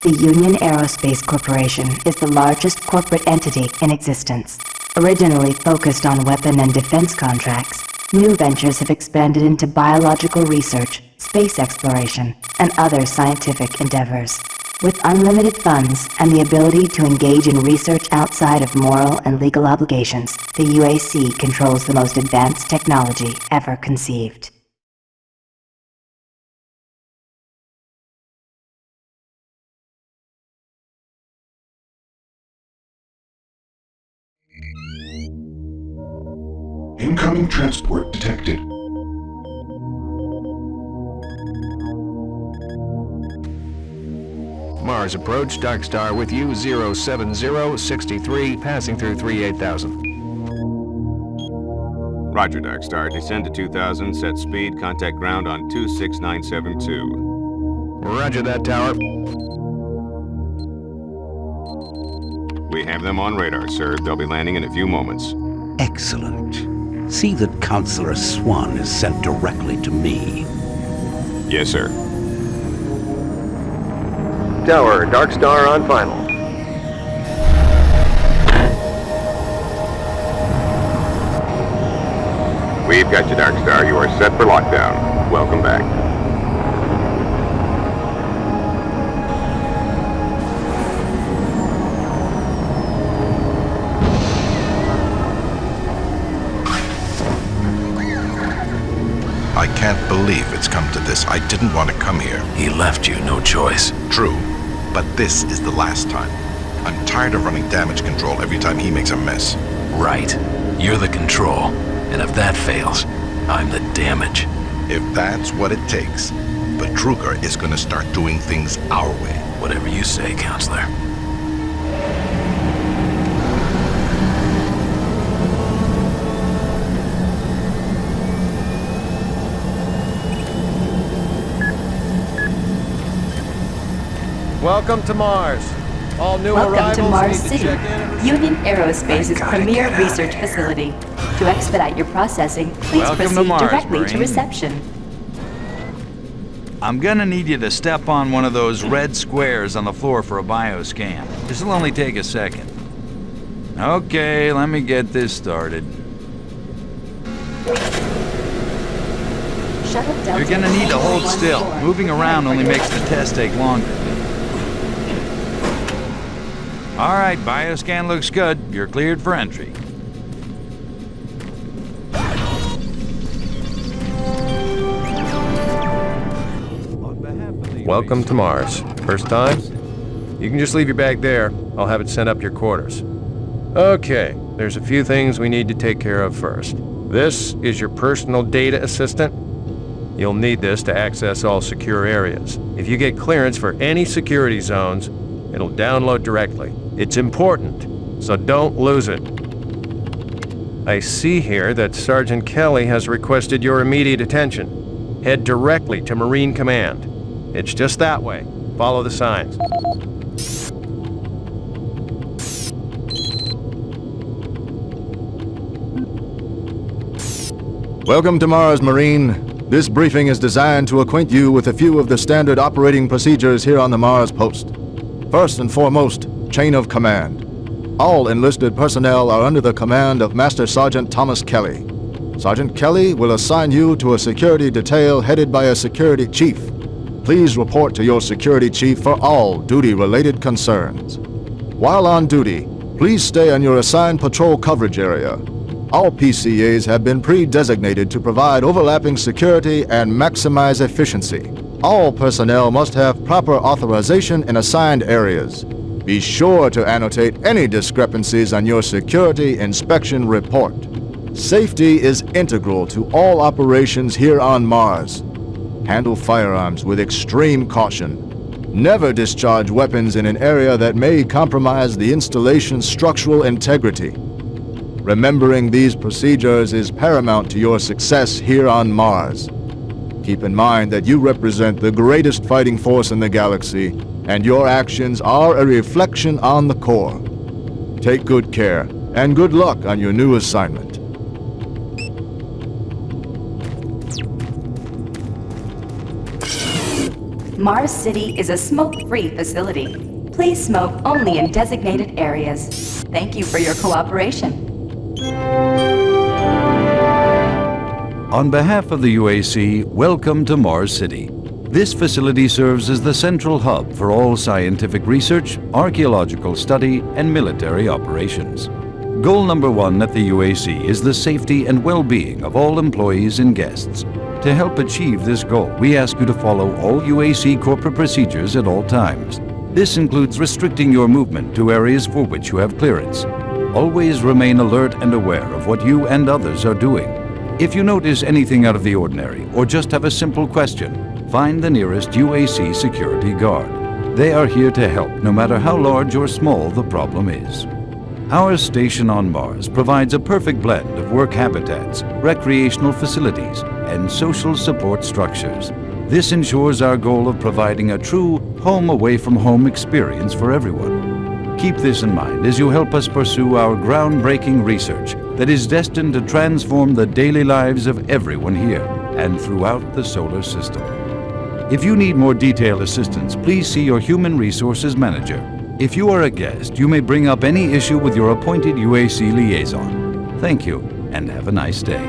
The Union Aerospace Corporation is the largest corporate entity in existence. Originally focused on weapon and defense contracts, new ventures have expanded into biological research, space exploration, and other scientific endeavors. With unlimited funds and the ability to engage in research outside of moral and legal obligations, the UAC controls the most advanced technology ever conceived. Incoming transport detected. Mars approach, Dark Star with you, 07063, passing through 38,000. Roger, Dark Star. Descend to 2000, set speed, contact ground on 26972. Roger that, Tower. We have them on radar, sir. They'll be landing in a few moments. Excellent. See that Counselor Swan is sent directly to me. Yes, sir. Tower, Dark Star on final. We've got you, Dark Star. You are set for lockdown. Welcome back. I can't believe it's come to this. I didn't want to come here. He left you no choice. True, but this is the last time. I'm tired of running damage control every time he makes a mess. Right. You're the control. And if that fails, I'm the damage. If that's what it takes, the Truger is gonna start doing things our way. Whatever you say, Counselor. Welcome to Mars. All new Welcome arrivals to Mars need City, check in and Union Aerospace's I gotta premier get out of research here. facility. To expedite your processing, please Welcome to proceed Mars, directly to Marine. reception. I'm gonna need you to step on one of those red squares on the floor for a bioscan. This'll only take a second. Okay, let me get this started. Shuttle Delta You're gonna need to hold 814. still. Moving around only makes the test take longer. All right, bioscan looks good. You're cleared for entry. Welcome to Mars. First time? You can just leave your bag there. I'll have it sent up to your quarters. Okay, there's a few things we need to take care of first. This is your personal data assistant. You'll need this to access all secure areas. If you get clearance for any security zones, it'll download directly. It's important, so don't lose it. I see here that Sergeant Kelly has requested your immediate attention. Head directly to Marine Command. It's just that way. Follow the signs. Welcome to Mars, Marine. This briefing is designed to acquaint you with a few of the standard operating procedures here on the Mars post. First and foremost, chain of command. All enlisted personnel are under the command of Master Sergeant Thomas Kelly. Sergeant Kelly will assign you to a security detail headed by a security chief. Please report to your security chief for all duty-related concerns. While on duty, please stay in your assigned patrol coverage area. All PCAs have been pre-designated to provide overlapping security and maximize efficiency. All personnel must have proper authorization in assigned areas. Be sure to annotate any discrepancies on your security inspection report. Safety is integral to all operations here on Mars. Handle firearms with extreme caution. Never discharge weapons in an area that may compromise the installation's structural integrity. Remembering these procedures is paramount to your success here on Mars. Keep in mind that you represent the greatest fighting force in the galaxy, and your actions are a reflection on the Corps. Take good care, and good luck on your new assignment. Mars City is a smoke-free facility. Please smoke only in designated areas. Thank you for your cooperation. On behalf of the UAC, welcome to Mars City. This facility serves as the central hub for all scientific research, archaeological study, and military operations. Goal number 1 at the UAC is the safety and well-being of all employees and guests. To help achieve this goal, we ask you to follow all UAC corporate procedures at all times. This includes restricting your movement to areas for which you have clearance. Always remain alert and aware of what you and others are doing. If you notice anything out of the ordinary or just have a simple question, find the nearest UAC security guard. They are here to help no matter how large or small the problem is. Our station on Mars provides a perfect blend of work habitats, recreational facilities, and social support structures. This ensures our goal of providing a true home-away-from-home experience for everyone. Keep this in mind as you help us pursue our groundbreaking research that is destined to transform the daily lives of everyone here and throughout the solar system. If you need more detailed assistance, please see your Human Resources Manager. If you are a guest, you may bring up any issue with your appointed UAC liaison. Thank you, and have a nice day.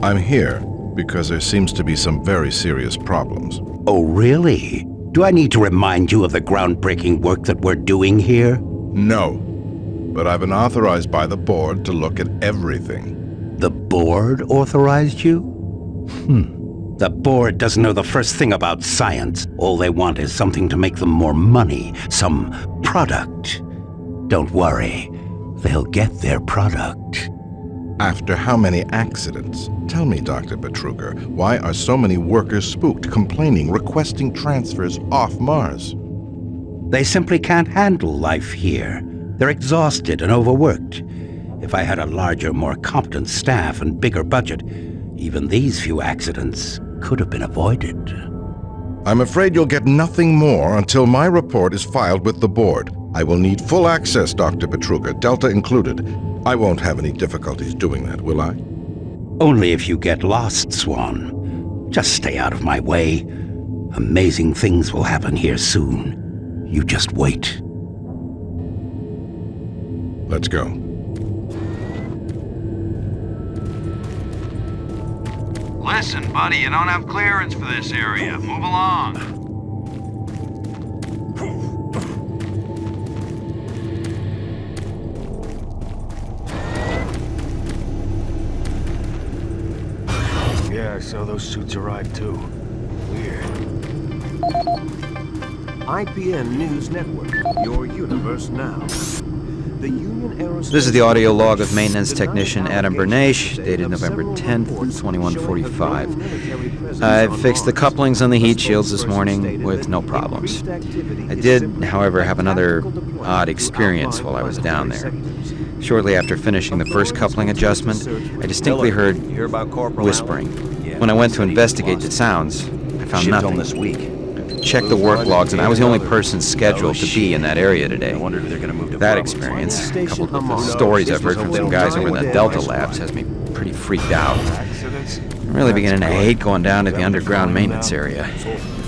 I'm here because there seems to be some very serious problems. Oh, really? Do I need to remind you of the groundbreaking work that we're doing here? No, but I've been authorized by the board to look at everything. The board authorized you? The board doesn't know the first thing about science. All they want is something to make them more money, some product. Don't worry, they'll get their product. After how many accidents? Tell me, Dr. Betruger, why are so many workers spooked, complaining, requesting transfers off Mars? They simply can't handle life here. They're exhausted and overworked. If I had a larger, more competent staff and bigger budget, even these few accidents could have been avoided. I'm afraid you'll get nothing more until my report is filed with the board. I will need full access, Dr. Betruger, Delta included. I won't have any difficulties doing that, will I? Only if you get lost, Swan. Just stay out of my way. Amazing things will happen here soon. You just wait. Let's go. Listen, buddy, you don't have clearance for this area. Move along. Yeah, so those suits arrived too. Weird. IPN News Network, your universe now. The Union Aerospace... This is the audio log of maintenance technician Adam Bernache, dated November 10th, 2145. I've fixed the couplings on the heat shields this morning with no problems. I did, however, have another odd experience while I was down there. Shortly after finishing the first coupling adjustment, I distinctly heard whispering. When I went to investigate the sounds, I found nothing. I checked the work logs, and I was the only person scheduled to be in that area today. That experience, coupled with the stories I've heard from some guys over in the Delta labs, has me pretty freaked out. I'm really beginning to hate going down to the underground maintenance area.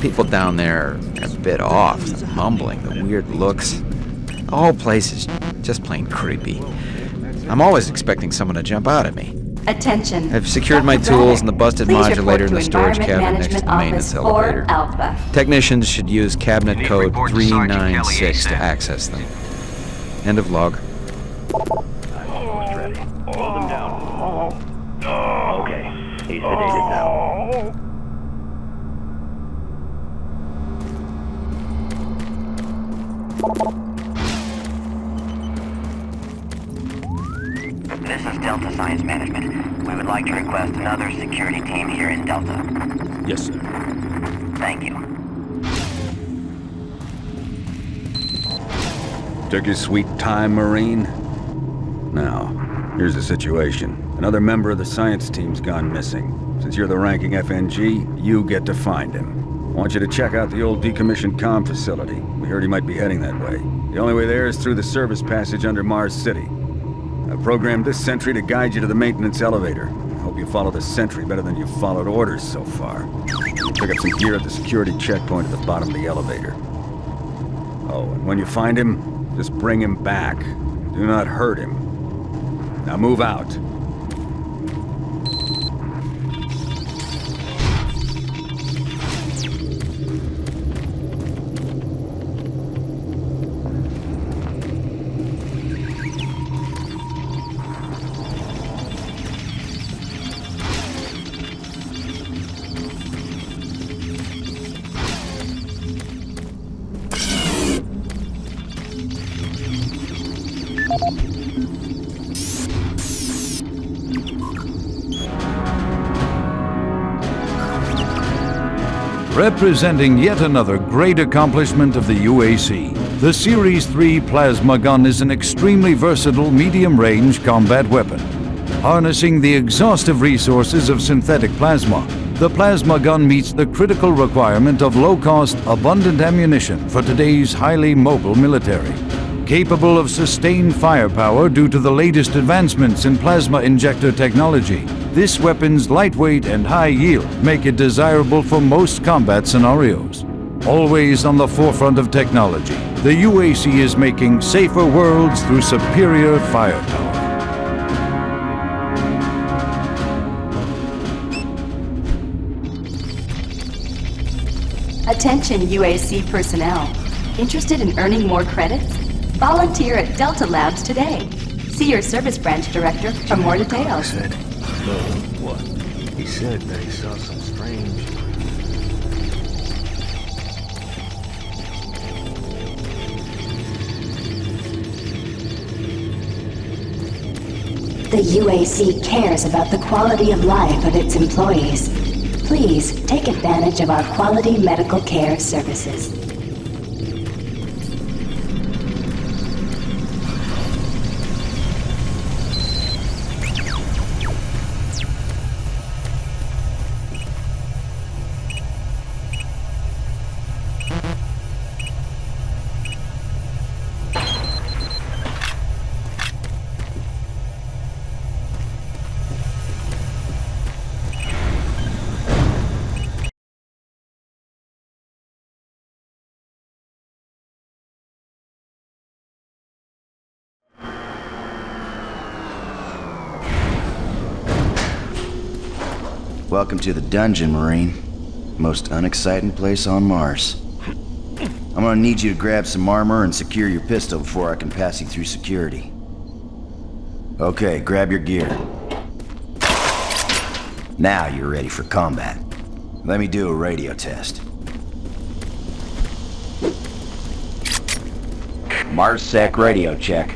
People down there are a bit off, the mumbling, the weird looks. The whole place is just plain creepy. I'm always expecting someone to jump out at me. Attention. I've secured my tools and the busted modulator in the storage cabinet next to the maintenance elevator. Technicians should use cabinet code 396 to access them. End of log. Almost ready. Hold them down. Okay. He's sedated now. This is Delta Science Management. We would like to request another security team here in Delta. Yes, sir. Thank you. Took your sweet time, Marine? Now, here's the situation. Another member of the science team's gone missing. Since you're the ranking FNG, you get to find him. I want you to check out the old decommissioned comm facility. We heard he might be heading that way. The only way there is through the service passage under Mars City. I've programmed this sentry to guide you to the maintenance elevator. I hope you follow the sentry better than you've followed orders so far. Pick up some gear at the security checkpoint at the bottom of the elevator. Oh, and when you find him, just bring him back. Do not hurt him. Now move out. Representing yet another great accomplishment of the UAC, the Series 3 plasma gun is an extremely versatile medium-range combat weapon. Harnessing the exhaustive resources of synthetic plasma, the plasma gun meets the critical requirement of low-cost, abundant ammunition for today's highly mobile military. Capable of sustained firepower due to the latest advancements in plasma injector technology, this weapon's lightweight and high yield make it desirable for most combat scenarios. Always on the forefront of technology, the UAC is making safer worlds through superior firepower. Attention UAC personnel. Interested in earning more credits? Volunteer at Delta Labs today. See your service branch director for more details. What? He said that he saw some strange... The UAC cares about the quality of life of its employees. Please take advantage of our quality medical care services. Welcome to the dungeon, Marine. Most unexciting place on Mars. I'm gonna need you to grab some armor and secure your pistol before I can pass you through security. Okay, grab your gear. Now you're ready for combat. Let me do a radio test. MarsSec radio check.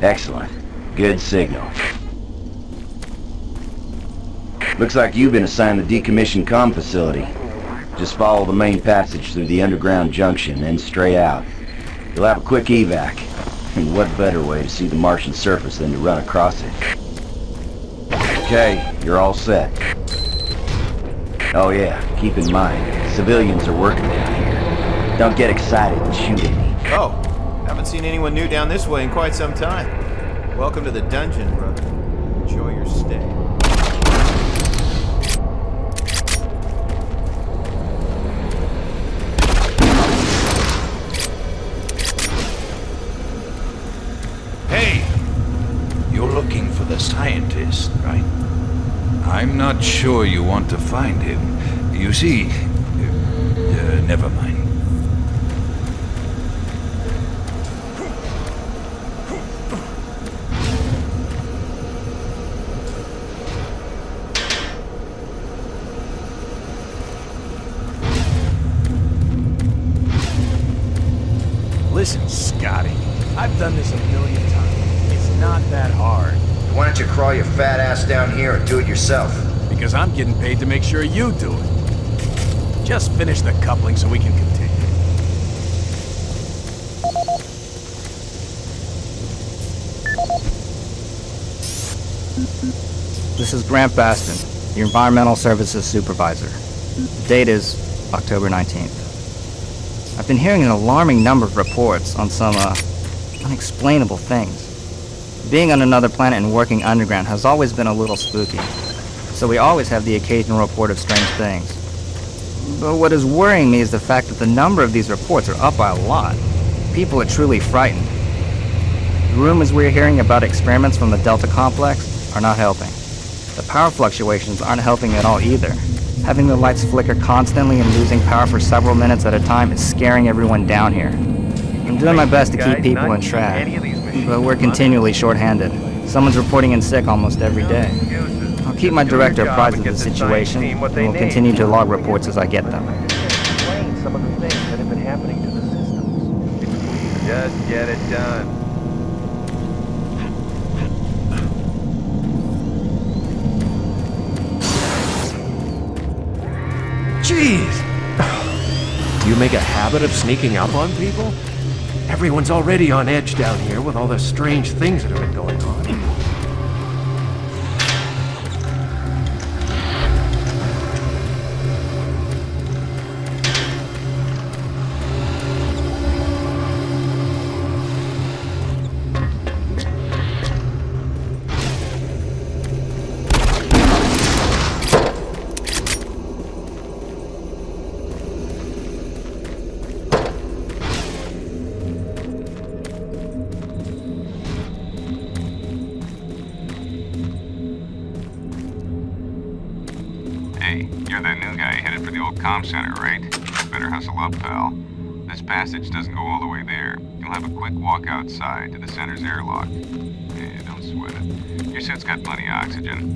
Excellent. Good signal. Looks like you've been assigned the decommissioned comm facility. Just follow the main passage through the underground junction, then straight out. You'll have a quick evac. And what better way to see the Martian surface than to run across it? Okay, you're all set. Oh yeah, keep in mind, civilians are working down here. Don't get excited and shoot at me. Oh, haven't seen anyone new down this way in quite some time. Welcome to the dungeon, brother. Enjoy your stay. You're looking for the scientist, right? I'm not sure you want to find him. You see... never mind. Listen, Scotty. I've done this a million times. It's not that hard. Why don't you crawl your fat ass down here and do it yourself? Because I'm getting paid to make sure you do it. Just finish the coupling so we can continue. This is Grant Baston. your Environmental Services Supervisor. The date is October 19th. I've been hearing an alarming number of reports on some, unexplainable things. Being on another planet and working underground has always been a little spooky, so we always have the occasional report of strange things. But what is worrying me is the fact that the number of these reports are up by a lot. People are truly frightened. The rumors we're hearing about experiments from the Delta Complex are not helping. The power fluctuations aren't helping at all either. Having the lights flicker constantly and losing power for several minutes at a time is scaring everyone down here. I'm doing my best to keep people in track, but we're continually short-handed. Someone's reporting in sick almost every day. I'll keep my director apprised of the situation, and we'll continue to log reports as I get them. Explain some of the things that have been happening to the systems. Just get it done. Jeez! Do you make a habit of sneaking up on people? Everyone's already on edge down here with all the strange things that have been going on. Hey, you're that new guy headed for the old comm center, right? Better hustle up, pal. This passage doesn't go all the way there. You'll have a quick walk outside to the center's airlock. Yeah, don't sweat it. Your suit's got plenty of oxygen.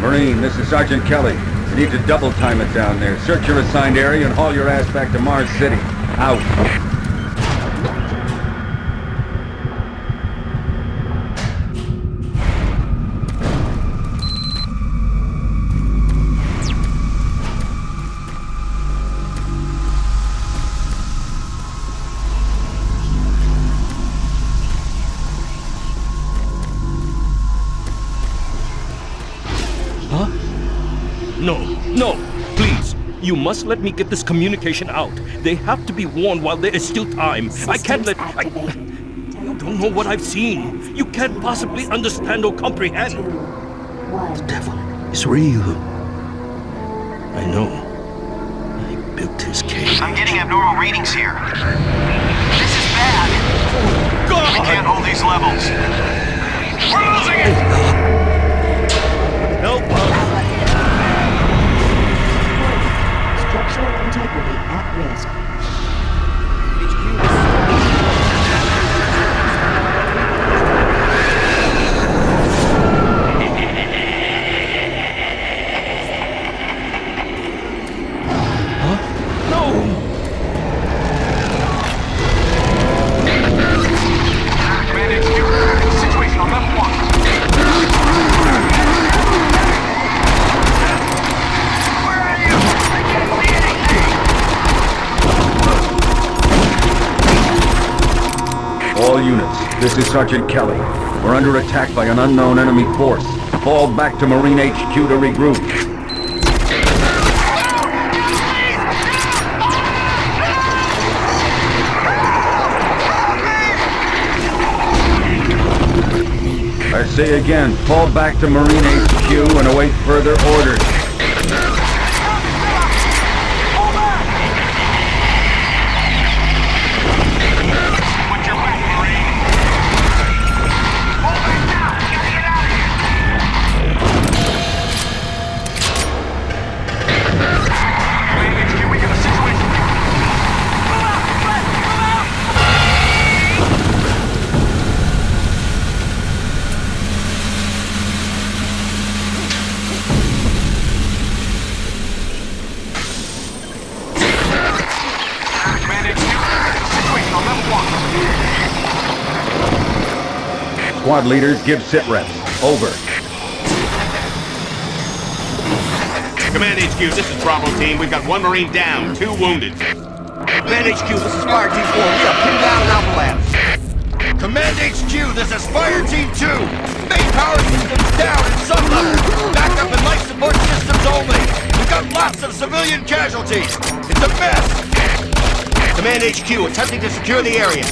Marine, this is Sergeant Kelly. You need to double time it down there. Search your assigned area and haul your ass back to Mars City. Out. No, please. You must let me get this communication out. They have to be warned while there is still time. I can't let... You don't know what I've seen. You can't possibly understand or comprehend. The devil is real. I know. I built his cage. I'm getting abnormal readings here. This is bad. God! I can't hold these levels. We're losing it! Help us! Structural integrity at risk. All units, this is Sergeant Kelly. We're under attack by an unknown enemy force. Fall back to Marine HQ to regroup. say again, fall back to Marine HQ and await further orders. Squad leaders, give sit reps. Over. Command HQ, this is Bravo Team. We've got 1 Marine down, 2 wounded. Command HQ, this is Fire Team 4. We are pinned down in Alpha Labs. Command HQ, this is Fire Team 2. Main power systems down at some level. Backup and life support systems only. We've got lots of civilian casualties. It's a mess. Command HQ, attempting to secure the area.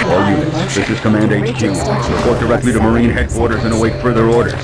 All units, this is Command HQ. Report directly to Marine Headquarters and await further orders.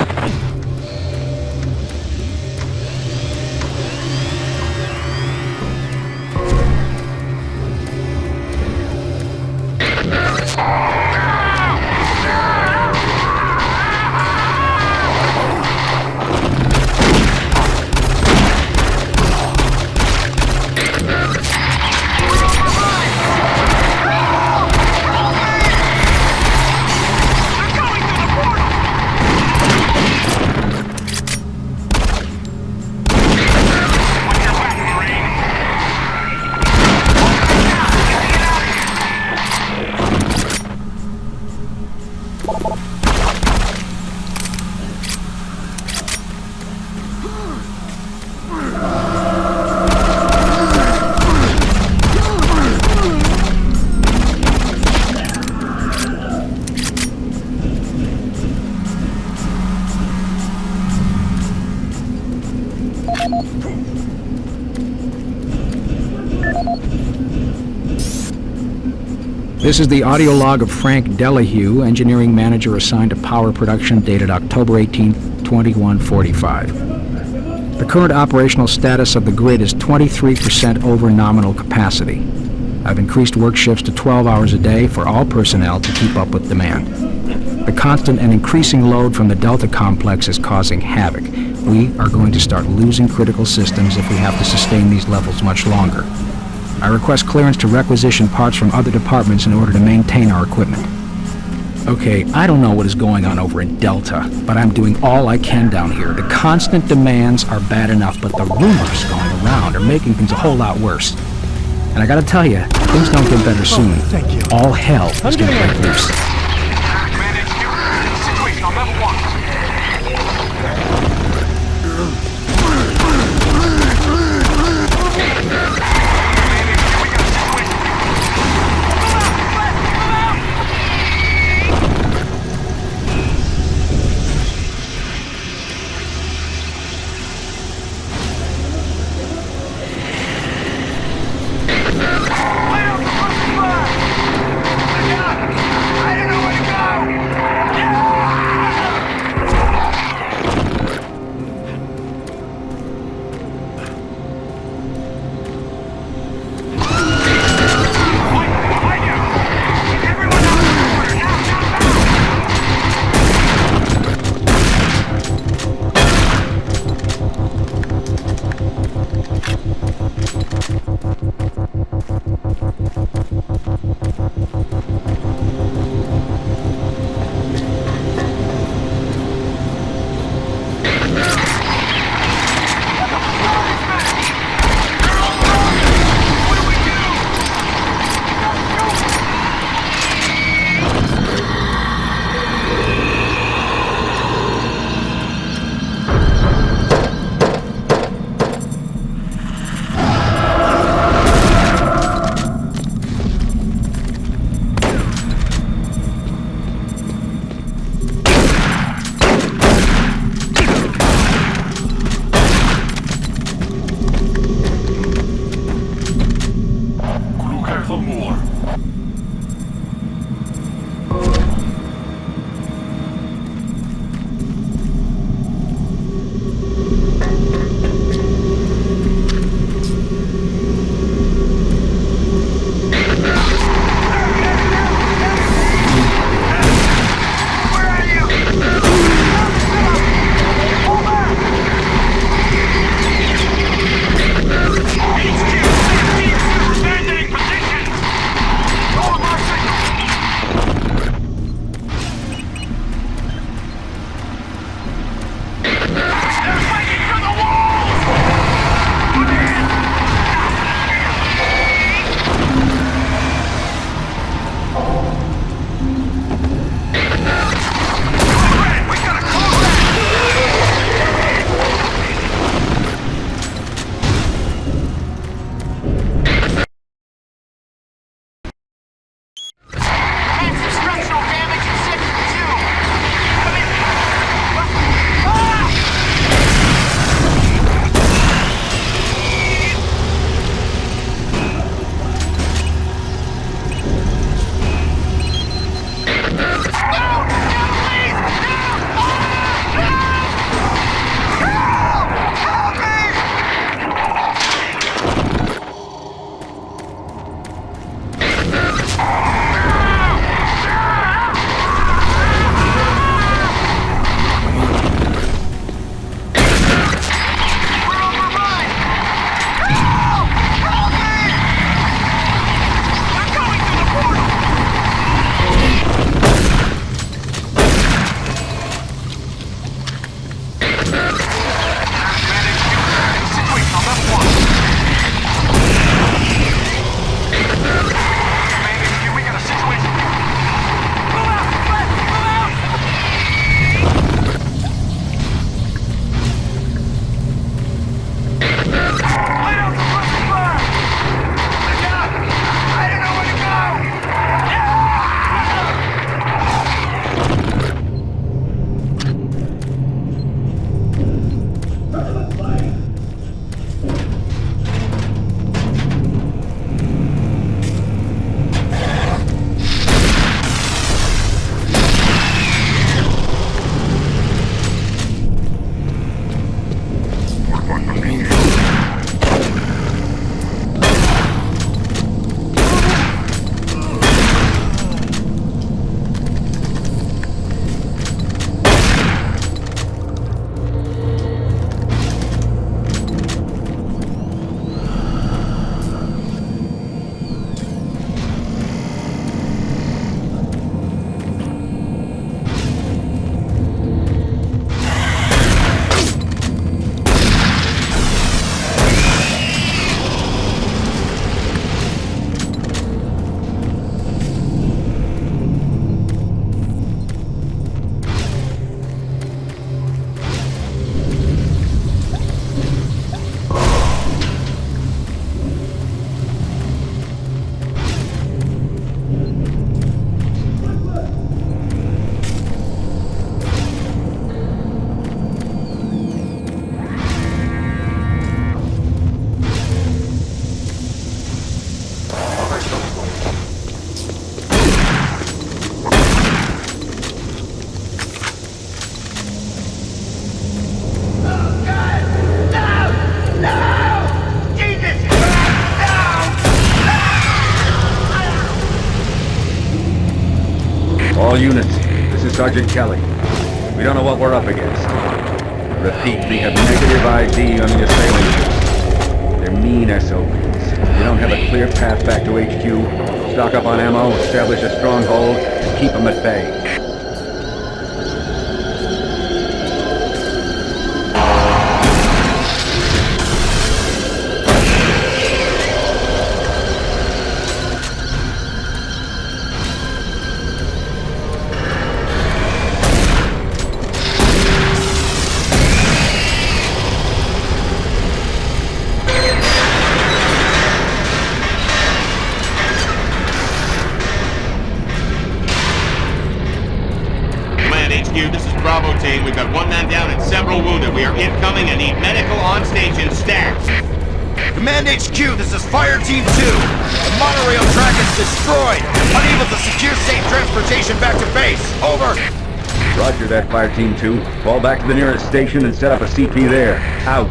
This is the audio log of Frank Delahue, engineering manager assigned to power production, dated October 18, 2145. The current operational status of the grid is 23% over nominal capacity. I've increased work shifts to 12 hours a day for all personnel to keep up with demand. The constant and increasing load from the Delta complex is causing havoc. We are going to start losing critical systems if we have to sustain these levels much longer. I request clearance to requisition parts from other departments in order to maintain our equipment. Okay, I don't know what is going on over in Delta, but I'm doing all I can down here. The constant demands are bad enough, but the rumors going around are making things a whole lot worse. And I gotta tell you, things don't get better soon. Thank you. All hell is gonna break loose. Command HQ, situation on level 1. I don't know All units, this is Sergeant Kelly. We don't know what we're up against. Repeat, we have negative ID on the assailants. They're mean SOBs. They don't have a clear path back to HQ. Stock up on ammo, establish a stronghold, and keep them at bay. This is Bravo team. We've got one man down and several wounded. We are incoming and need medical on station stat. Command HQ, this is Fire Team 2. The monorail track is destroyed. Unable to secure safe transportation back to base. Over. Roger that, Fire Team 2. Fall back to the nearest station and set up a CP there. Out.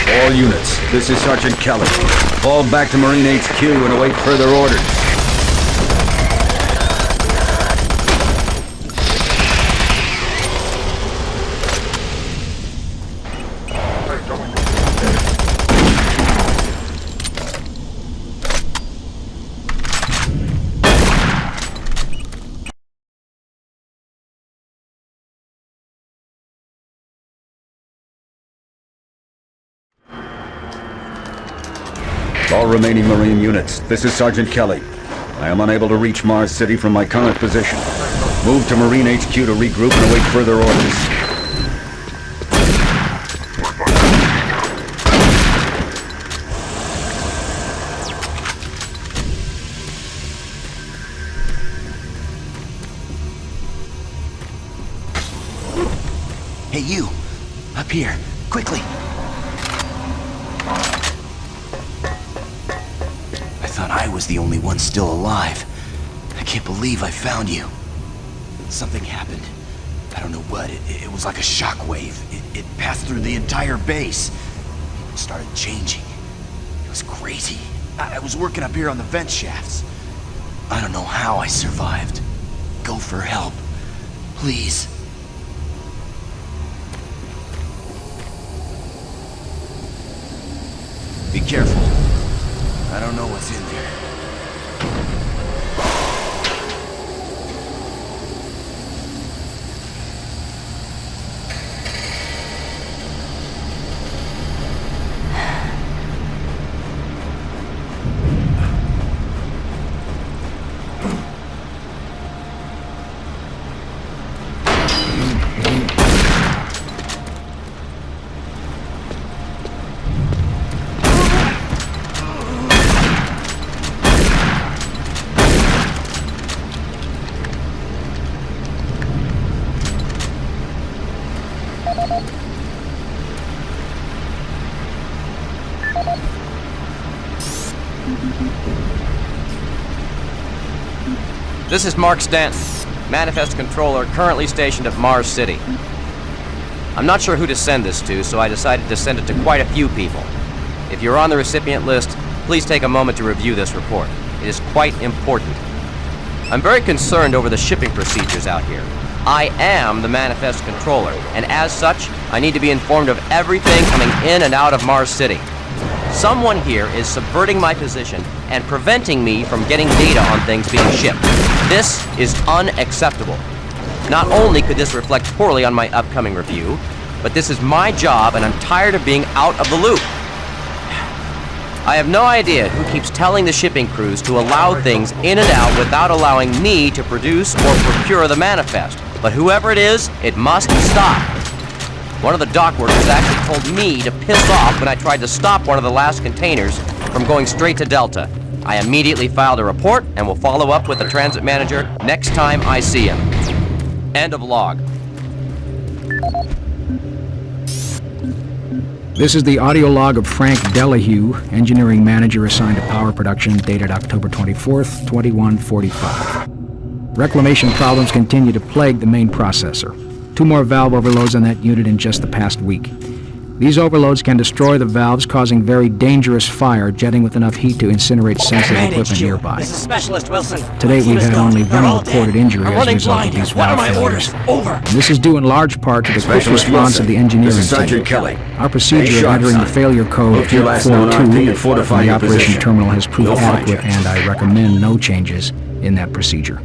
All units, this is Sergeant Kelly. Fall back to Marine HQ and await further orders. All remaining Marine units, this is Sergeant Kelly. I am unable to reach Mars City from my current position. Move to Marine HQ to regroup and await further orders. Hey, you! Up here, quickly! I thought I was the only one still alive. I can't believe I found you. Something happened. I don't know what. It was like a shockwave. It passed through the entire base. People started changing. It was crazy. I was working up here on the vent shafts. I don't know how I survived. Go for help. Please. Be careful. I don't know what's in there. This is Mark Stanton, Manifest Controller, currently stationed at Mars City. I'm not sure who to send this to, so I decided to send it to quite a few people. If you're on the recipient list, please take a moment to review this report. It is quite important. I'm very concerned over the shipping procedures out here. I am the Manifest Controller, and as such, I need to be informed of everything coming in and out of Mars City. Someone here is subverting my position and preventing me from getting data on things being shipped. This is unacceptable. Not only could this reflect poorly on my upcoming review, but this is my job and I'm tired of being out of the loop. I have no idea who keeps telling the shipping crews to allow things in and out without allowing me to produce or procure the manifest. But whoever it is, it must stop. One of the dock workers actually told me to piss off when I tried to stop one of the last containers from going straight to Delta. I immediately filed a report and will follow up with the transit manager next time I see him. End of log. This is the audio log of Frank Delahue, engineering manager assigned to power production, dated October 24th, 2145. Reclamation problems continue to plague the main processor. 2 more valve overloads on that unit in just the past week. These overloads can destroy the valves, causing very dangerous fire, jetting with enough heat to incinerate sensitive equipment nearby. This is Specialist Wilson. To date, we've had only one reported injury as a result of these valve failures. And this is due in large part to the quick response of the engineering This is Sergeant team. Kelly. Our procedure of entering the failure code Book your last known RP 4.2 and fortify from the your operation position. terminal has proved We'll find adequate, you. and I recommend no changes in that procedure.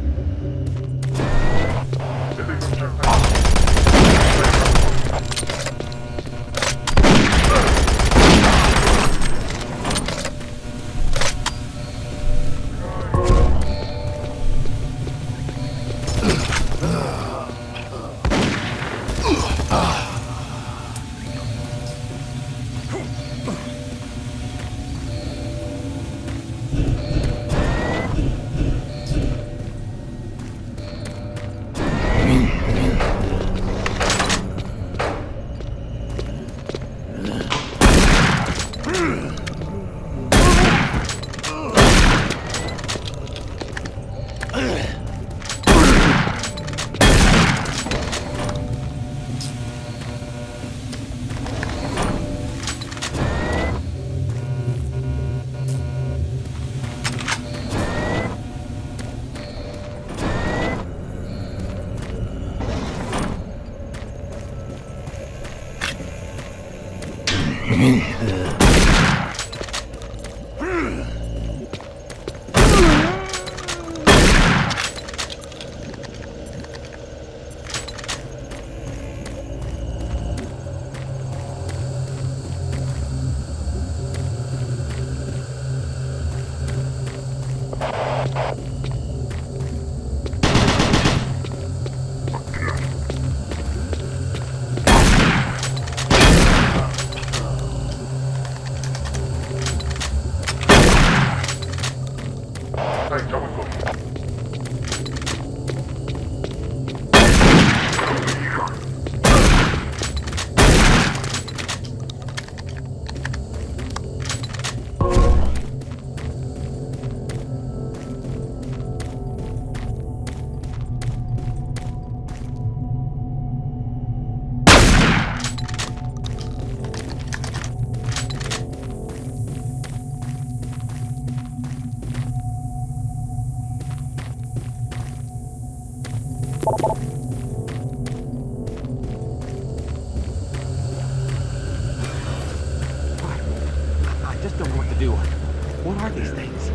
I just don't know what to do. What are these things?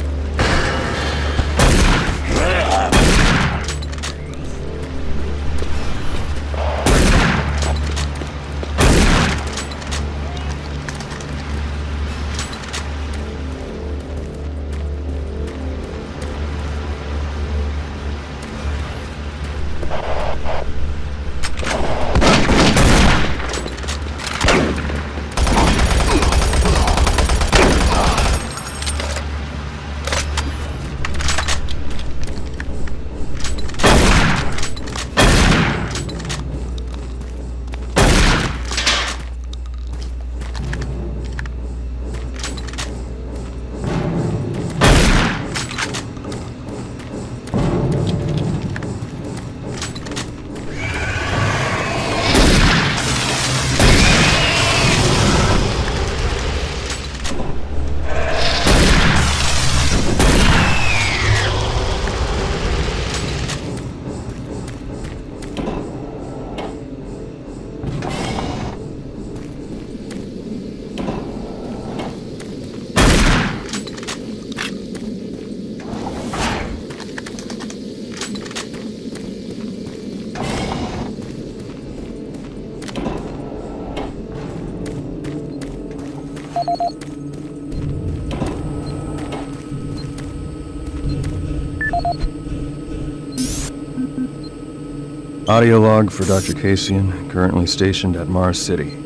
Audio log for Dr. Kasian, currently stationed at Mars City.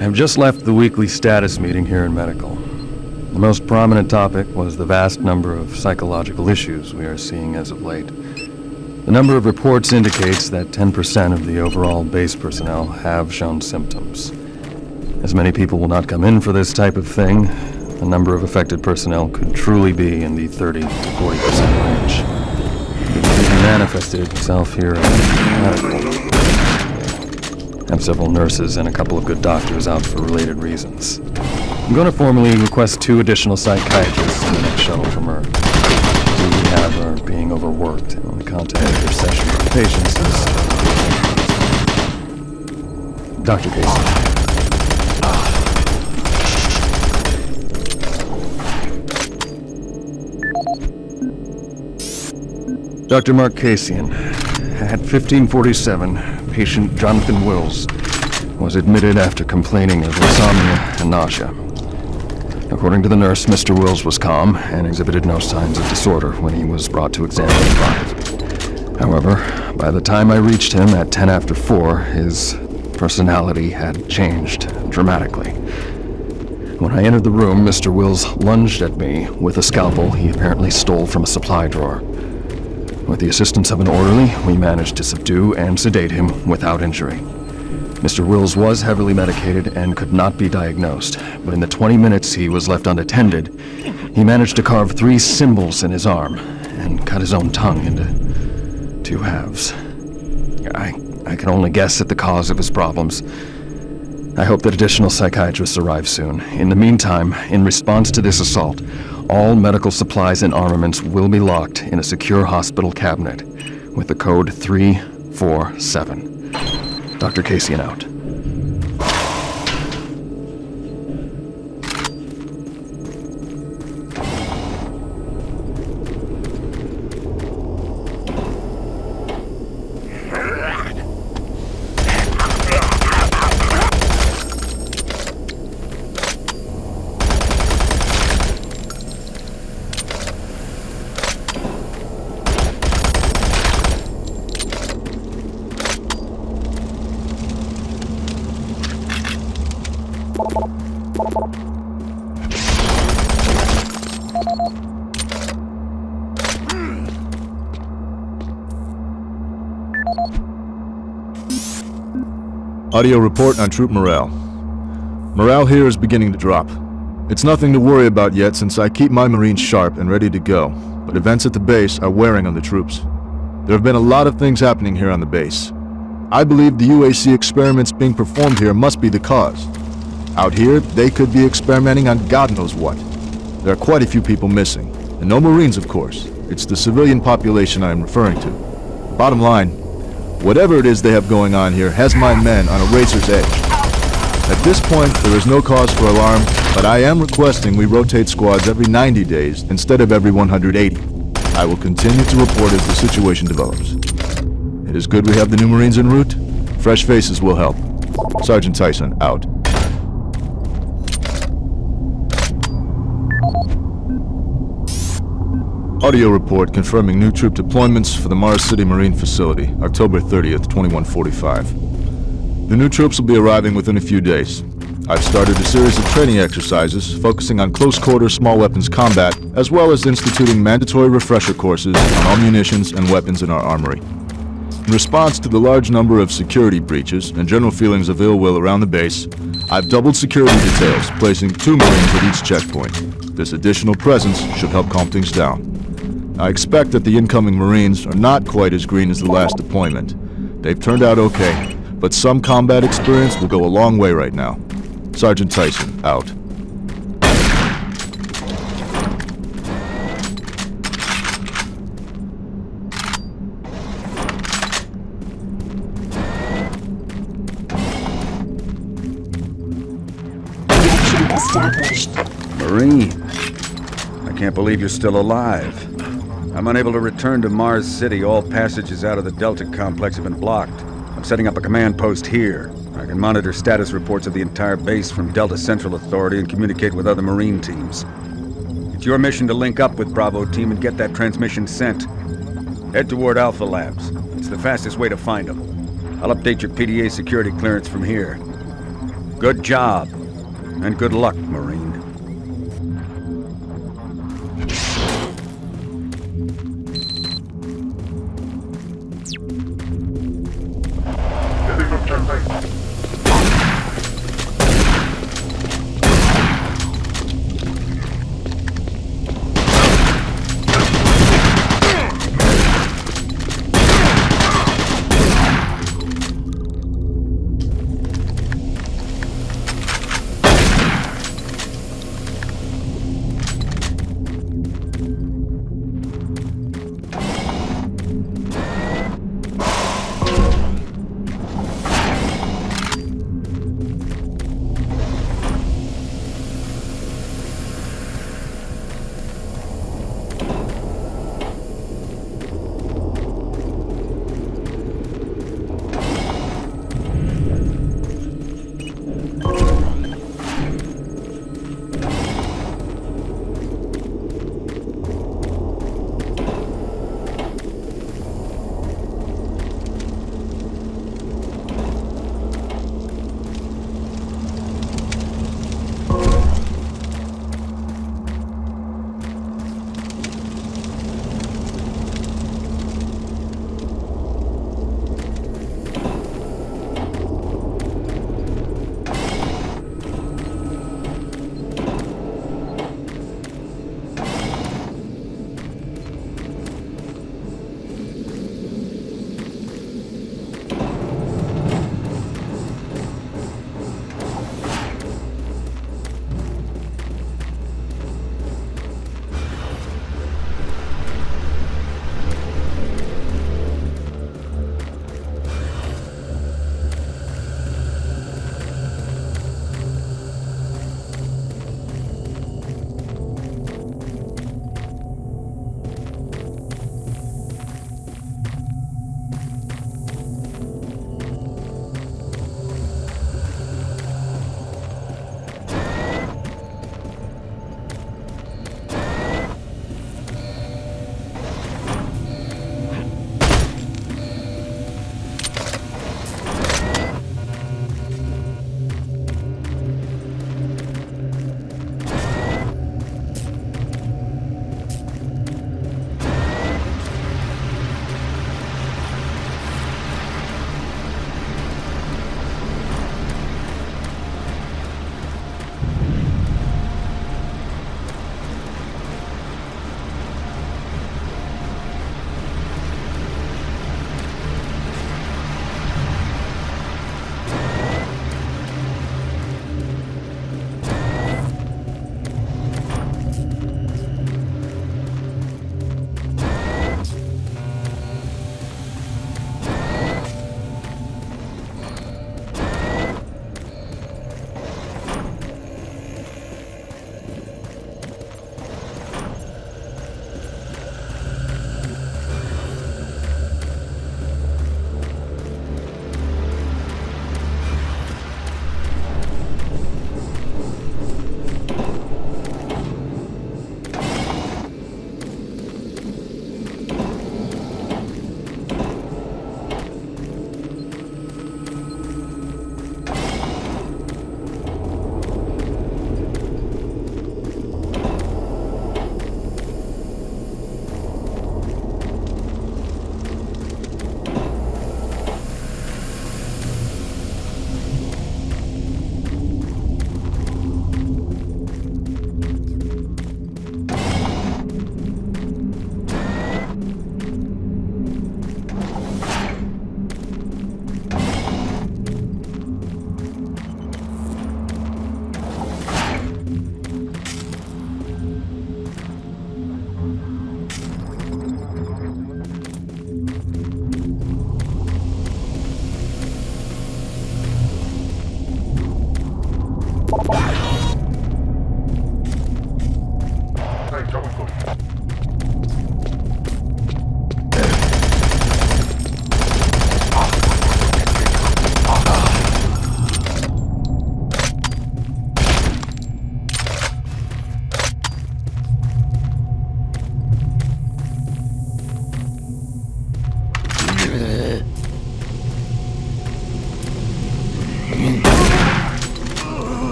I have just left the weekly status meeting here in Medical. The most prominent topic was the vast number of psychological issues we are seeing as of late. The number of reports indicates that 10% of the overall base personnel have shown symptoms. As many people will not come in for this type of thing, the number of affected personnel could truly be in the 30 to 40% range. It has even manifested itself here in Medical. I have several nurses and a couple of good doctors out for related reasons. I'm going to formally request 2 additional psychiatrists in the next shuttle from Earth. Who we have are being overworked, and the content of their session for patients is... Dr. Casey. Dr. Mark Kasian, at 1547, patient Jonathan Wills was admitted after complaining of insomnia and nausea. According to the nurse, Mr. Wills was calm and exhibited no signs of disorder when he was brought to examine at 5. However, by the time I reached him at 10 after 4, his personality had changed dramatically. When I entered the room, Mr. Wills lunged at me with a scalpel he apparently stole from a supply drawer. With the assistance of an orderly, we managed to subdue and sedate him without injury. Mr. Wills was heavily medicated and could not be diagnosed, but in the 20 minutes he was left unattended, he managed to carve 3 symbols in his arm and cut his own tongue into 2 halves. I can only guess at the cause of his problems. I hope that additional psychiatrists arrive soon. In the meantime, in response to this assault, all medical supplies and armaments will be locked in a secure hospital cabinet with the code 347. Dr. Kasian out. Audio report on troop morale. Morale here is beginning to drop. It's nothing to worry about yet since I keep my Marines sharp and ready to go, but events at the base are wearing on the troops. There have been a lot of things happening here on the base. I believe the UAC experiments being performed here must be the cause. Out here, they could be experimenting on God knows what. There are quite a few people missing, and no Marines, of course. It's the civilian population I am referring to. Bottom line, whatever it is they have going on here has my men on a razor's edge. At this point, there is no cause for alarm, but I am requesting we rotate squads every 90 days instead of every 180. I will continue to report as the situation develops. It is good we have the new Marines en route. Fresh faces will help. Sergeant Tyson, out. Audio report confirming new troop deployments for the Mars City Marine Facility, October 30th, 2145. The new troops will be arriving within a few days. I've started a series of training exercises focusing on close-quarter small weapons combat, as well as instituting mandatory refresher courses on all munitions and weapons in our armory. In response to the large number of security breaches and general feelings of ill will around the base, I've doubled security details, placing 2 Marines at each checkpoint. This additional presence should help calm things down. I expect that the incoming Marines are not quite as green as the last deployment. They've turned out okay, but some combat experience will go a long way right now. Sergeant Tyson, out. Connection established. Marine, I can't believe you're still alive. I'm unable to return to Mars City. All passages out of the Delta complex have been blocked. I'm setting up a command post here. I can monitor status reports of the entire base from Delta Central Authority and communicate with other Marine teams. It's your mission to link up with Bravo Team and get that transmission sent. Head toward Alpha Labs. It's the fastest way to find them. I'll update your PDA security clearance from here. Good job, and good luck, Marine.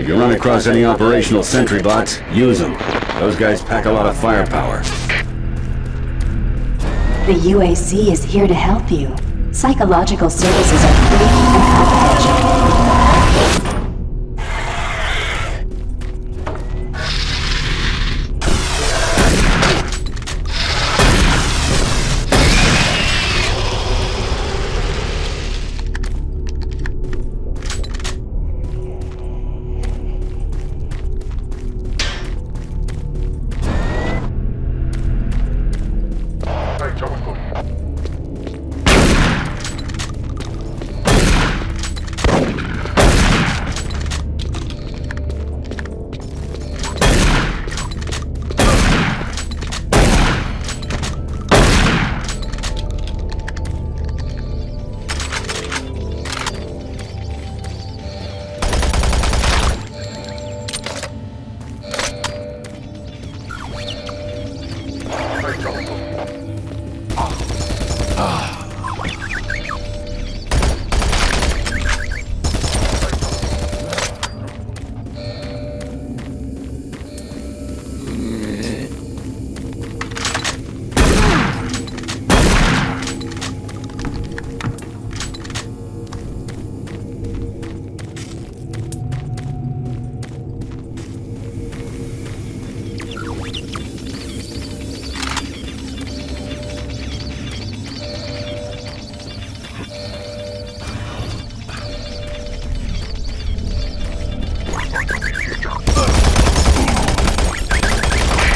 If you run across any operational sentry bots, use them. Those guys pack a lot of firepower. The UAC is here to help you. Psychological services are free and confidential.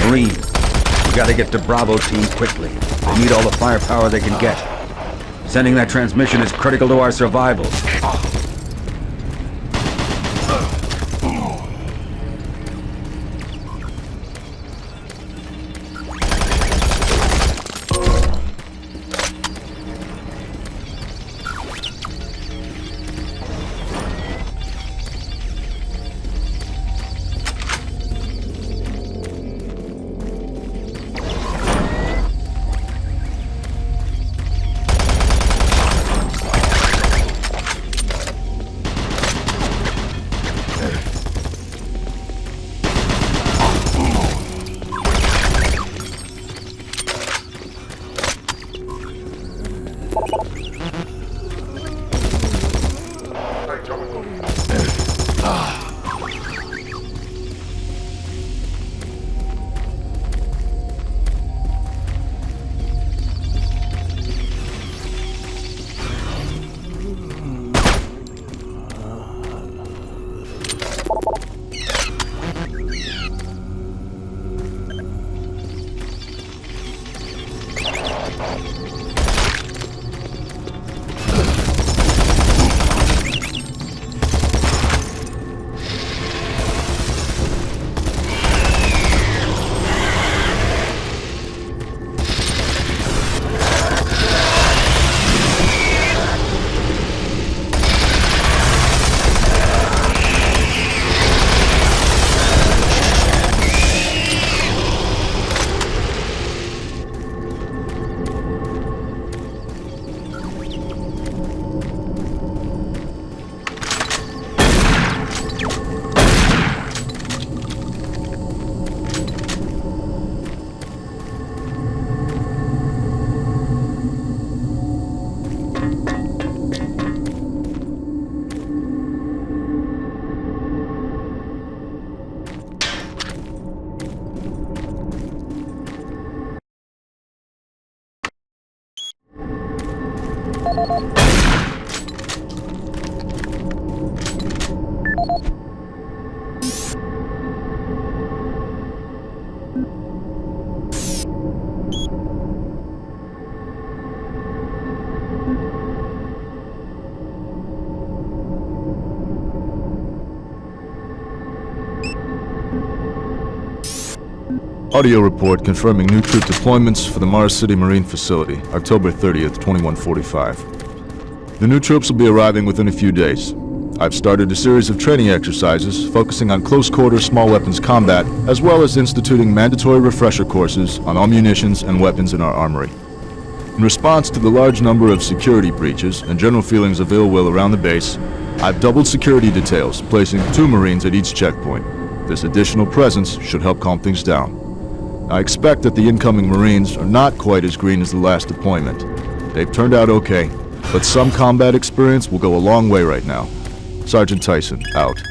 Marine, we gotta get to Bravo team quickly. They need all the firepower they can get. Sending that transmission is critical to our survival. Audio report confirming new troop deployments for the Mars City Marine Facility, October 30th, 2145. The new troops will be arriving within a few days. I've started a series of training exercises focusing on close-quarter small weapons combat, as well as instituting mandatory refresher courses on all munitions and weapons in our armory. In response to the large number of security breaches and general feelings of ill will around the base, I've doubled security details, placing 2 Marines at each checkpoint. This additional presence should help calm things down. I expect that the incoming Marines are not quite as green as the last deployment. They've turned out okay, but some combat experience will go a long way right now. Sergeant Tyson, out.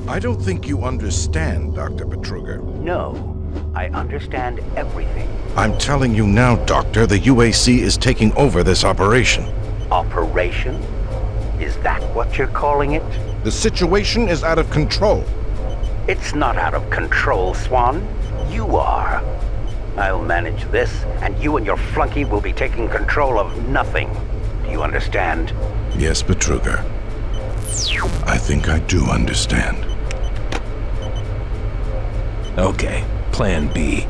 I don't think you understand, Dr. Betruger. No, I understand everything. I'm telling you now, Doctor, the UAC is taking over this operation. Operation? Is that what you're calling it? The situation is out of control. It's not out of control, Swan. You are. I'll manage this, and you and your flunky will be taking control of nothing. Do you understand? Yes, Betruger. I think I do understand. Okay, Plan B.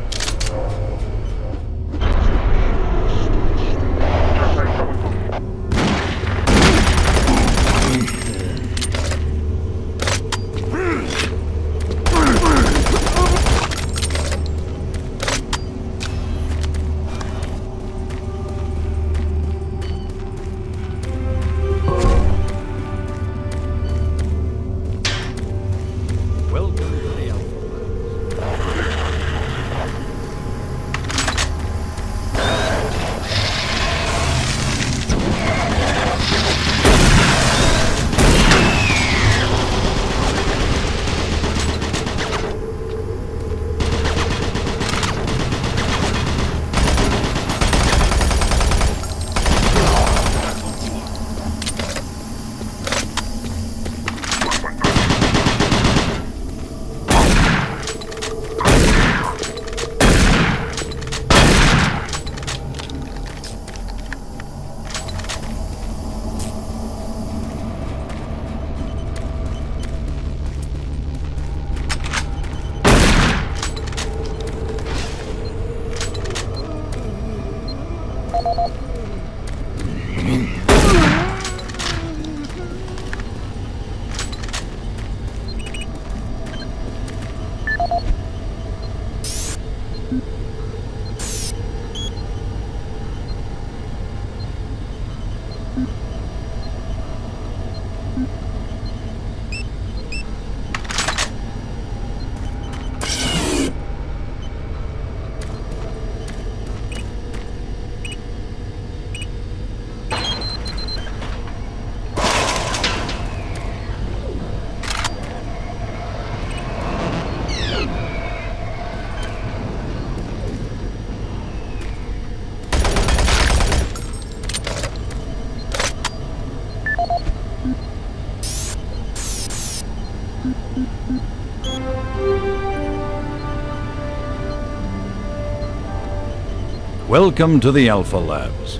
Welcome to the Alpha Labs.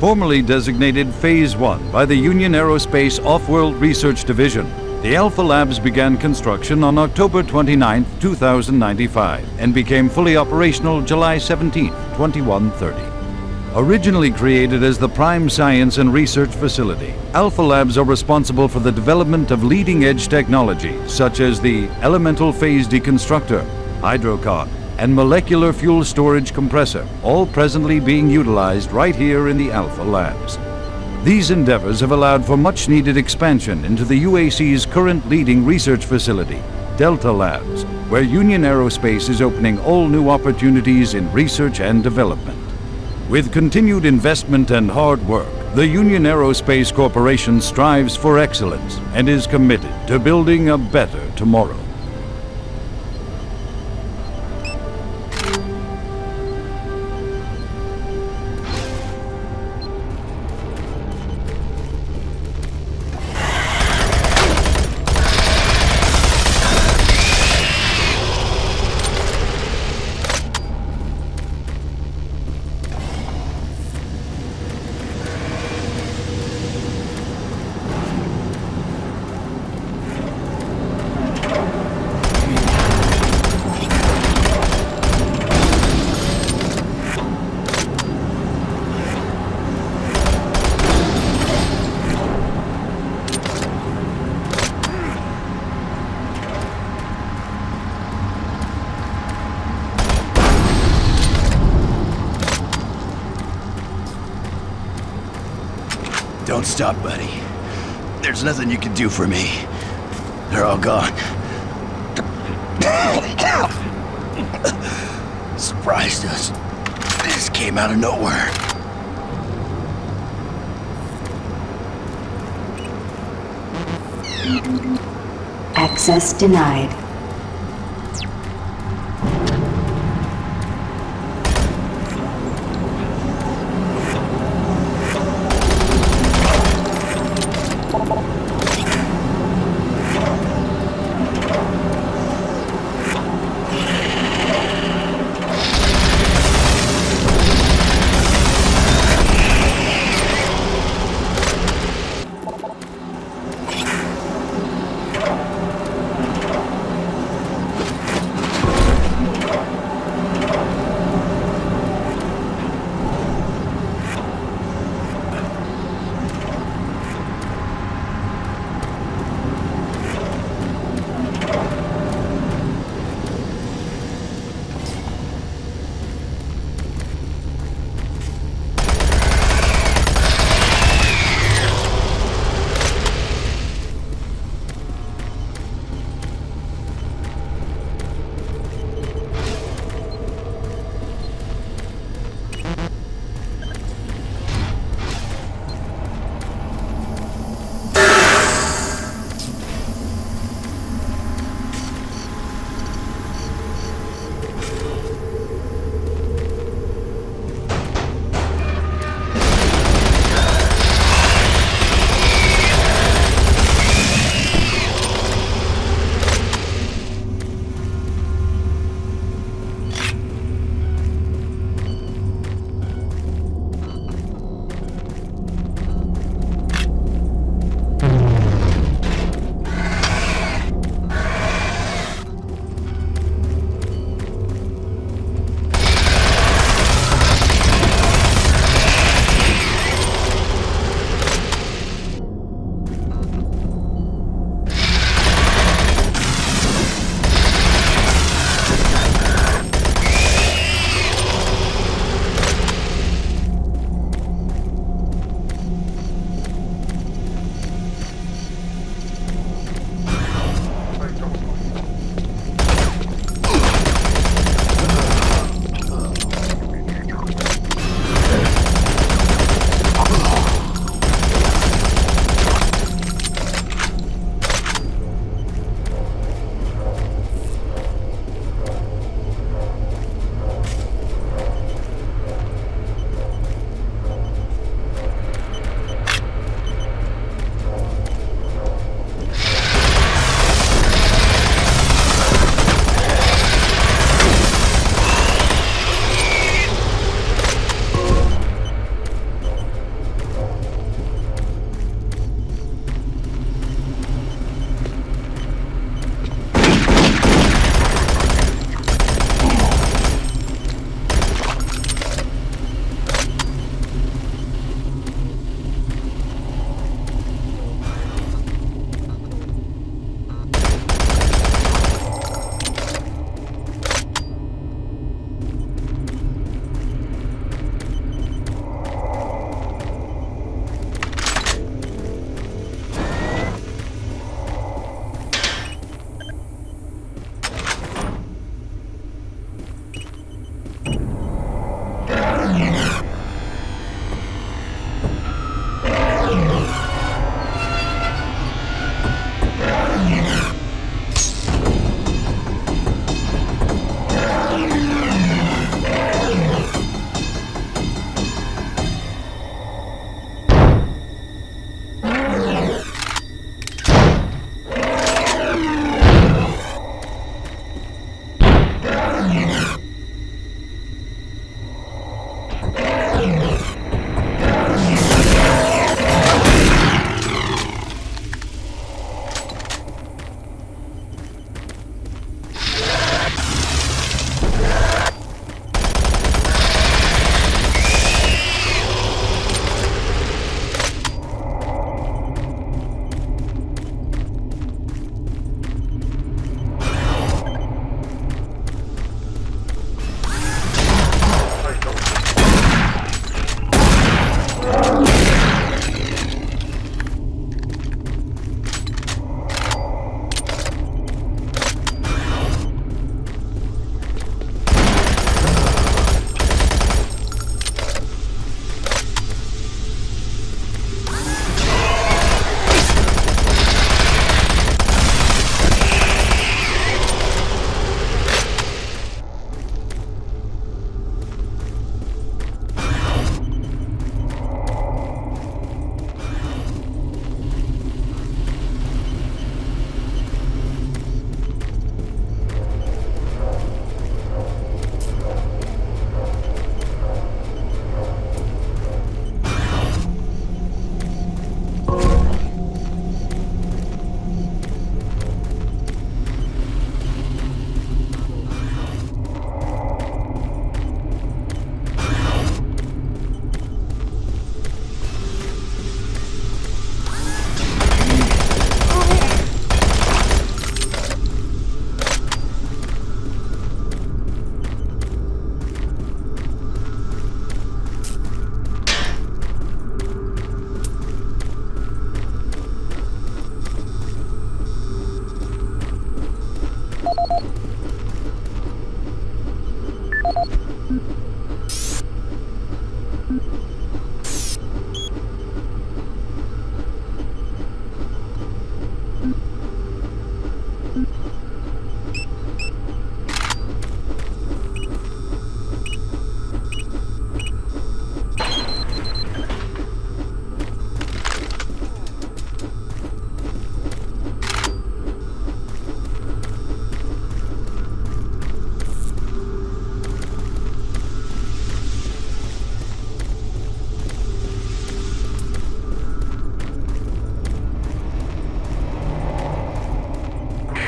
Formerly designated Phase 1 by the Union Aerospace Off-World Research Division, the Alpha Labs began construction on October 29, 2095, and became fully operational July 17, 2130. Originally created as the Prime Science and Research Facility, Alpha Labs are responsible for the development of leading-edge technology such as the Elemental Phase Deconstructor, Hydrocon, and Molecular Fuel Storage Compressor, all presently being utilized right here in the Alpha Labs. These endeavors have allowed for much-needed expansion into the UAC's current leading research facility, Delta Labs, where Union Aerospace is opening all new opportunities in research and development. With continued investment and hard work, the Union Aerospace Corporation strives for excellence and is committed to building a better tomorrow. stop, buddy. There's nothing you can do for me. They're all gone. Surprised us. This came out of nowhere. Access denied.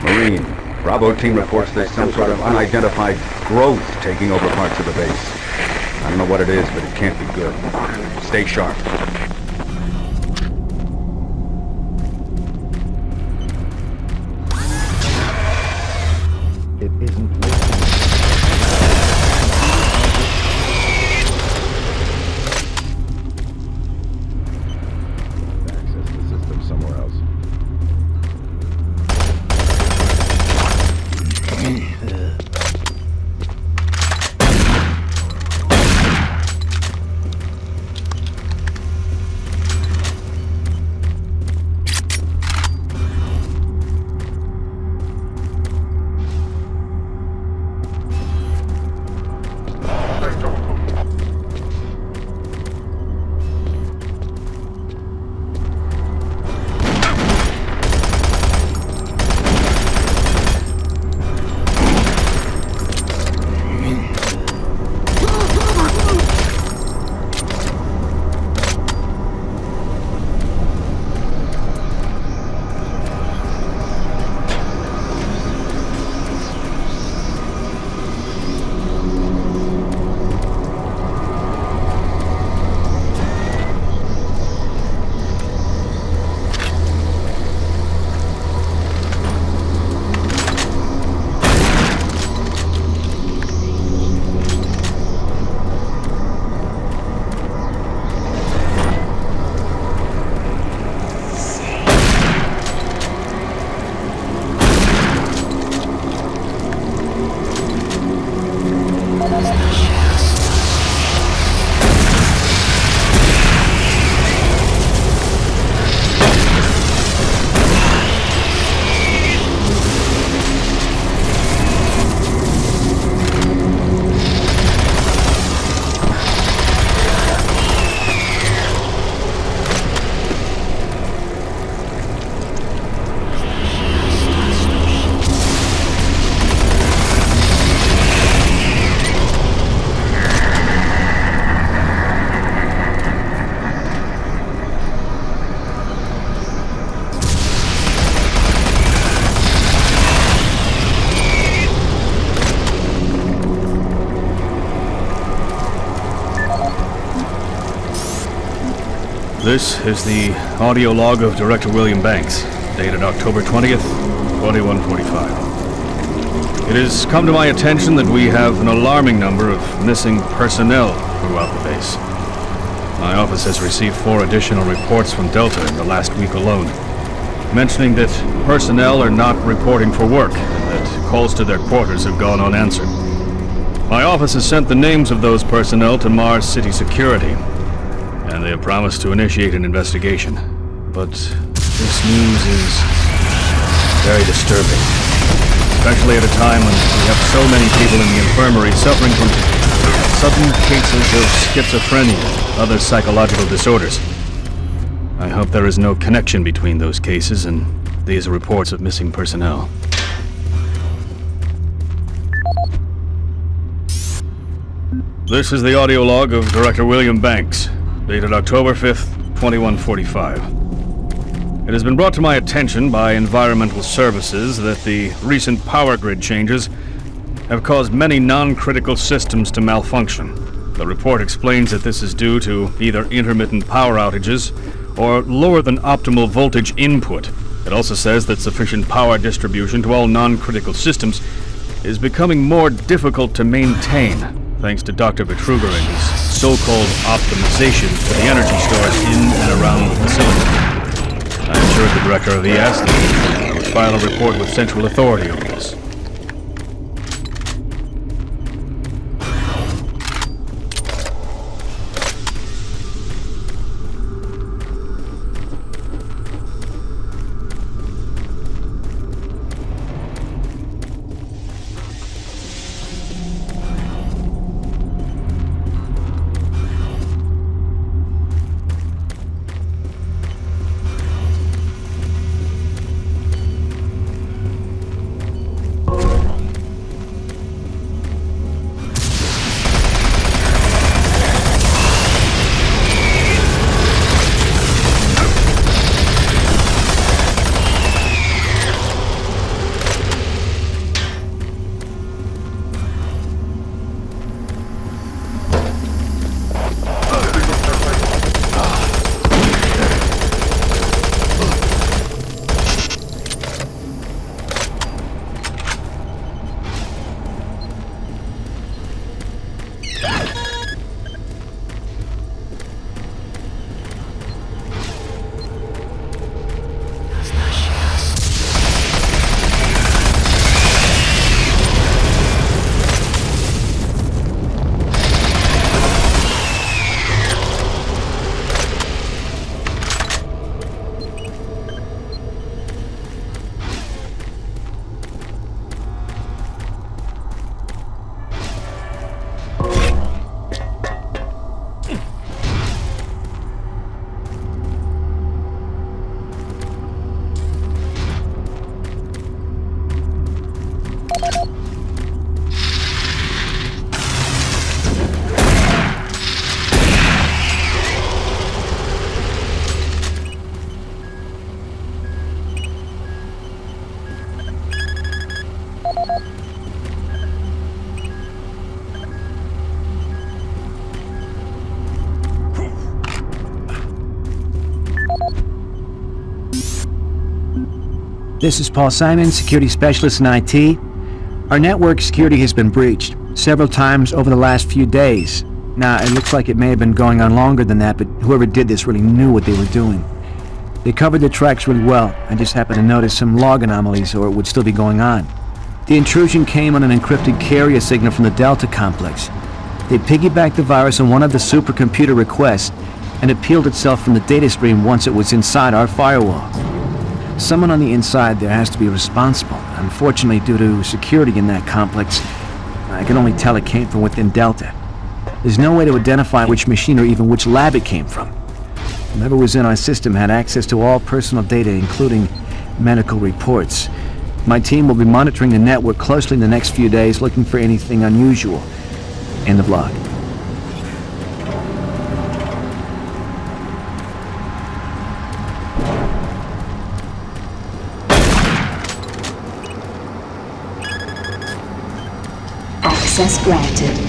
Marine, Bravo team reports there's some sort of unidentified growth taking over parts of the base. I don't know what it is, but it can't be good. Stay sharp. It isn't access the system somewhere else. This is the audio log of Director William Banks, dated October 20th, 2145. It has come to my attention that we have an alarming number of missing personnel throughout the base. My office has received 4 additional reports from Delta in the last week alone, mentioning that personnel are not reporting for work and that calls to their quarters have gone unanswered. My office has sent the names of those personnel to Mars City Security, and they have promised to initiate an investigation. But this news is very disturbing, especially at a time when we have so many people in the infirmary suffering from sudden cases of schizophrenia and other psychological disorders. I hope there is no connection between those cases and these reports of missing personnel. This is the audio log of Director William Banks, dated October 5th, 2145. It has been brought to my attention by Environmental Services that the recent power grid changes have caused many non-critical systems to malfunction. The report explains that this is due to either intermittent power outages or lower than optimal voltage input. It also says that sufficient power distribution to all non-critical systems is becoming more difficult to maintain, thanks to Dr. Vitruga and his so-called optimization for the energy stores in and around the facility. I assured the director of ES that he would file a report with Central Authority on this. This is Paul Simon, security specialist in IT. Our network security has been breached several times over the last few days. Now, it looks like it may have been going on longer than that, but whoever did this really knew what they were doing. They covered the tracks really well. I just happened to notice some log anomalies, or it would still be going on. The intrusion came on an encrypted carrier signal from the Delta complex. They piggybacked the virus on one of the supercomputer requests, and it peeled itself from the data stream once it was inside our firewall. Someone on the inside there has to be responsible. Unfortunately, due to security in that complex, I can only tell it came from within Delta. There's no way to identify which machine or even which lab it came from. Whoever was in our system had access to all personal data, including medical reports. My team will be monitoring the network closely in the next few days, looking for anything unusual. End of log. Access granted.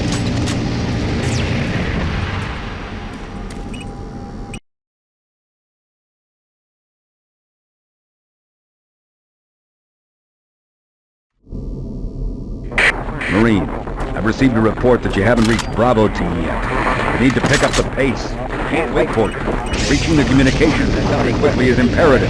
Marine, I've received a report that you haven't reached Bravo Team yet. You need to pick up the pace. Can't wait for you. Reaching the communication center quickly is imperative.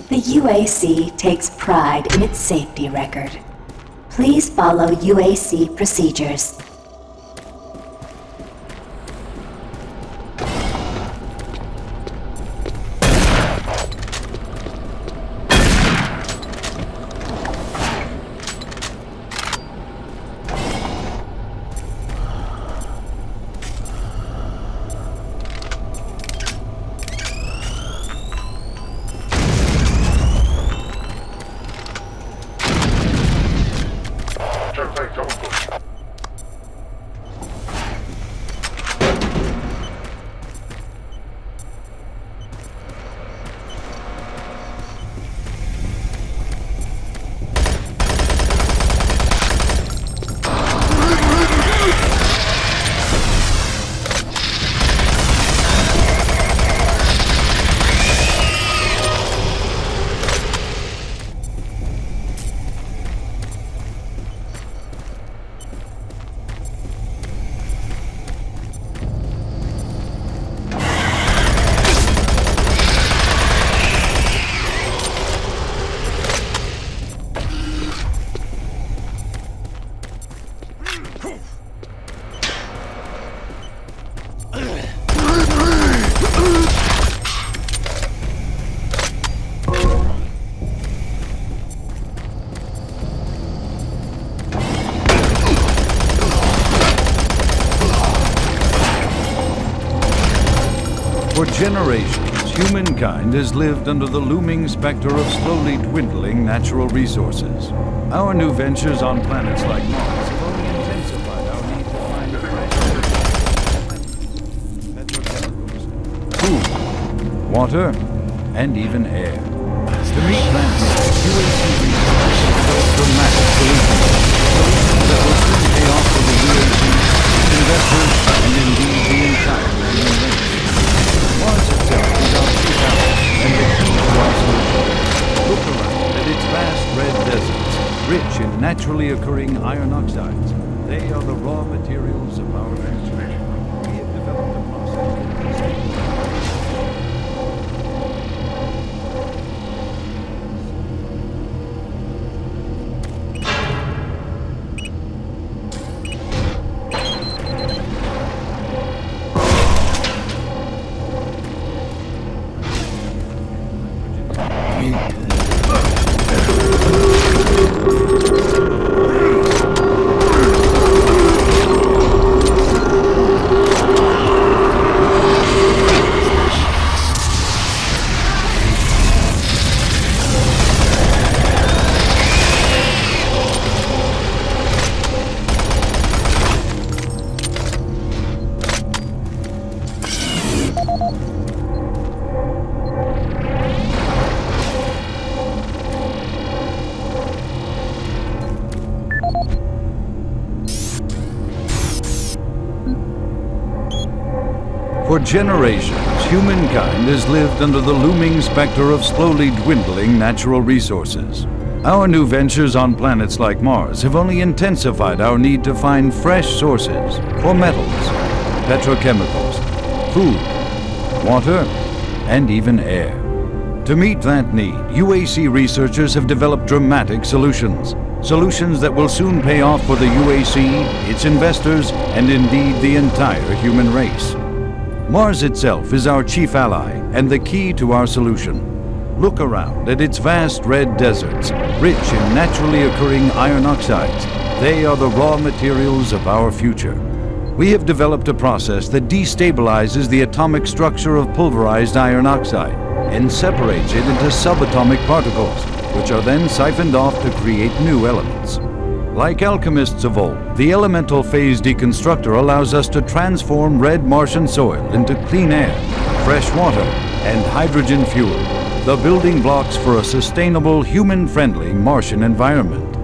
The UAC takes pride in its safety record. Please follow UAC procedures. For generations, humankind has lived under the looming specter of slowly dwindling natural resources. Our new ventures on planets like Mars have only intensified our need to find fresh petrochemicals, food, water, and even air. To meet planets, UAC research has developed dramatic solutions that will soon pay off for the UAC, investors, and indeed the entire human race. Mars itself is our chief ally and the key to our solution. Look around at its vast red deserts, rich in naturally occurring iron oxides. They are the raw materials of our future. We have developed a process. For generations, humankind has lived under the looming specter of slowly dwindling natural resources. Our new ventures on planets like Mars have only intensified our need to find fresh sources for metals, petrochemicals, food, water, and even air. To meet that need, UAC researchers have developed dramatic solutions. Solutions that will soon pay off for the UAC, its investors, and indeed the entire human race. Mars itself is our chief ally and the key to our solution. Look around at its vast red deserts, rich in naturally occurring iron oxides. They are the raw materials of our future. We have developed a process that destabilizes the atomic structure of pulverized iron oxide and separates it into subatomic particles, which are then siphoned off to create new elements. Like alchemists of old, the elemental phase deconstructor allows us to transform red Martian soil into clean air, fresh water, and hydrogen fuel, the building blocks for a sustainable, human-friendly Martian environment.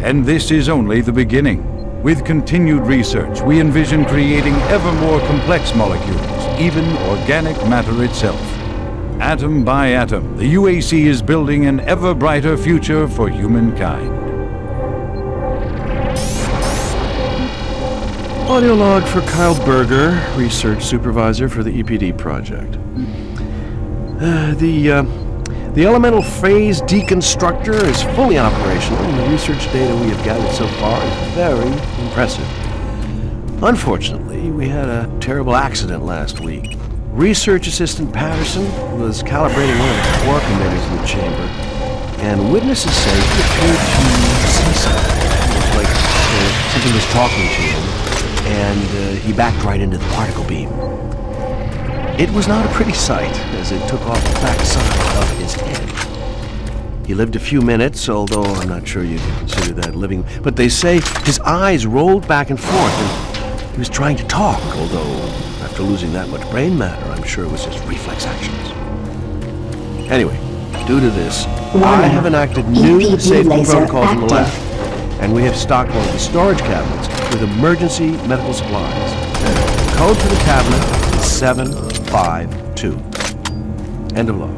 And this is only the beginning. With continued research, we envision creating ever more complex molecules, even organic matter itself. Atom by atom, the UAC is building an ever brighter future for humankind. Audio log for Kyle Berger, research supervisor for the EPD project. The elemental phase deconstructor is fully operational, and the research data we have gathered so far is very impressive. Unfortunately, we had a terrible accident last week. Research assistant Patterson was calibrating one of the core emitters in the chamber, and witnesses say he appeared to see something. It was like something was talking to him, and he backed right into the particle beam. It was not a pretty sight, as it took off the backside of his head. He lived a few minutes, although I'm not sure you can consider that living, but they say his eyes rolled back and forth, and he was trying to talk, although after losing that much brain matter, I'm sure it was just reflex actions. Anyway, due to this, I have enacted new safety protocols in the lab, and we have stocked one of the storage cabinets with emergency medical supplies. The code for the cabinet is 752. End of log.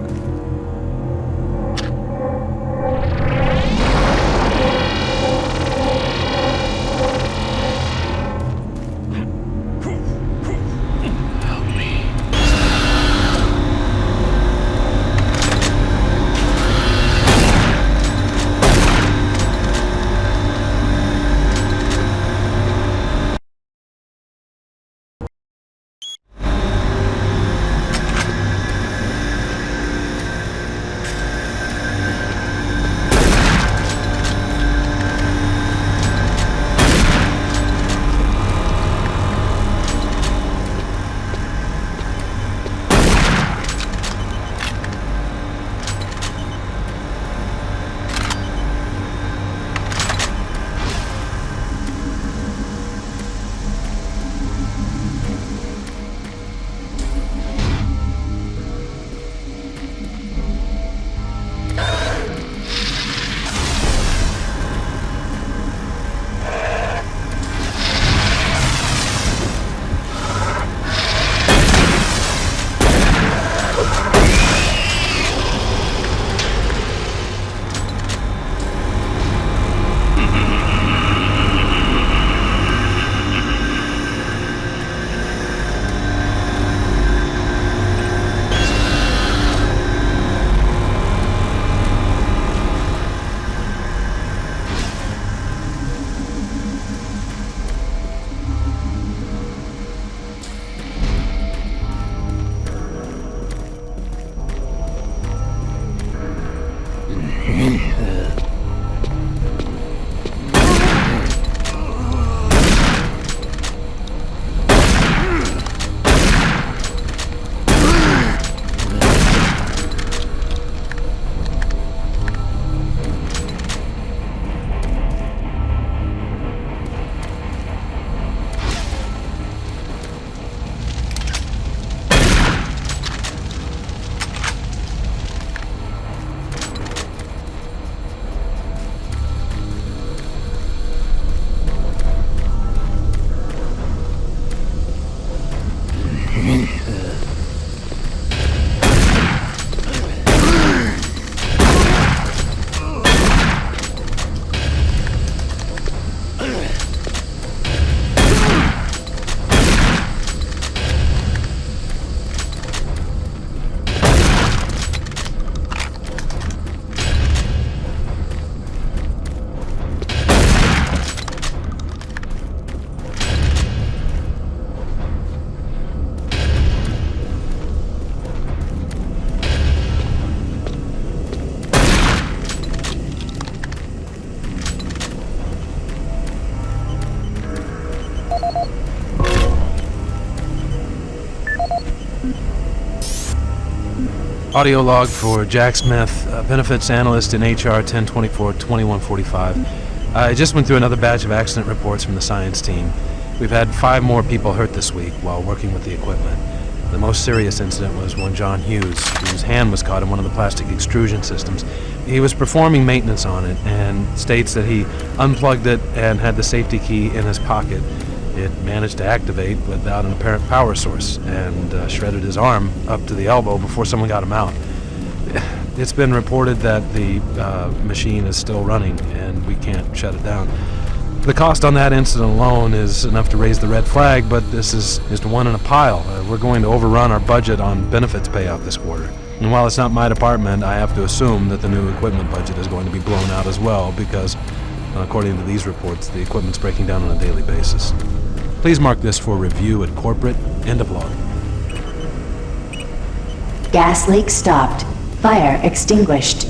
Audio log for Jack Smith, benefits analyst in HR 1024-2145. I just went through another batch of accident reports from the science team. We've had 5 more people hurt this week while working with the equipment. The most serious incident was one John Hughes, whose hand was caught in one of the plastic extrusion systems. He was performing maintenance on it and states that he unplugged it and had the safety key in his pocket. It managed to activate without an apparent power source and shredded his arm up to the elbow before someone got him out. It's been reported that the machine is still running and we can't shut it down. The cost on that incident alone is enough to raise the red flag, but this is just one in a pile. We're going to overrun our budget on benefits payout this quarter. And while it's not my department, I have to assume that the new equipment budget is going to be blown out as well because, according to these reports, the equipment's breaking down on a daily basis. Please mark this for review at corporate. End of log. Gas leak stopped. Fire extinguished.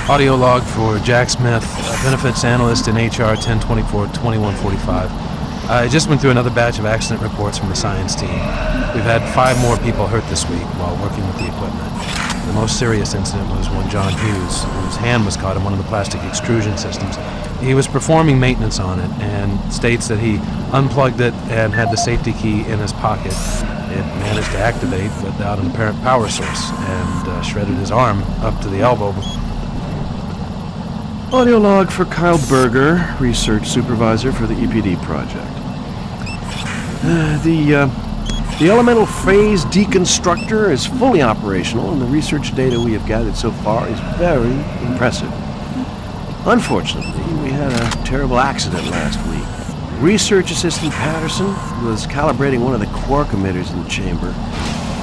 Audio log for Jack Smith, benefits analyst in HR 1024-2145. I just went through another batch of accident reports from the science team. We've had 5 more people hurt this week while working with the equipment. The most serious incident was one John Hughes, whose hand was caught in one of the plastic extrusion systems. He was performing maintenance on it and states that he unplugged it and had the safety key in his pocket. It managed to activate without an apparent power source and shredded his arm up to the elbow. Audio log for Kyle Berger, research supervisor for the EPD project. The elemental phase deconstructor is fully operational, and the research data we have gathered so far is very impressive. Unfortunately, we had a terrible accident last week. Research assistant Patterson was calibrating one of the quark emitters in the chamber,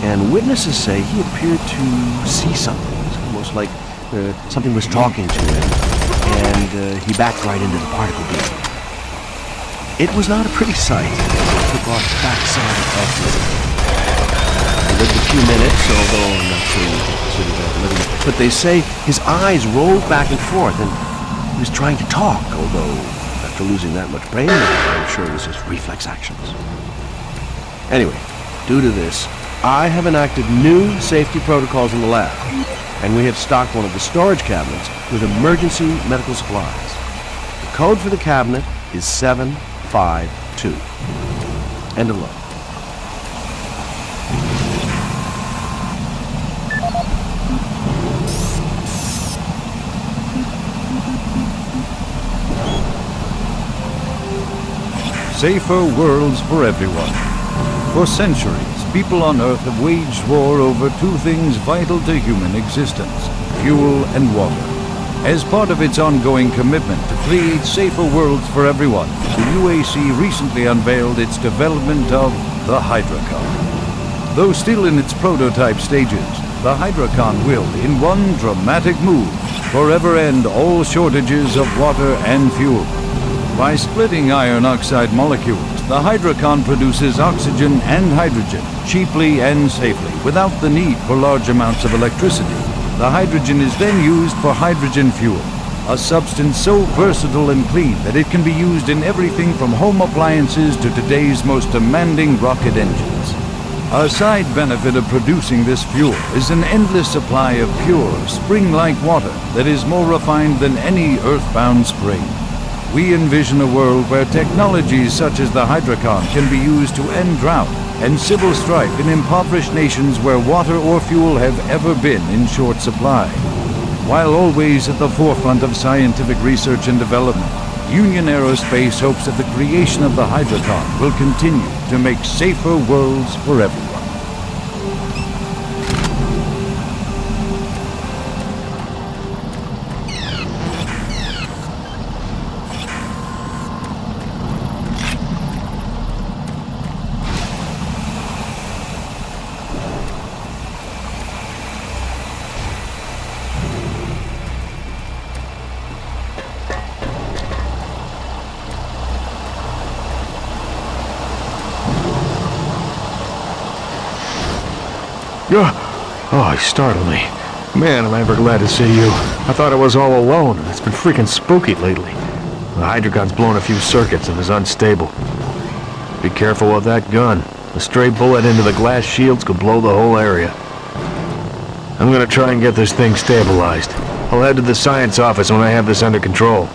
and witnesses say he appeared to see something. It was almost like something was talking to him, and he backed right into the particle beam. It was not a pretty sight. He took off the backside of the... He lived a few minutes, although not too considered that living. But they say his eyes rolled back and forth, and he was trying to talk, although after losing that much brain matter, I'm sure it was his reflex actions. Anyway, due to this, I have enacted new safety protocols in the lab, and we have stocked one of the storage cabinets with emergency medical supplies. The code for the cabinet is 752. End of log. Safer worlds for everyone. For centuries, people on Earth have waged war over 2 things vital to human existence: fuel and water. As part of its ongoing commitment to create safer worlds for everyone, the UAC recently unveiled its development of the Hydrocon. Though still in its prototype stages, the Hydrocon will, in one dramatic move, forever end all shortages of water and fuel. By splitting iron oxide molecules, the Hydrocon produces oxygen and hydrogen cheaply and safely, without the need for large amounts of electricity. The hydrogen is then used for hydrogen fuel, a substance so versatile and clean that it can be used in everything from home appliances to today's most demanding rocket engines. A side benefit of producing this fuel is an endless supply of pure, spring-like water that is more refined than any earthbound spring. We envision a world where technologies such as the Hydrocon can be used to end drought and civil strife in impoverished nations where water or fuel have ever been in short supply. While always at the forefront of scientific research and development, Union Aerospace hopes that the creation of the Hydrocon will continue to make safer worlds for everyone. Oh, you startled me. Man, am I ever glad to see you. I thought I was all alone, and it's been freaking spooky lately. The Hydrocon's blown a few circuits and is unstable. Be careful with that gun. A stray bullet into the glass shields could blow the whole area. I'm gonna try and get this thing stabilized. I'll head to the science office when I have this under control.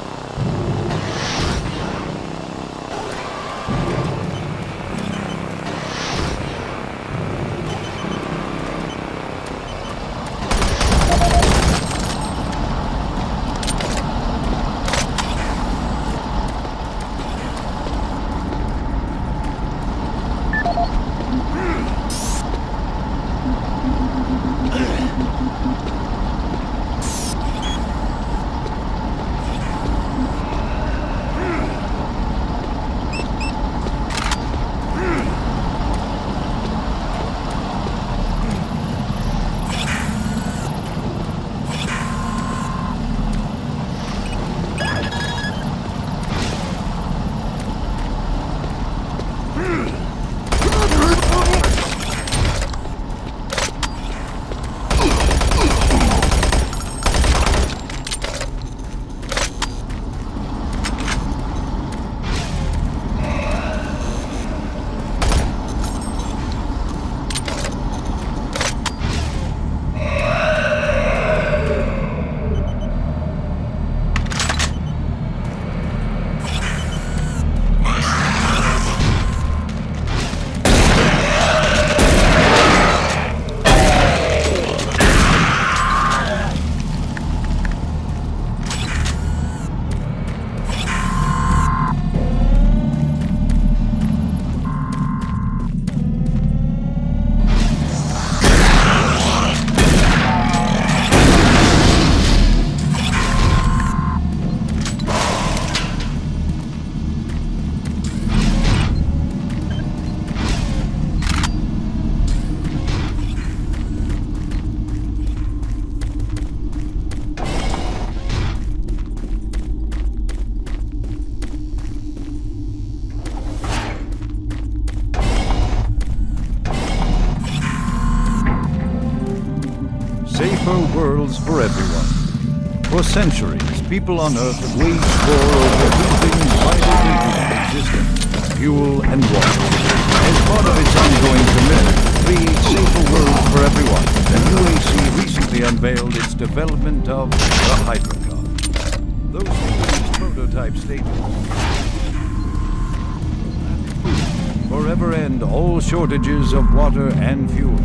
worlds for everyone. For centuries, people on Earth have waged war over two things vitally in existence: fuel and water. As part of its ongoing commitment to create safer worlds for everyone, the UAC recently unveiled its development of the Hydrocon. Those things prototype statements forever end all shortages of water and fuel.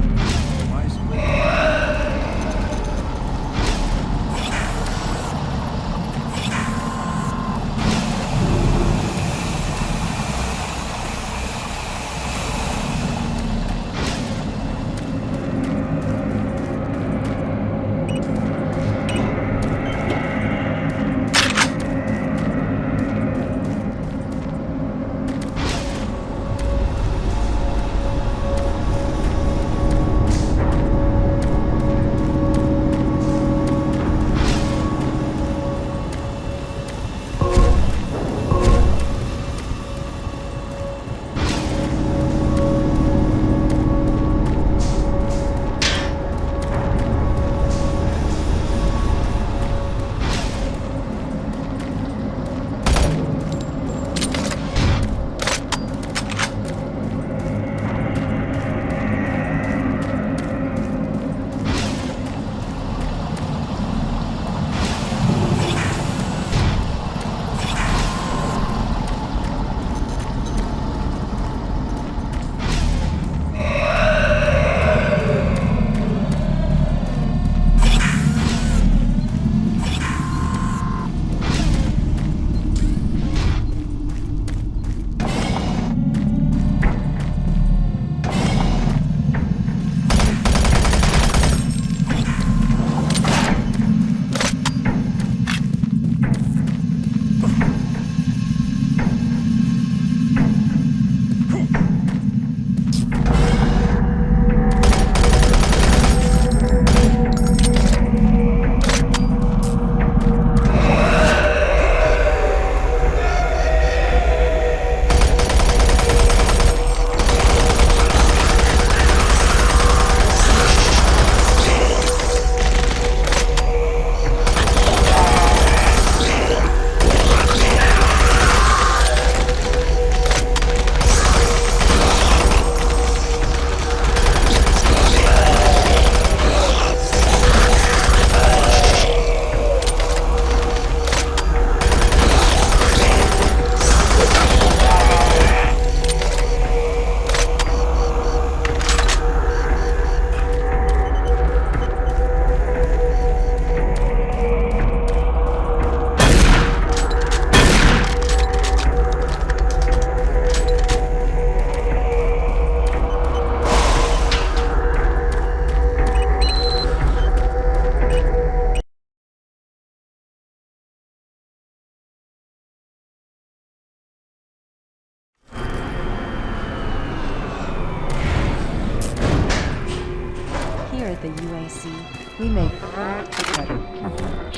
The UAC, we make better company.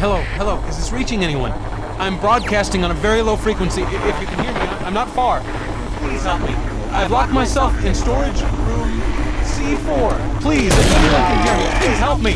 Hello, is this reaching anyone? I'm broadcasting on a very low frequency. If you can hear me, I'm not far. Please help me. I've locked myself in storage room C4. Please, if anyone can hear me, please help me.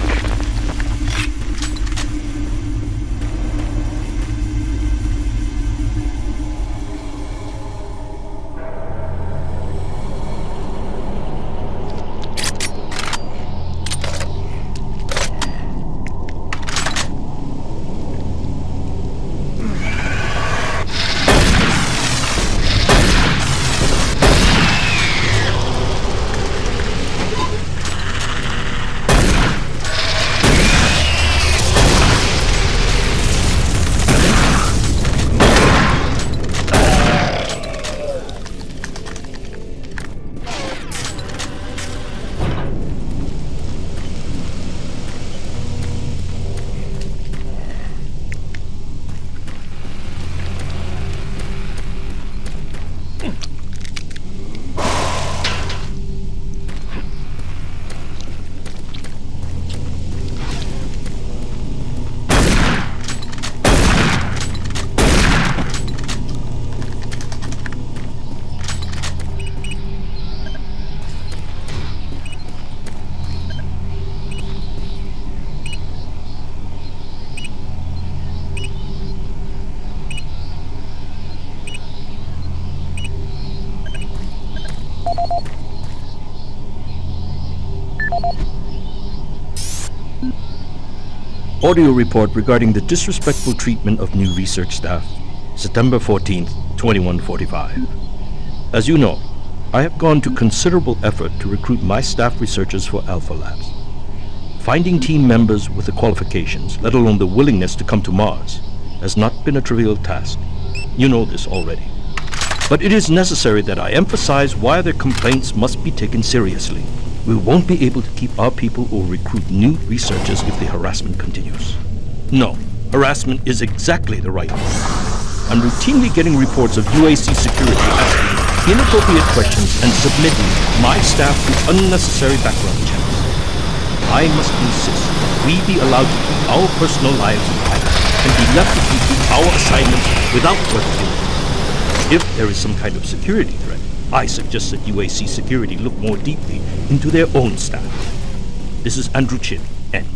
Audio report regarding the disrespectful treatment of new research staff, September 14th, 2145. As you know, I have gone to considerable effort to recruit my staff researchers for Alpha Labs. Finding team members with the qualifications, let alone the willingness to come to Mars, has not been a trivial task. You know this already. But it is necessary that I emphasize why their complaints must be taken seriously. We won't be able to keep our people or recruit new researchers if the harassment continues. No, harassment is exactly the right word. I'm routinely getting reports of UAC security asking inappropriate questions and submitting my staff to unnecessary background checks. I must insist that we be allowed to keep our personal lives private and be left to complete our assignments without further delay. If there is some kind of security threat, I suggest that UAC security look more deeply into their own staff. This is Andrew Chin, end.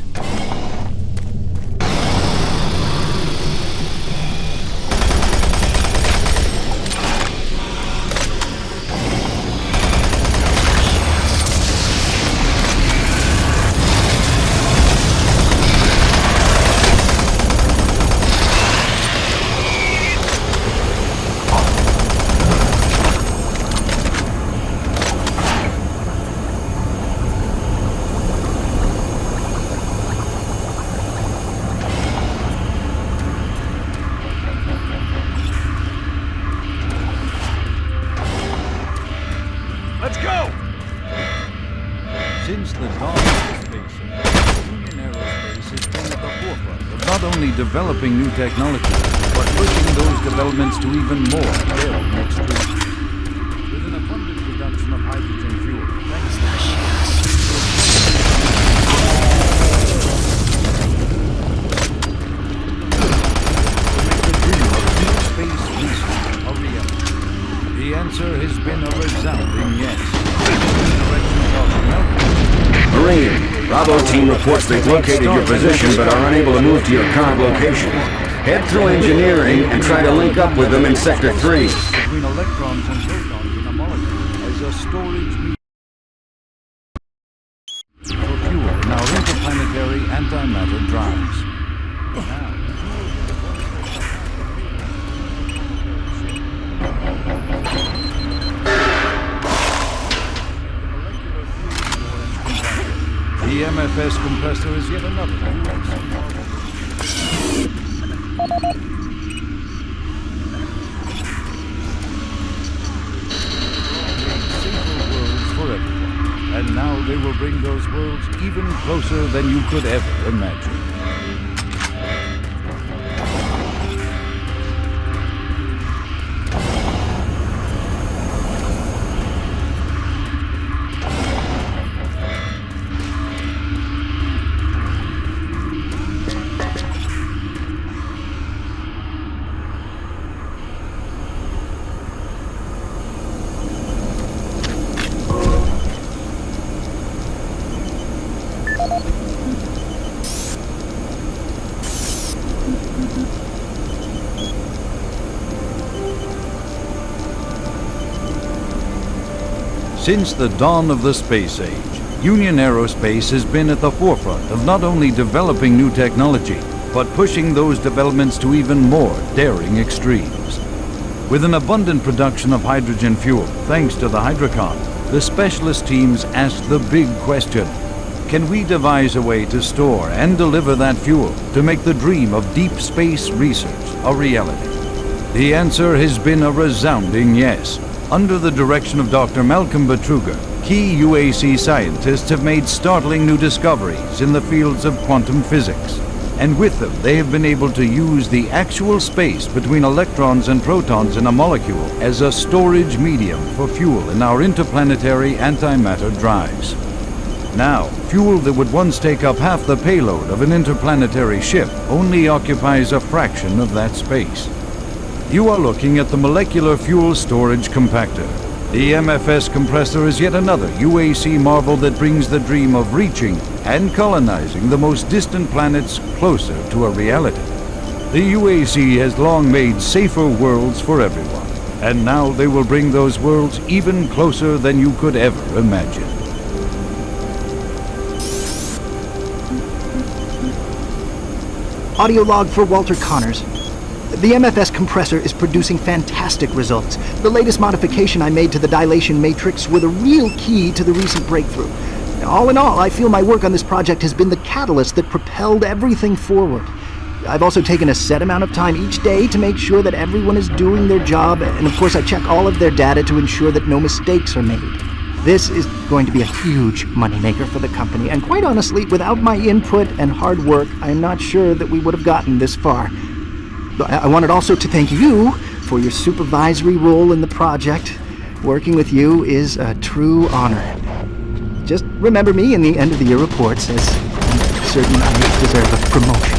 Let's go! Since the dawn of space, Union Aerospace has been at the forefront of not only developing new technology, but pushing those developments to even more daring extremes. With an abundant production of hydrogen fuel, thanks to space research a reality. The answer has been a resounding yes. Marine, Bravo team reports they've located your position but are unable to move to your current location. Head through engineering and try to link up with them in Sector 3. Between electrons and protons in a molecule as a storage medium for fuel in our interplanetary antimatter drives. Now, the MFS compressor is yet another compressor. Safer worlds for everyone. And now they will bring those worlds even closer than you could ever imagine. Since the dawn of the space age, Union Aerospace has been at the forefront of not only developing new technology, but pushing those developments to even more daring extremes. With an abundant production of hydrogen fuel, thanks to the Hydrocon, the specialist teams asked the big question: can we devise a way to store and deliver that fuel to make the dream of deep space research a reality? The answer has been a resounding yes. Under the direction of Dr. Malcolm Betruger, key UAC scientists have made startling new discoveries in the fields of quantum physics. And with them, they have been able to use the actual space between electrons and protons in a molecule as a storage medium for fuel in our interplanetary antimatter drives. Now, fuel that would once take up half the payload of an interplanetary ship only occupies a fraction of that space. You are looking at the Molecular Fuel Storage Compactor. The MFS compressor is yet another UAC marvel that brings the dream of reaching and colonizing the most distant planets closer to a reality. The UAC has long made safer worlds for everyone, and now they will bring those worlds even closer than you could ever imagine. Audio log for Walter Connors. The MFS compressor is producing fantastic results. The latest modification I made to the dilation matrix were the real key to the recent breakthrough. All in all, I feel my work on this project has been the catalyst that propelled everything forward. I've also taken a set amount of time each day to make sure that everyone is doing their job, and of course I check all of their data to ensure that no mistakes are made. This is going to be a huge moneymaker for the company, and quite honestly, without my input and hard work, I'm not sure that we would have gotten this far. I wanted also to thank you for your supervisory role in the project. Working with you is a true honor. Just remember me in the end of the year reports, as I'm certain I deserve a promotion.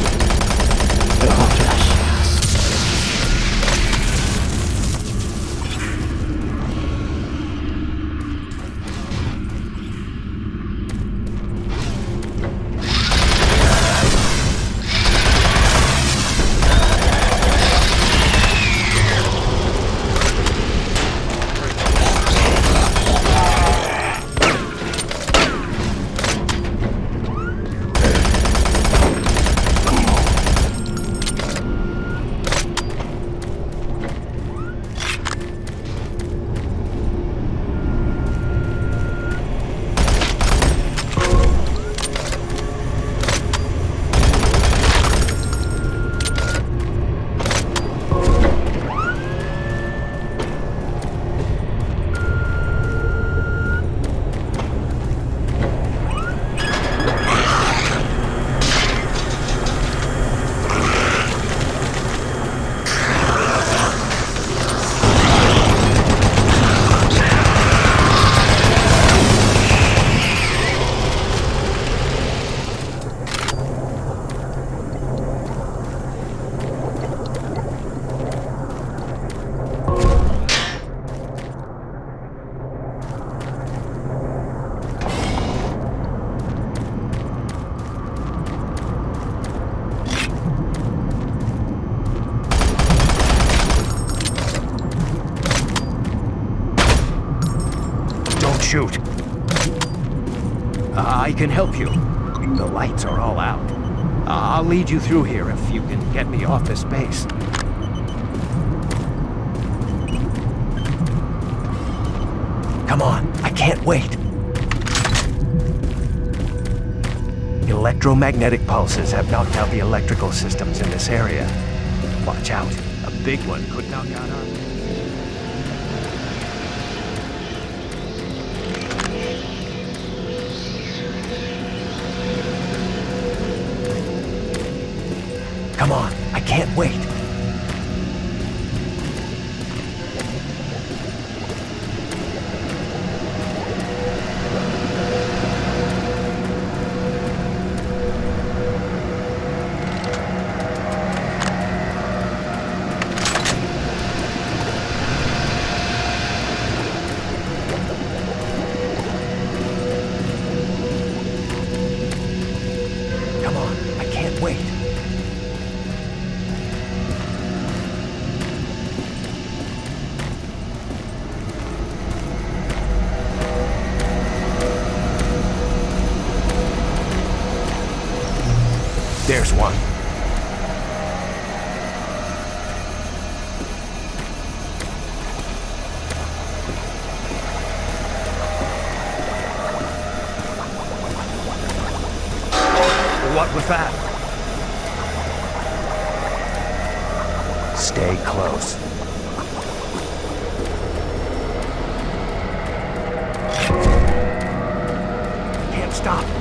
Shoot. I can help you. The lights are all out. I'll lead you through here if you can get me off this base. Come on, I can't wait. Electromagnetic pulses have knocked out the electrical systems in this area. Watch out, a big one could knock out our... Come on, I can't wait. Come on, I can't wait. What was that? Stay close. Can't stop.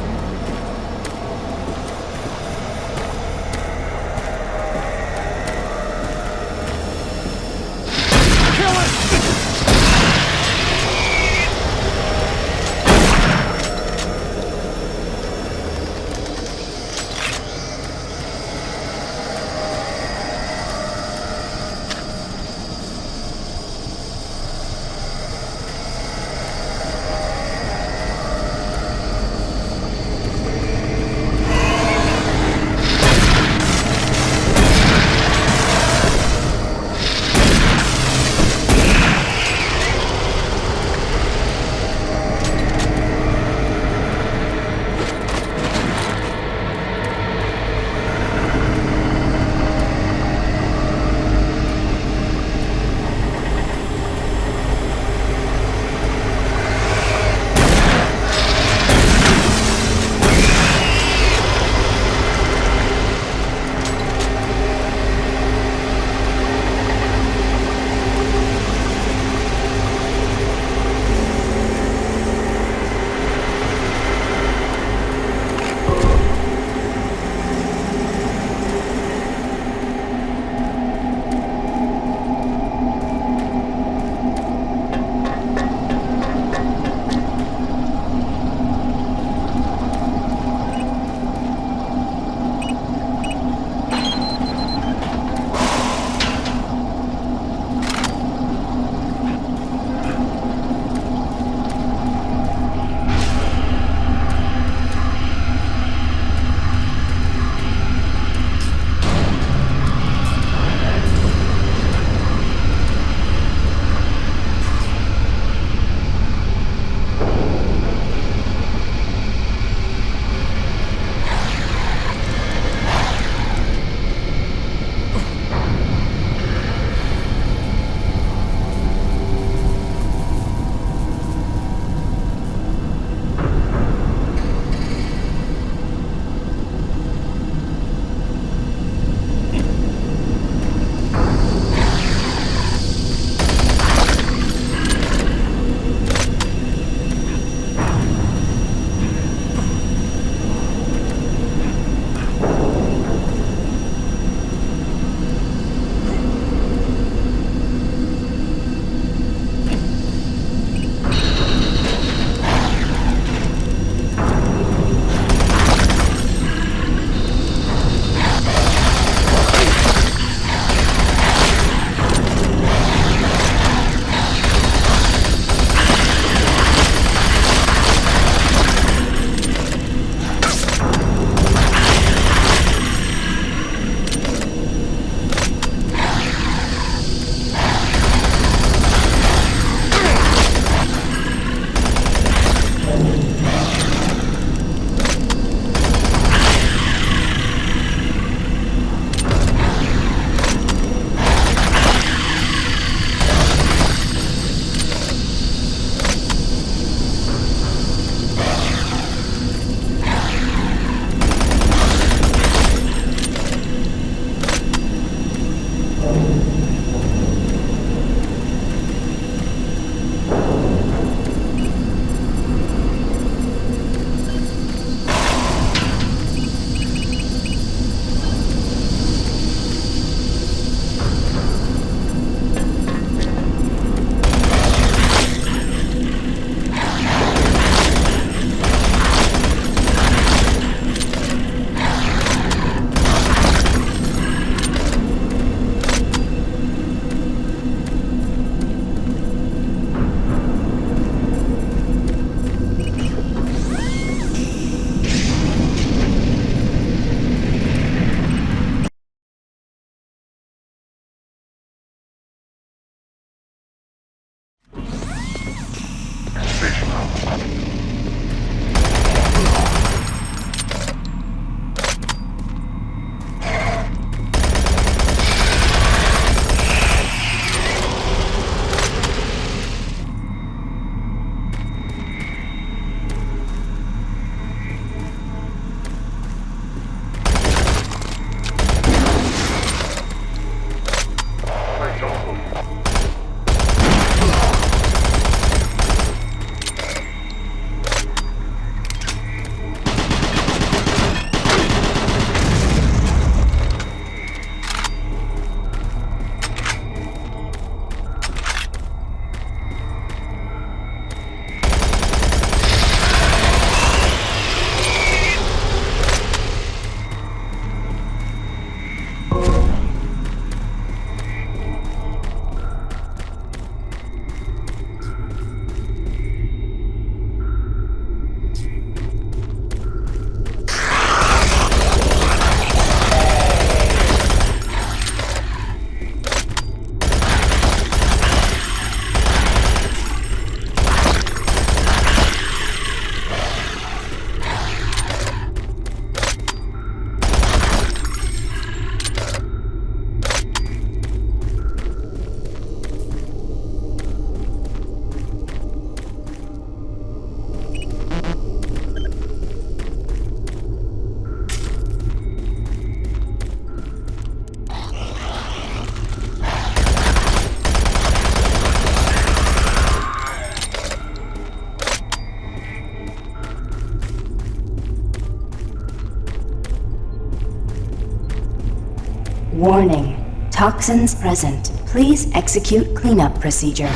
Warning. Toxins present. Please execute cleanup procedure.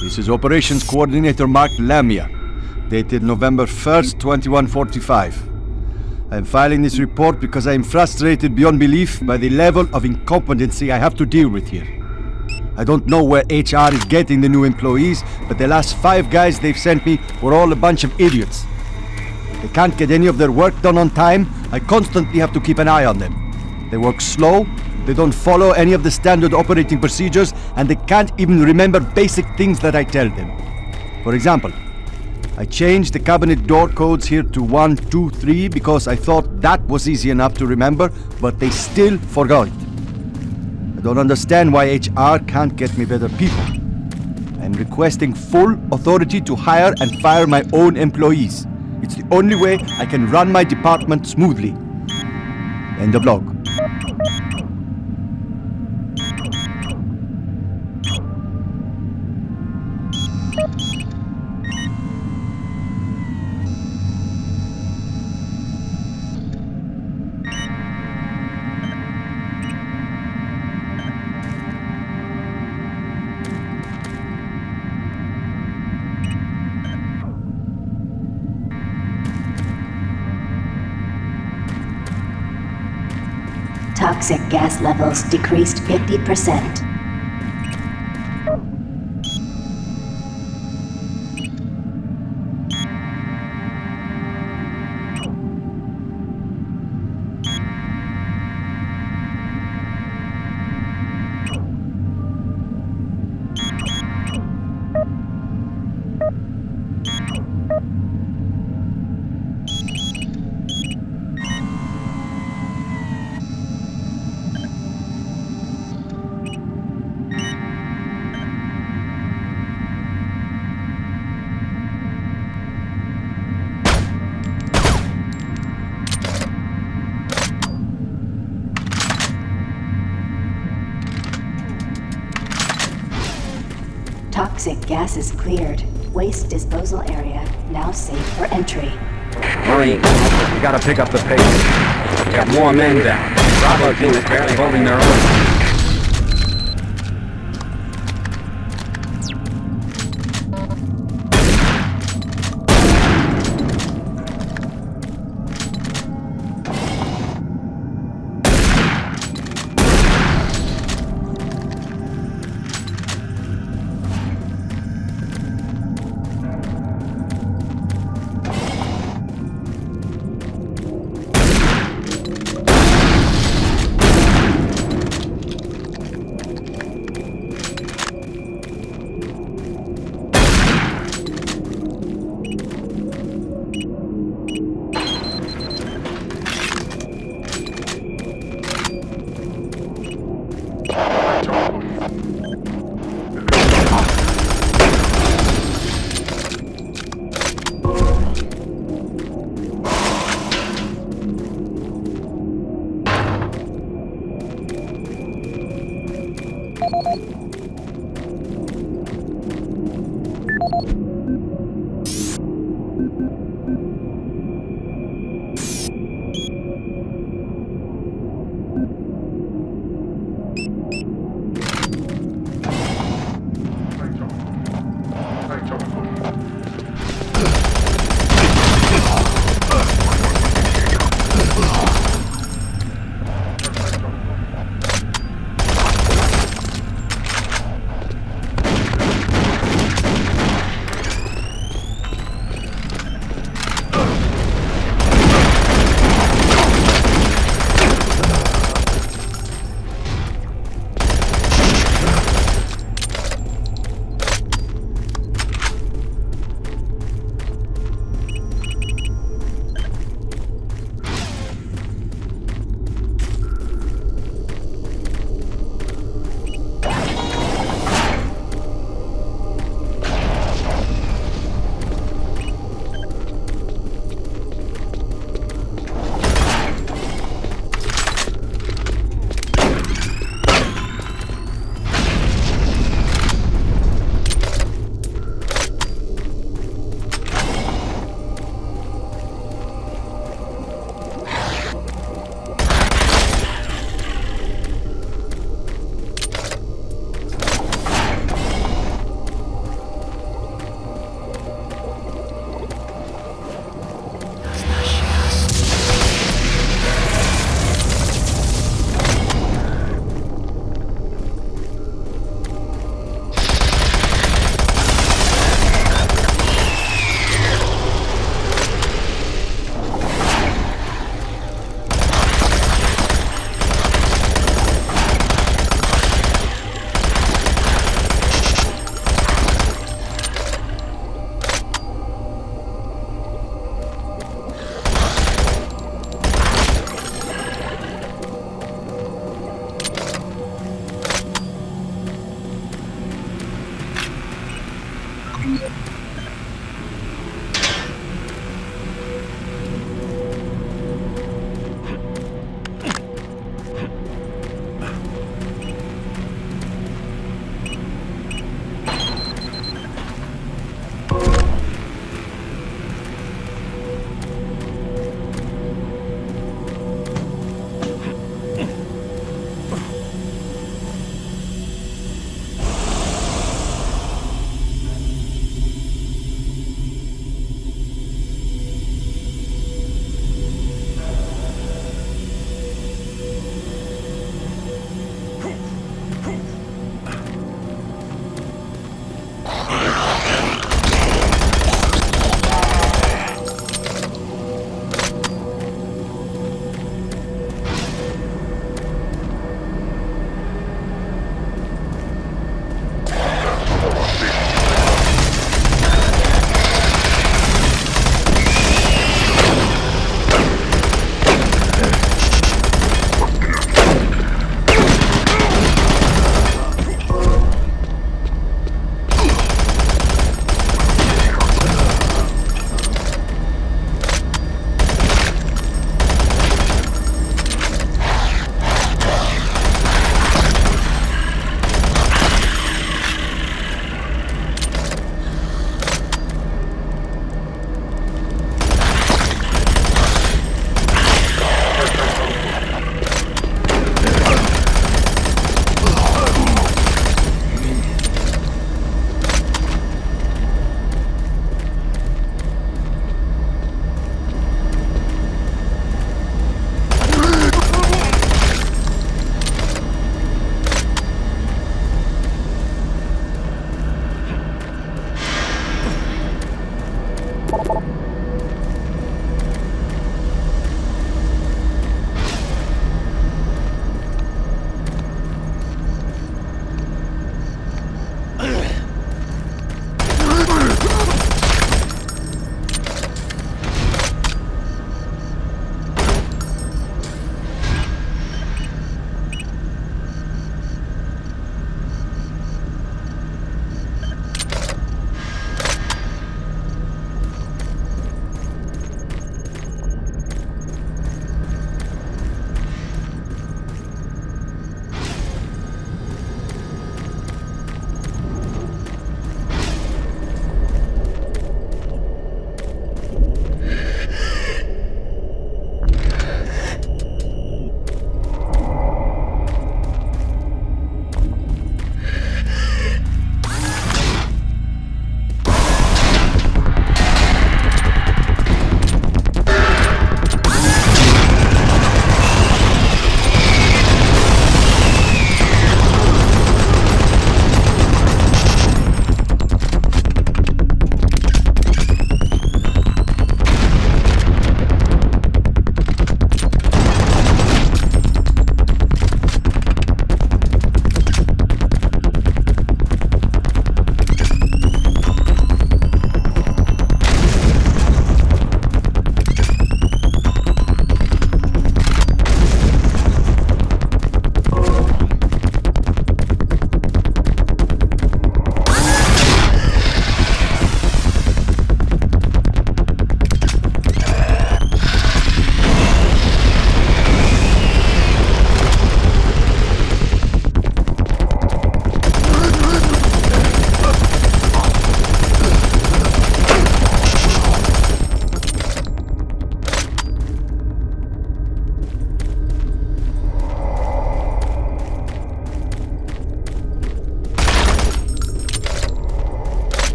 This is Operations Coordinator Mark Lamia, dated November 1st, 2145. I am filing this report because I am frustrated beyond belief by the level of incompetency I have to deal with here. I don't know where HR is getting the new employees, but the last 5 guys they've sent me were all a bunch of idiots. They can't get any of their work done on time. I constantly have to keep an eye on them. They work slow, they don't follow any of the standard operating procedures, and they can't even remember basic things that I tell them. For example, I changed the cabinet door codes here to 1, 2, 3 because I thought that was easy enough to remember, but they still forgot it. I don't understand why HR can't get me better people. I'm requesting full authority to hire and fire my own employees. It's the only way I can run my department smoothly. End of log. Toxic gas levels decreased 50%. Toxic gas is cleared. Waste disposal area now safe for entry. Marine, you gotta pick up the pace. We got more men down. Bravo team is barely holding their own.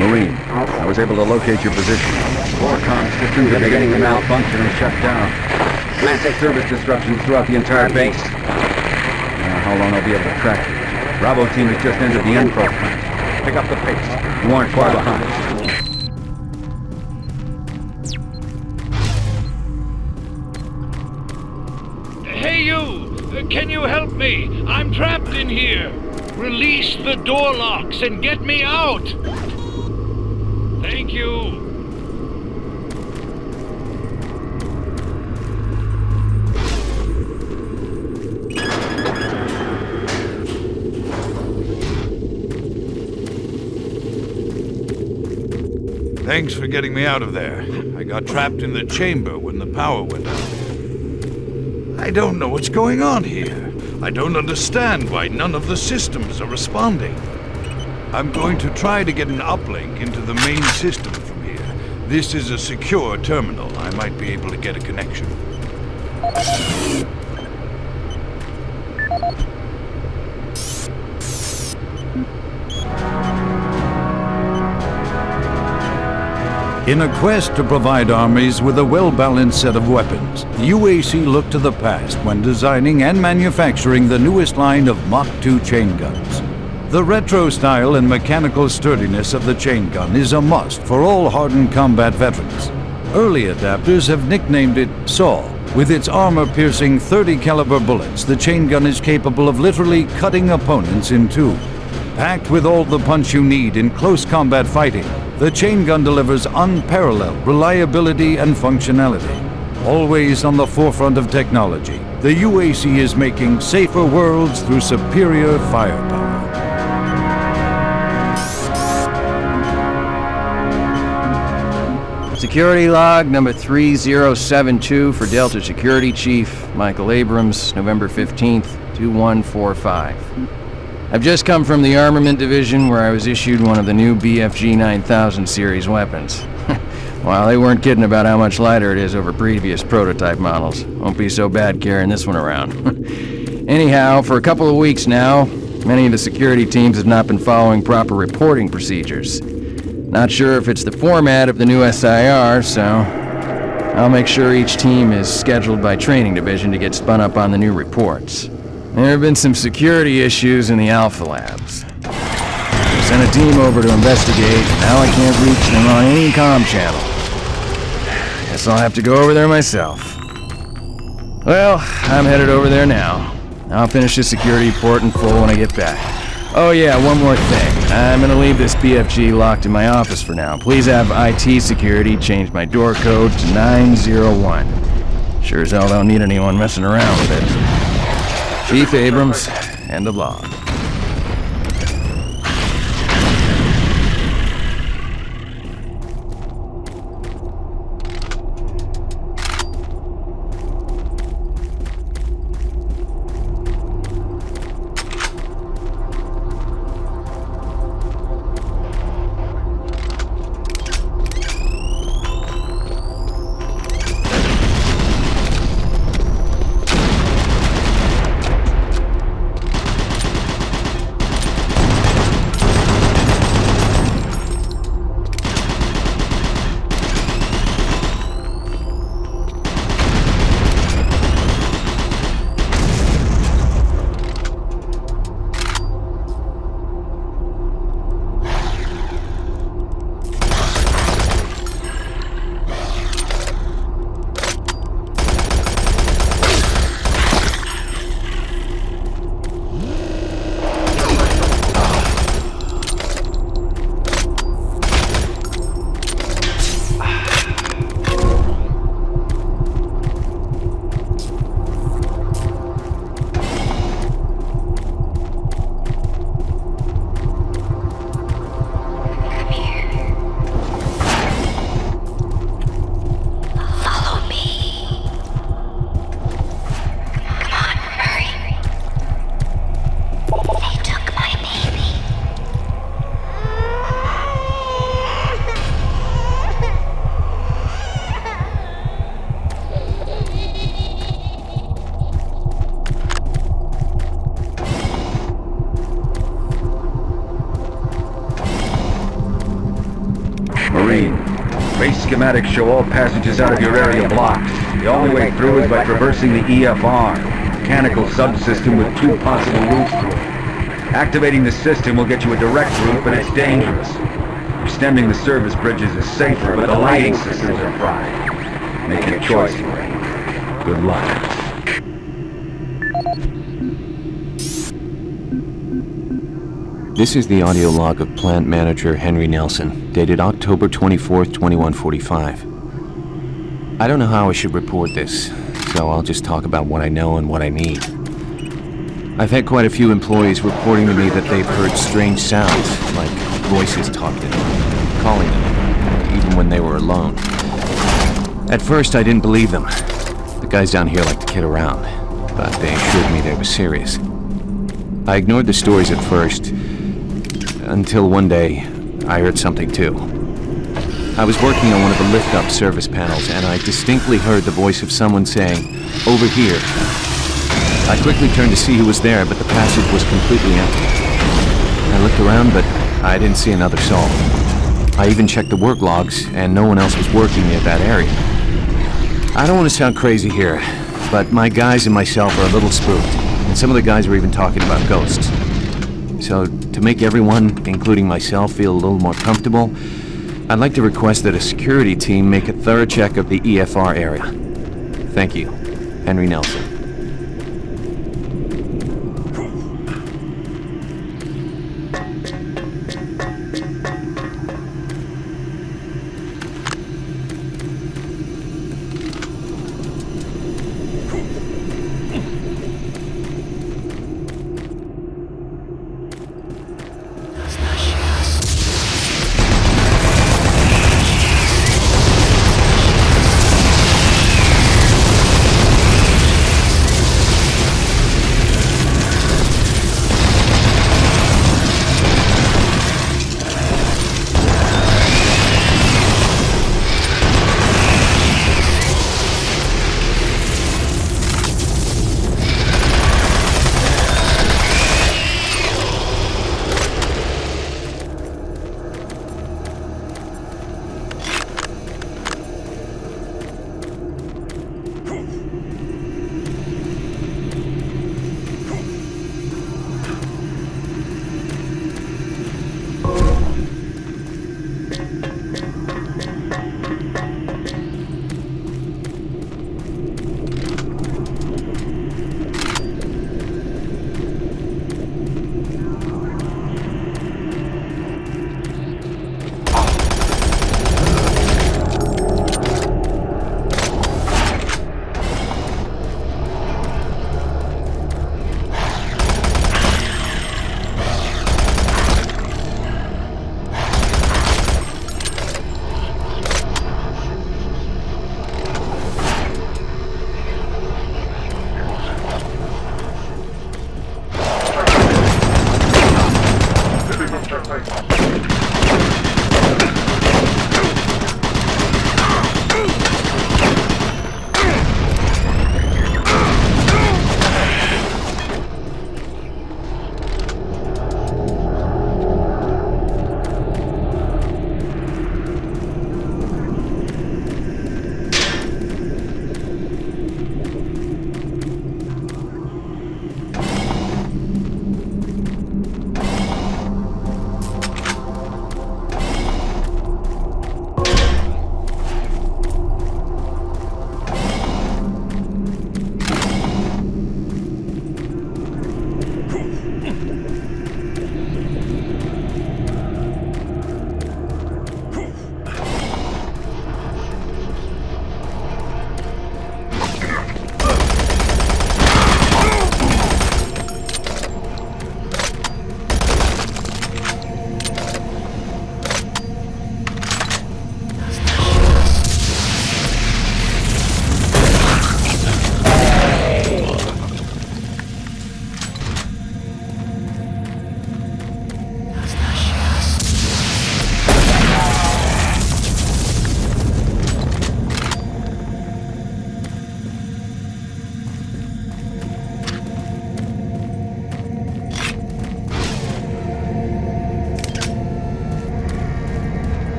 Marine, I was able to locate your position. Core comm systems are beginning to malfunction and shut down. Massive service disruptions throughout the entire base. I don't know how long I'll be able to track you. Bravo team has just entered the Enpro plant. Pick up the pace. You aren't far behind. Hey you! Can you help me? I'm trapped in here. Release the door locks and get me out! Thank you. Thanks for getting me out of there. I got trapped in the chamber when the power went out. I don't know what's going on here. I don't understand why none of the systems are responding. I'm going to try to get an uplink into the main system from here. This is a secure terminal. I might be able to get a connection. In a quest to provide armies with a well-balanced set of weapons, the UAC looked to the past when designing and manufacturing the newest line of Mach 2 chain guns. The retro style and mechanical sturdiness of the chain gun is a must for all hardened combat veterans. Early adapters have nicknamed it SAW. With its armor-piercing 30 caliber bullets, the chain gun is capable of literally cutting opponents in two. Packed with all the punch you need in close combat fighting, the chain gun delivers unparalleled reliability and functionality. Always on the forefront of technology, the UAC is making safer worlds through superior firepower. Security log number 3072 for Delta Security Chief Michael Abrams, November 15th, 2145. I've just come from the Armament Division where I was issued one of the new BFG 9000 series weapons. Well, they weren't kidding about how much lighter it is over previous prototype models. Won't be so bad carrying this one around. Anyhow, for a couple of weeks now, many of the security teams have not been following proper reporting procedures. Not sure if it's the format of the new SIR, so I'll make sure each team is scheduled by Training Division to get spun up on the new reports. There have been some security issues in the Alpha Labs. I sent a team over to investigate, now I can't reach them on any comm channel. Guess I'll have to go over there myself. Well, I'm headed over there now. I'll finish the security report in full when I get back. Oh yeah, one more thing. I'm gonna leave this BFG locked in my office for now. Please have IT security change my door code to 901. Sure as hell don't need anyone messing around with it. Chief Abrams, end of log. Marine, base schematics show all passages out of your area blocked. The only way through is by traversing the EFR, mechanical subsystem with 2 possible routes through it. Activating the system will get you a direct route, but it's dangerous. Extending the service bridges is safer, but the lighting systems are fried. Make your choice, Marine. Good luck. This is the audio log of Plant Manager Henry Nelson, dated October 24th, 2145. I don't know how I should report this, so I'll just talk about what I know and what I need. I've had quite a few employees reporting to me that they've heard strange sounds, like voices talking to them, calling them, even when they were alone. At first, I didn't believe them. The guys down here like to kid around, but they assured me they were serious. I ignored the stories at first, until one day, I heard something too. I was working on one of the lift-up service panels, and I distinctly heard the voice of someone saying, "Over here." I quickly turned to see who was there, but the passage was completely empty. I looked around, but I didn't see another soul. I even checked the work logs, and no one else was working near that area. I don't want to sound crazy here, but my guys and myself are a little spooked, and some of the guys were even talking about ghosts. So, to make everyone, including myself, feel a little more comfortable, I'd like to request that a security team make a thorough check of the EFR area. Thank you. Henry Nelson.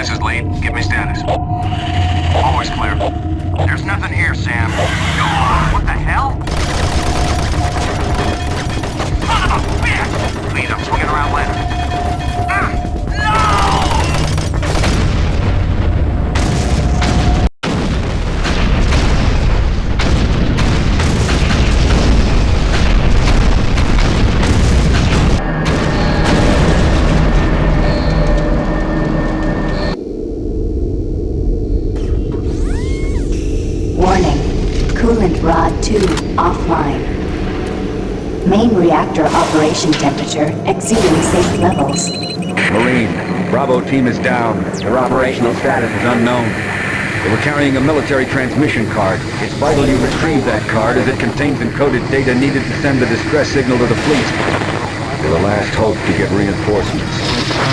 This is lead. Give me status. Always clear. There's nothing here, Sam. What the hell? Son of a bitch! Lead, I'm swinging around left. Warning. Coolant rod 2 offline. Main reactor operation temperature exceeding safe levels. Marine, Bravo team is down. Their operational status is unknown. They were carrying a military transmission card. It's vital you retrieve that card as it contains encoded data needed to send the distress signal to the fleet. They're the last hope to get reinforcements.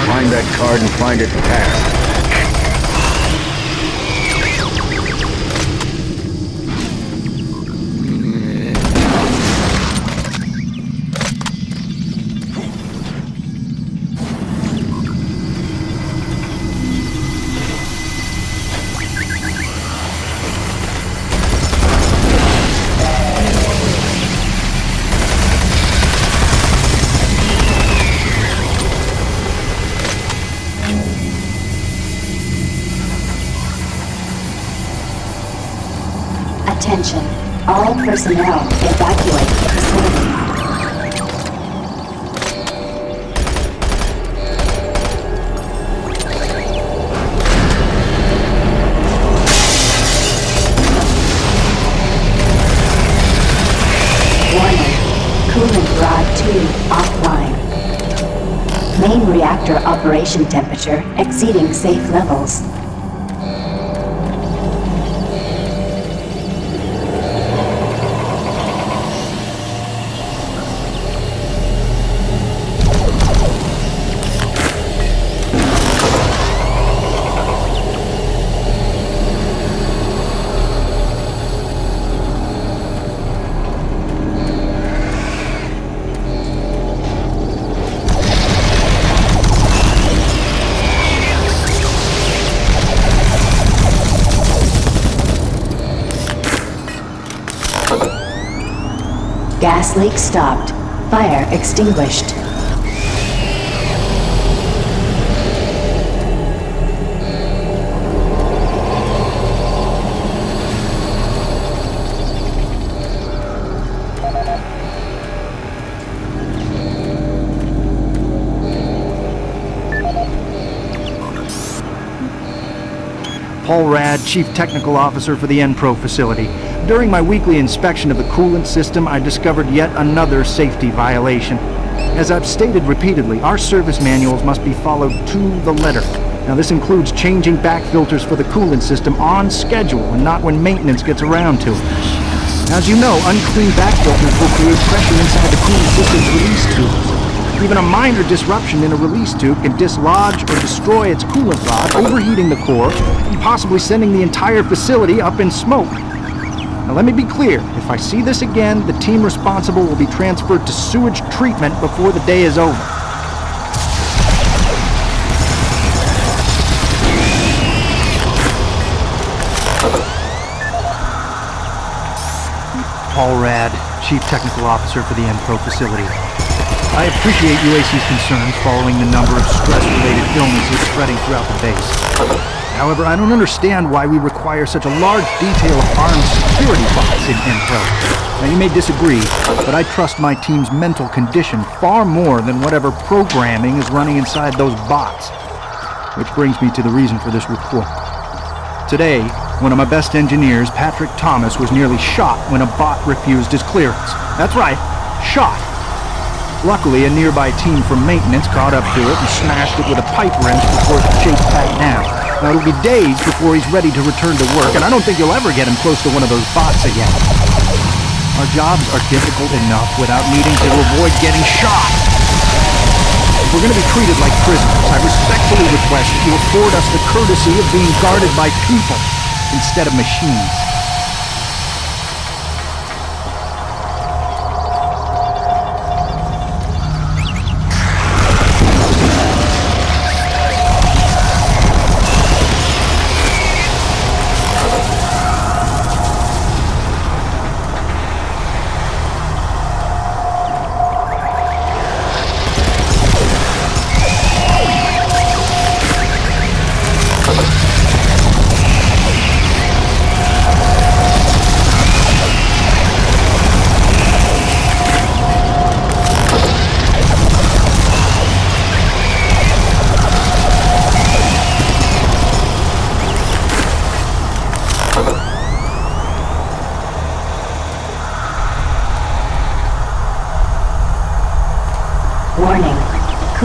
Find that card and find its path. Attention. All personnel evacuate the facility. Warning. Coolant rod 2 offline. Main reactor operation temperature exceeding safe levels. Gas leak stopped. Fire extinguished. Paul Rad, Chief Technical Officer for the Enpro facility. During my weekly inspection of the coolant system, I discovered yet another safety violation. As I've stated repeatedly, our service manuals must be followed to the letter. Now this includes changing back filters for the coolant system on schedule and not when maintenance gets around to it. As you know, unclean back filters will create pressure inside the coolant system's release tubes. Even a minor disruption in a release tube can dislodge or destroy its coolant rod, overheating the core, and possibly sending the entire facility up in smoke. Now let me be clear, if I see this again, the team responsible will be transferred to sewage treatment before the day is over. Paul Rad, Chief Technical Officer for the Enpro facility. I appreciate UAC's concerns following the number of stress-related illnesses spreading throughout the base. However, I don't understand why we require such a large detail of armed security bots in Enpro. Now, you may disagree, but I trust my team's mental condition far more than whatever programming is running inside those bots. Which brings me to the reason for this report. Today, one of my best engineers, Patrick Thomas, was nearly shot when a bot refused his clearance. That's right, shot. Luckily, a nearby team from maintenance caught up to it and smashed it with a pipe wrench before it could chase back down. Now, it'll be days before he's ready to return to work, and I don't think you'll ever get him close to one of those bots again. Our jobs are difficult enough without needing to avoid getting shot. If we're going to be treated like prisoners, I respectfully request that you afford us the courtesy of being guarded by people instead of machines.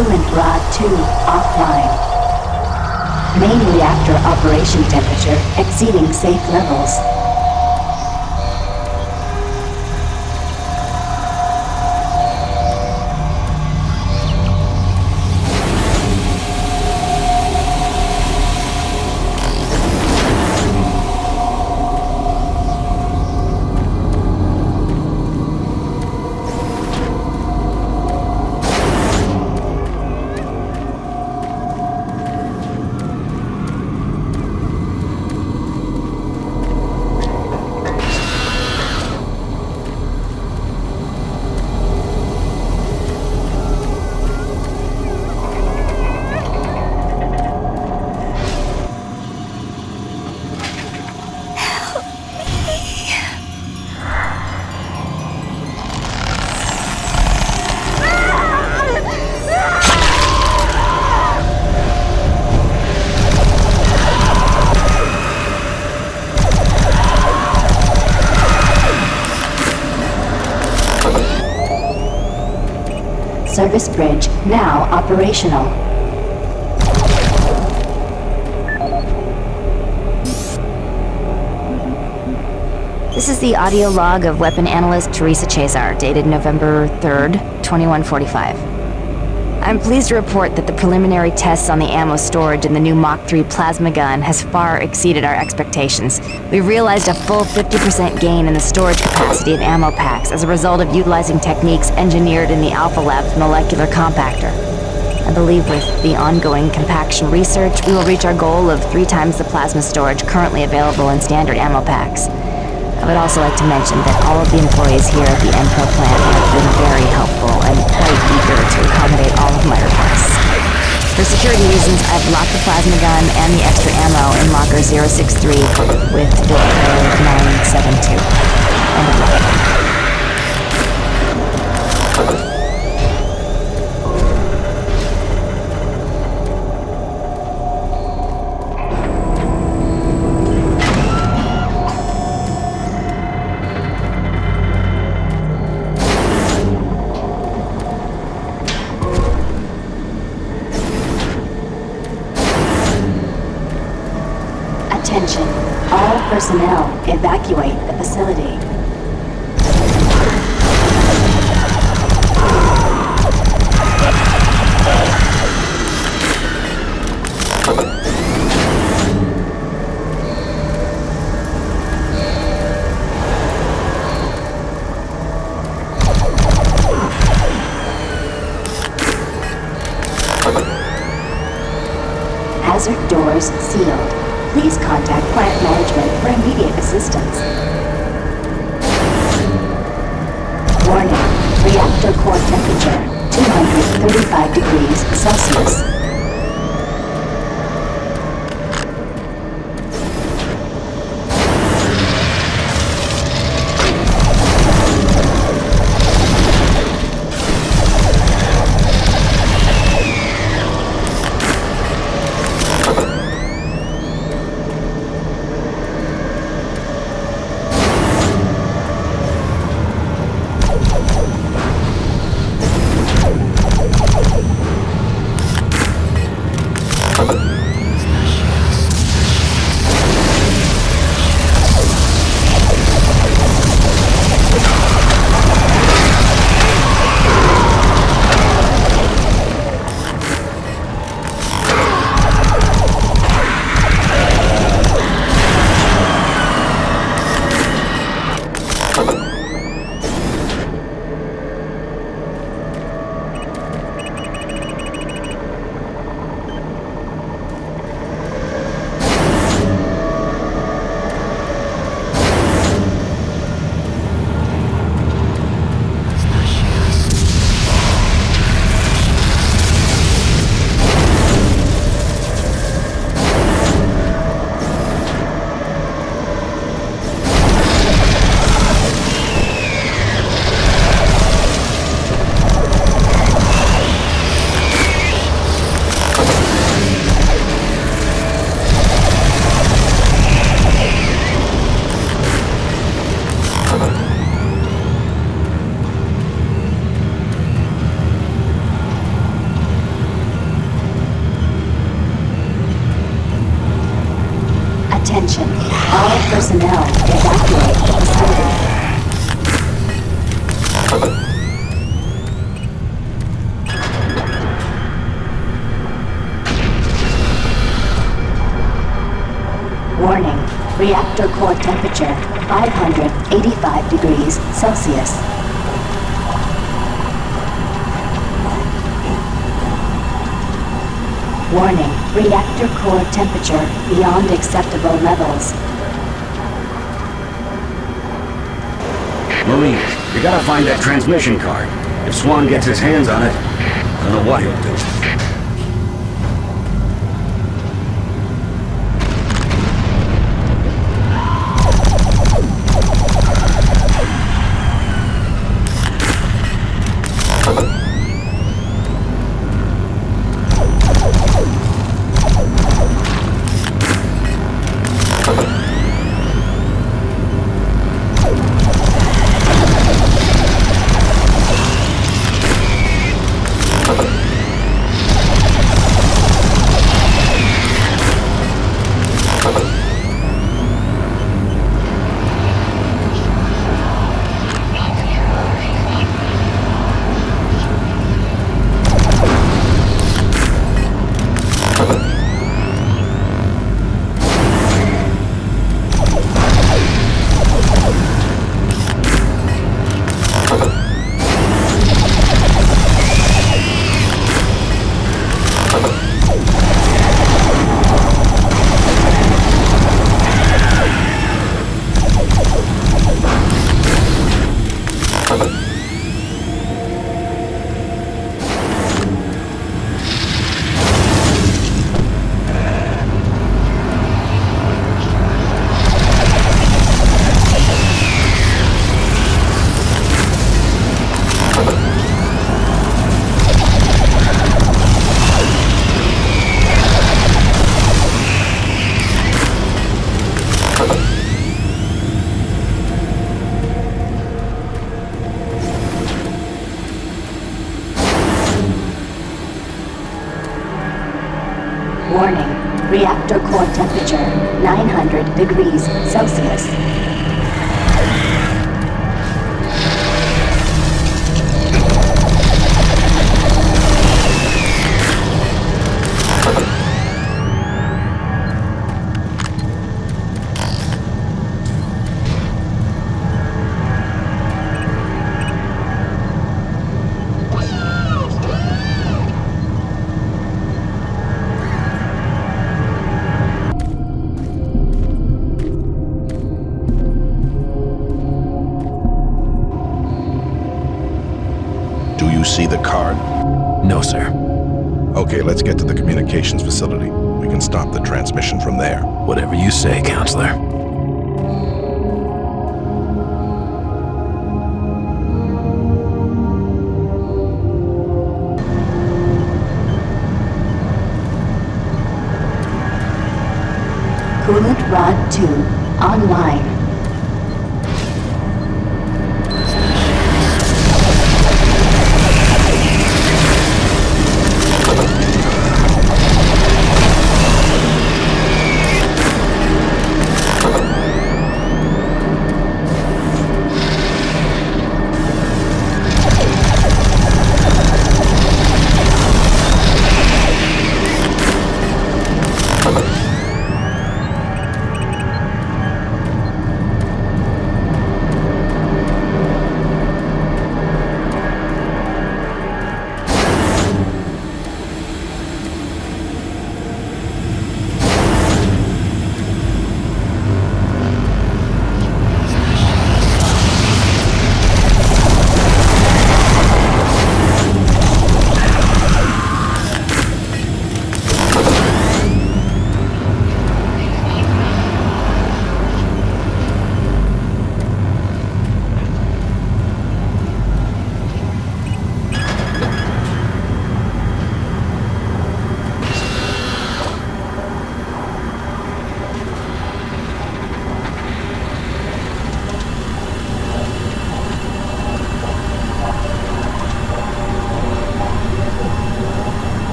Coolant Rod 2 offline. Main reactor operation temperature exceeding safe levels. Service bridge now operational. This is the audio log of weapon analyst Teresa Chazar, dated November 3rd, 2145. I'm pleased to report that the preliminary tests on the ammo storage in the new Mach 3 plasma gun has far exceeded our expectations. We realized a full 50% gain in the storage capacity of ammo packs as a result of utilizing techniques engineered in the Alpha Labs molecular compactor. I believe with the ongoing compaction research, we will reach our goal of 3 times the plasma storage currently available in standard ammo packs. I would also like to mention that all of the employees here at the Enpro plant have been very helpful and quite eager to accommodate all of my requests. For security reasons, I've locked the plasma gun and the extra ammo in locker 063 with door code 972. End of life. Attention, all personnel evacuate the facility. Hazard doors sealed. Please contact plant management for immediate assistance. Warning, reactor core temperature, 235 degrees Celsius. Reactor core temperature, 585 degrees Celsius. Warning, reactor core temperature beyond acceptable levels. Marine, you gotta find that transmission card. If Swan gets his hands on it, I don't know what he'll do. Warning, reactor core temperature, 900 degrees Celsius. You see the card? No, sir. Okay, let's get to the communications facility. We can stop the transmission from there. Whatever you say, Counselor. Coolant rod 2 online.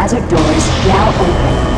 hazard doors now open.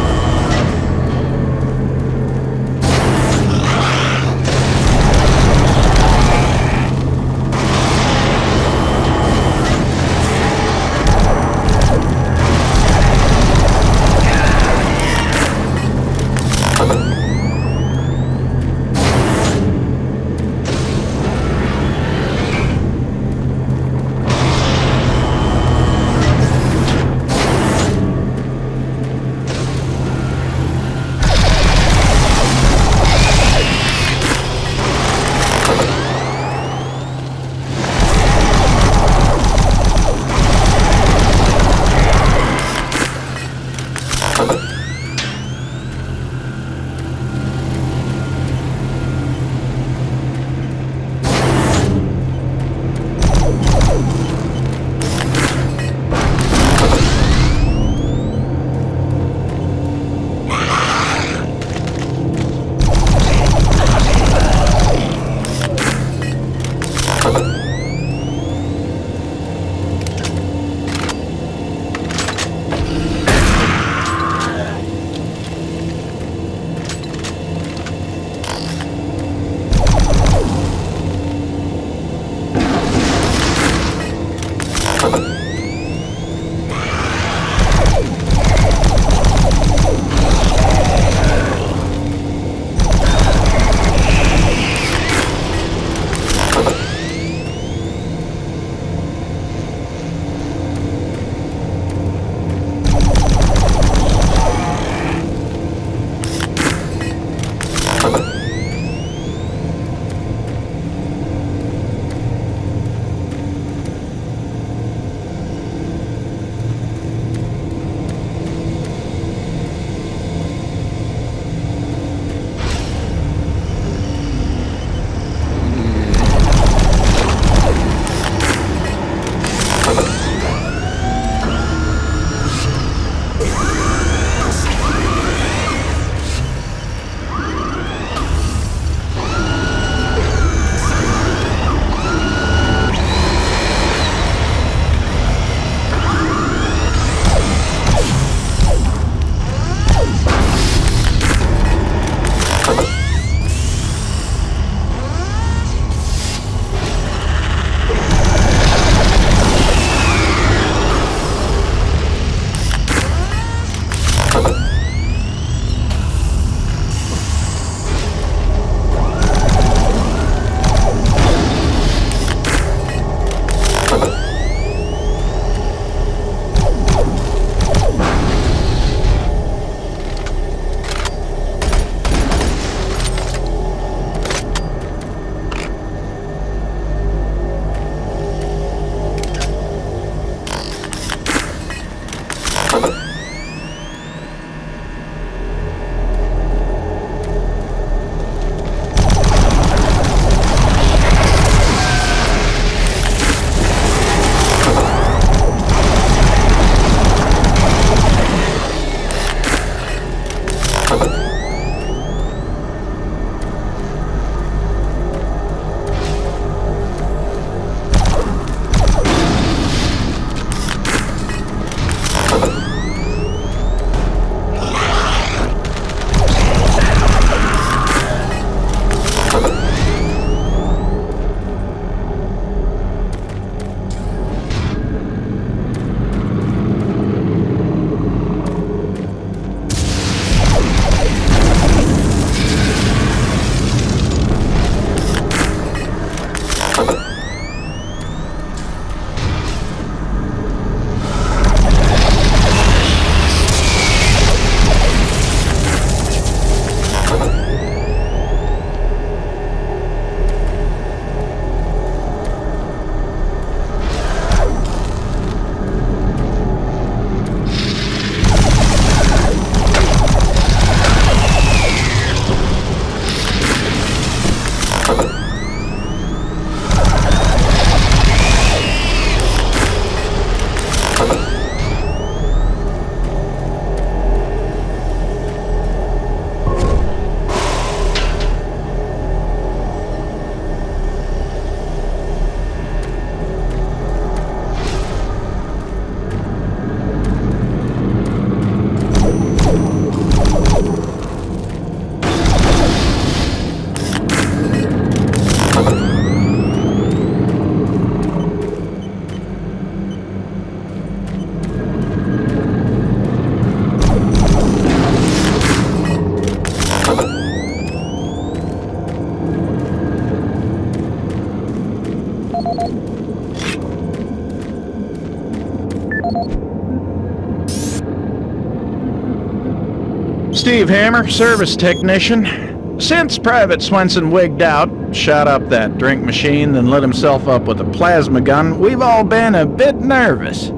Steve Hammer, service technician. Since Private Swenson wigged out, shot up that drink machine, then lit himself up with a plasma gun, we've all been a bit nervous.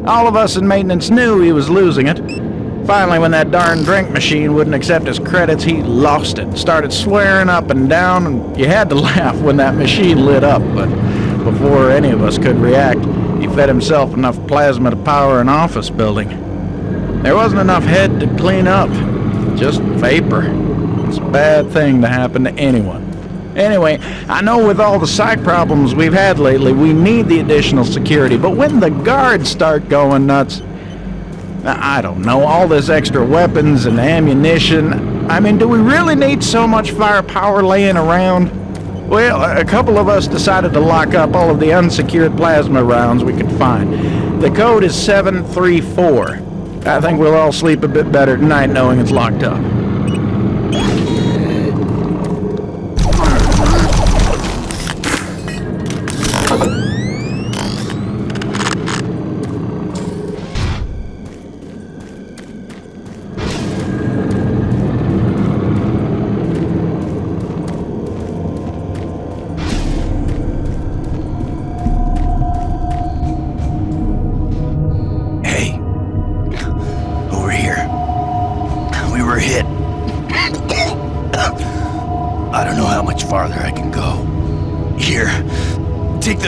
All of us in maintenance knew he was losing it. Finally, when that darn drink machine wouldn't accept his credits, he lost it. Started swearing up and down, and you had to laugh when that machine lit up, but before any of us could react, he fed himself enough plasma to power an office building. There wasn't enough head to clean up, just vapor. It's a bad thing to happen to anyone. Anyway, I know with all the psych problems we've had lately, we need the additional security, but when the guards start going nuts, I don't know, all this extra weapons and ammunition, I mean, do we really need so much firepower laying around? Well, a couple of us decided to lock up all of the unsecured plasma rounds we could find. The code is 734. I think we'll all sleep a bit better tonight knowing it's locked up.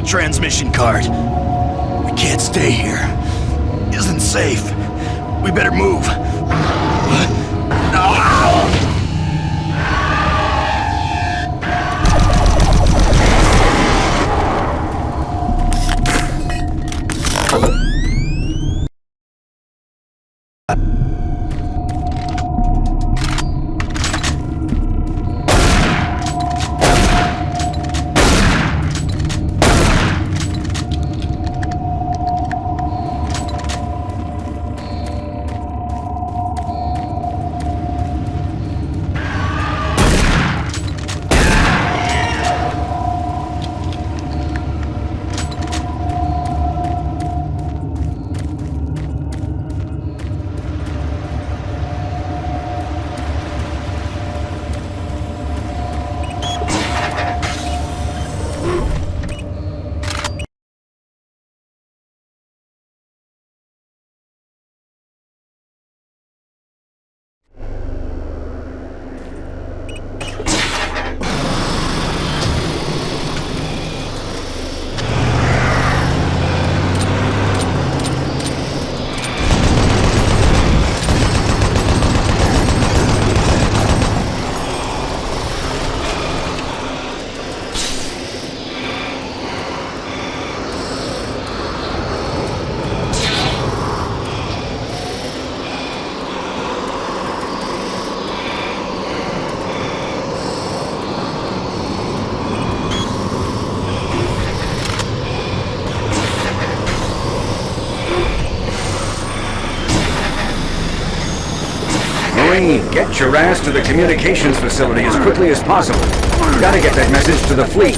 Transmission card. We can't stay here. Isn't safe. We better move. No! Get your ass to the communications facility as quickly as possible. Gotta get that message to the fleet.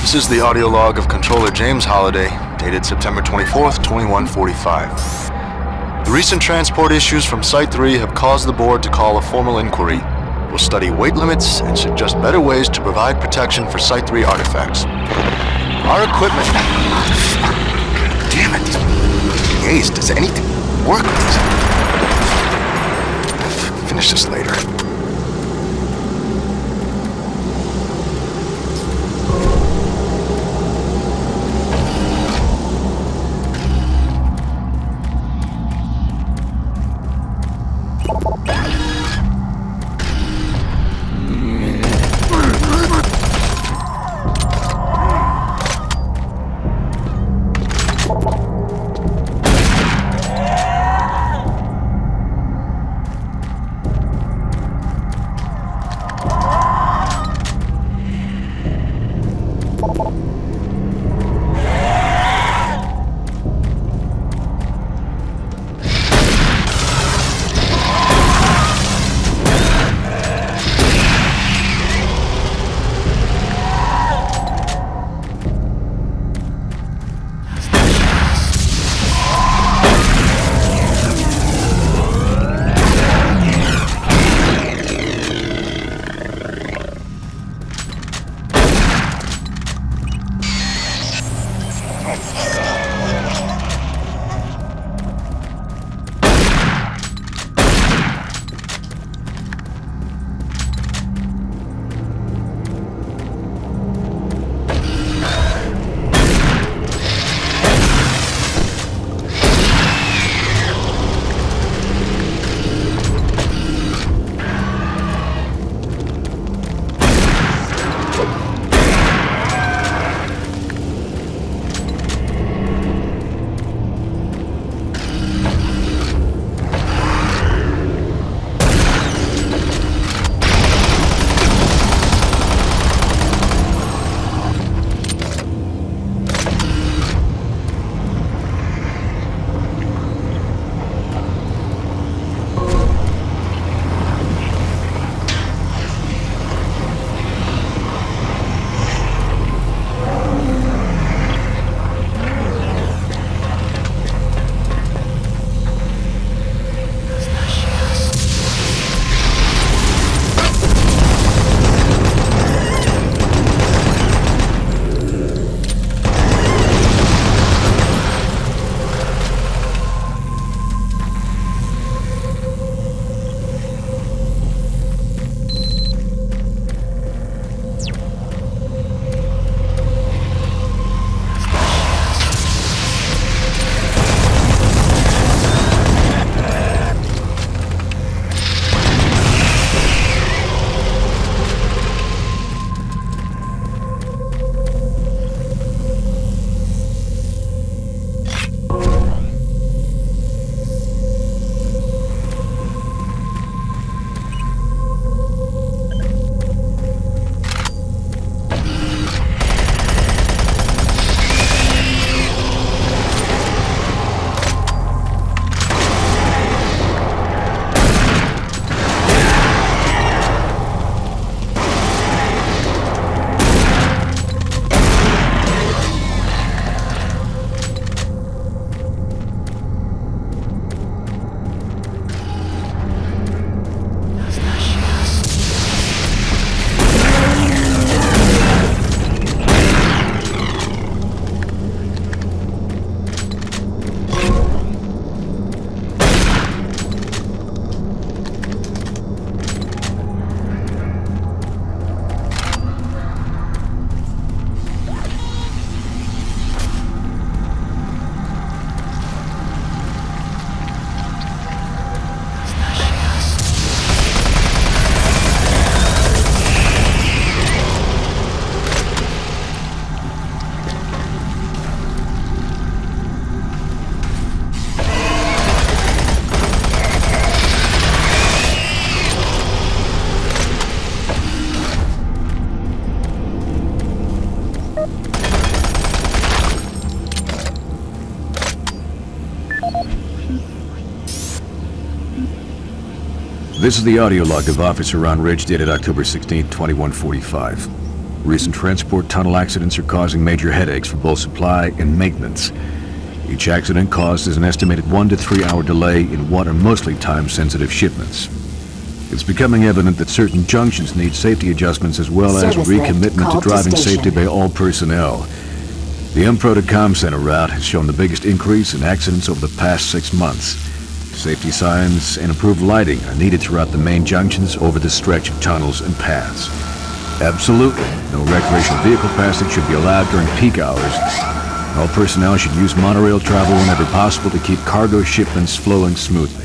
This is the audio log of Controller James Holliday, dated September 24th, 2145. The recent transport issues from Site 3 have caused the board to call a formal inquiry. We'll study weight limits and suggest better ways to provide protection for Site 3 artifacts. Our equipment... Damn it! Yates, does anything work with this? Finish this later. This is the audio log of Officer Ron Ridge dated October 16, 2145. Recent transport tunnel accidents are causing major headaches for both supply and maintenance. Each accident causes an estimated 1 to 3 hour delay in what are mostly time-sensitive shipments. It's becoming evident that certain junctions need safety adjustments as well as recommitment to driving safety by all personnel. The Empro to Com Center route has shown the biggest increase in accidents over the past 6 months. Safety signs and improved lighting are needed throughout the main junctions over the stretch of tunnels and paths. Absolutely, no recreational vehicle passage should be allowed during peak hours. All personnel should use monorail travel whenever possible to keep cargo shipments flowing smoothly.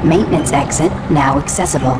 Maintenance exit now accessible.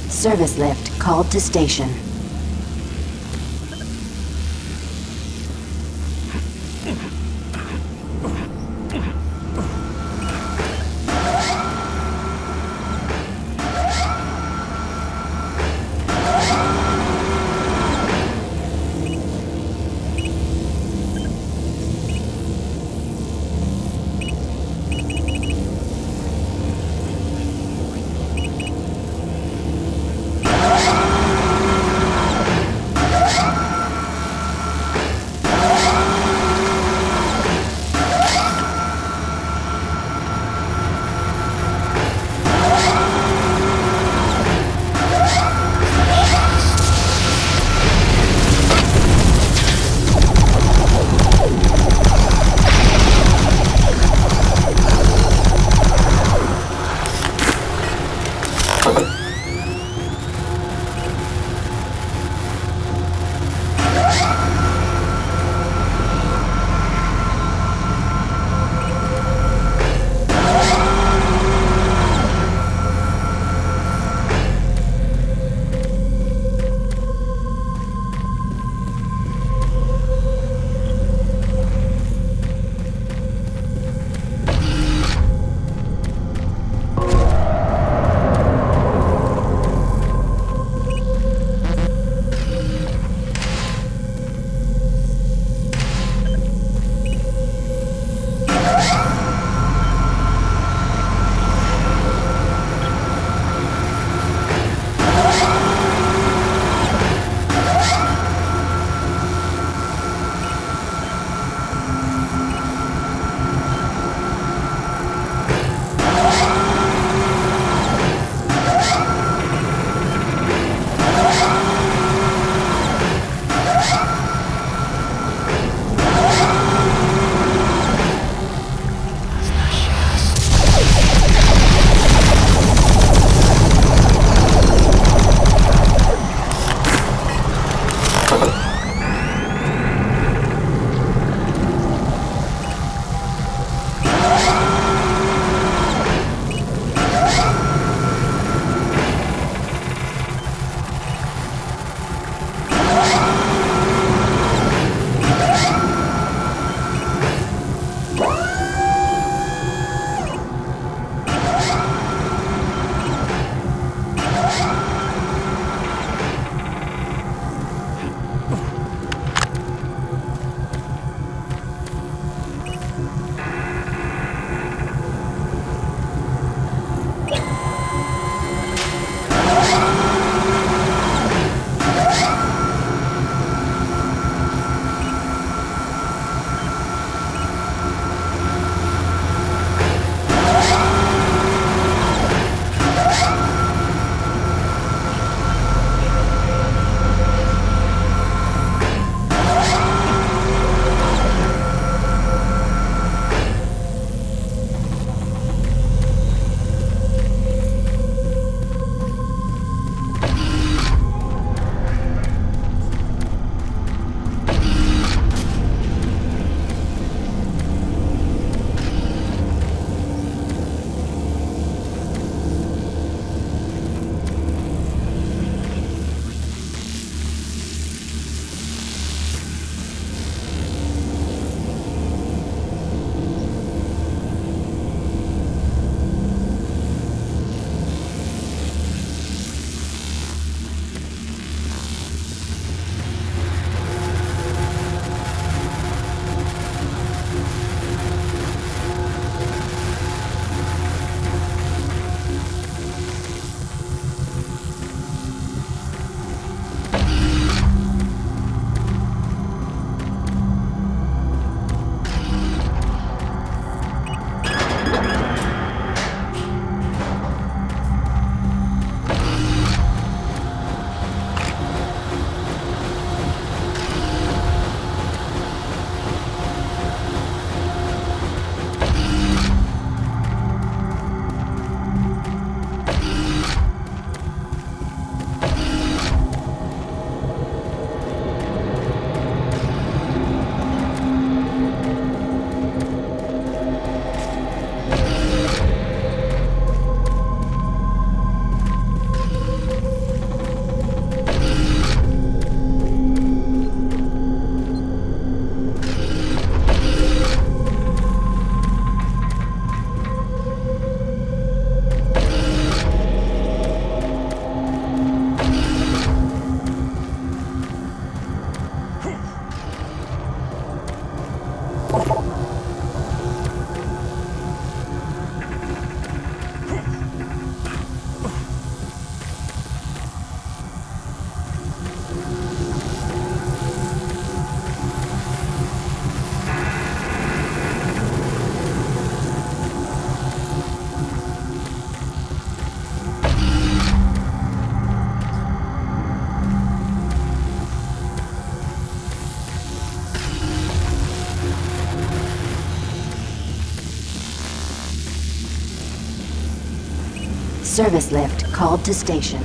Service lift called to station. Service lift called to station.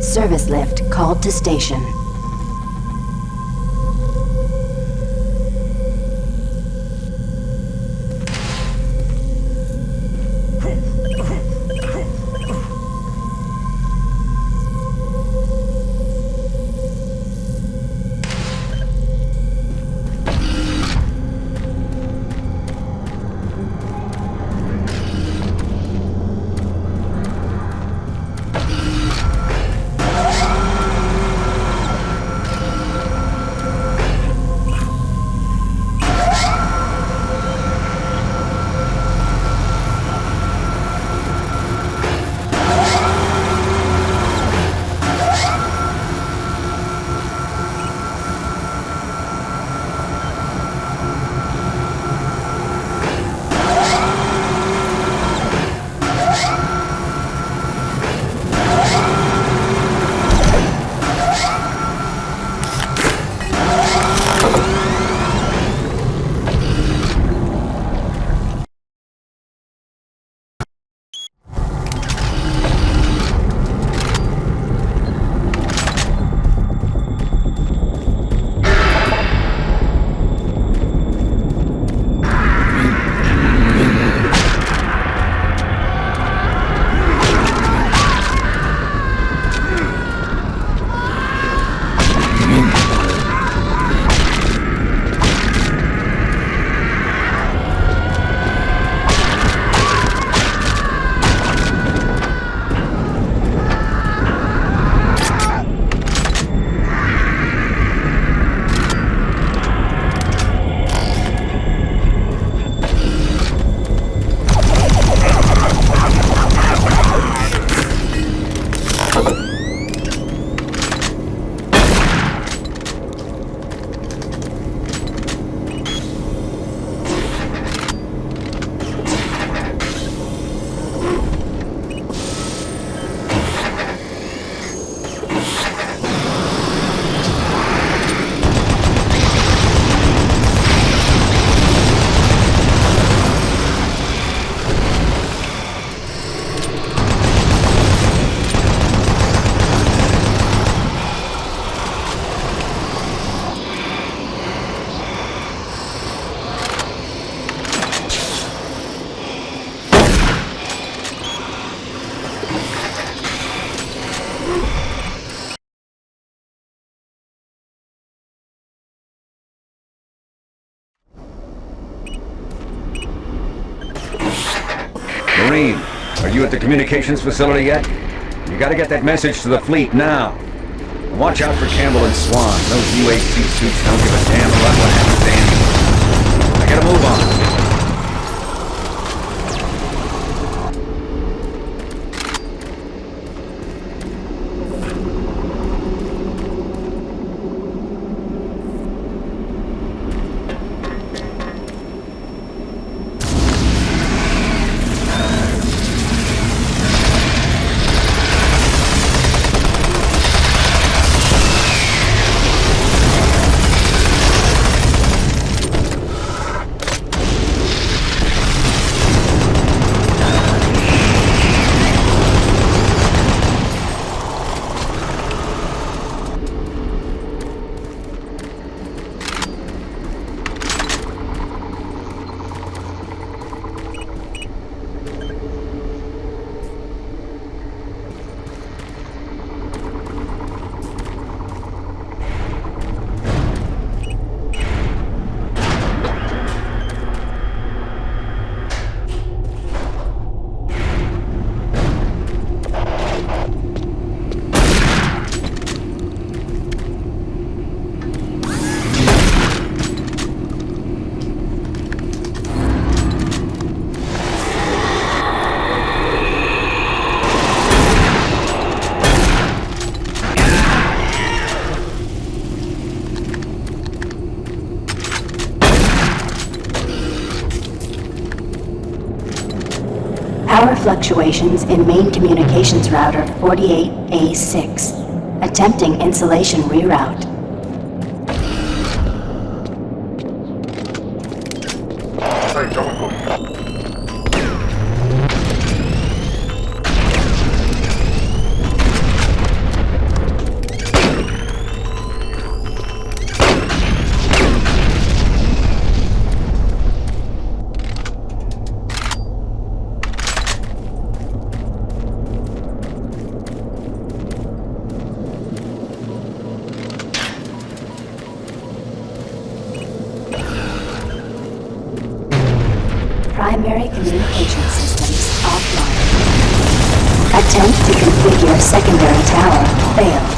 Service lift called to station. Marine, are you at the communications facility yet? You gotta get that message to the fleet now. And watch out for Campbell and Swan. Those UAC suits don't give a damn about what happens to anyone. I gotta move on. Power fluctuations in main communications router 48A6. Attempting insulation reroute. Primary communication systems offline. Attempt to configure secondary tower failed.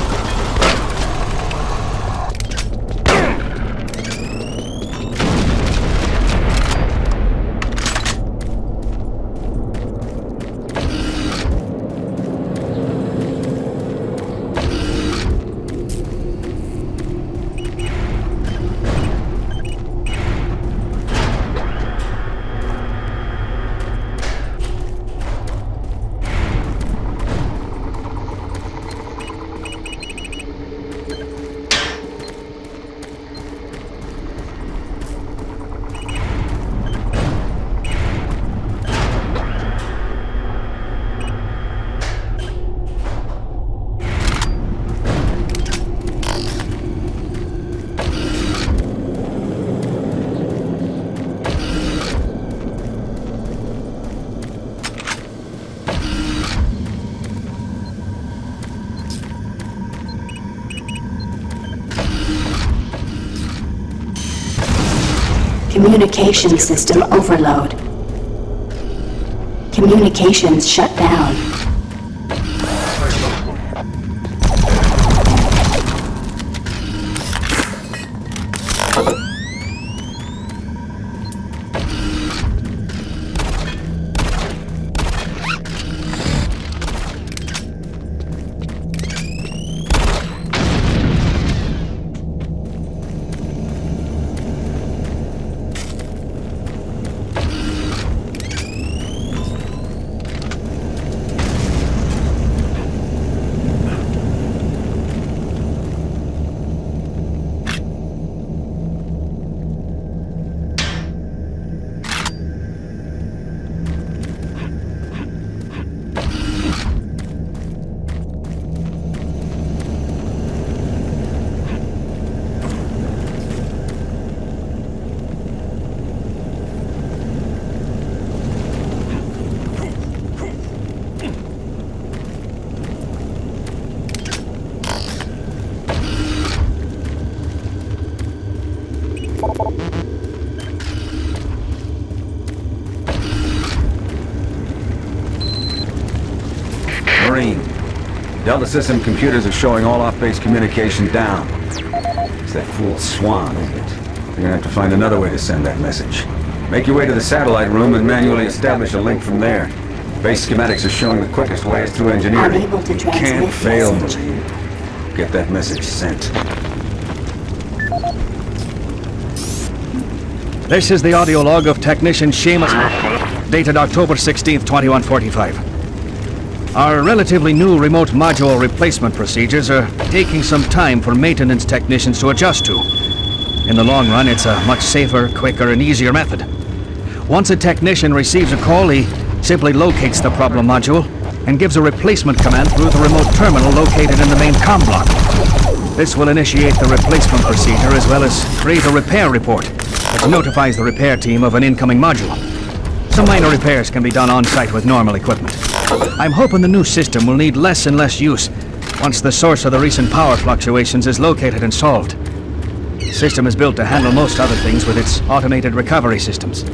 Communication system overload. Communications shut down. Marine. Delta System computers are showing all off-base communication down. It's that fool Swan, isn't it? You're gonna have to find another way to send that message. Make your way to the satellite room and manually establish a link from there. Base schematics are showing the quickest way is through engineering. Unable to You transmit can't fail, message. Marine. Get that message sent. This is the audio log of Technician Seamus, dated October 16th, 2145. Our relatively new remote module replacement procedures are taking some time for maintenance technicians to adjust to. In the long run, it's a much safer, quicker, and easier method. Once a technician receives a call, he simply locates the problem module and gives a replacement command through the remote terminal located in the main comm block. This will initiate the replacement procedure as well as create a repair report that notifies the repair team of an incoming module. Some minor repairs can be done on-site with normal equipment. I'm hoping the new system will need less and less use once the source of the recent power fluctuations is located and solved. The system is built to handle most other things with its automated recovery systems.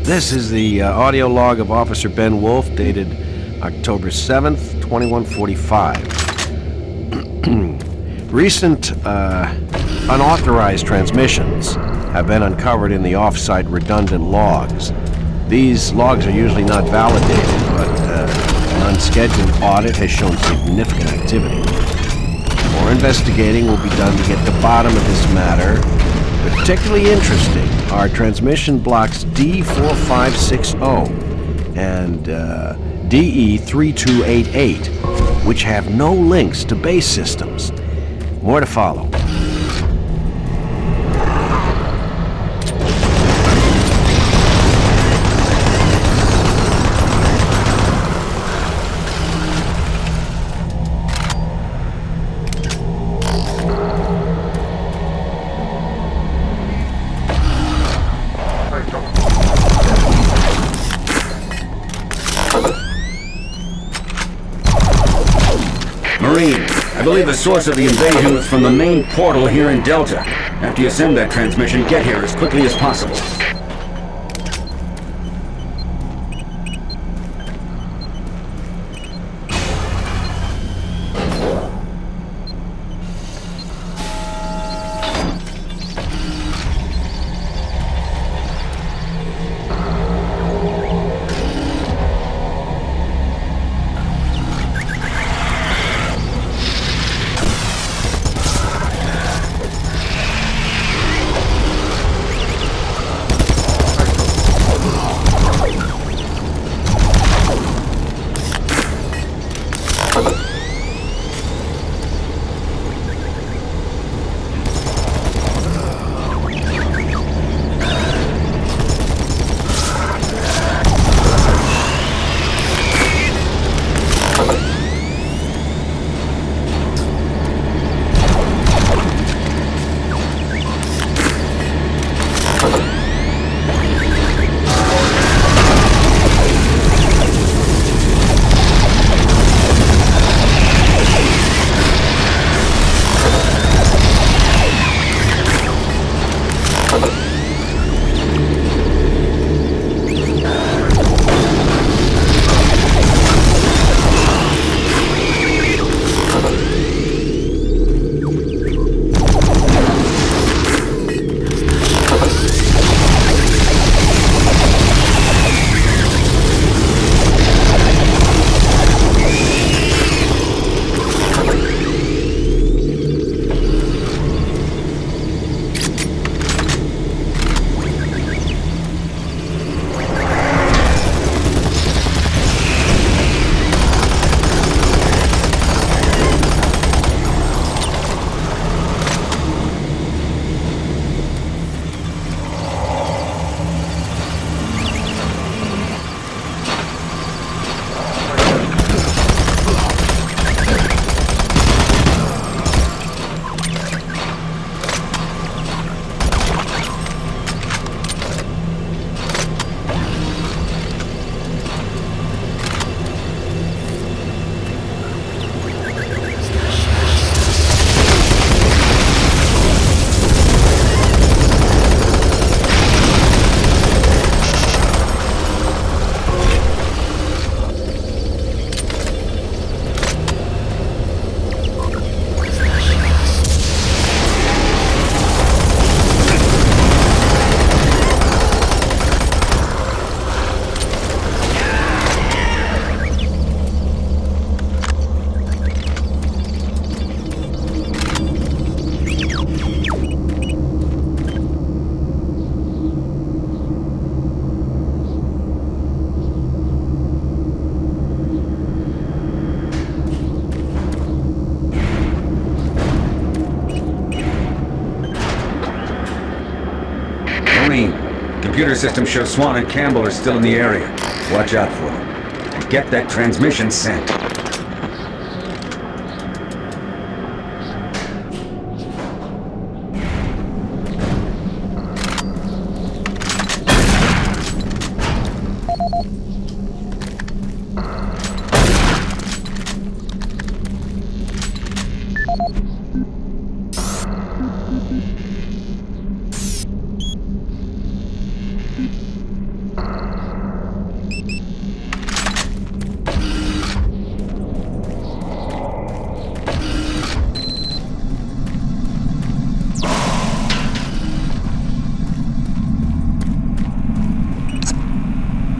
This is the audio log of Officer Ben Wolf, dated October 7th, 2145. Recent unauthorized transmissions have been uncovered in the off-site redundant logs. These logs are usually not validated, but an unscheduled audit has shown significant activity. More investigating will be done to get to the bottom of this matter. Particularly interesting are transmission blocks D4560 and DE3288, which have no links to base systems. More to follow. Marine, I believe the source of the invasion was from the main portal here in Delta. After you send that transmission, get here as quickly as possible. Computer system shows Swan and Campbell are still in the area. Watch out for them. And get that transmission sent.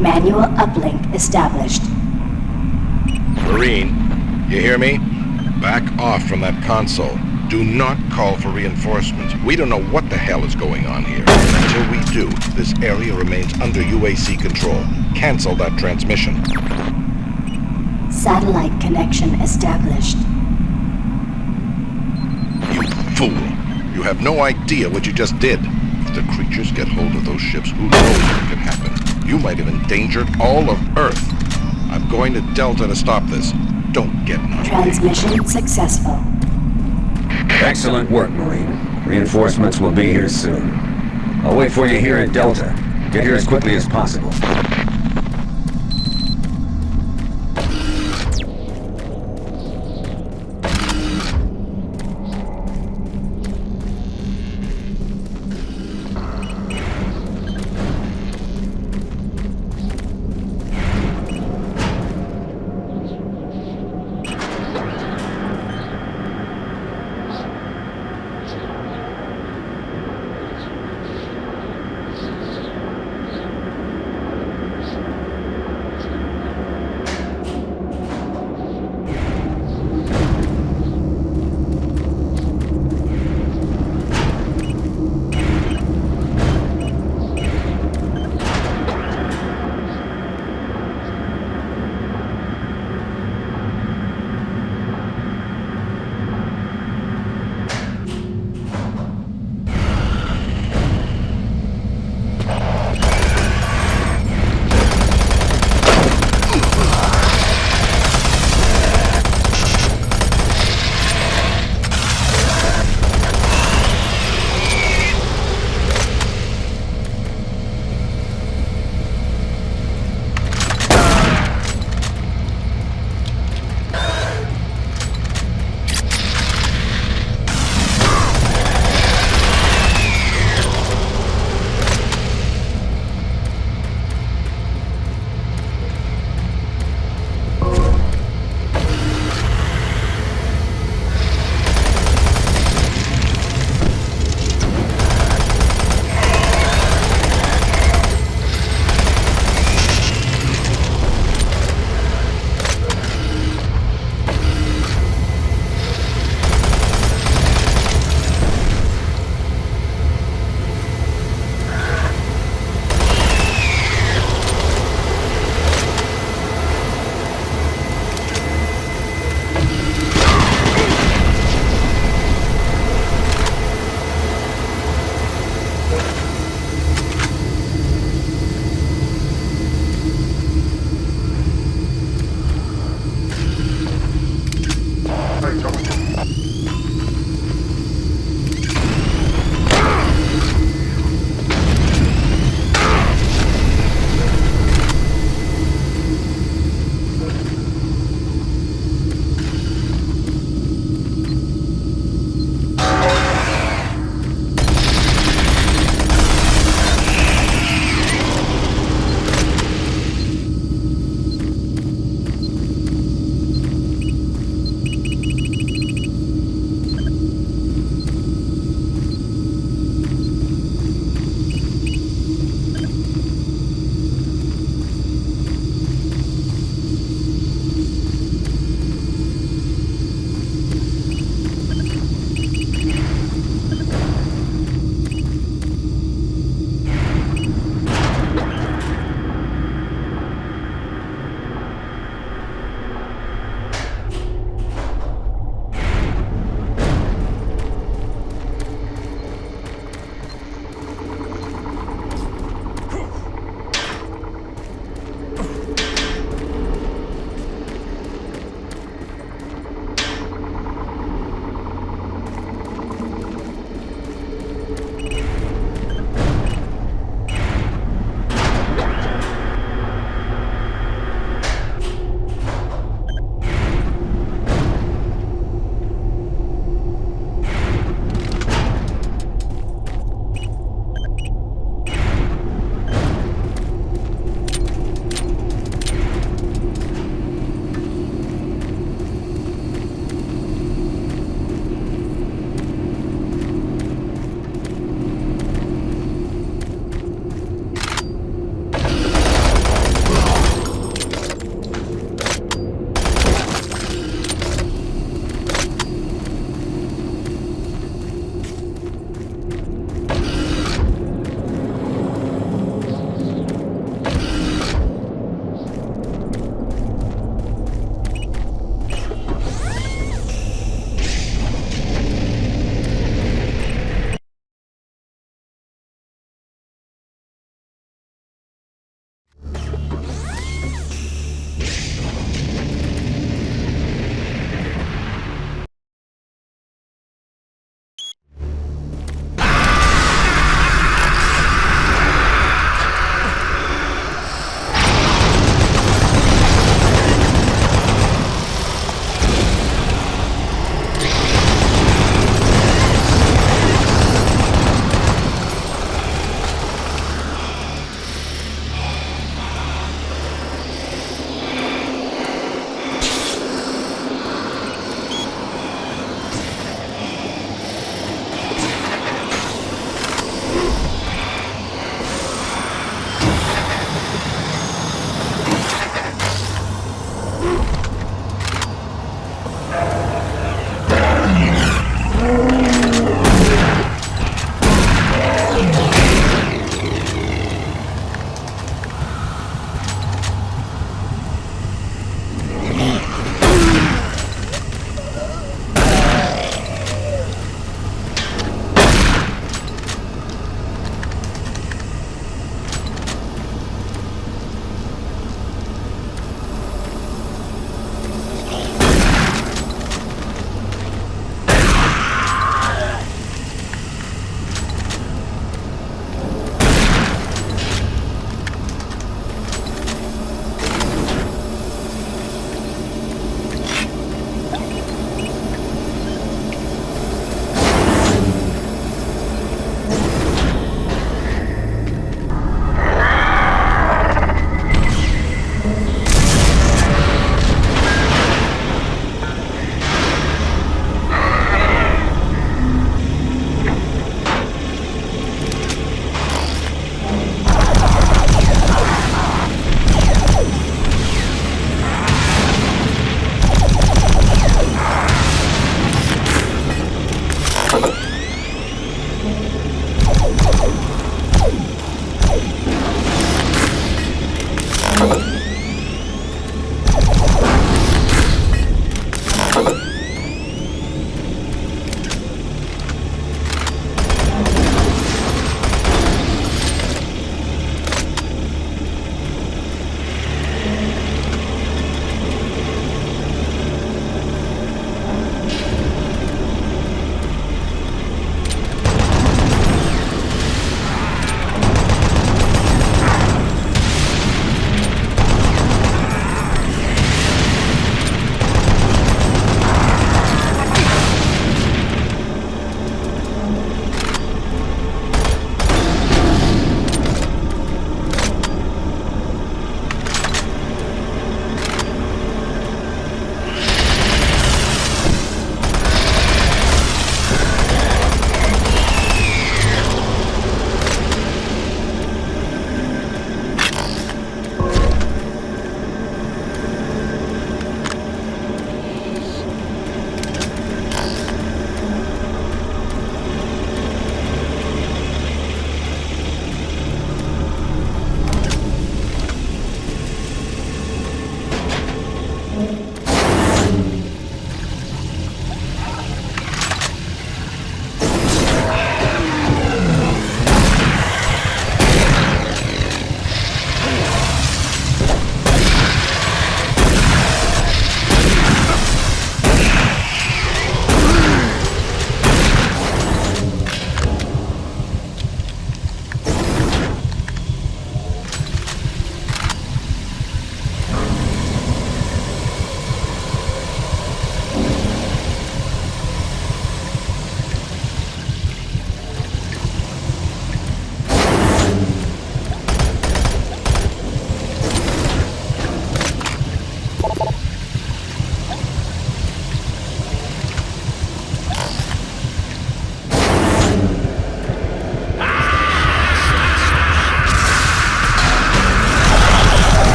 Manual uplink established. Marine, you hear me? Back off from that console. Do not call for reinforcements. We don't know what the hell is going on here. Until we do, this area remains under UAC control. Cancel that transmission. Satellite connection established. You fool! You have no idea what you just did. If the creatures get hold of those ships, who knows what can happen? You might have endangered all of Earth. I'm going to Delta to stop this. Don't get naughty. Transmission successful. Excellent work, Marine. Reinforcements will be here soon. I'll wait for you here at Delta. Get here as quickly as possible.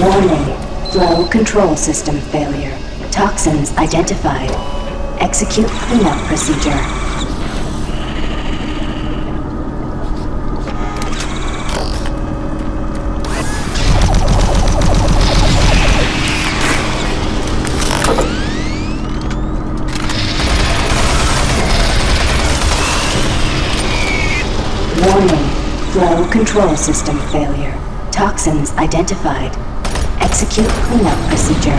Warning. Flow control system failure. Toxins identified. Execute cleanup procedure. Warning. Flow control system failure. Toxins identified. Execute cleanup procedure.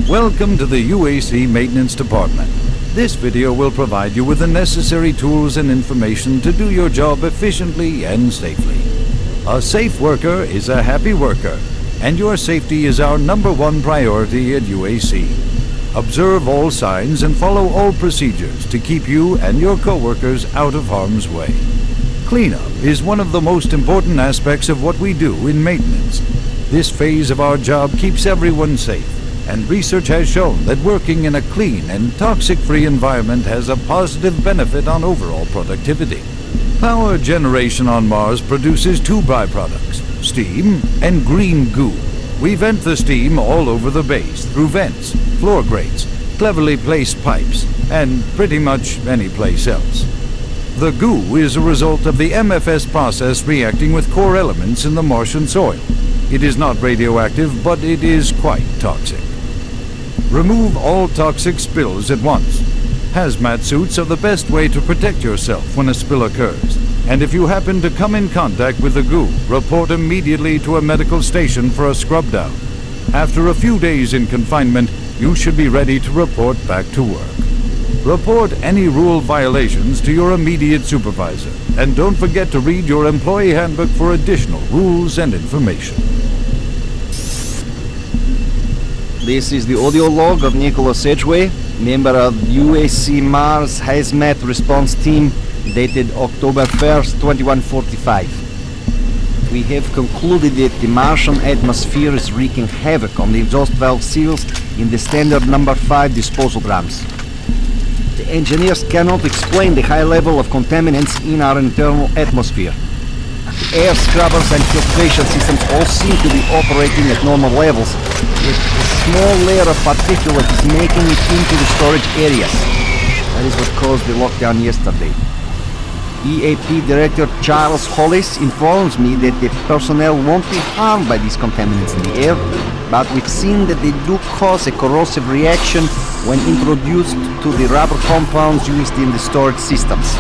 Welcome to the UAC Maintenance Department. This video will provide you with the necessary tools and information to do your job efficiently and safely. A safe worker is a happy worker, and your safety is our #1 priority at UAC. Observe all signs and follow all procedures to keep you and your coworkers out of harm's way. Cleanup is one of the most important aspects of what we do in maintenance. This phase of our job keeps everyone safe, and research has shown that working in a clean and toxic-free environment has a positive benefit on overall productivity. Power generation on Mars produces two byproducts, steam and green goo. We vent the steam all over the base through vents, floor grates, cleverly placed pipes, and pretty much any place else. The goo is a result of the MFS process reacting with core elements in the Martian soil. It is not radioactive, but it is quite toxic. Remove all toxic spills at once. Hazmat suits are the best way to protect yourself when a spill occurs. And if you happen to come in contact with the goo, report immediately to a medical station for a scrub down. After a few days in confinement, you should be ready to report back to work. Report any rule violations to your immediate supervisor. And don't forget to read your employee handbook for additional rules and information. This is the audio log of Nicholas Edgway, member of UAC Mars Hazmat Response Team, dated October 1st, 2145. We have concluded that the Martian atmosphere is wreaking havoc on the exhaust valve seals in the standard number 5 disposal drums. The engineers cannot explain the high level of contaminants in our internal atmosphere. The air scrubbers and filtration systems all seem to be operating at normal levels, yet a small layer of particulate is making it into the storage areas. That is what caused the lockdown yesterday. EAP Director Charles Hollis informs me that the personnel won't be harmed by these contaminants in the air, but we've seen that they do cause a corrosive reaction when introduced to the rubber compounds used in the storage systems.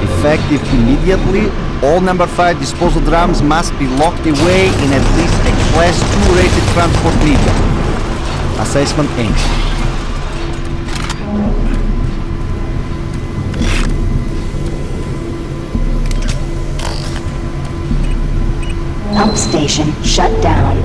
Effective immediately, all number 5 disposal drums must be locked away in at least a Class 2 rated transport vehicle. Assessment ends. Pump station shut down.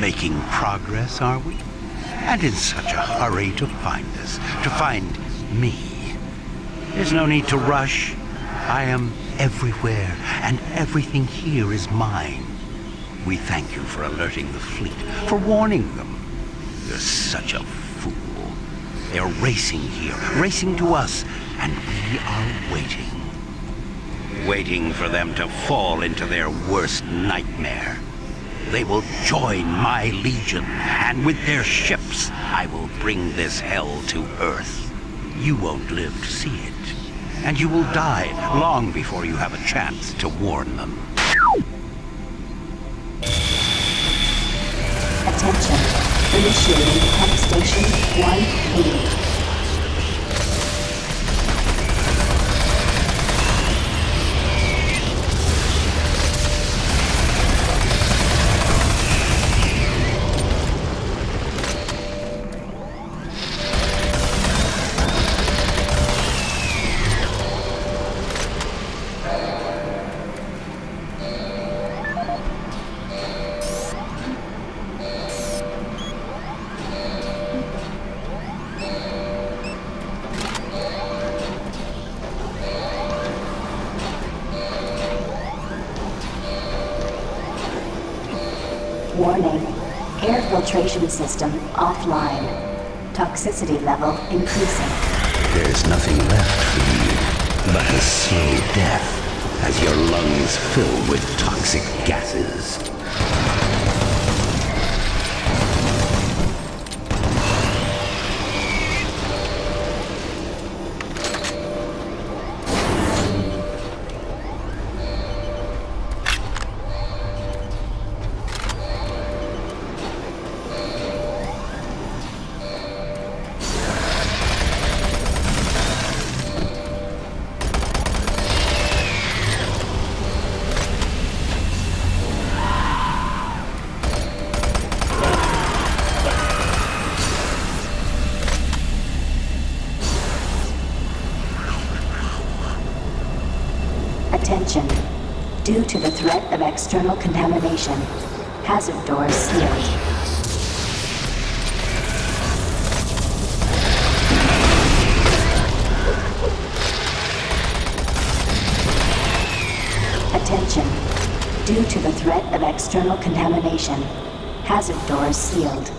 Making progress, are we? And in such a hurry to find us, to find me. There's no need to rush. I am everywhere, and everything here is mine. We thank you for alerting the fleet, for warning them. You're such a fool. They're racing here, racing to us, and we are waiting. Waiting for them to fall into their worst nightmare. They will join my legion, and with their ships, I will bring this hell to Earth. You won't live to see it, and you will die long before you have a chance to warn them. Attention. Initiating pump station 180. Warning. Air filtration system offline. Toxicity level increasing. There's nothing left for you but a slow death as your lungs fill with toxic gases. Attention. Due to the threat of external contamination, hazard doors sealed. Attention. Due to the threat of external contamination, hazard doors sealed.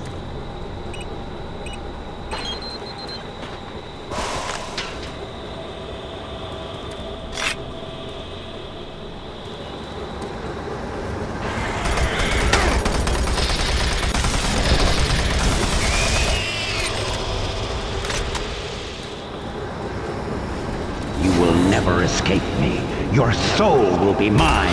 Never escape me. Your soul will be mine.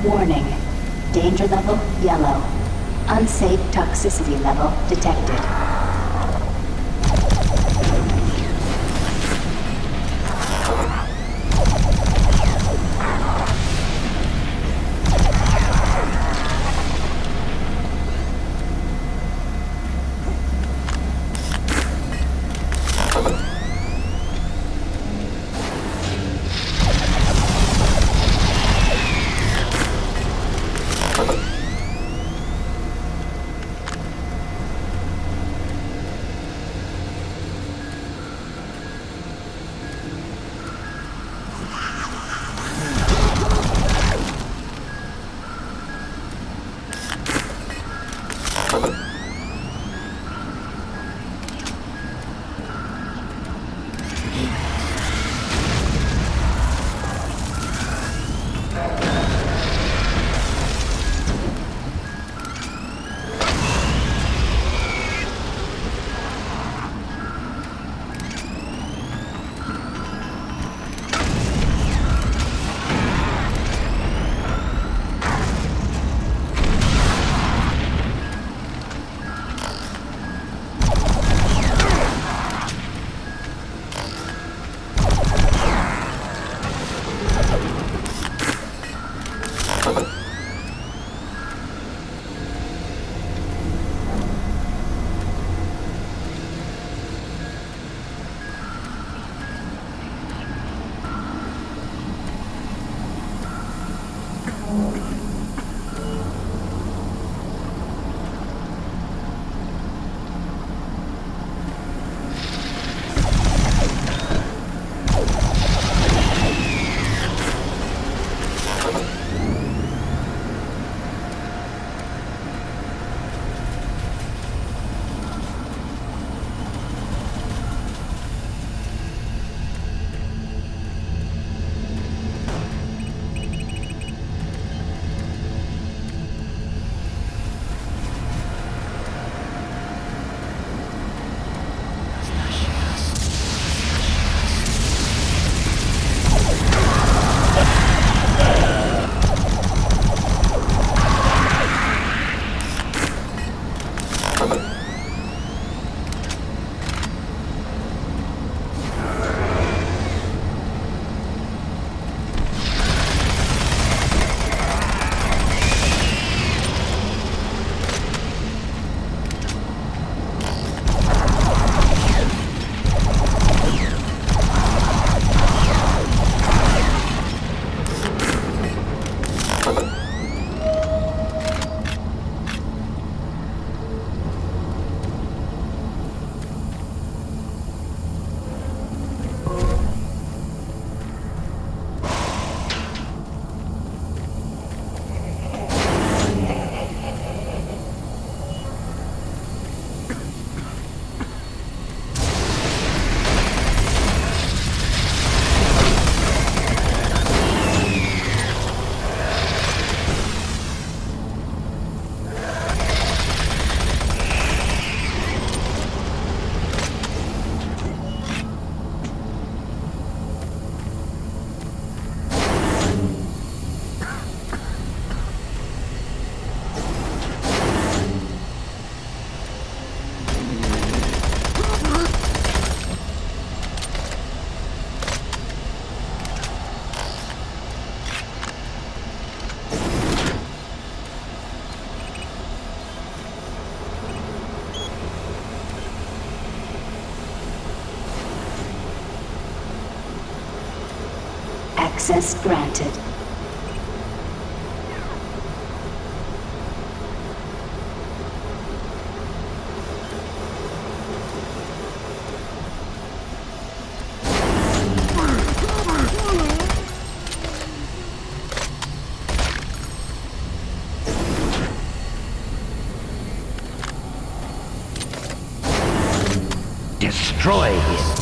Warning. Danger level yellow. Unsafe toxicity level detected. Access granted. Destroy him.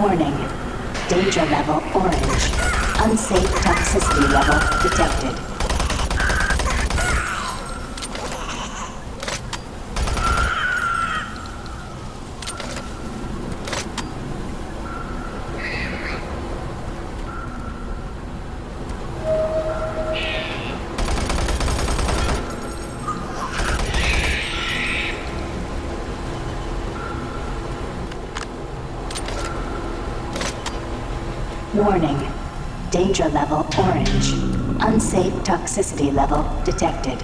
Warning. Danger level orange. Unsafe toxicity level detected. Warning. Danger level orange. Unsafe toxicity level detected.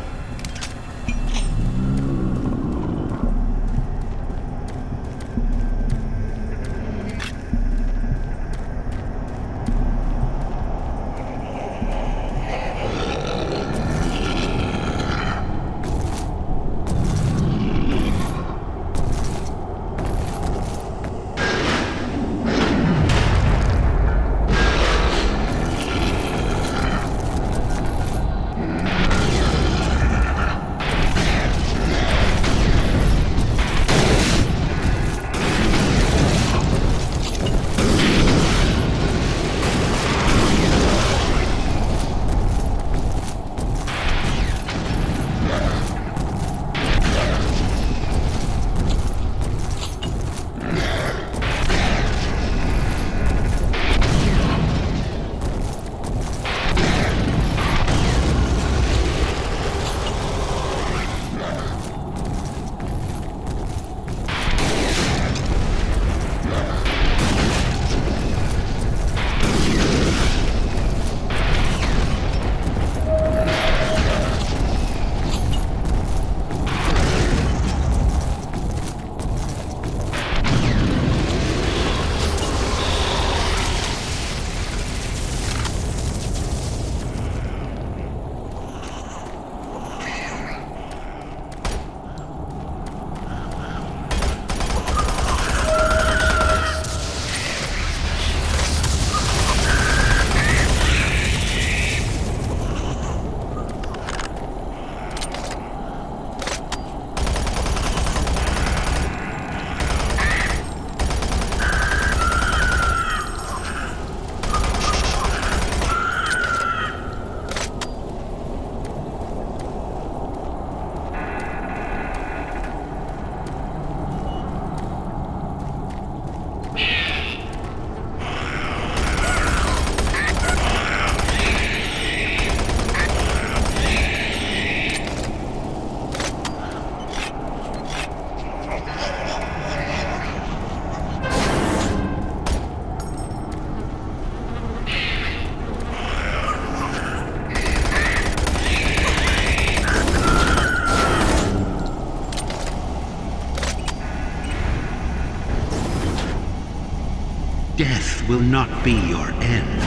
Death will not be your end.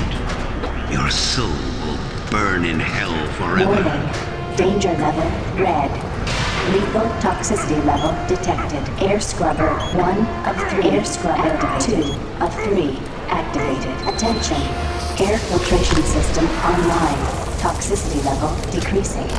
Your soul will burn in hell forever. Warning. Danger level red. Lethal toxicity level detected. Air scrubber 1 of 3. Air scrubber 2 of 3 activated. Attention. Air filtration system online. Toxicity level decreasing.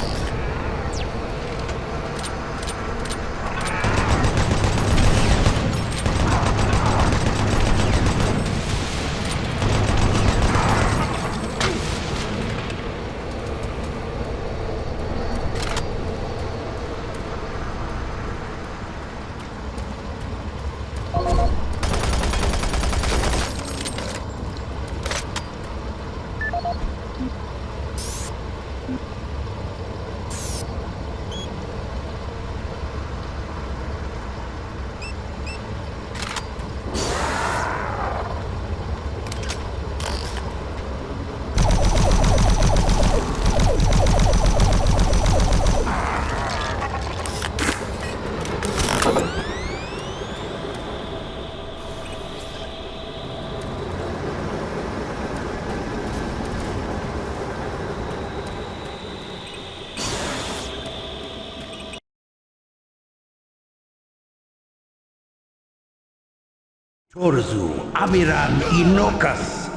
Torzu, Amiran, Inokas.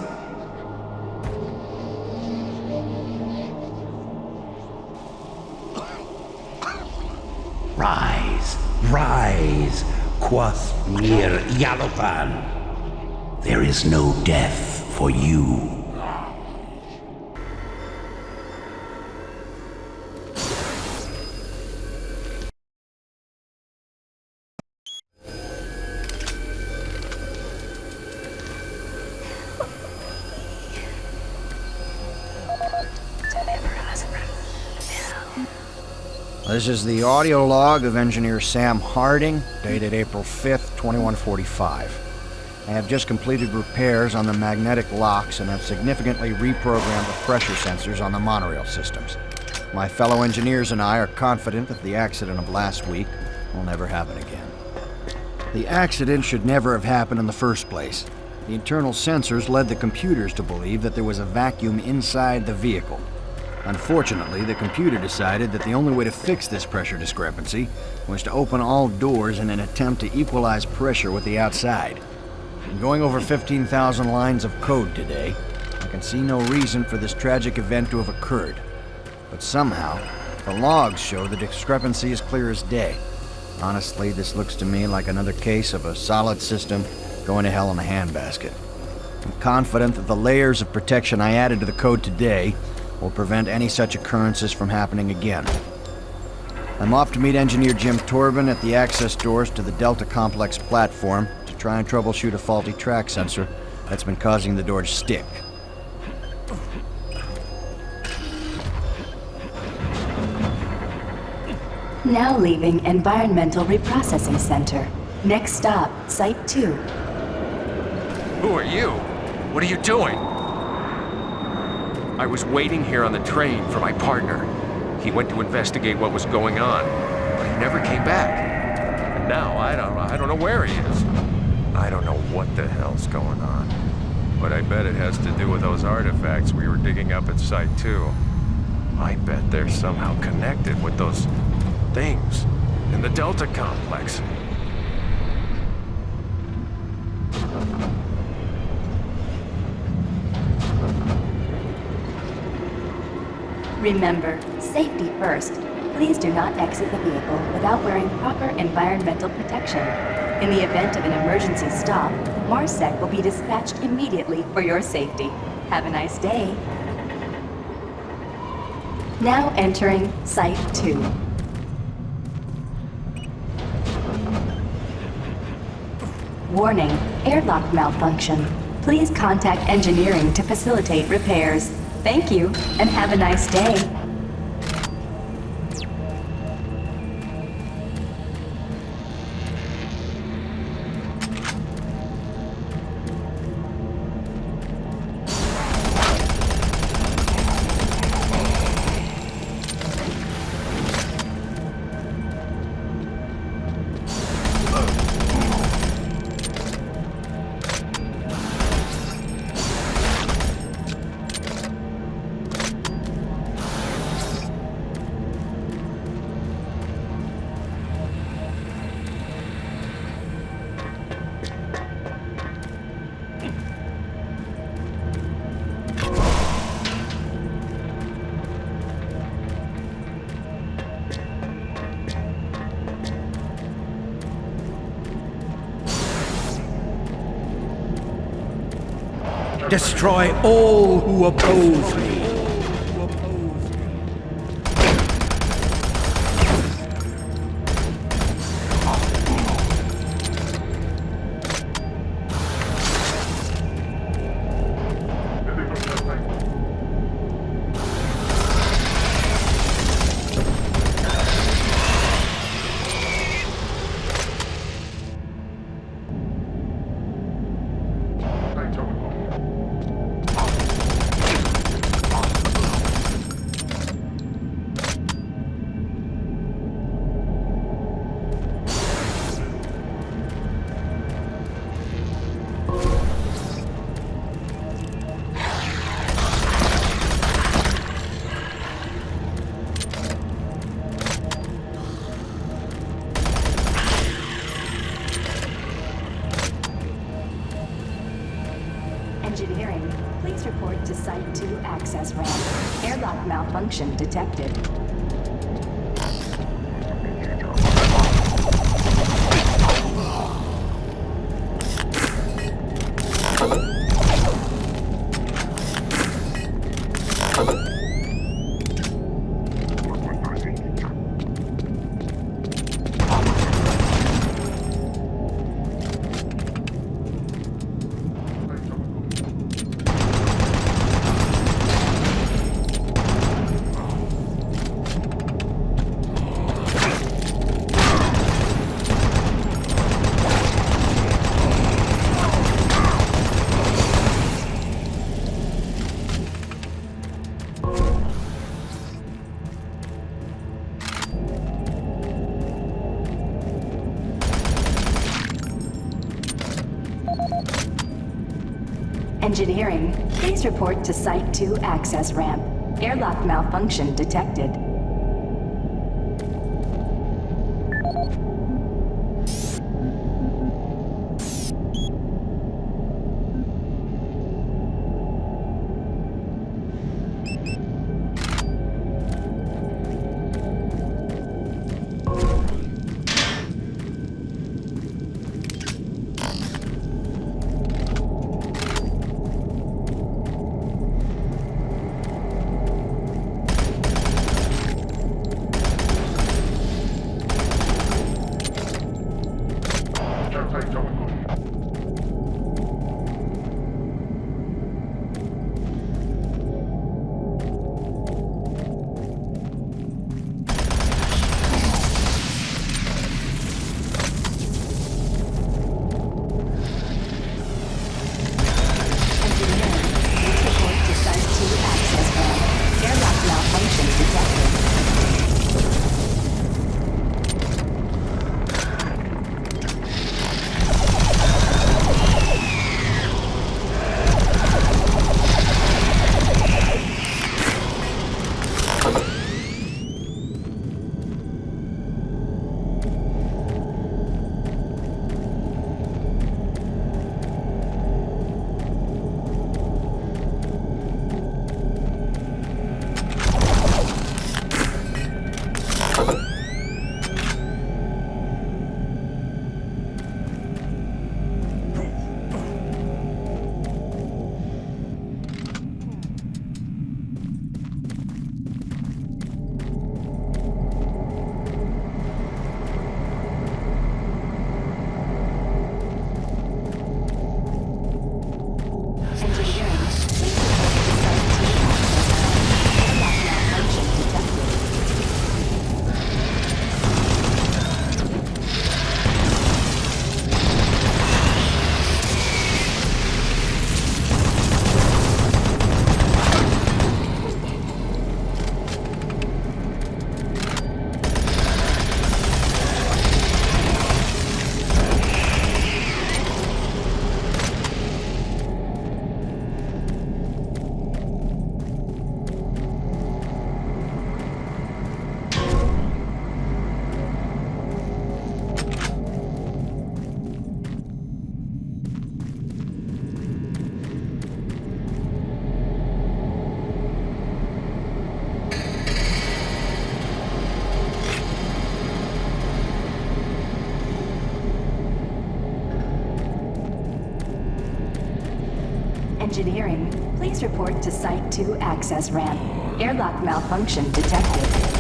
Rise, rise, Quas Mir Yalofan. There is no death for you. This is the audio log of Engineer Sam Harding, dated April 5th, 2145. I have just completed repairs on the magnetic locks and have significantly reprogrammed the pressure sensors on the monorail systems. My fellow engineers and I are confident that the accident of last week will never happen again. The accident should never have happened in the first place. The internal sensors led the computers to believe that there was a vacuum inside the vehicle. Unfortunately, the computer decided that the only way to fix this pressure discrepancy was to open all doors in an attempt to equalize pressure with the outside. In going over 15,000 lines of code today, I can see no reason for this tragic event to have occurred. But somehow, the logs show the discrepancy is clear as day. Honestly, this looks to me like another case of a solid system going to hell in a handbasket. I'm confident that the layers of protection I added to the code today will prevent any such occurrences from happening again. I'm off to meet Engineer Jim Torben at the access doors to the Delta Complex platform to try and troubleshoot a faulty track sensor that's been causing the door to stick. Now leaving Environmental Reprocessing Center. Next stop, Site 2. Who are you? What are you doing? I was waiting here on the train for my partner. He went to investigate what was going on, but he never came back. And now I don't know where he is. I don't know what the hell's going on. But I bet it has to do with those artifacts we were digging up at Site 2. I bet they're somehow connected with those things in the Delta Complex. Remember, safety first. Please do not exit the vehicle without wearing proper environmental protection. In the event of an emergency stop, MARSEC will be dispatched immediately for your safety. Have a nice day. Now entering Site 2. Warning, airlock malfunction. Please contact engineering to facilitate repairs. Thank you, and have a nice day. Destroy all who oppose me. Engineering, please report to Site 2 access ramp. Airlock malfunction detected. Engineering, please report to Site 2 access ramp. Airlock malfunction detected. Engineering, please report to Site 2 access ramp. Airlock malfunction detected.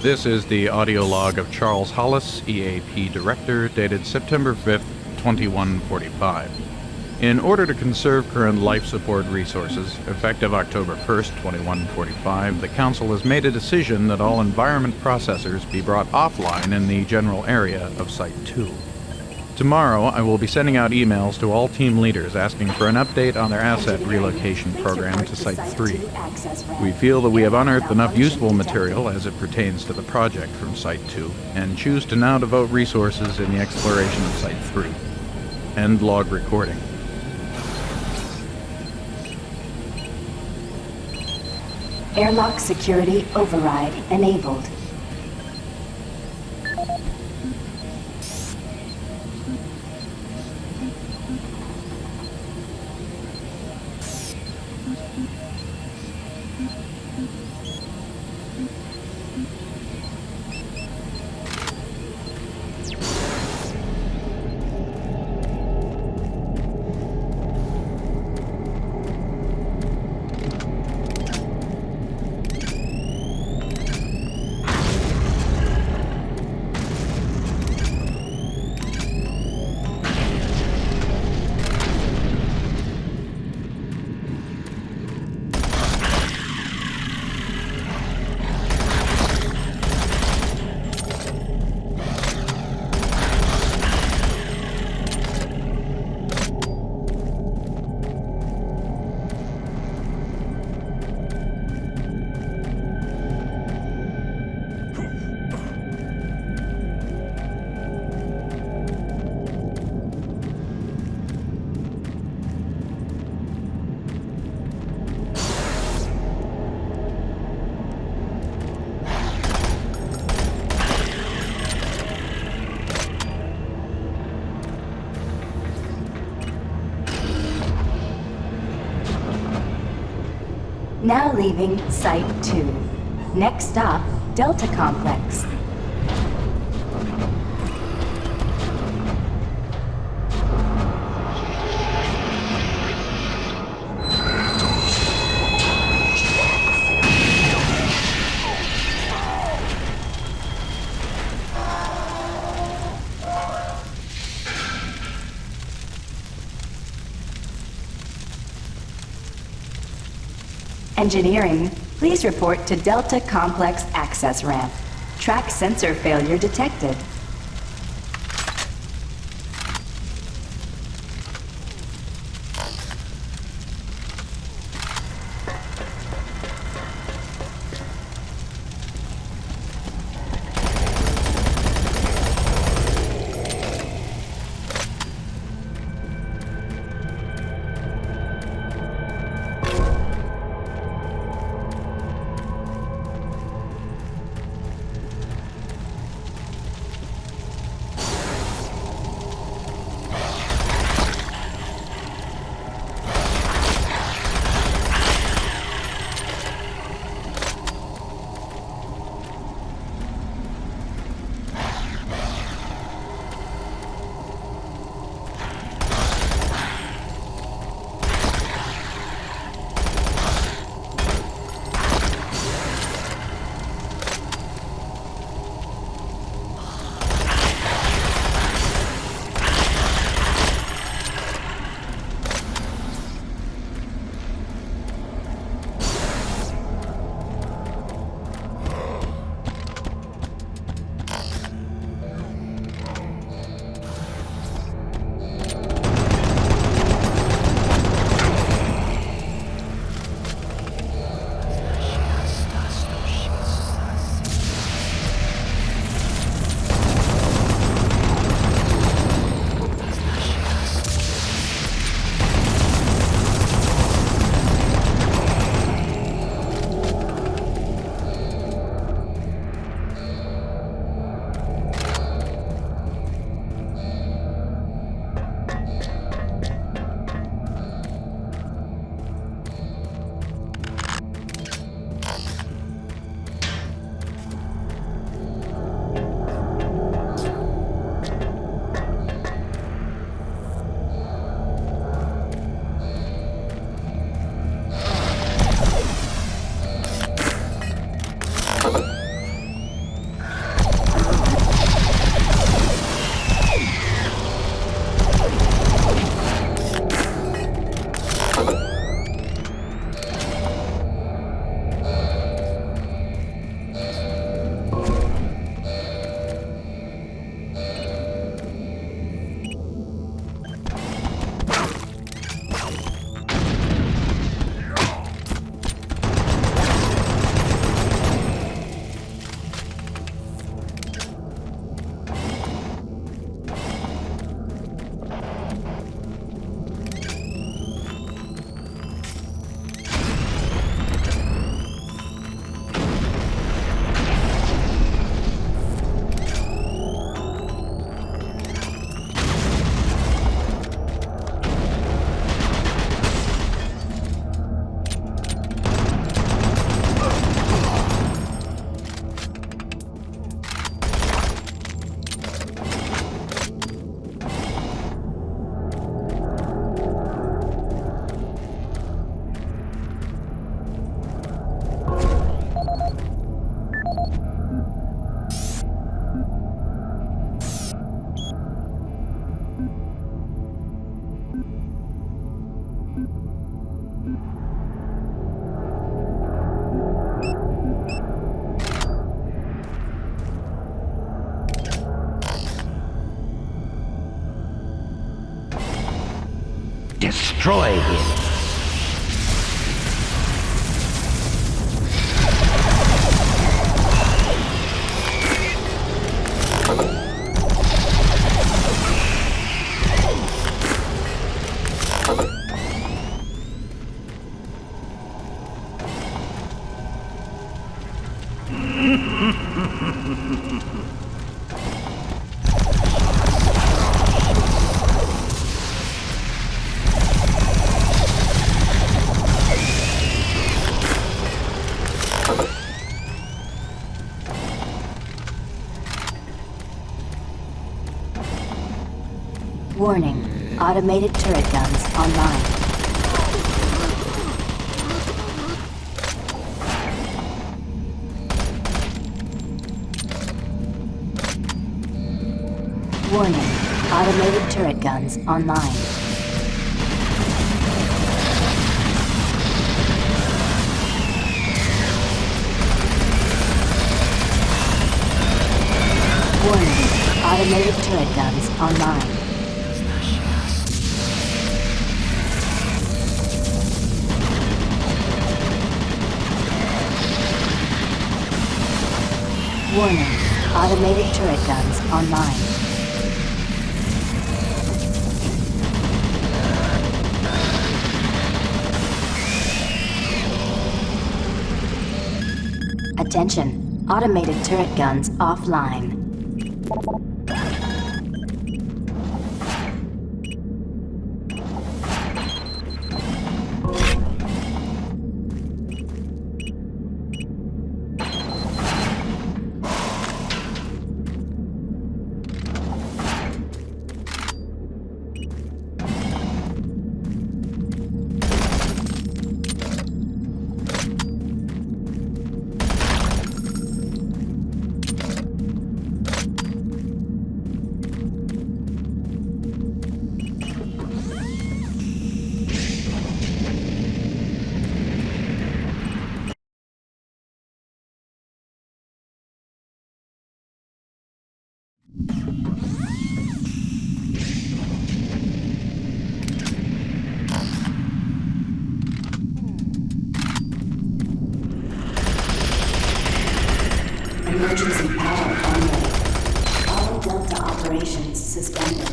This is the audio log of Charles Hollis, EAP Director, dated September 5th, 2145. In order to conserve current life support resources, effective October 1st, 2145, the Council has made a decision that all environment processors be brought offline in the general area of Site 2. Tomorrow, I will be sending out emails to all team leaders asking for an update on their asset relocation program to Site 3. We feel that we have unearthed enough useful material as it pertains to the project from Site 2, and choose to now devote resources in the exploration of Site 3. End log recording. Airlock security override enabled. Now leaving Site 2. Next stop, Delta Complex. Engineering, please report to Delta Complex access ramp. Track sensor failure detected. Destroy him. Warning. Automated turret guns online. Warning. Automated turret guns online. Warning. Automated turret guns online. Warning. Automated turret guns online. Attention. Automated turret guns offline. Emergency power only. All Delta operations suspended.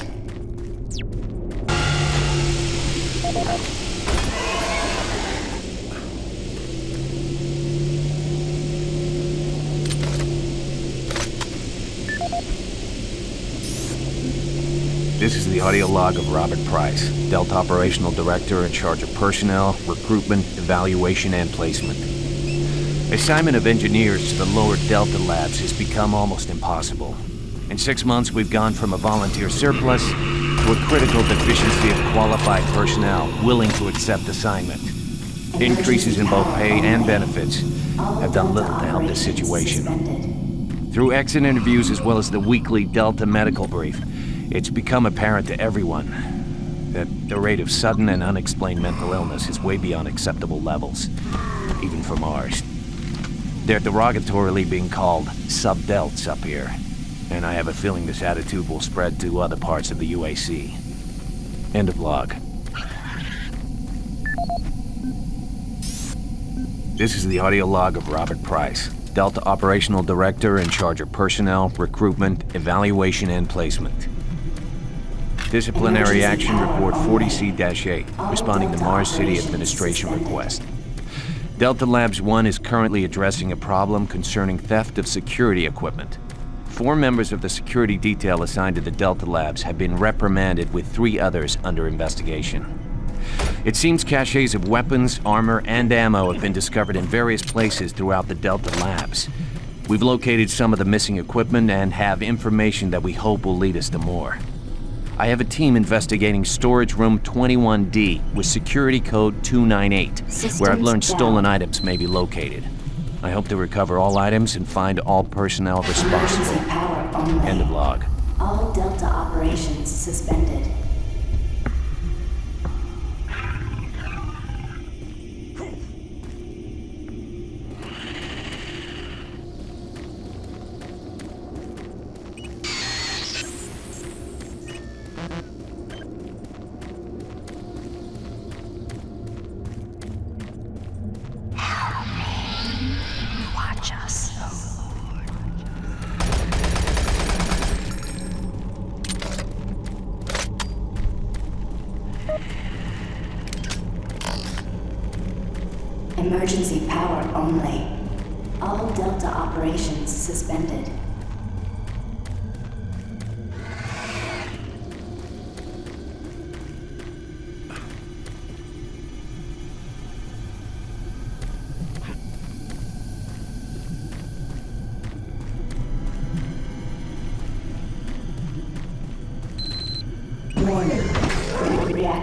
This is the audio log of Robert Price, Delta Operational Director in charge of personnel, recruitment, evaluation, and placement. Assignment of engineers to the lower Delta labs has become almost impossible. In 6 months, we've gone from a volunteer surplus to a critical deficiency of qualified personnel willing to accept assignment. Increases in both pay and benefits have done little to help this situation. Through exit interviews as well as the weekly Delta medical brief, it's become apparent to everyone that the rate of sudden and unexplained mental illness is way beyond acceptable levels, even for Mars. They're derogatorily being called sub-delts up here, and I have a feeling this attitude will spread to other parts of the UAC. End of log. This is the audio log of Robert Price, Delta Operational Director in charge of personnel, recruitment, evaluation, and placement. Disciplinary Action Report 40C-8, responding to Mars City Administration request. Delta Labs 1 is currently addressing a problem concerning theft of security equipment. 4 members of the security detail assigned to the Delta Labs have been reprimanded with 3 others under investigation. It seems caches of weapons, armor, and ammo have been discovered in various places throughout the Delta Labs. We've located some of the missing equipment and have information that we hope will lead us to more. I have a team investigating storage room 21D with security code 298, where I've learned stolen items may be located. I hope to recover all items and find all personnel responsible. End of log. All Delta operations suspended. Watch us. Emergency power only. All Delta operations suspended. Warning.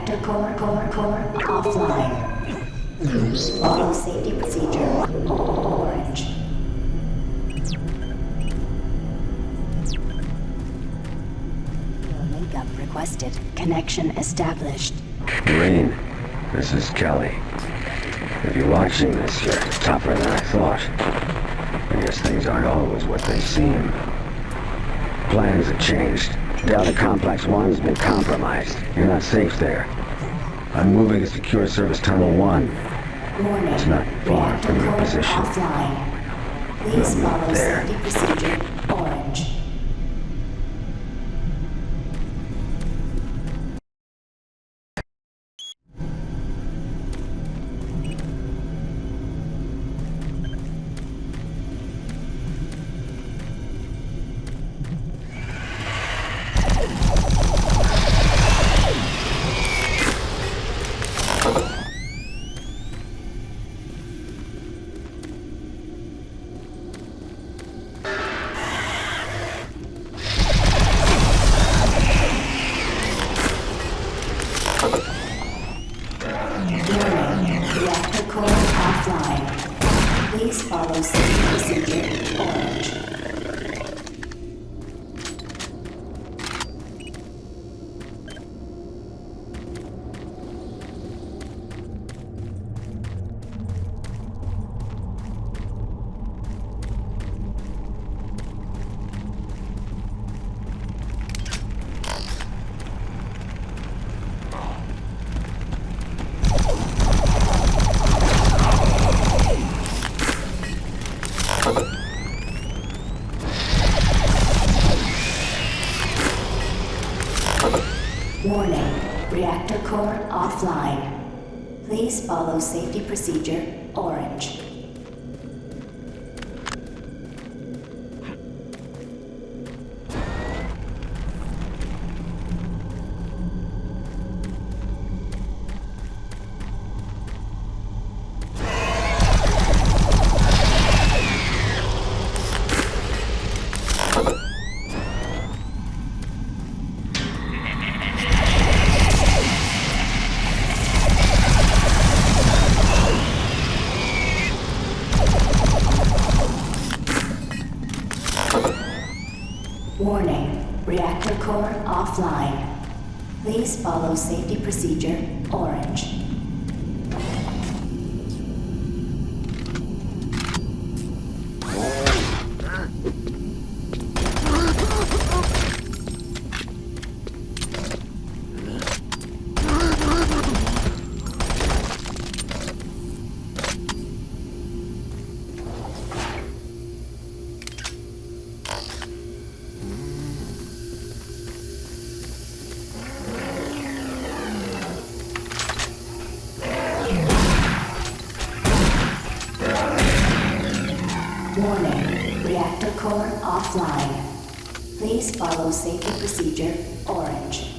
Reactor core offline. Follow safety procedure. Orange. Makeup requested. Connection established. Marine, this is Kelly. If you're watching this, you're tougher than I thought. I guess things aren't always what they seem. Plans have changed. Delta Complex 1's been compromised. You're not safe there. I'm moving to Secure Service Tunnel 1. It's not far from your position. Offline. Please follow safety procedure. Orange. Warning, reactor core offline. Please follow safety procedure, orange. Warning, reactor core offline. Please follow safety procedure, orange. Warning, reactor core offline. Please follow safety procedure, orange.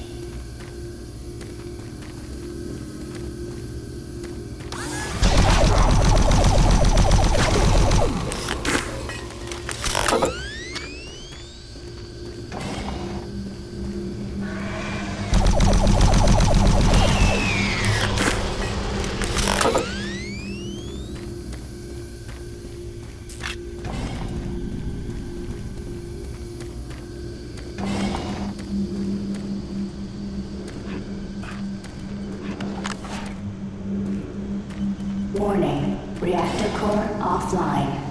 Warning, reactor core offline.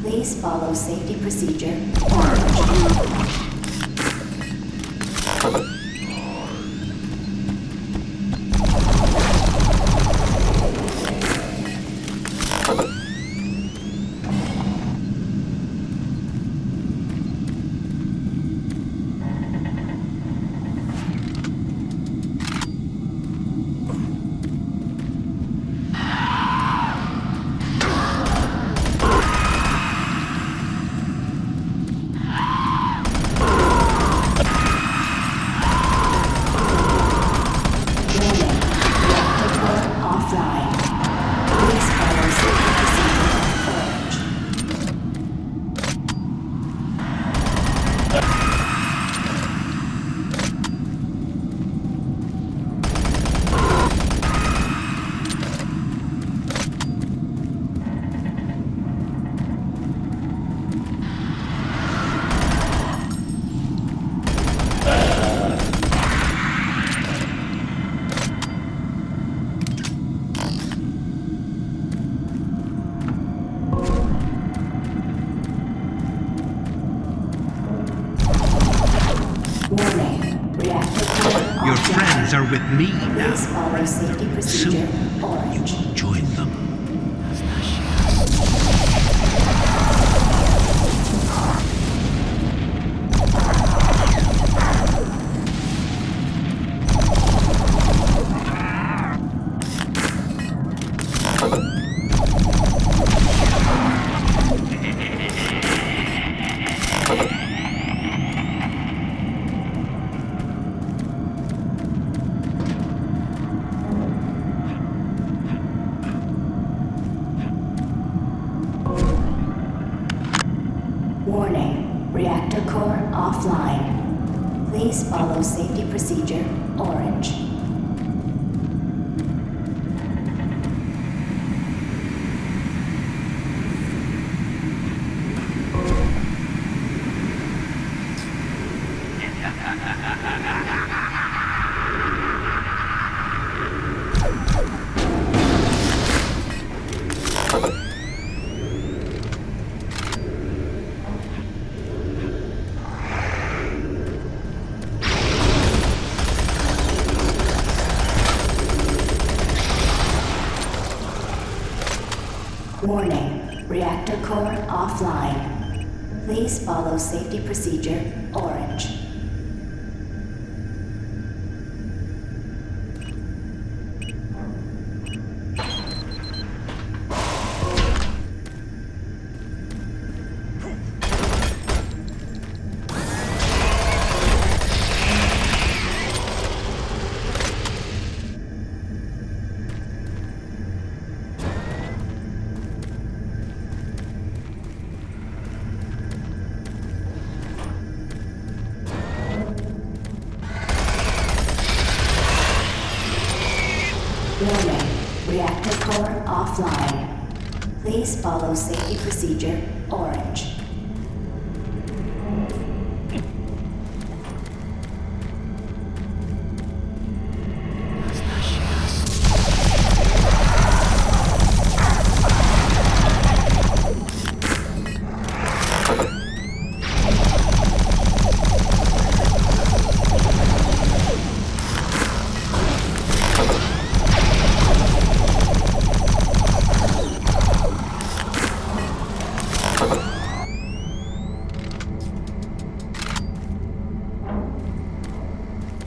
Please follow safety procedure, orange. plans are with me now. Please follow safety procedure. Soon, Orange. you will join them. Warning, reactor core offline. Please follow safety procedure. Orange. Warning, reactor core offline. Please follow safety procedure. Orange. Warning, reactor core offline. Please follow safety procedure. Orange.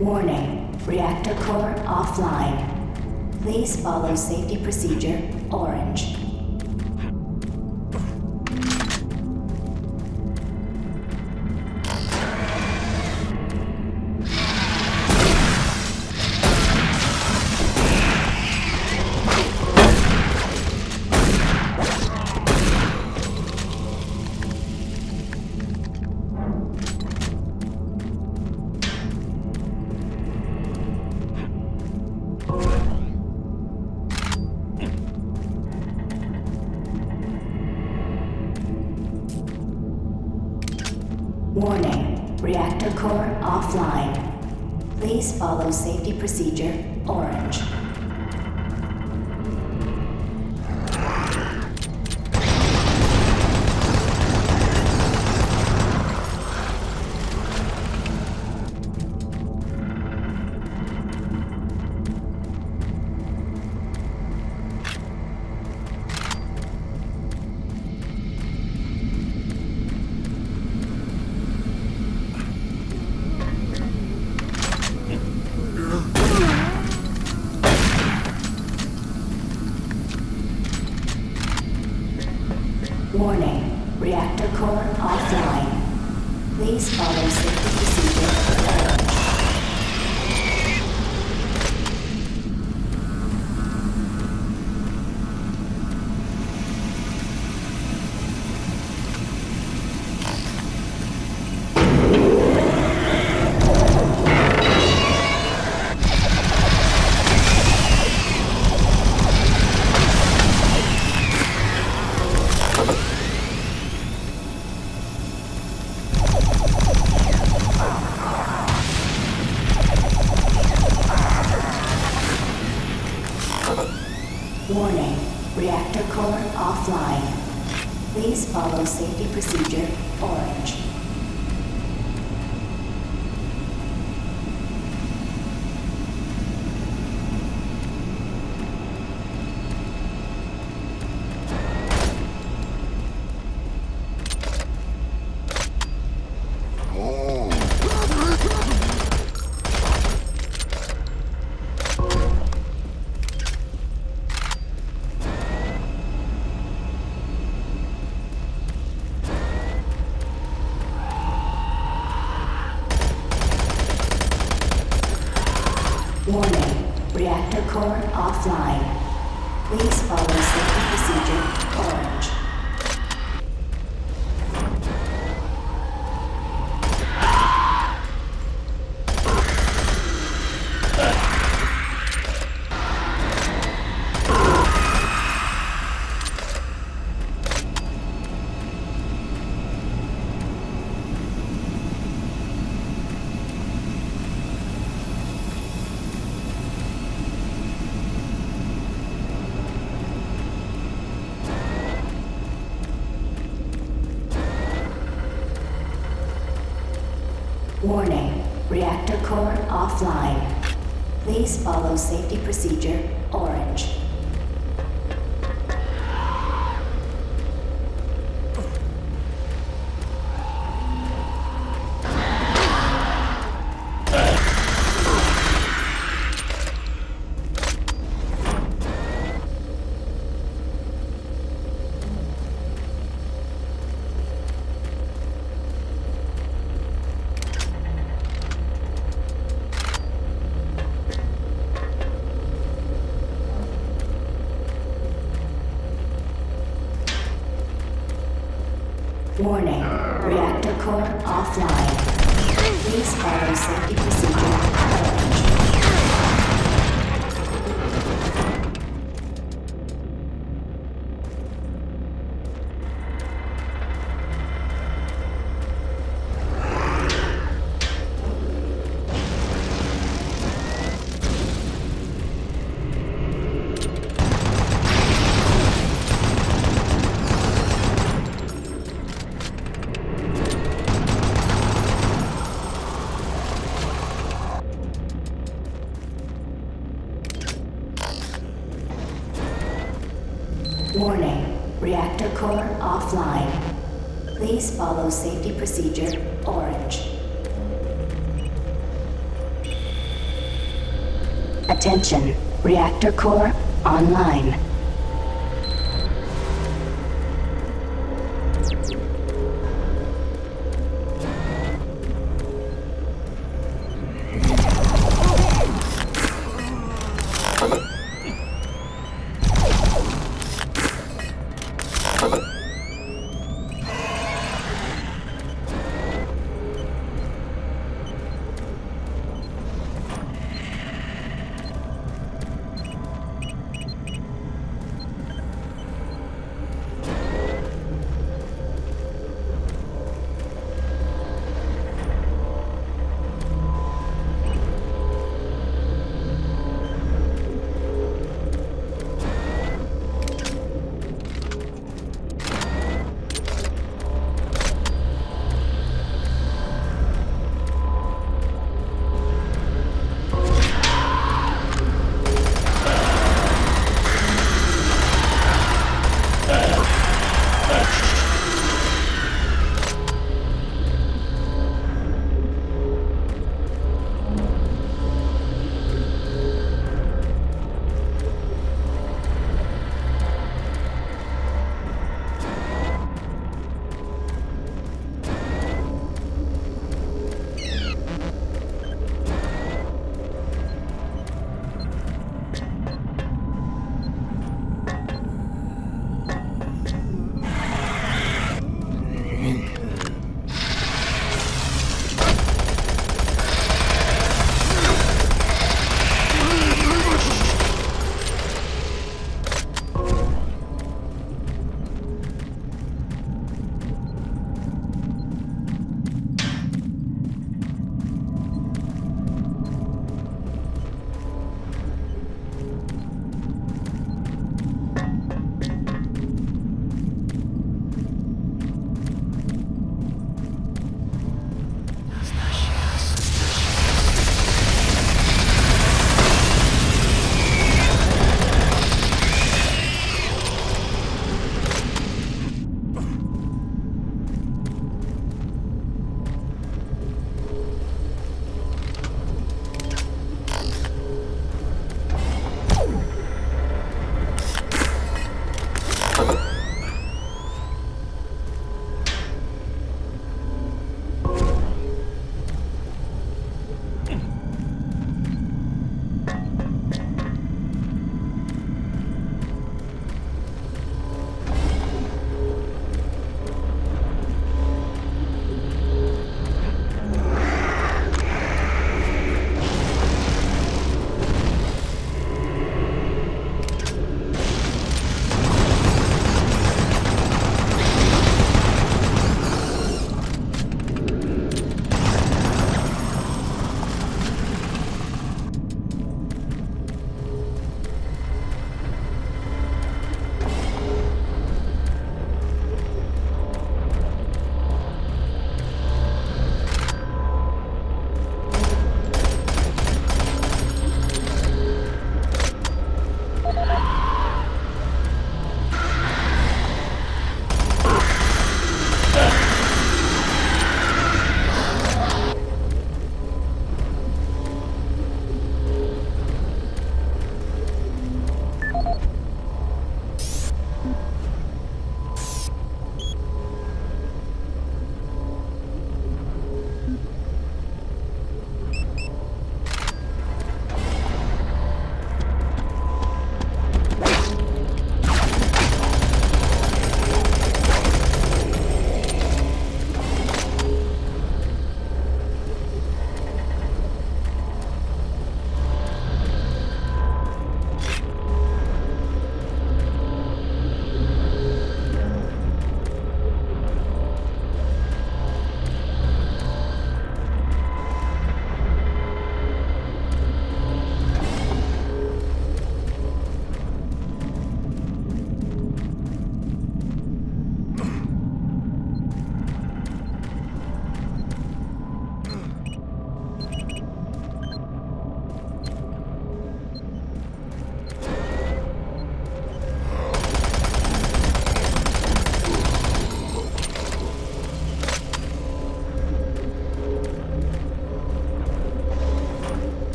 Warning, reactor core offline. Please follow safety procedure. Orange. Warning, reactor core offline. Please follow safety procedure. Orange. Warning, reactor core offline. Please follow safety procedure. Orange. Warning, reactor core offline. Please follow safety procedure. Orange. core offline. Please follow safety procedure orange. Warning, reactor core offline. Please follow safety procedure orange. Warning, reactor core offline. Please follow safety procedure orange. Warning, reactor core offline. Please follow safety procedure orange. Attention, reactor core online.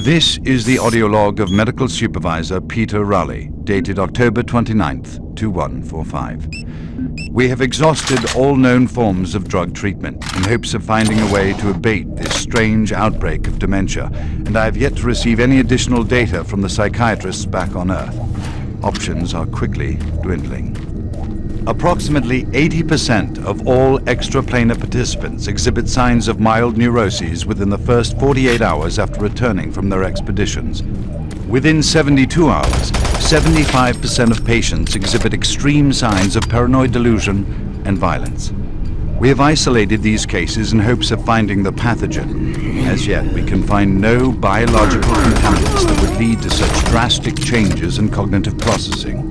This is the audio log of Medical Supervisor Peter Raleigh, dated October 29th, 2145. We have exhausted all known forms of drug treatment in hopes of finding a way to abate this strange outbreak of dementia, and I have yet to receive any additional data from the psychiatrists back on Earth. Options are quickly dwindling. Approximately 80% of all extraplanar participants exhibit signs of mild neuroses within the first 48 hours after returning from their expeditions. Within 72 hours, 75% of patients exhibit extreme signs of paranoid delusion and violence. We have isolated these cases in hopes of finding the pathogen. As yet, we can find no biological contaminants that would lead to such drastic changes in cognitive processing.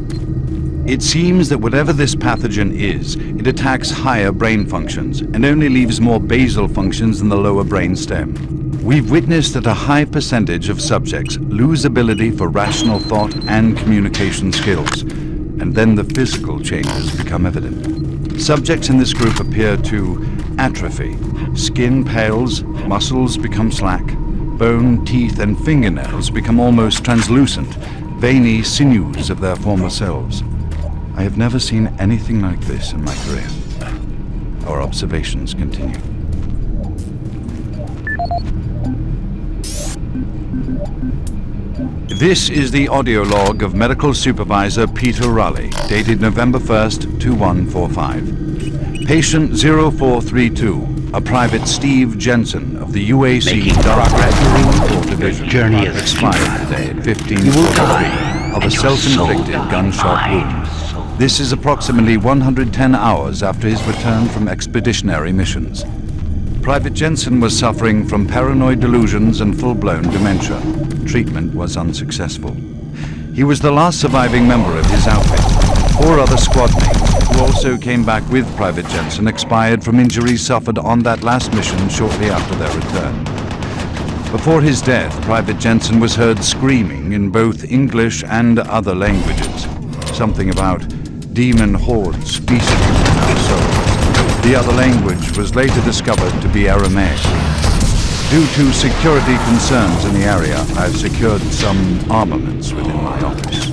It seems that whatever this pathogen is, it attacks higher brain functions and only leaves more basal functions in the lower brain stem. We've witnessed that a high percentage of subjects lose ability for rational thought and communication skills, and then the physical changes become evident. Subjects in this group appear to atrophy. Skin pales, muscles become slack, bone, teeth, and fingernails become almost translucent, veiny sinews of their former selves. I have never seen anything like this in my career. Our observations continue. This is the audio log of Medical Supervisor Peter Raleigh, dated November 1st, 2145. Patient 0432, a Private Steve Jensen of the UAC Dark Mercury Division, journey is expired today at 15:43 of a self-inflicted gunshot wound. This is approximately 110 hours after his return from expeditionary missions. Private Jensen was suffering from paranoid delusions and full-blown dementia. Treatment was unsuccessful. He was the last surviving member of his outfit. 4 other squad mates, who also came back with Private Jensen, expired from injuries suffered on that last mission shortly after their return. Before his death, Private Jensen was heard screaming in both English and other languages. Something about demon hordes feasting on our souls. The other language was later discovered to be Aramaic. Due to security concerns in the area, I've secured some armaments within my office.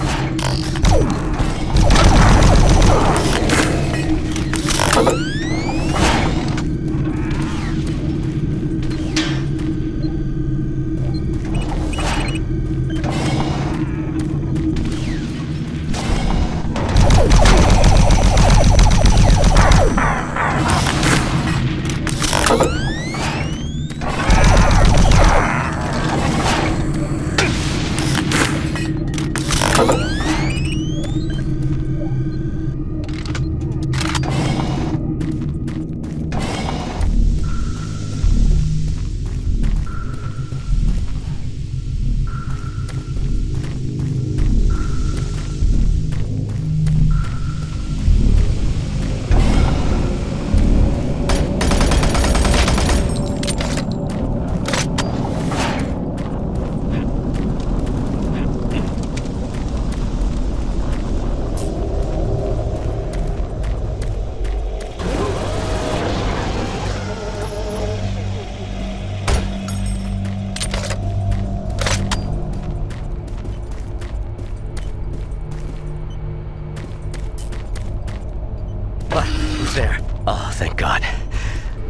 There. Oh, thank God.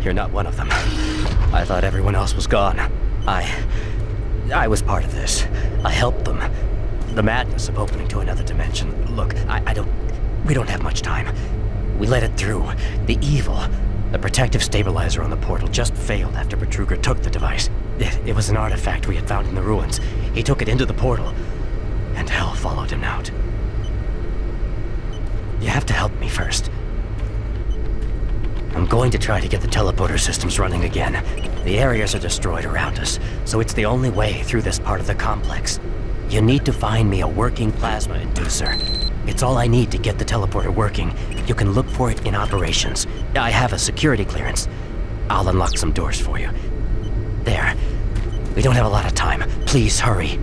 You're not one of them. I thought everyone else was gone. I was part of this. I helped them. The madness of opening to another dimension. Look, we don't have much time. We let it through. The evil, the protective stabilizer on the portal just failed after Betruger took the device. It was an artifact we had found in the ruins. He took it into the portal, and hell followed him out. You have to help me first. I'm going to try to get the teleporter systems running again. The areas are destroyed around us, so it's the only way through this part of the complex. You need to find me a working plasma inducer. It's all I need to get the teleporter working. You can look for it in operations. I have a security clearance. I'll unlock some doors for you. There. We don't have a lot of time. Please hurry.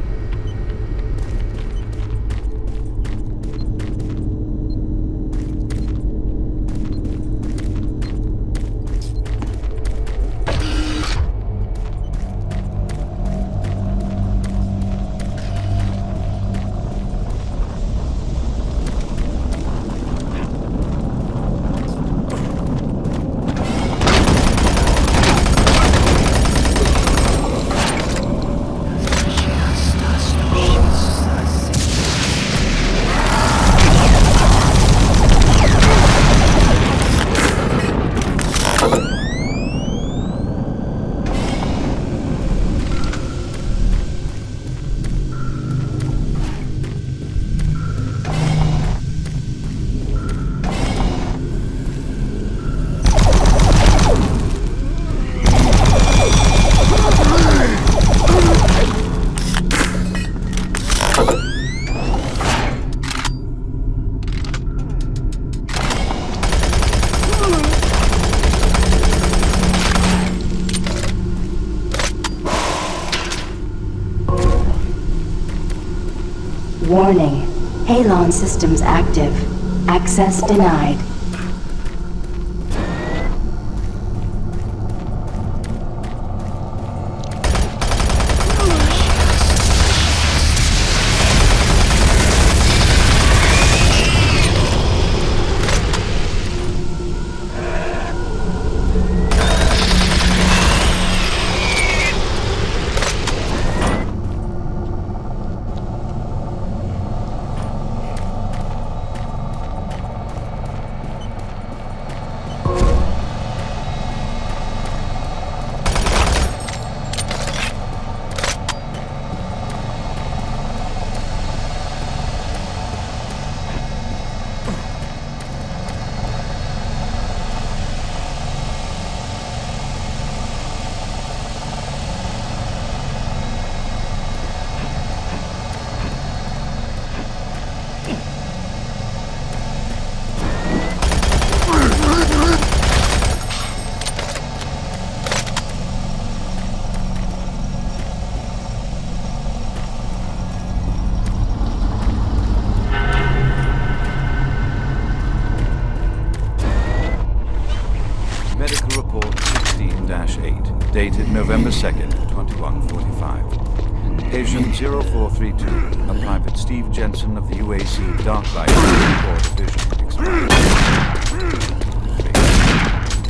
Warning. Halon systems active. Access denied. Medical Report 16-8, dated November 2nd, 2145. Patient 0432, a Private Steve Jensen of the UAC Darklight Corps Division, expired.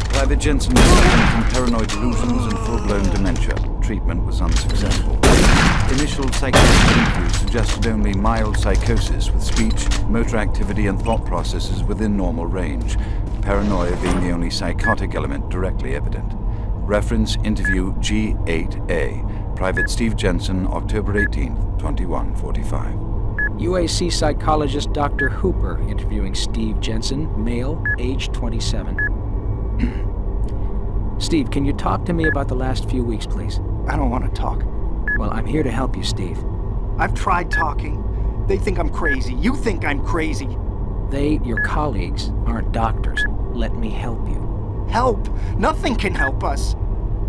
Private Jensen was suffering from paranoid delusions and full-blown dementia. Treatment was unsuccessful. Initial psychiatric interviews suggested only mild psychosis with speech, motor activity, and thought processes within normal range. Paranoia being the only psychotic element directly evident. Reference interview G8A. Private Steve Jensen, October 18, 2145. UAC psychologist Dr. Hooper interviewing Steve Jensen, male, age 27. Steve, can you talk to me about the last few weeks, please? I don't want to talk. Well, I'm here to help you, Steve. I've tried talking. They think I'm crazy. You think I'm crazy. They, your colleagues, aren't doctors. Let me help you. Help? Nothing can help us.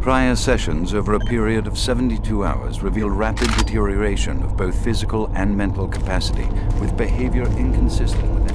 Prior sessions over a period of 72 hours reveal rapid deterioration of both physical and mental capacity, with behavior inconsistent with it.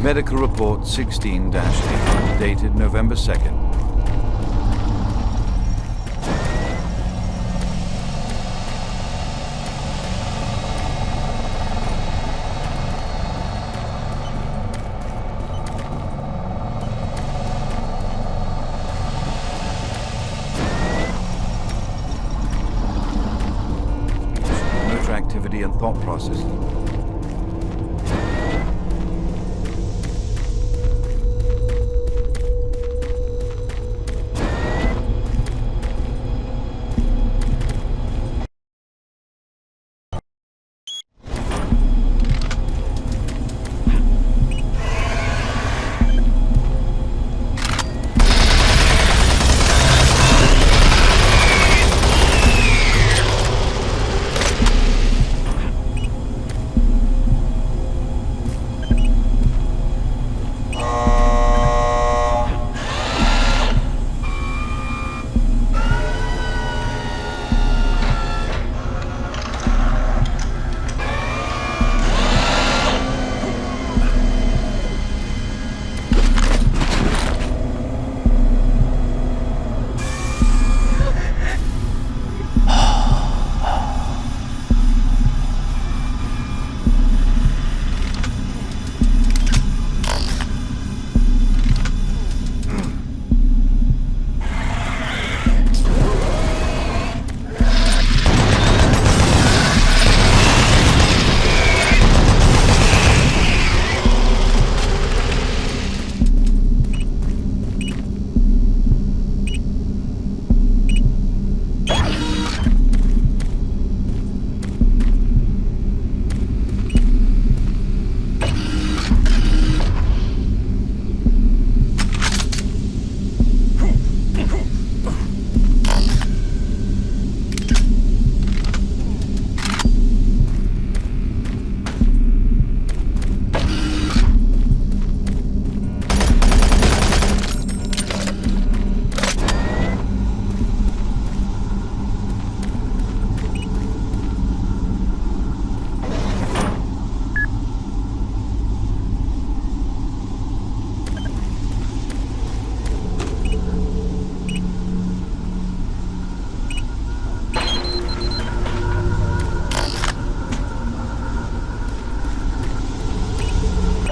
Medical Report 16-8, dated November 2nd. thought process.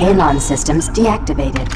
Halon systems deactivated.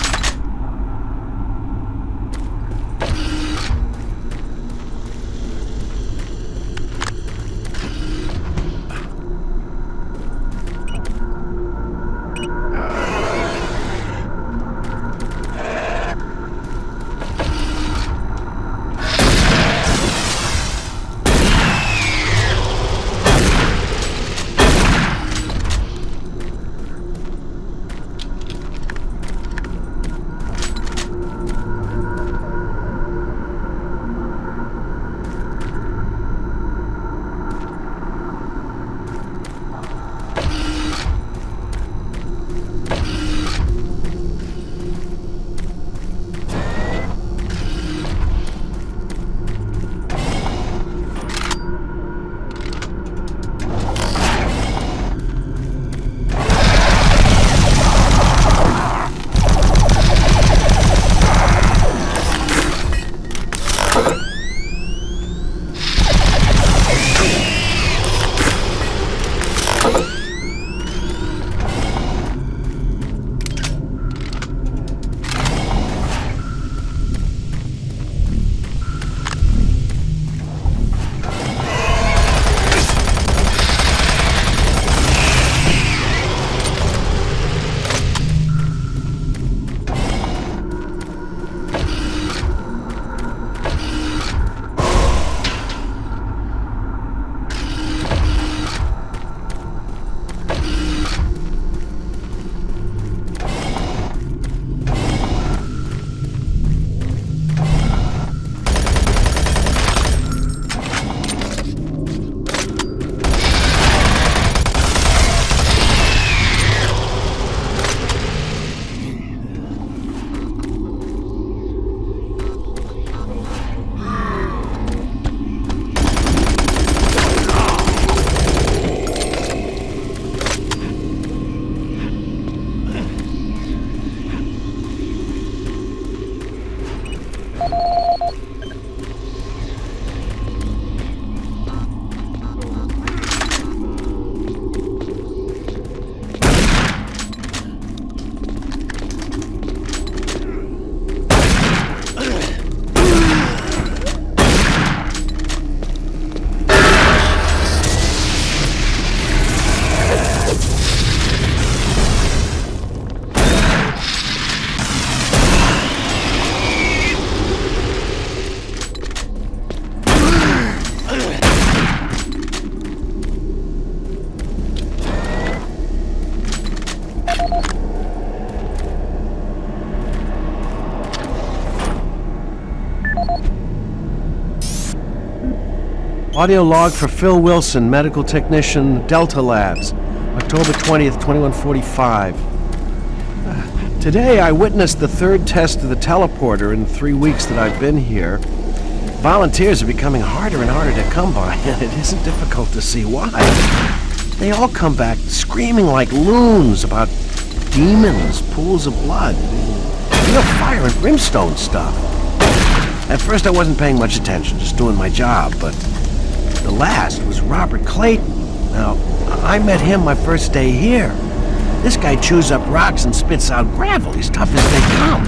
Audio log for Phil Wilson, medical technician, Delta Labs, October 20th, 2145. Today I witnessed the third test of the teleporter in the 3 weeks that I've been here. Volunteers are becoming harder and harder to come by, and it isn't difficult to see why. They all come back screaming like loons about demons, pools of blood, real fire and brimstone stuff. At first I wasn't paying much attention, just doing my job, but the last was Robert Clayton. Now, I met him my first day here. This guy chews up rocks and spits out gravel. He's tough as they come.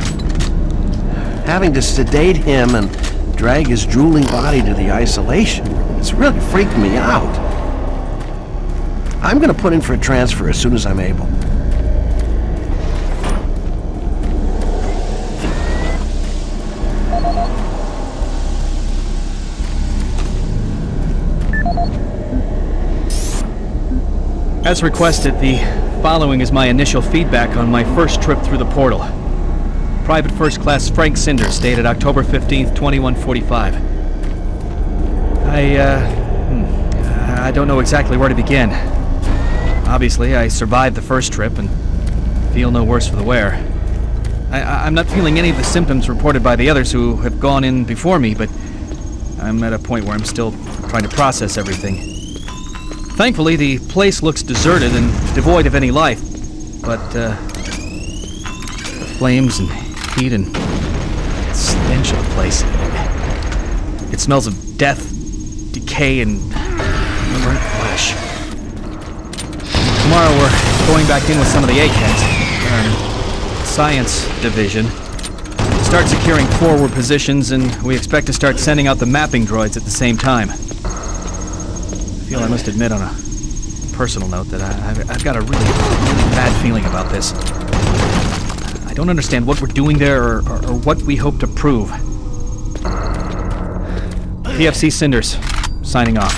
Having to sedate him and drag his drooling body to the isolation, it's really freaked me out. I'm gonna put in for a transfer as soon as I'm able. As requested, the following is my initial feedback on my first trip through the portal. Private First Class Frank Sinders, dated October 15th, 2145. I don't know exactly where to begin. Obviously, I survived the first trip and feel no worse for the wear. I'm not feeling any of the symptoms reported by the others who have gone in before me, but I'm at a point where I'm still trying to process everything. Thankfully, the place looks deserted and devoid of any life, but flames and heat and stench of the place. It smells of death, decay, and burnt flesh. Tomorrow we're going back in with some of the ACATs, Science Division. Start securing forward positions, and we expect to start sending out the mapping droids at the same time. I feel I must admit on a personal note that I've got a really bad feeling about this. I don't understand what we're doing there or what we hope to prove. PFC Sinders, signing off.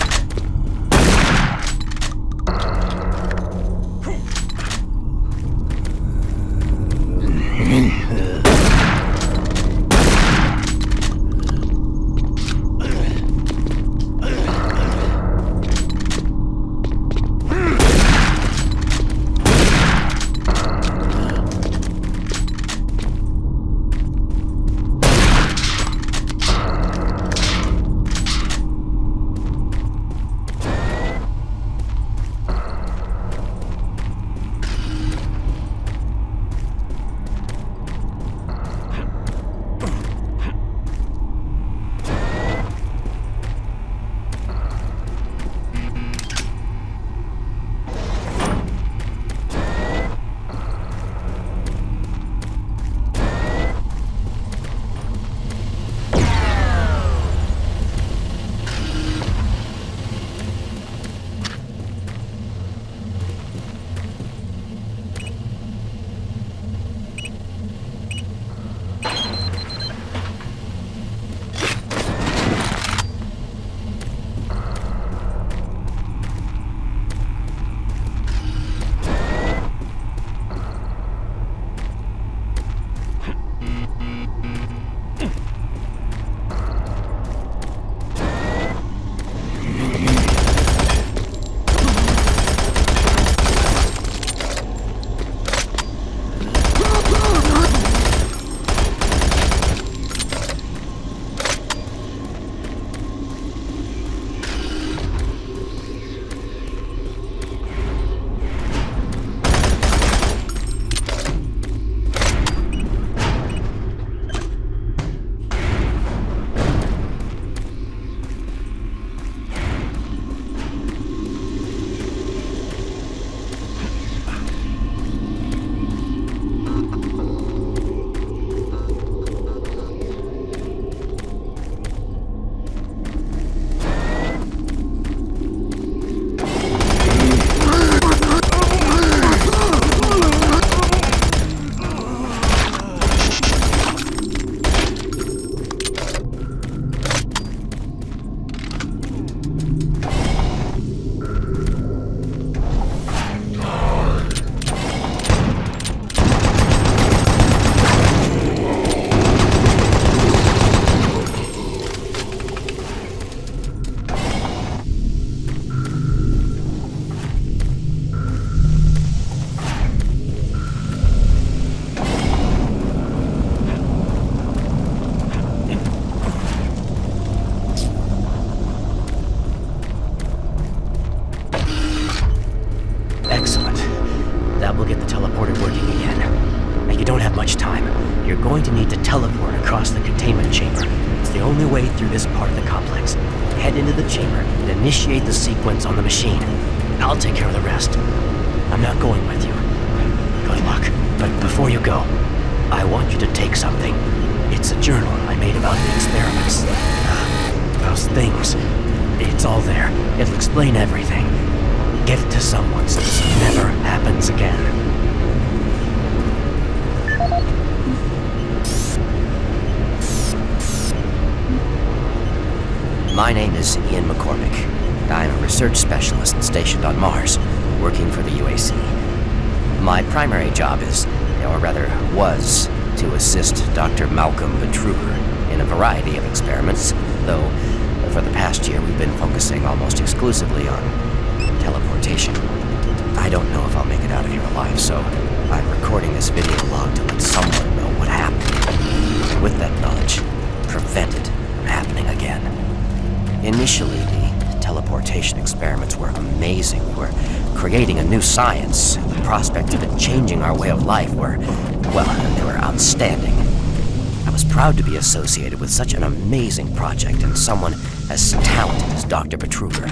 You're going to need to teleport across the containment chamber. It's the only way through this part of the complex. Head into the chamber and initiate the sequence on the machine. I'll take care of the rest. I'm not going with you. Good luck. But before you go, I want you to take something. It's a journal I made about the experiments. Those things. It's all there. It'll explain everything. Give it to someone so this never happens again. My name is Ian McCormick. I'm a research specialist stationed on Mars, working for the UAC. My primary job is, or rather was, to assist Dr. Malcolm Betruger in a variety of experiments, though for the past year we've been focusing almost exclusively on teleportation. I don't know if I'll make it out of here alive, so I'm recording this video log to let someone know what happened. With that knowledge, prevent it from happening again. Initially, the teleportation experiments were amazing. We were creating a new science. The prospects of it changing our way of life were, well, they were outstanding. I was proud to be associated with such an amazing project and someone as talented as Dr. Betruger.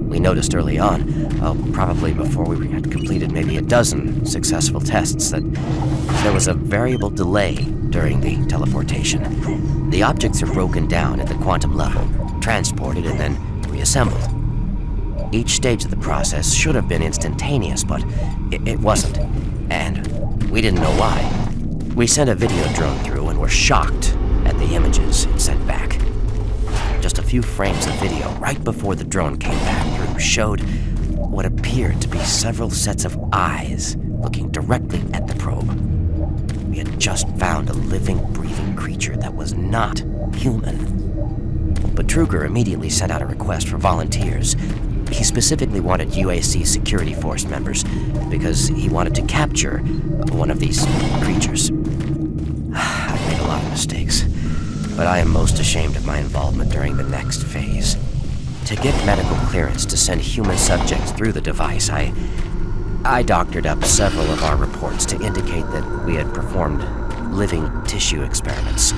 We noticed early on, probably before we had completed maybe a dozen successful tests, that there was a variable delay during the teleportation. The objects are broken down at the quantum level, transported, and then reassembled. Each stage of the process should have been instantaneous, but it wasn't. And we didn't know why. We sent a video drone through and were shocked at the images it sent back. Just a few frames of video right before the drone came back through showed what appeared to be several sets of eyes looking directly at the probe. We had just found a living, breathing creature that was not human. Betruger immediately sent out a request for volunteers. He specifically wanted UAC security force members because he wanted to capture one of these creatures. I've made a lot of mistakes, but I am most ashamed of my involvement during the next phase. To get medical clearance to send human subjects through the device, I doctored up several of our reports to indicate that we had performed living tissue experiments.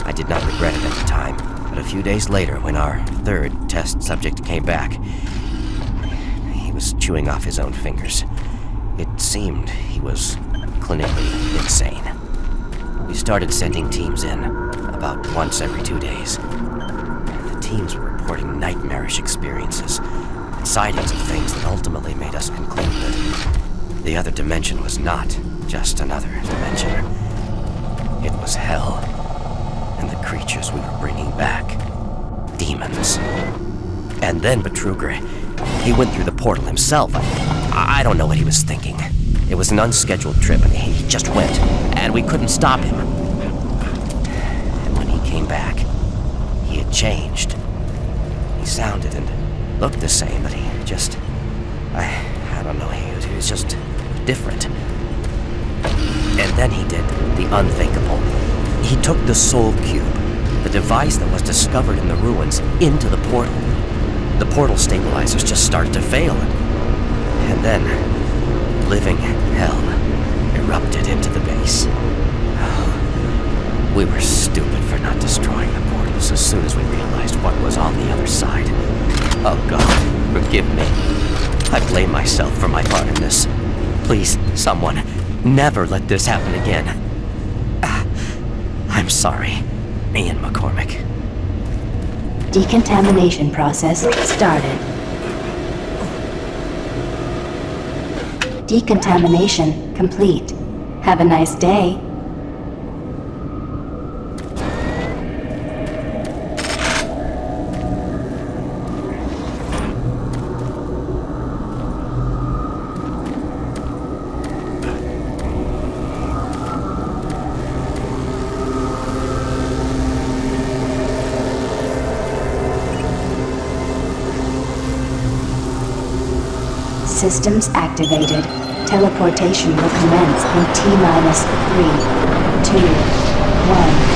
I did not regret it at the time, but a few days later, when our third test subject came back, he was chewing off his own fingers. It seemed he was clinically insane. We started sending teams in, about once every 2 days. The teams were reporting nightmarish experiences, and sightings of things that ultimately made us conclude that the other dimension was not just another dimension. It was hell, and the creatures we were bringing back, demons. And then Betruger, he went through the portal himself. I don't know what he was thinking. It was an unscheduled trip, and he just went, and we couldn't stop him. And when he came back, he had changed. He sounded and looked the same, but he just... I don't know, he was just different. And then he did the unthinkable. He took the Soul Cube, the device that was discovered in the ruins, into the portal. The portal stabilizers just started to fail, and then living hell erupted into the base. We were stupid for not destroying the portals as soon as we realized what was on the other side. Oh God, forgive me. I blame myself for my part in this. Please, someone, never let this happen again. I'm sorry, Ian McCormick. Decontamination process started. Decontamination complete. Have a nice day. Systems activated. Teleportation will commence in T-minus 3, 2, 1.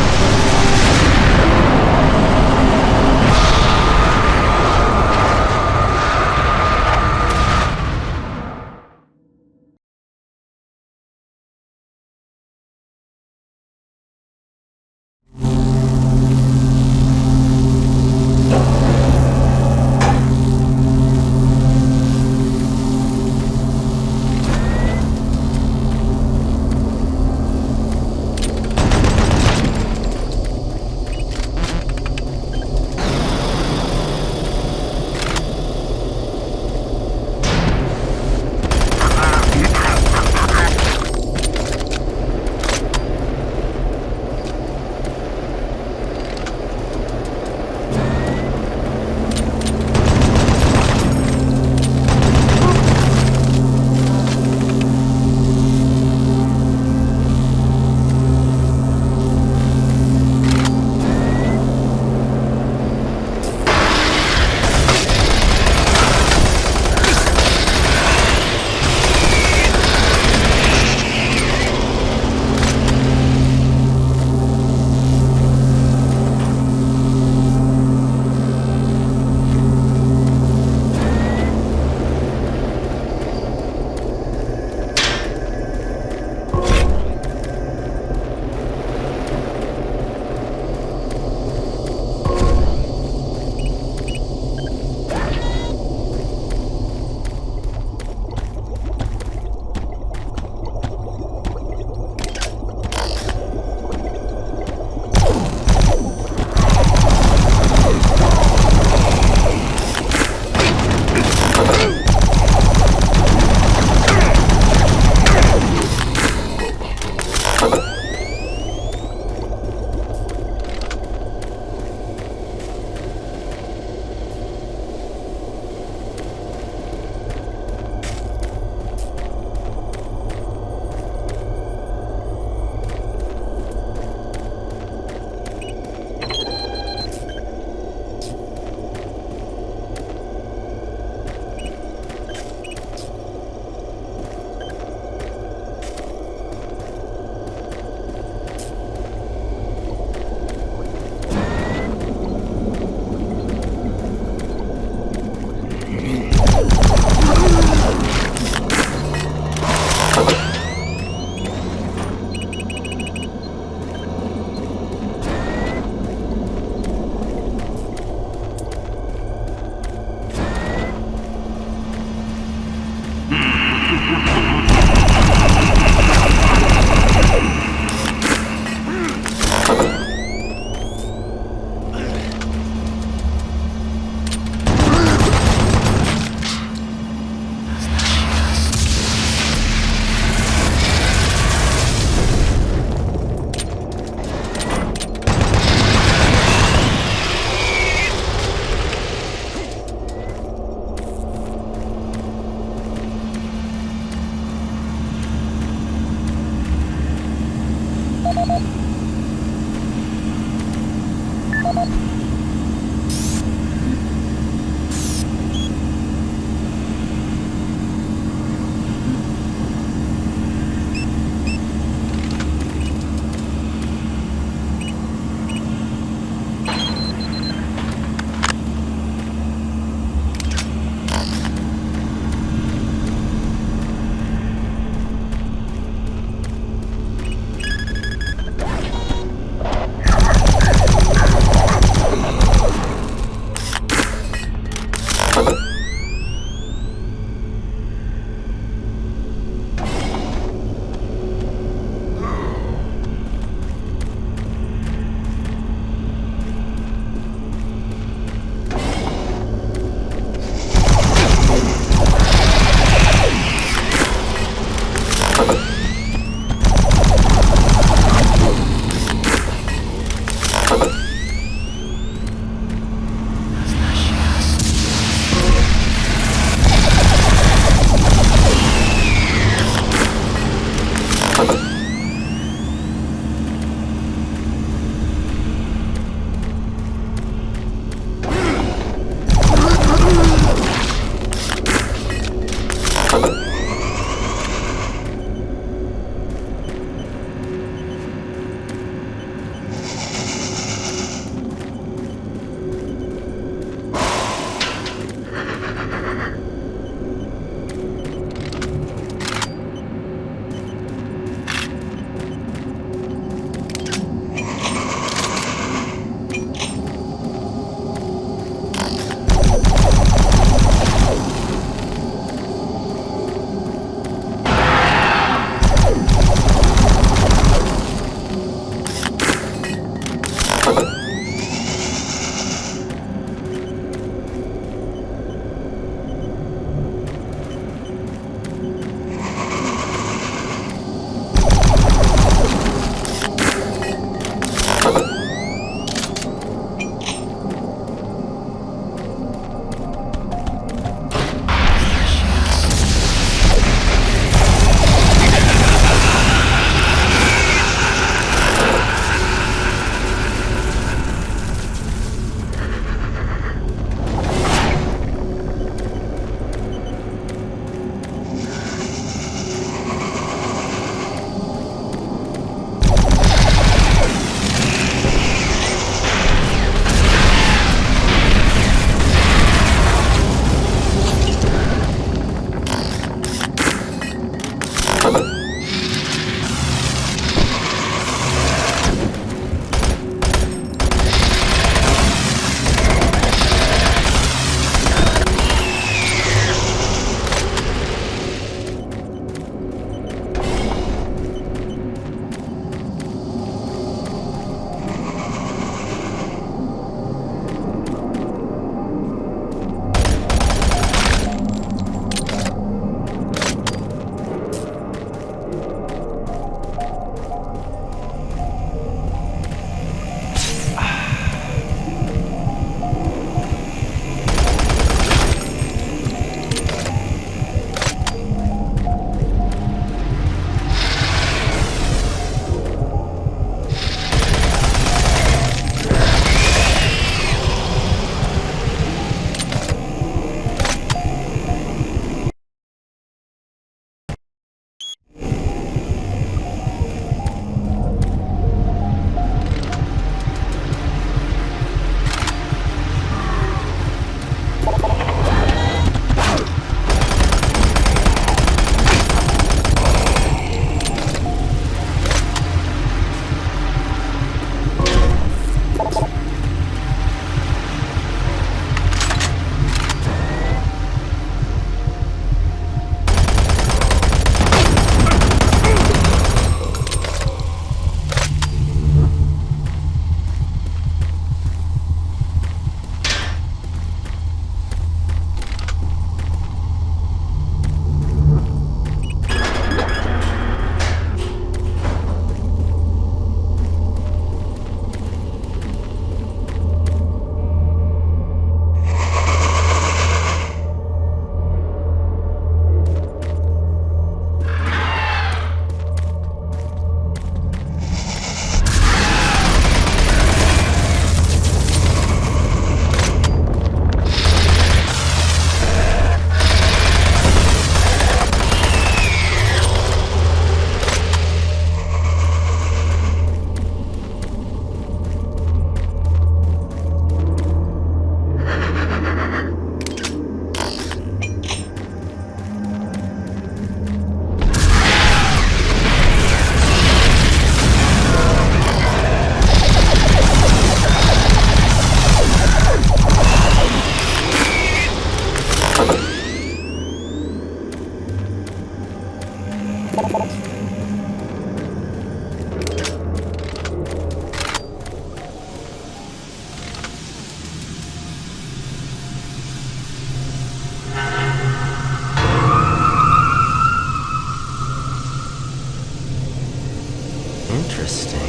Interesting.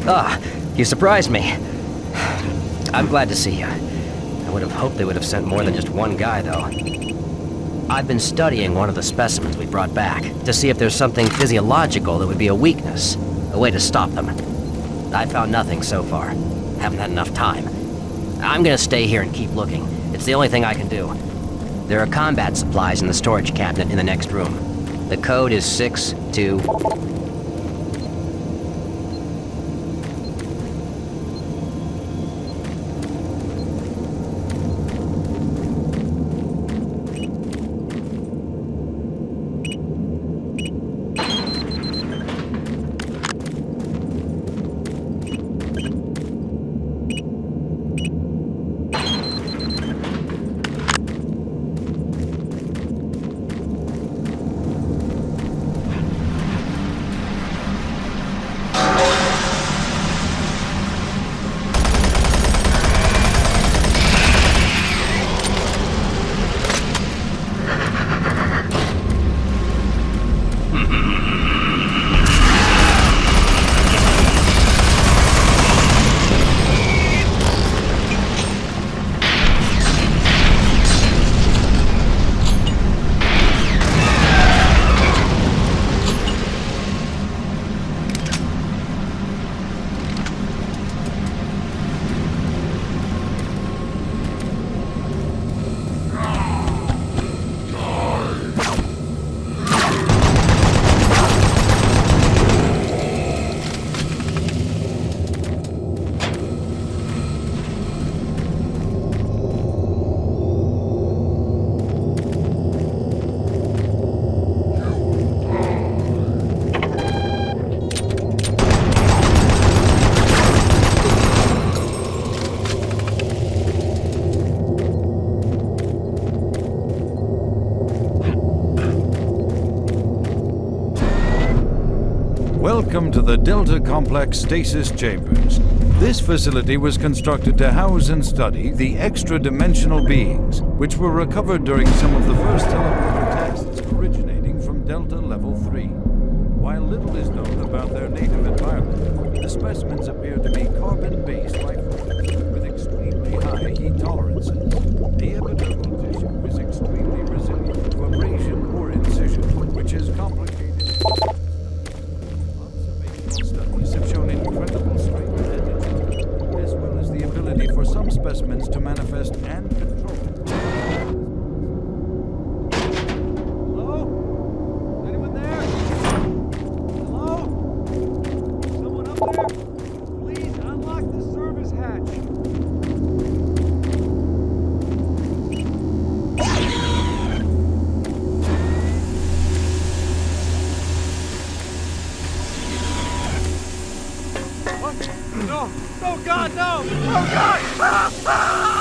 Ah, you surprised me. I'm glad to see you. I would have hoped they would have sent more than just one guy, though. I've been studying one of the specimens we brought back to see if there's something physiological that would be a weakness, a way to stop them. I found nothing so far. Haven't had enough time. I'm gonna stay here and keep looking. It's the only thing I can do. There are combat supplies in the storage cabinet in the next room. The code is 62... Welcome to the Delta Complex Stasis Chambers. This facility was constructed to house and study the extra-dimensional beings, which were recovered during some of the first teleporter tests originating from Delta Level 3. While little is known about their native environment, the specimens appear to be carbon-based life forms with extremely high heat tolerances. The epidermal tissue is extremely resilient to abrasion or incision, which is complicated. Studies have shown incredible strength and agility, as well as the ability for some specimens to manifest and control. Hello? Anyone there? Hello? Someone up there? Please unlock the service hatch. No! Oh God, no! Oh God! Ah! Ah!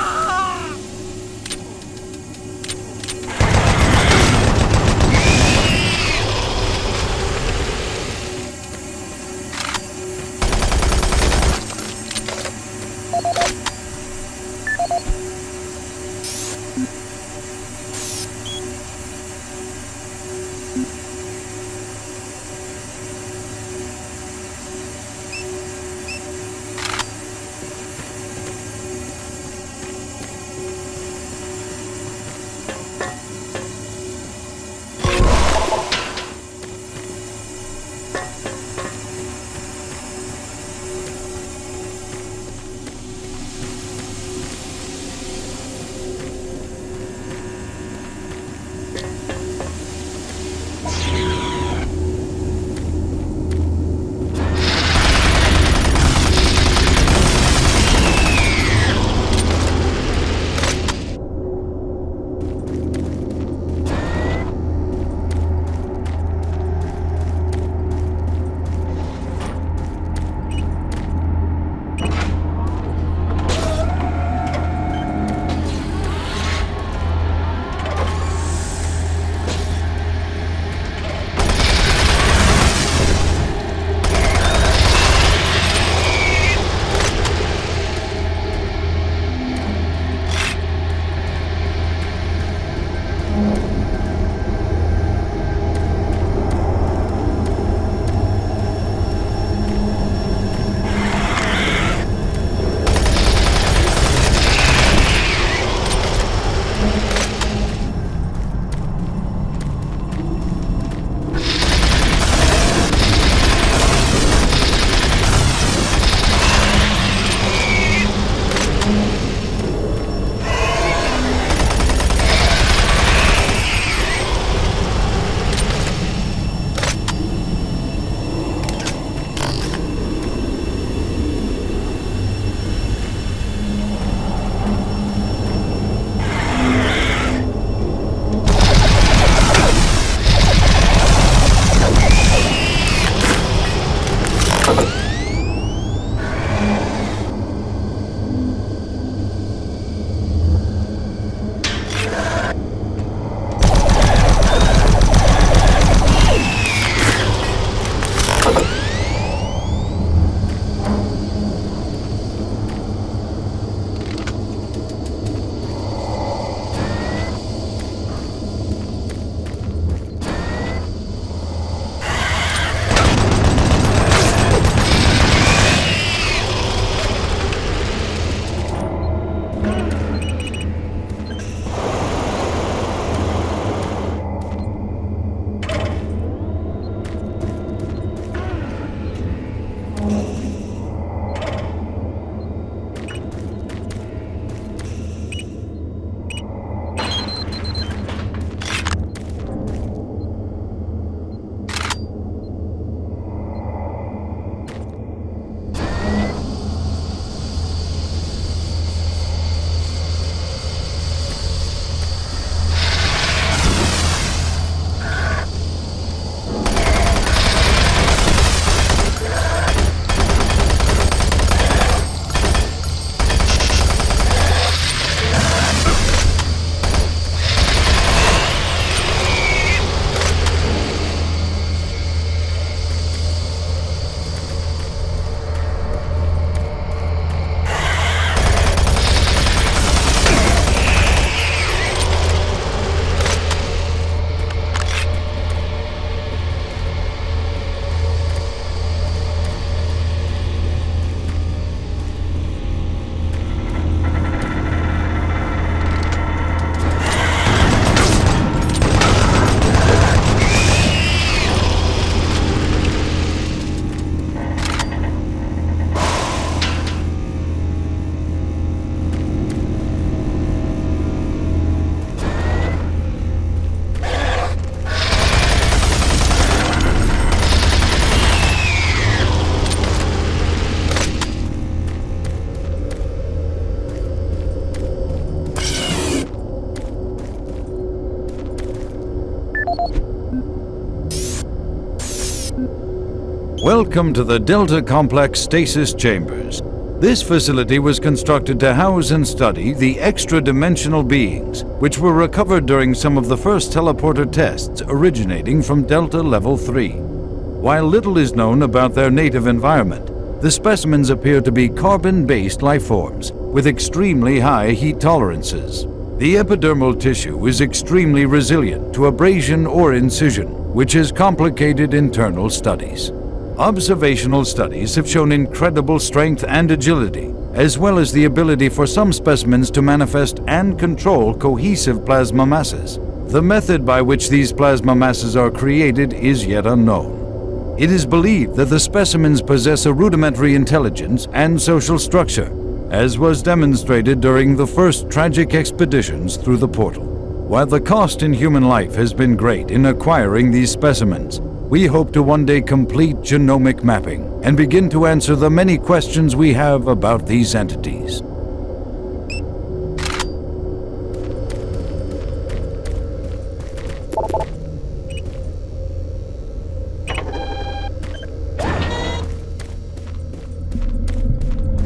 Welcome to the Delta Complex Stasis Chambers. This facility was constructed to house and study the extra-dimensional beings, which were recovered during some of the first teleporter tests originating from Delta Level 3. While little is known about their native environment, the specimens appear to be carbon-based lifeforms with extremely high heat tolerances. The epidermal tissue is extremely resilient to abrasion or incision, which has complicated internal studies. Observational studies have shown incredible strength and agility, as well as the ability for some specimens to manifest and control cohesive plasma masses. The method by which these plasma masses are created is yet unknown. It is believed that the specimens possess a rudimentary intelligence and social structure, as was demonstrated during the first tragic expeditions through the portal. While the cost in human life has been great in acquiring these specimens, we hope to one day complete genomic mapping and begin to answer the many questions we have about these entities.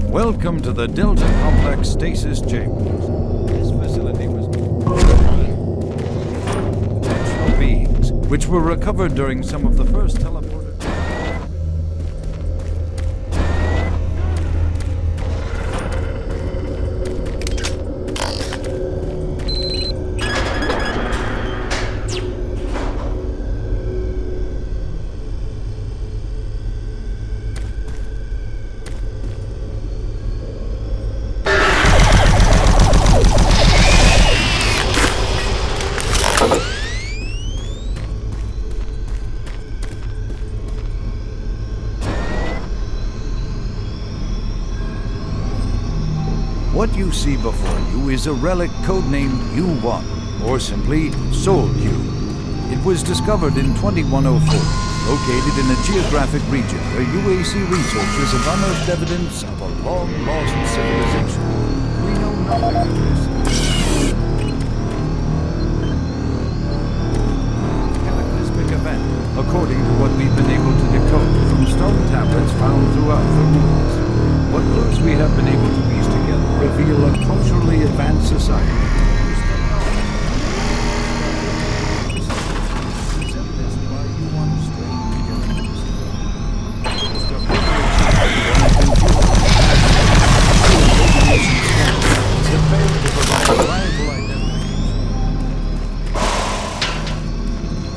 Welcome to the Delta Complex Stasis Chambers. This facility was dimensional beings, which were recovered during some of the first teleporter. What you see before you is a relic codenamed U1, or simply Soul Cube. It was discovered in 2104, located in a geographic region where UAC researchers have unearthed evidence of a long-lost civilization. We know nothing of this. Cataclysmic event, according to what we've been able to decode from stone tablets found throughout the ruins. What clues we have been able to piece together reveal a culturally advanced society.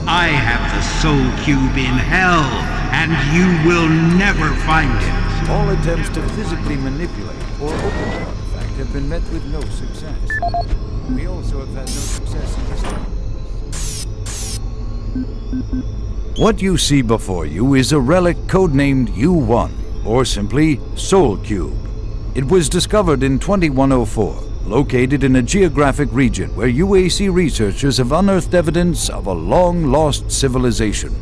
I have the Soul Cube in hell, and you will never find it. All attempts to physically manipulate or open the artifact have been met with no success. We also have had no success in this. What you see before you is a relic codenamed U1, or simply Soul Cube. It was discovered in 2104, located in a geographic region where UAC researchers have unearthed evidence of a long-lost civilization.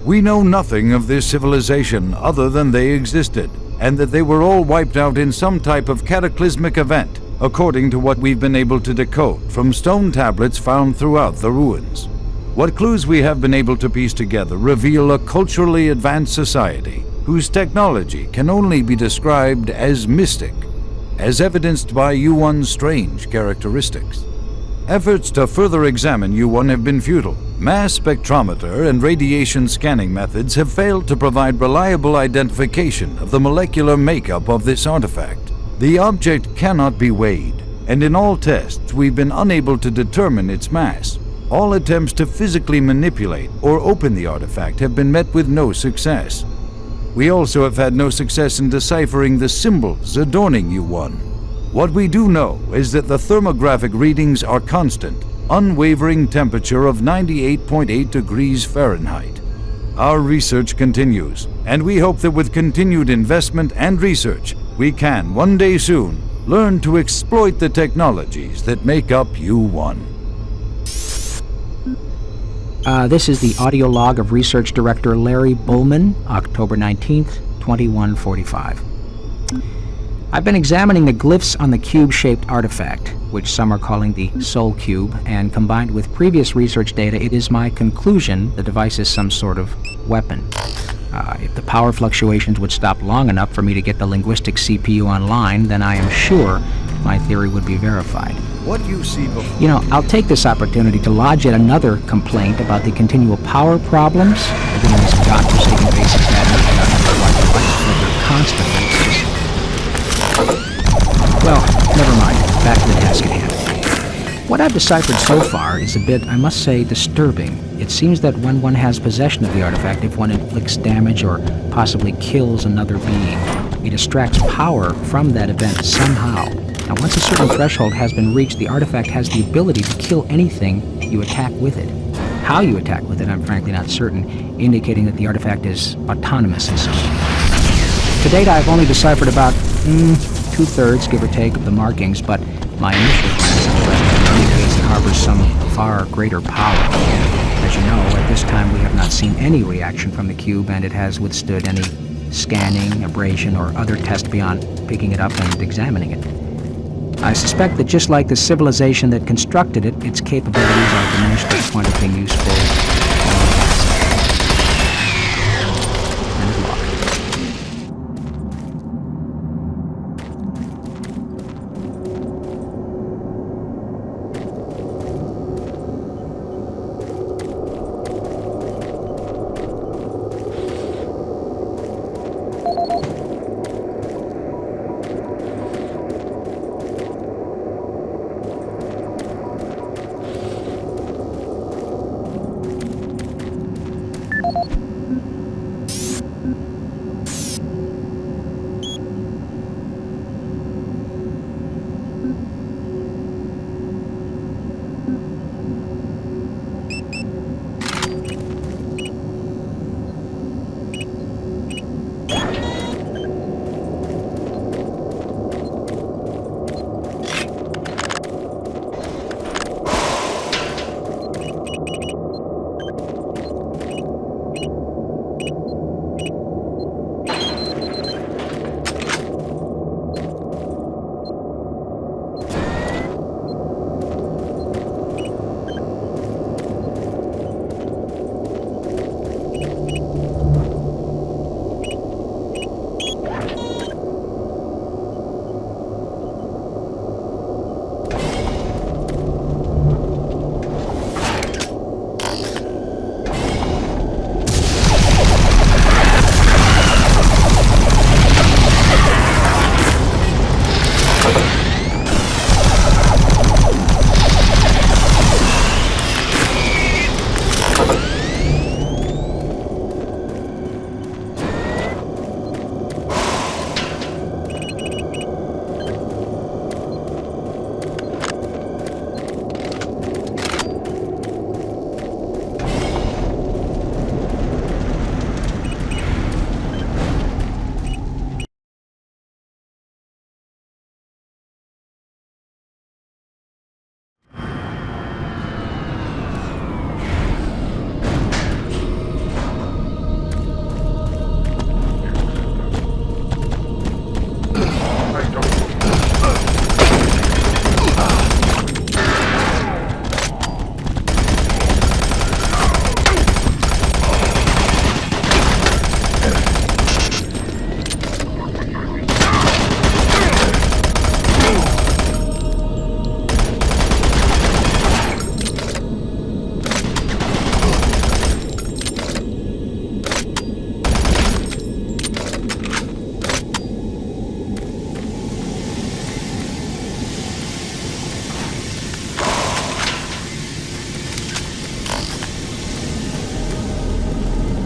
We know nothing of this civilization other than they existed, and that they were all wiped out in some type of cataclysmic event, according to what we've been able to decode from stone tablets found throughout the ruins. What clues we have been able to piece together reveal a culturally advanced society whose technology can only be described as mystic, as evidenced by U1's strange characteristics. Efforts to further examine U1 have been futile. Mass spectrometer and radiation scanning methods have failed to provide reliable identification of the molecular makeup of this artifact. The object cannot be weighed, and in all tests we've been unable to determine its mass. All attempts to physically manipulate or open the artifact have been met with no success. We also have had no success in deciphering the symbols adorning U1. What we do know is that the thermographic readings are constant, unwavering temperature of 98.8 degrees Fahrenheit. Our research continues, and we hope that with continued investment and research, we can, one day soon, learn to exploit the technologies that make up U1. This is the audio log of Research Director Larry Bullman, October 19th, 2145. I've been examining the glyphs on the cube-shaped artifact. which some are calling the Soul Cube, and combined with previous research data, it is my conclusion the device is some sort of weapon. If the power fluctuations would stop long enough for me to get the linguistic CPU online, then I am sure my theory would be verified. What you see before... You know, I'll take this opportunity to lodge yet another complaint about the continual power problems. Living in this godforsaken base academy, I don't know why the lights flicker constantly. Well, never mind. Back to the task at hand. What I've deciphered so far is a bit, I must say, disturbing. It seems that when one has possession of the artifact, if one inflicts damage or possibly kills another being, it extracts power from that event somehow. Now, once a certain threshold has been reached, the artifact has the ability to kill anything you attack with it. How you attack with it, I'm frankly not certain, indicating that the artifact is autonomous in some way. To date, I've only deciphered about 2/3, give or take, of the markings, but my initial glance at the rest indicates it harbors some far greater power. As you know, at this time we have not seen any reaction from the cube, and it has withstood any scanning, abrasion, or other test beyond picking it up and examining it. I suspect that just like the civilization that constructed it, its capabilities are diminished to the point of being useful. End of log.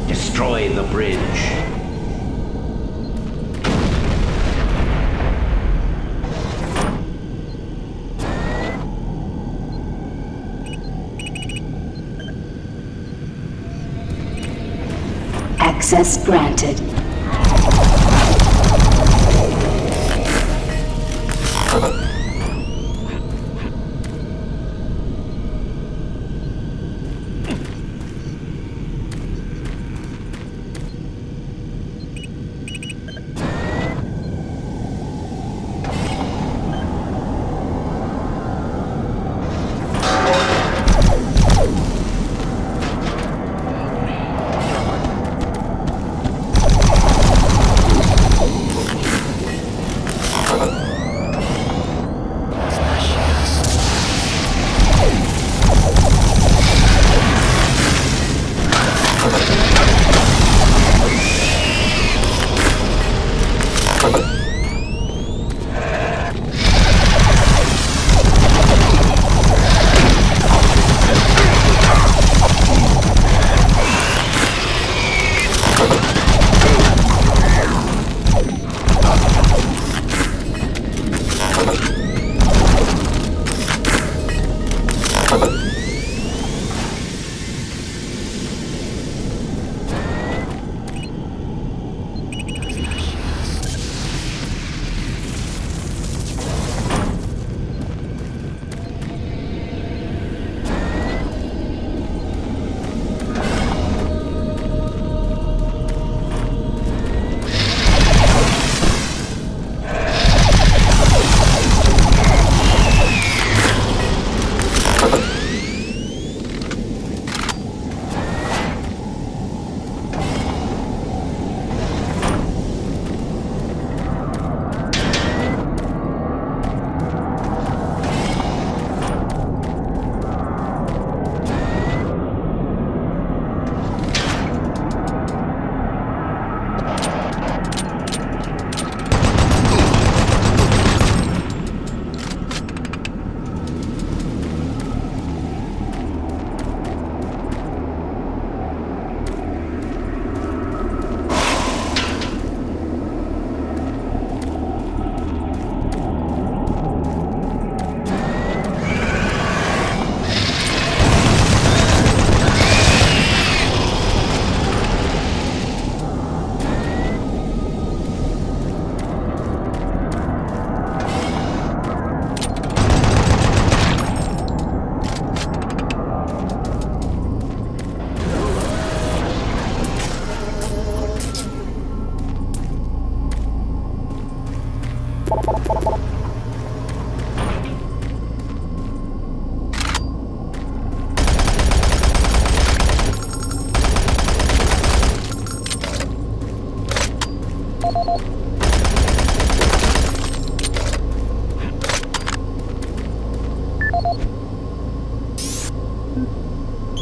Destroy the bridge. Access granted.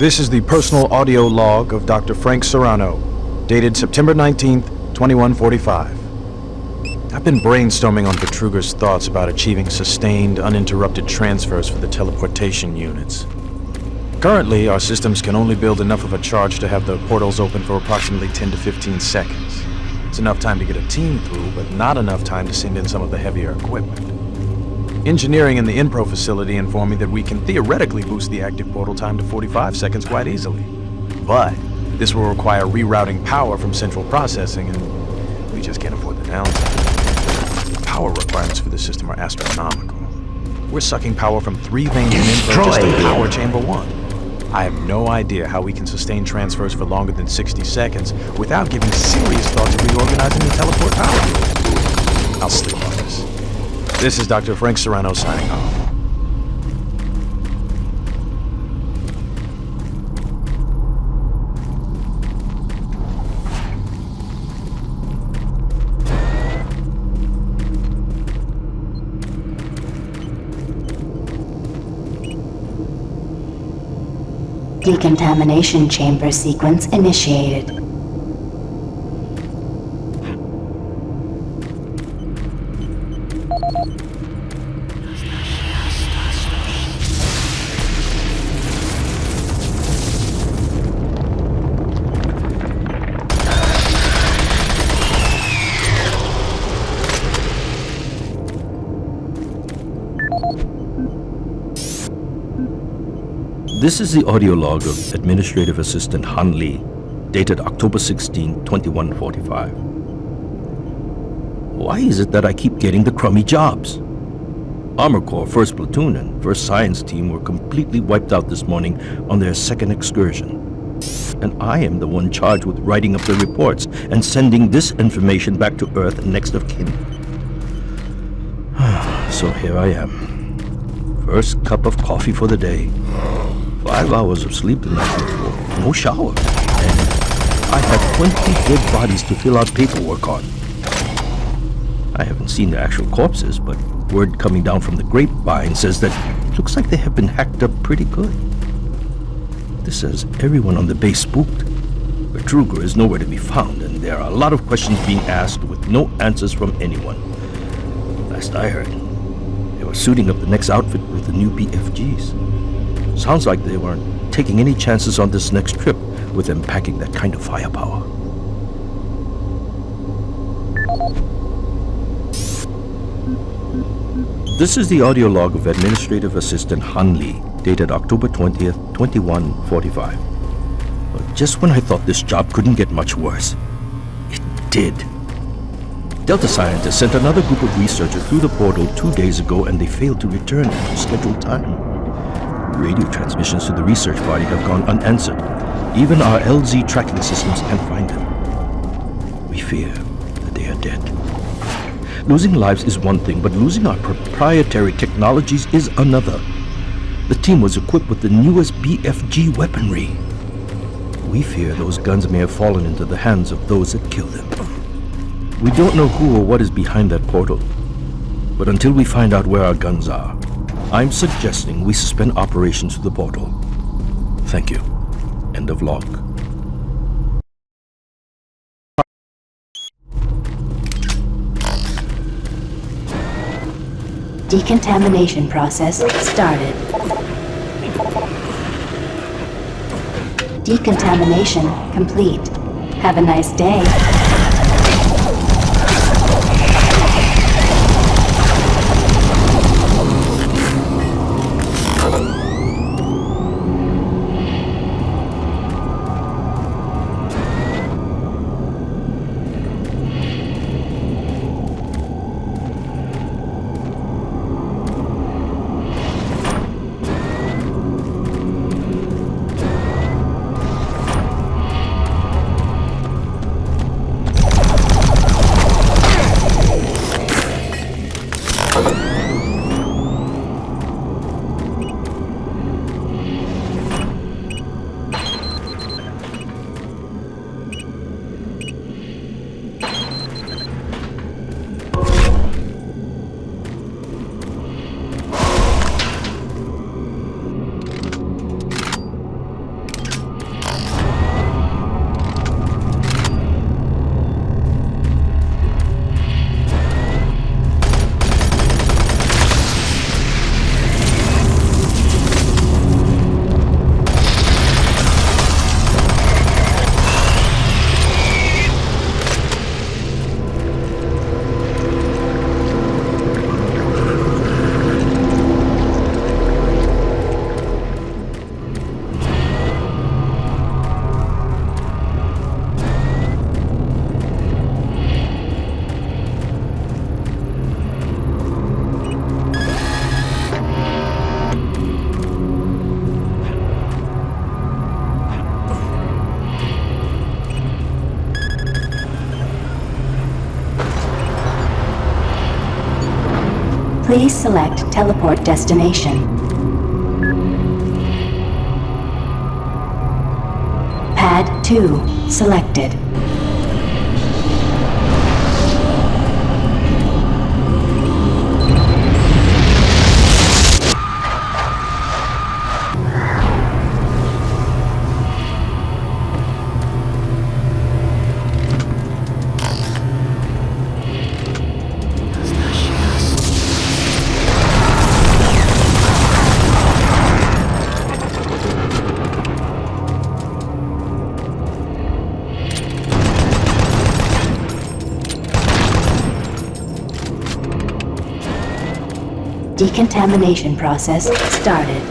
This is the personal audio log of Dr. Frank Serrano, dated September 19th, 2145. I've been brainstorming on Betruger's thoughts about achieving sustained, uninterrupted transfers for the teleportation units. Currently, our systems can only build enough of a charge to have the portals open for approximately 10 to 15 seconds. It's enough time to get a team through, but not enough time to send in some of the heavier equipment. Engineering in the Inpro facility informed me that we can theoretically boost the active portal time to 45 seconds quite easily. But this will require rerouting power from central processing, and we just can't afford the downtime. The power requirements for this system are astronomical. We're sucking power from 3 veins in Inpro just to power Chamber 1. I have no idea how we can sustain transfers for longer than 60 seconds without giving serious thought to reorganizing the teleport power grid. I'll sleep on this. This is Dr. Frank Serrano signing off. Decontamination chamber sequence initiated. This is the audio log of Administrative Assistant Han Lee, dated October 16, 2145. Why is it that I keep getting the crummy jobs? Armor Corps 1st Platoon and 1st Science Team were completely wiped out this morning on their 2nd excursion. And I am the one charged with writing up the reports and sending this information back to Earth and next of kin. So here I am. First cup of coffee for the day. 5 hours of sleep the night before, no shower, and I have 20 dead bodies to fill out paperwork on. I haven't seen the actual corpses, but word coming down from the grapevine says that it looks like they have been hacked up pretty good. This says everyone on the base spooked. Betruger is nowhere to be found, and there are a lot of questions being asked with no answers from anyone. Last I heard, they were suiting up the next outfit with the new BFGs. Sounds like they weren't taking any chances on this next trip with them packing that kind of firepower. This is the audio log of Administrative Assistant Han Lee, dated October 20th, 2145. But just when I thought this job couldn't get much worse, it did. Delta scientists sent another group of researchers through the portal 2 days ago, and they failed to return at scheduled time. Radio transmissions to the research party have gone unanswered. Even our LZ tracking systems can't find them. We fear that they are dead. Losing lives is one thing, but losing our proprietary technologies is another. The team was equipped with the newest BFG weaponry. We fear those guns may have fallen into the hands of those that killed them. We don't know who or what is behind that portal. But until we find out where our guns are, I'm suggesting we suspend operations to the portal. Thank you. End of log. Decontamination process started. Decontamination complete. Have a nice day. Please select teleport destination. Pad 2 selected. Decontamination process started.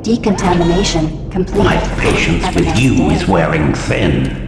Decontamination complete. My patience with you is wearing thin.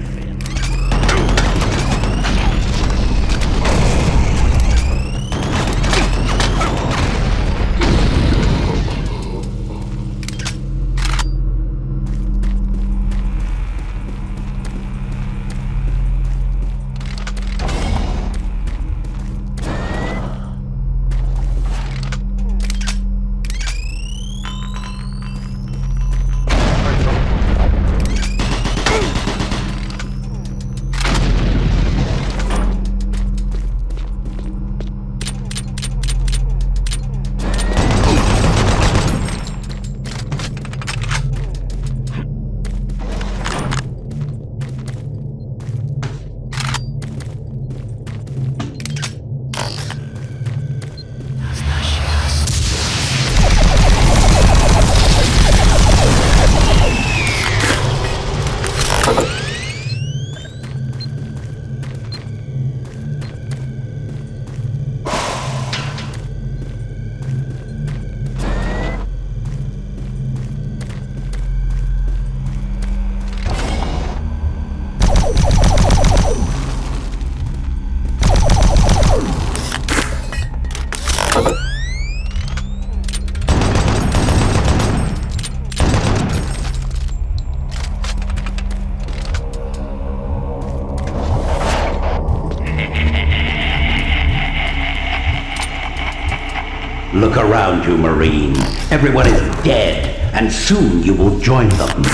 Look around you, Marine. Everyone is dead, and soon you will join them.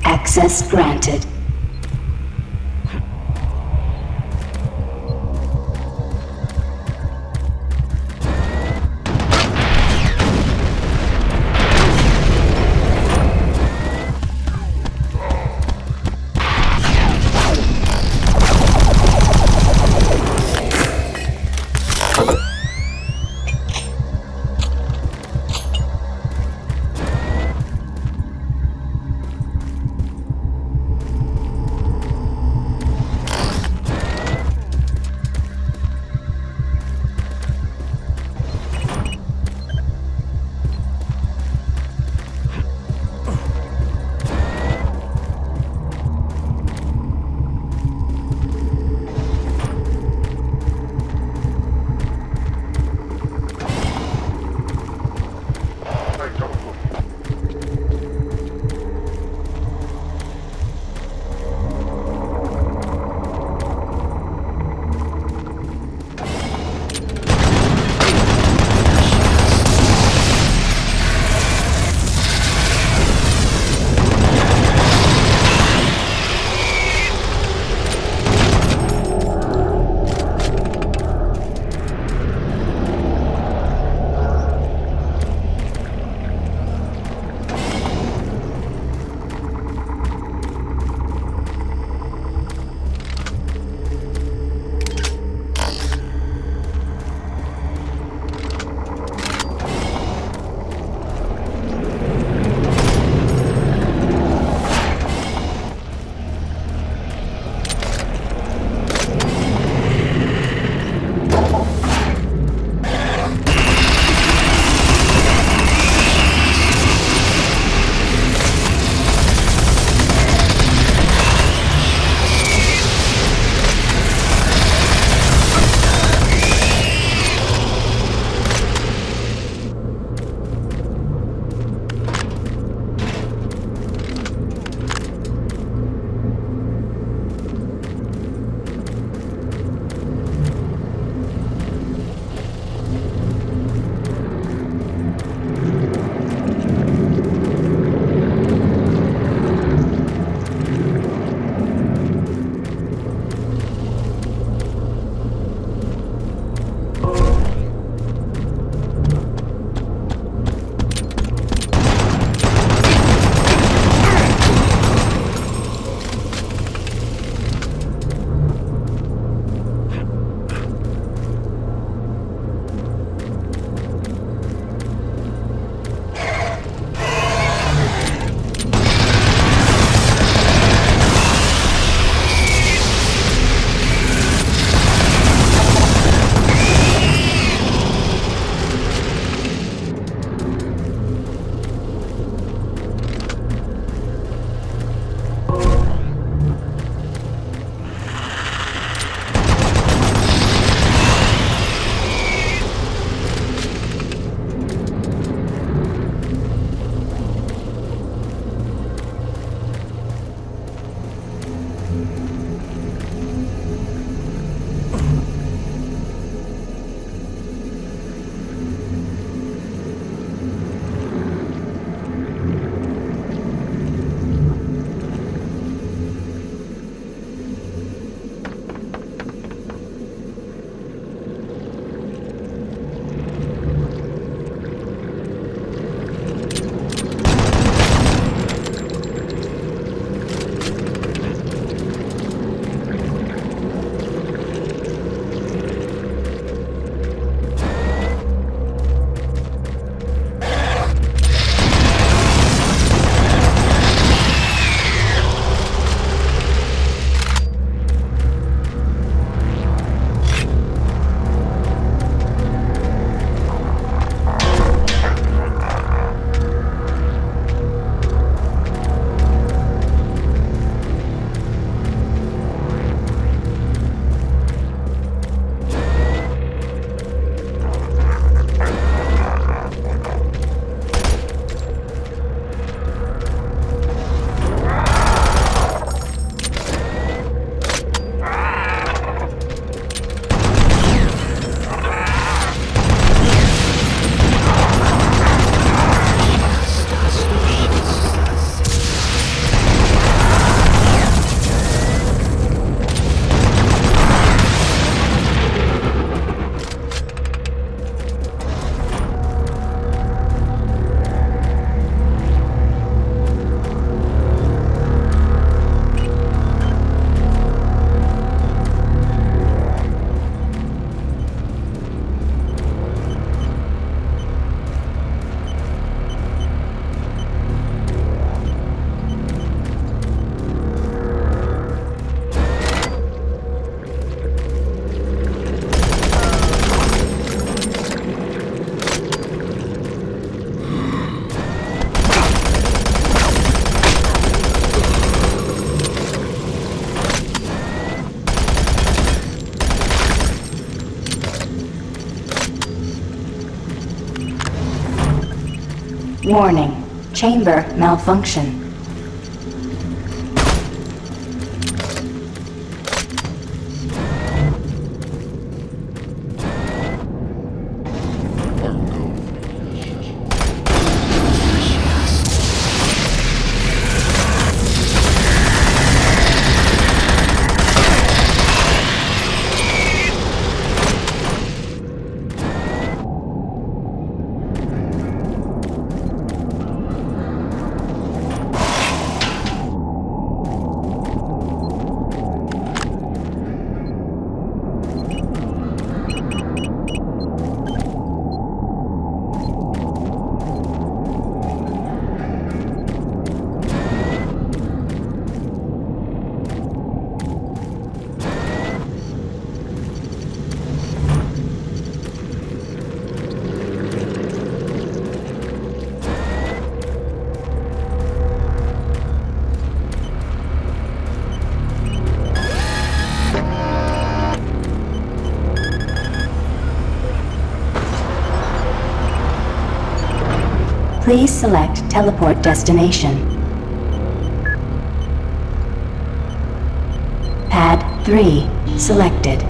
Access granted. Warning. Chamber malfunction. Please select teleport destination. Pad 3 selected.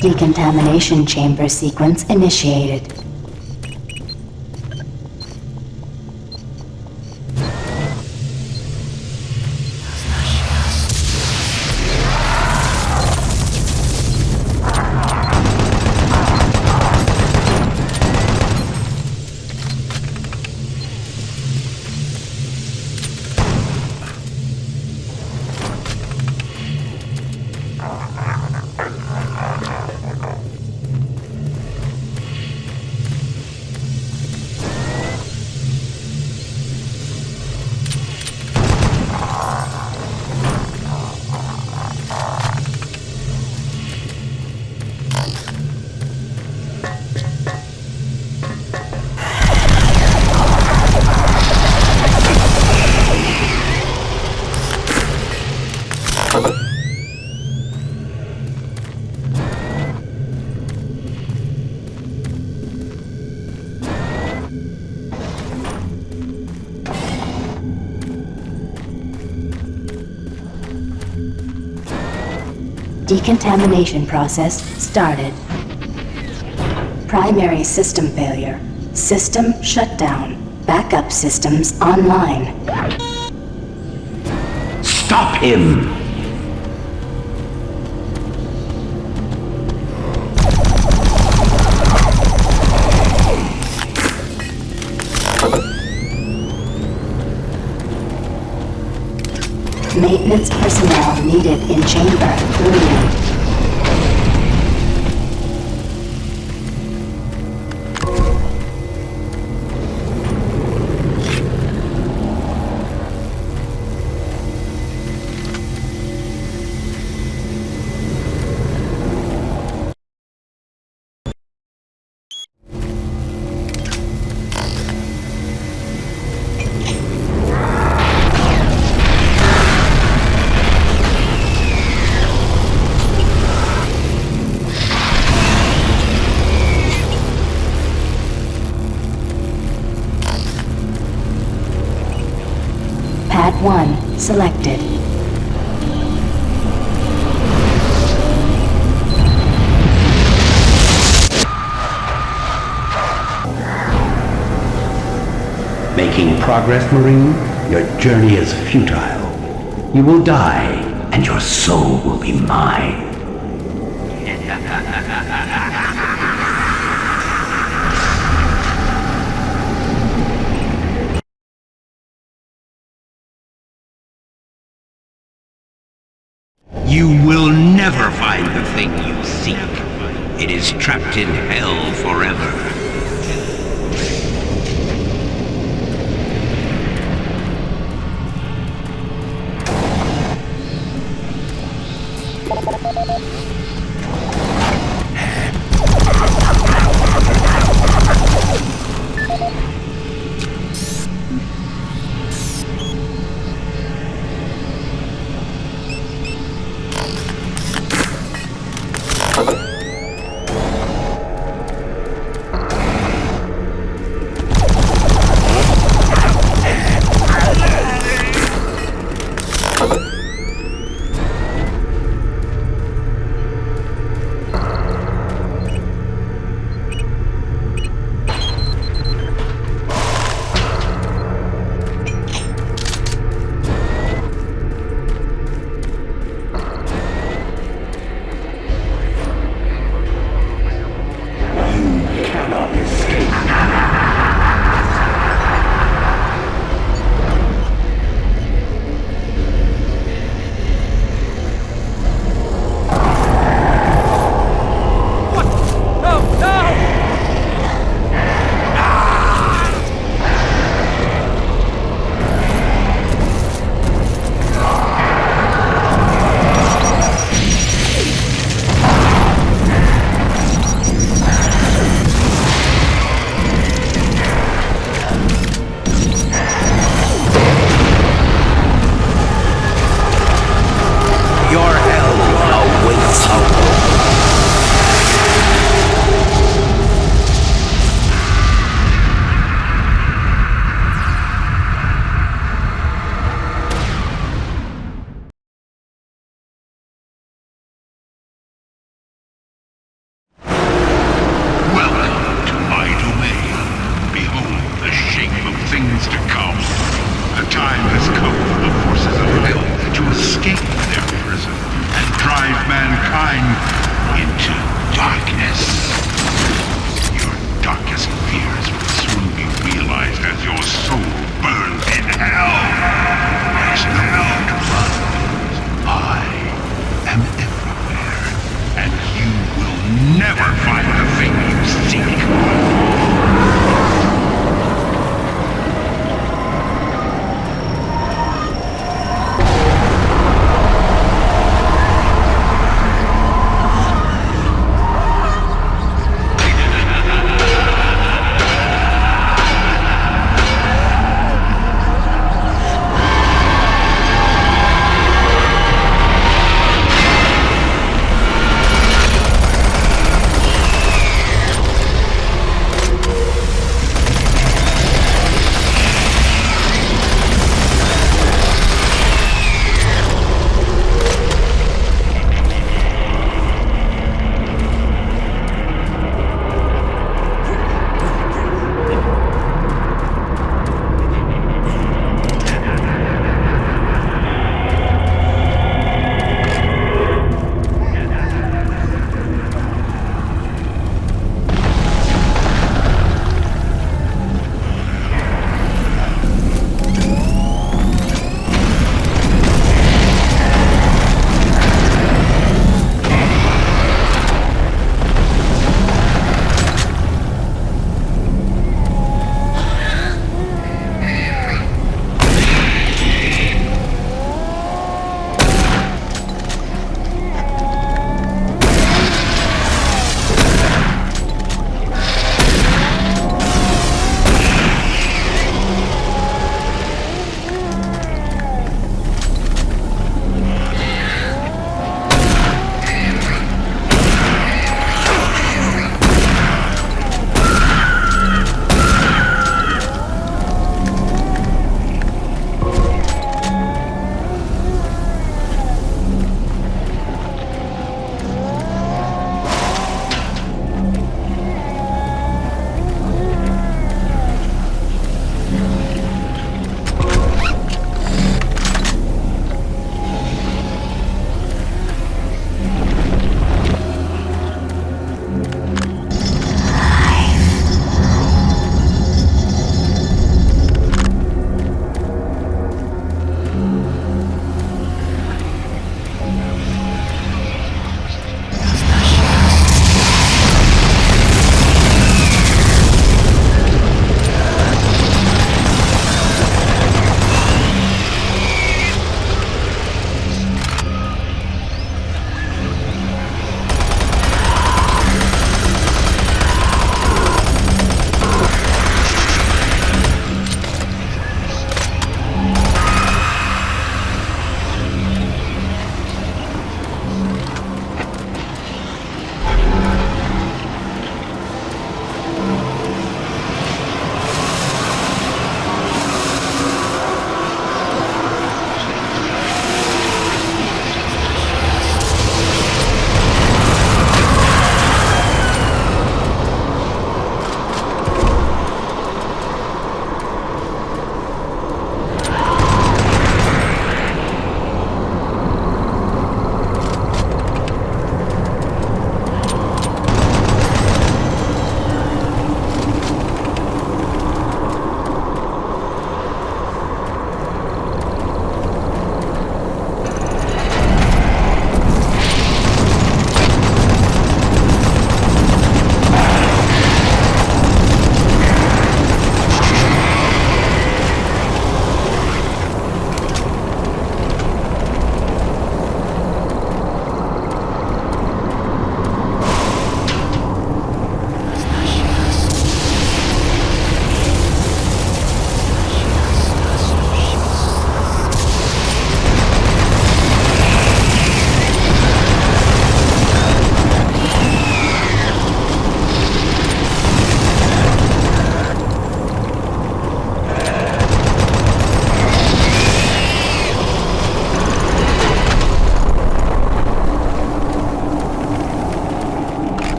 Decontamination chamber sequence initiated. Decontamination process started. Primary system failure. System shutdown. Backup systems online. Stop him! Maintenance personnel needed in chamber. Brilliant. Pad 1 selected. Making progress, Marine? Your journey is futile. You will die, and your soul will be mine. You will never find the thing you seek. It is trapped in hell forever.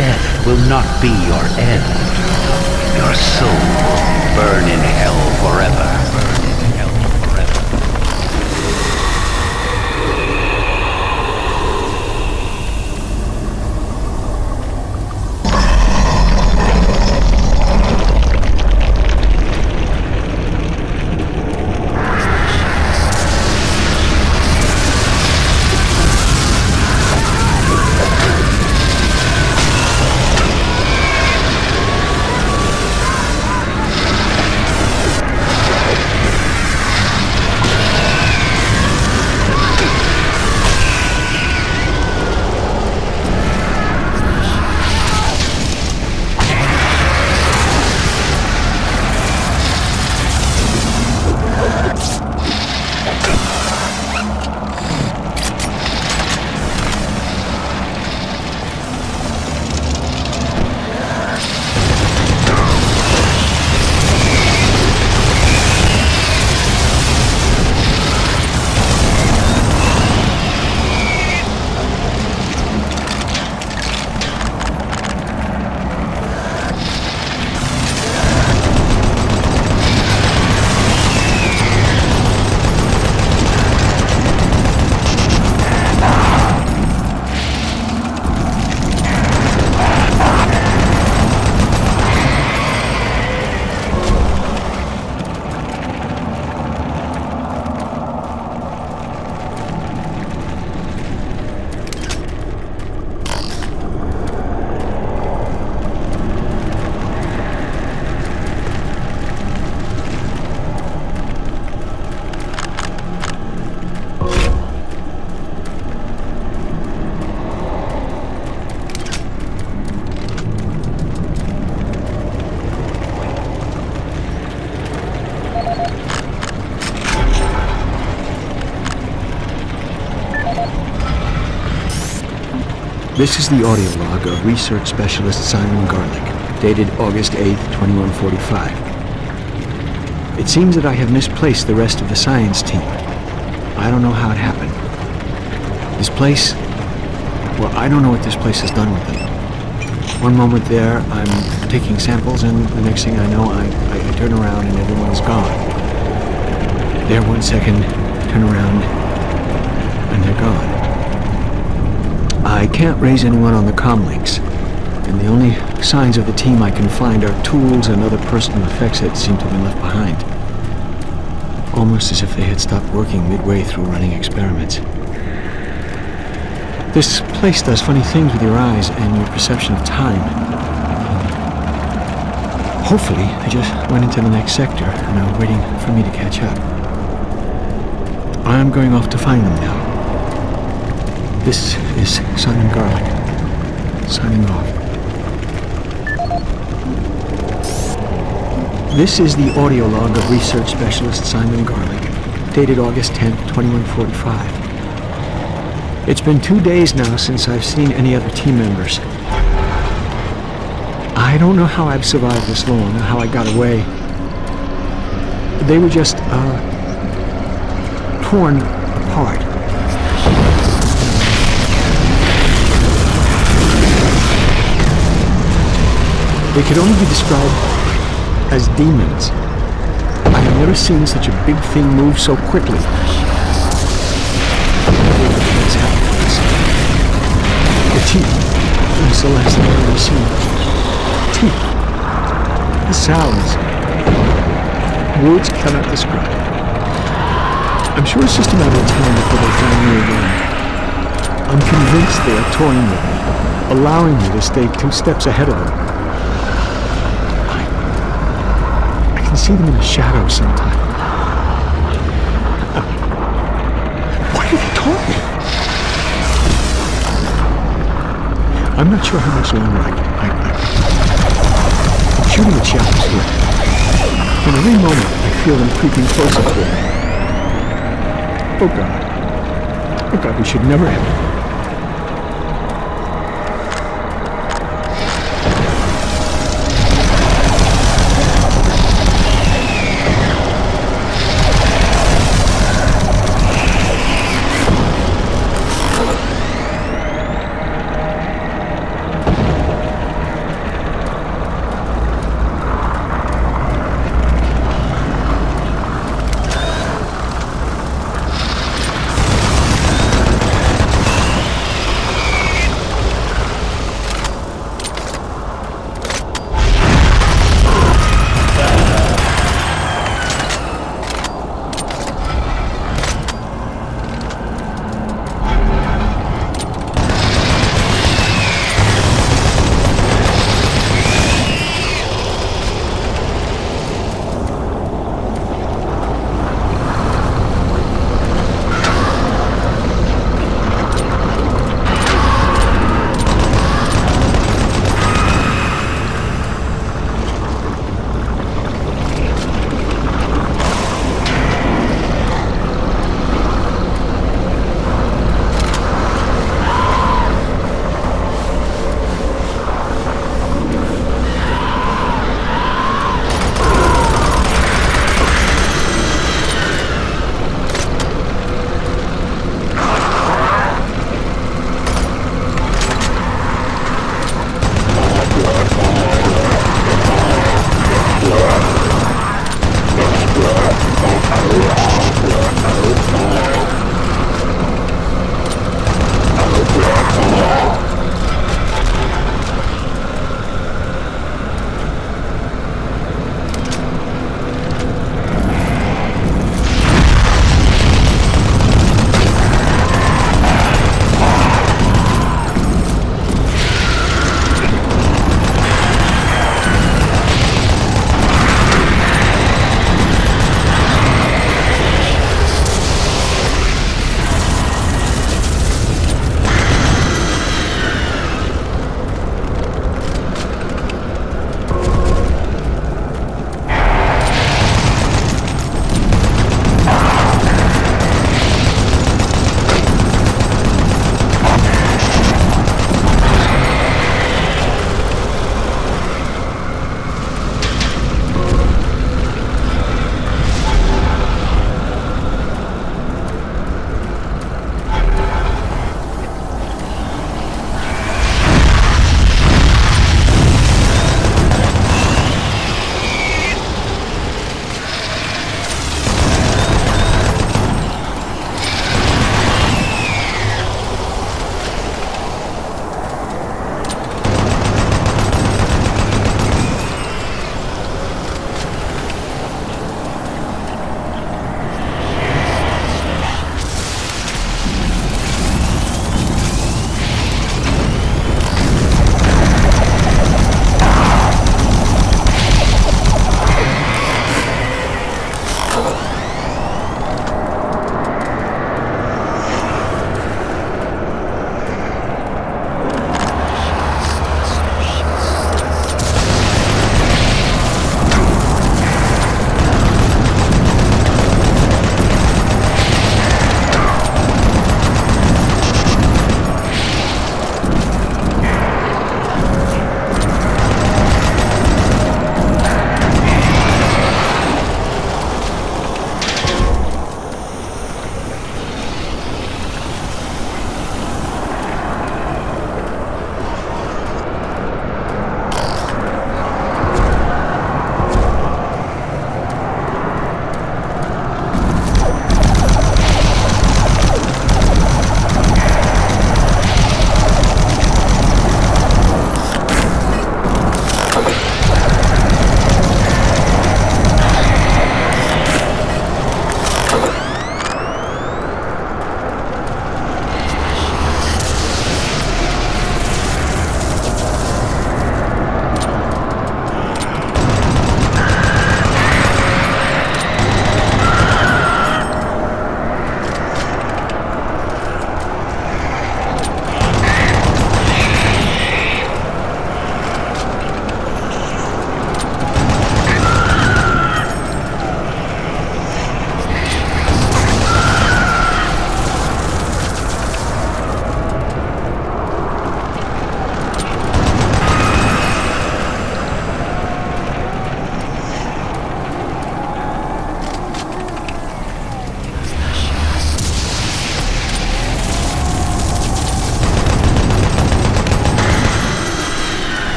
Death will not be your end. Your soul will burn in hell forever. This is the audio log of Research Specialist Simon Garlick, dated August 8, 2145. It seems that I have misplaced the rest of the science team. I don't know how it happened. This place... well, I don't know what this place has done with them. One moment there, I'm taking samples, and the next thing I know, I turn around and everyone's gone. There 1 second, turn around, and they're gone. I can't raise anyone on the comlinks, and the only signs of the team I can find are tools and other personal effects that seem to have been left behind. Almost as if they had stopped working midway through running experiments. This place does funny things with your eyes and your perception of time. Hopefully, they just went into the next sector and are waiting for me to catch up. I'm going off to find them now. This is Simon Garlick, signing off. This is the audio log of Research Specialist Simon Garlick, dated August 10, 2145. It's been 2 days now since I've seen any other team members. I don't know how I've survived this long, or how I got away. They were just, torn apart. They could only be described as demons. I have never seen such a big thing move so quickly. The teeth was the last thing I've ever seen. Teeth. The sounds. Words cannot describe. I'm sure it's just a matter of time before they find me again. I'm convinced they are toying with me, allowing me to stay 2 steps ahead of them. I can see them in the shadows sometimes. Why do they taunt me? I'm not sure how much longer I'm shooting at shadows here. And every moment I feel them creeping closer to me. Oh God. Oh God, we should never have.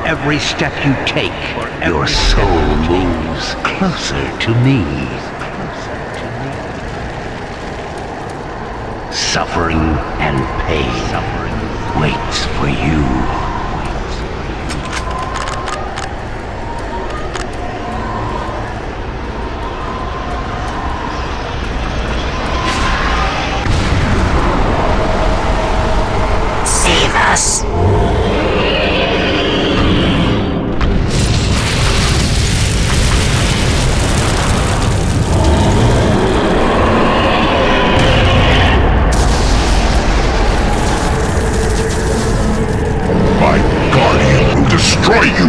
every step you take, your soul moves closer to me. Suffering and pain waits for you. Save us. My guardian will destroy you!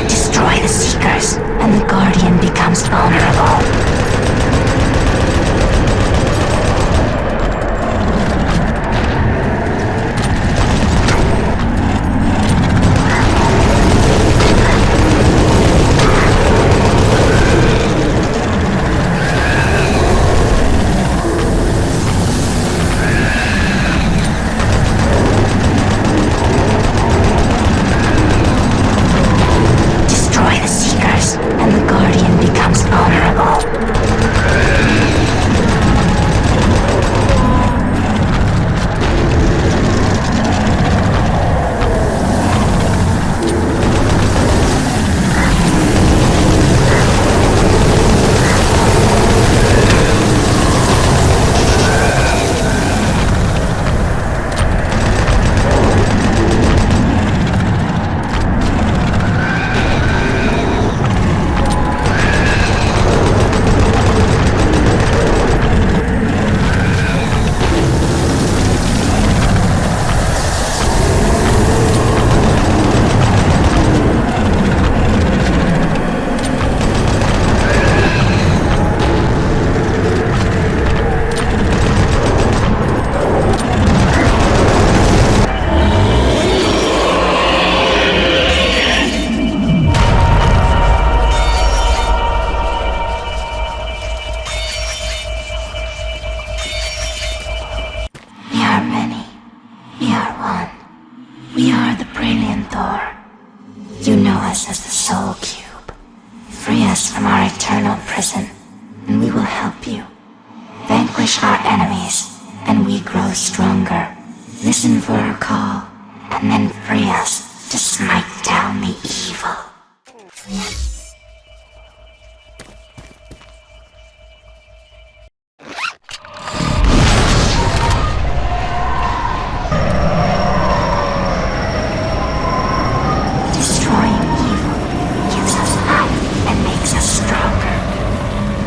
Destroy the Seekers, and the Guardian becomes vulnerable. Destroy the Seekers, and the Guardian becomes vulnerable. We are many. We are one. We are the Praelian Thor. You know us as the Soul Cube. Free us from our eternal prison, and we will help you. Vanquish our enemies, and we grow stronger. Listen for our call, and then free us to smite down the evil. Destroying evil gives us life and makes us stronger.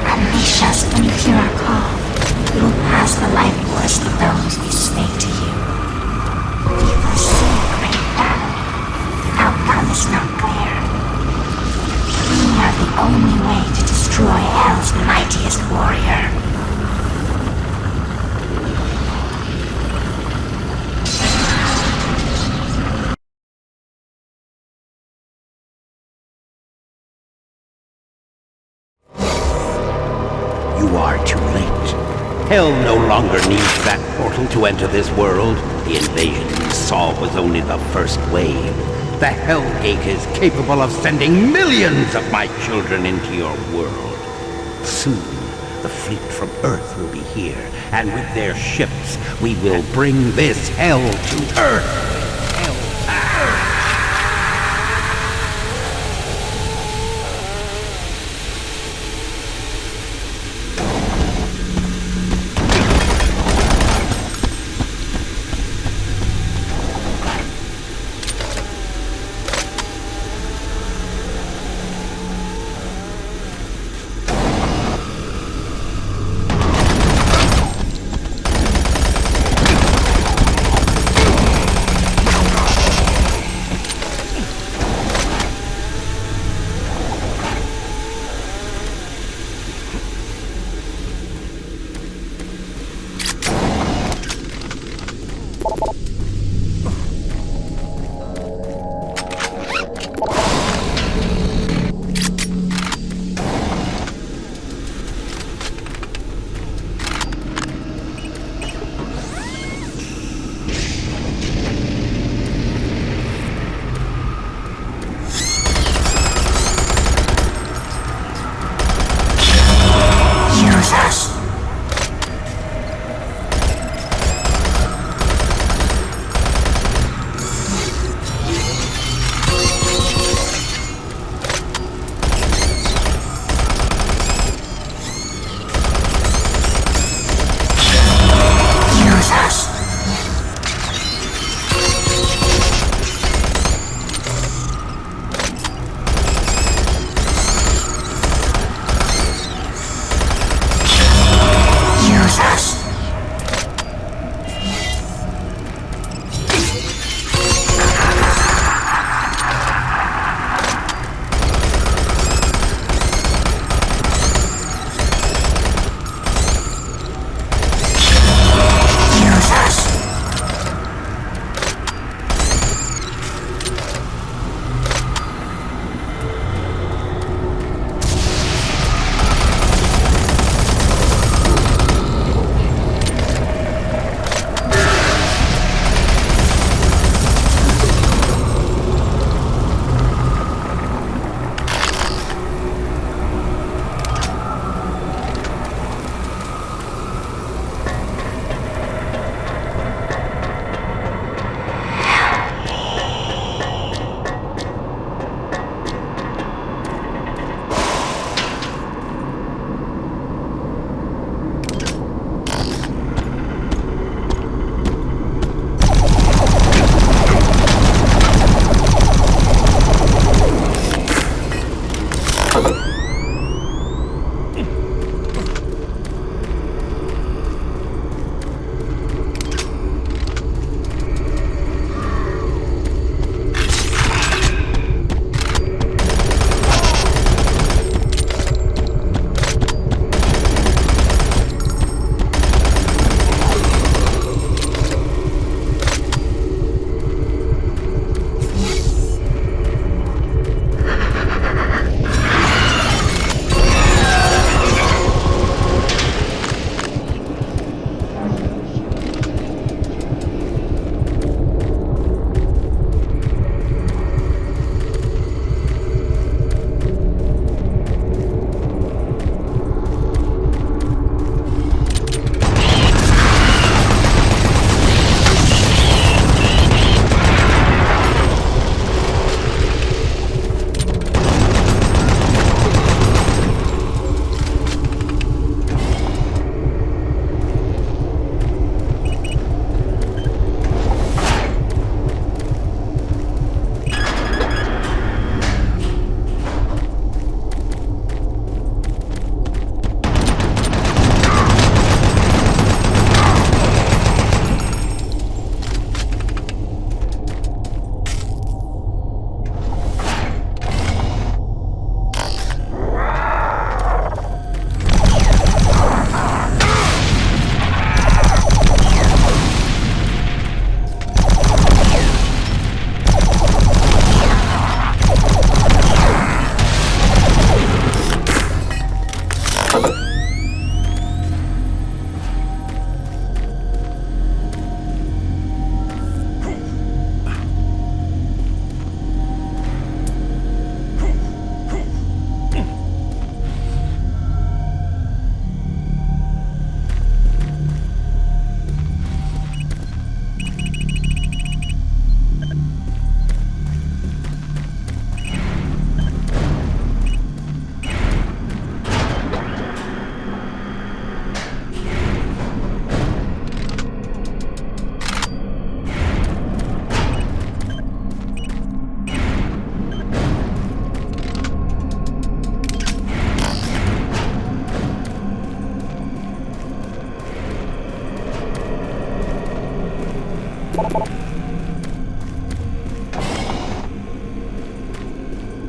Unleash us when you hear our call. We will pass the life force of those we speak to you. We foresee a great battle. The outcome is not clear. We are the only way to destroy Hell's mightiest warrior. You are too late. Hell no longer needs that portal to enter this world. The invasion we saw was only the first wave. The Hellgate is capable of sending millions of my children into your world. Soon, the fleet from Earth will be here, and with their ships, we will bring this hell to Earth.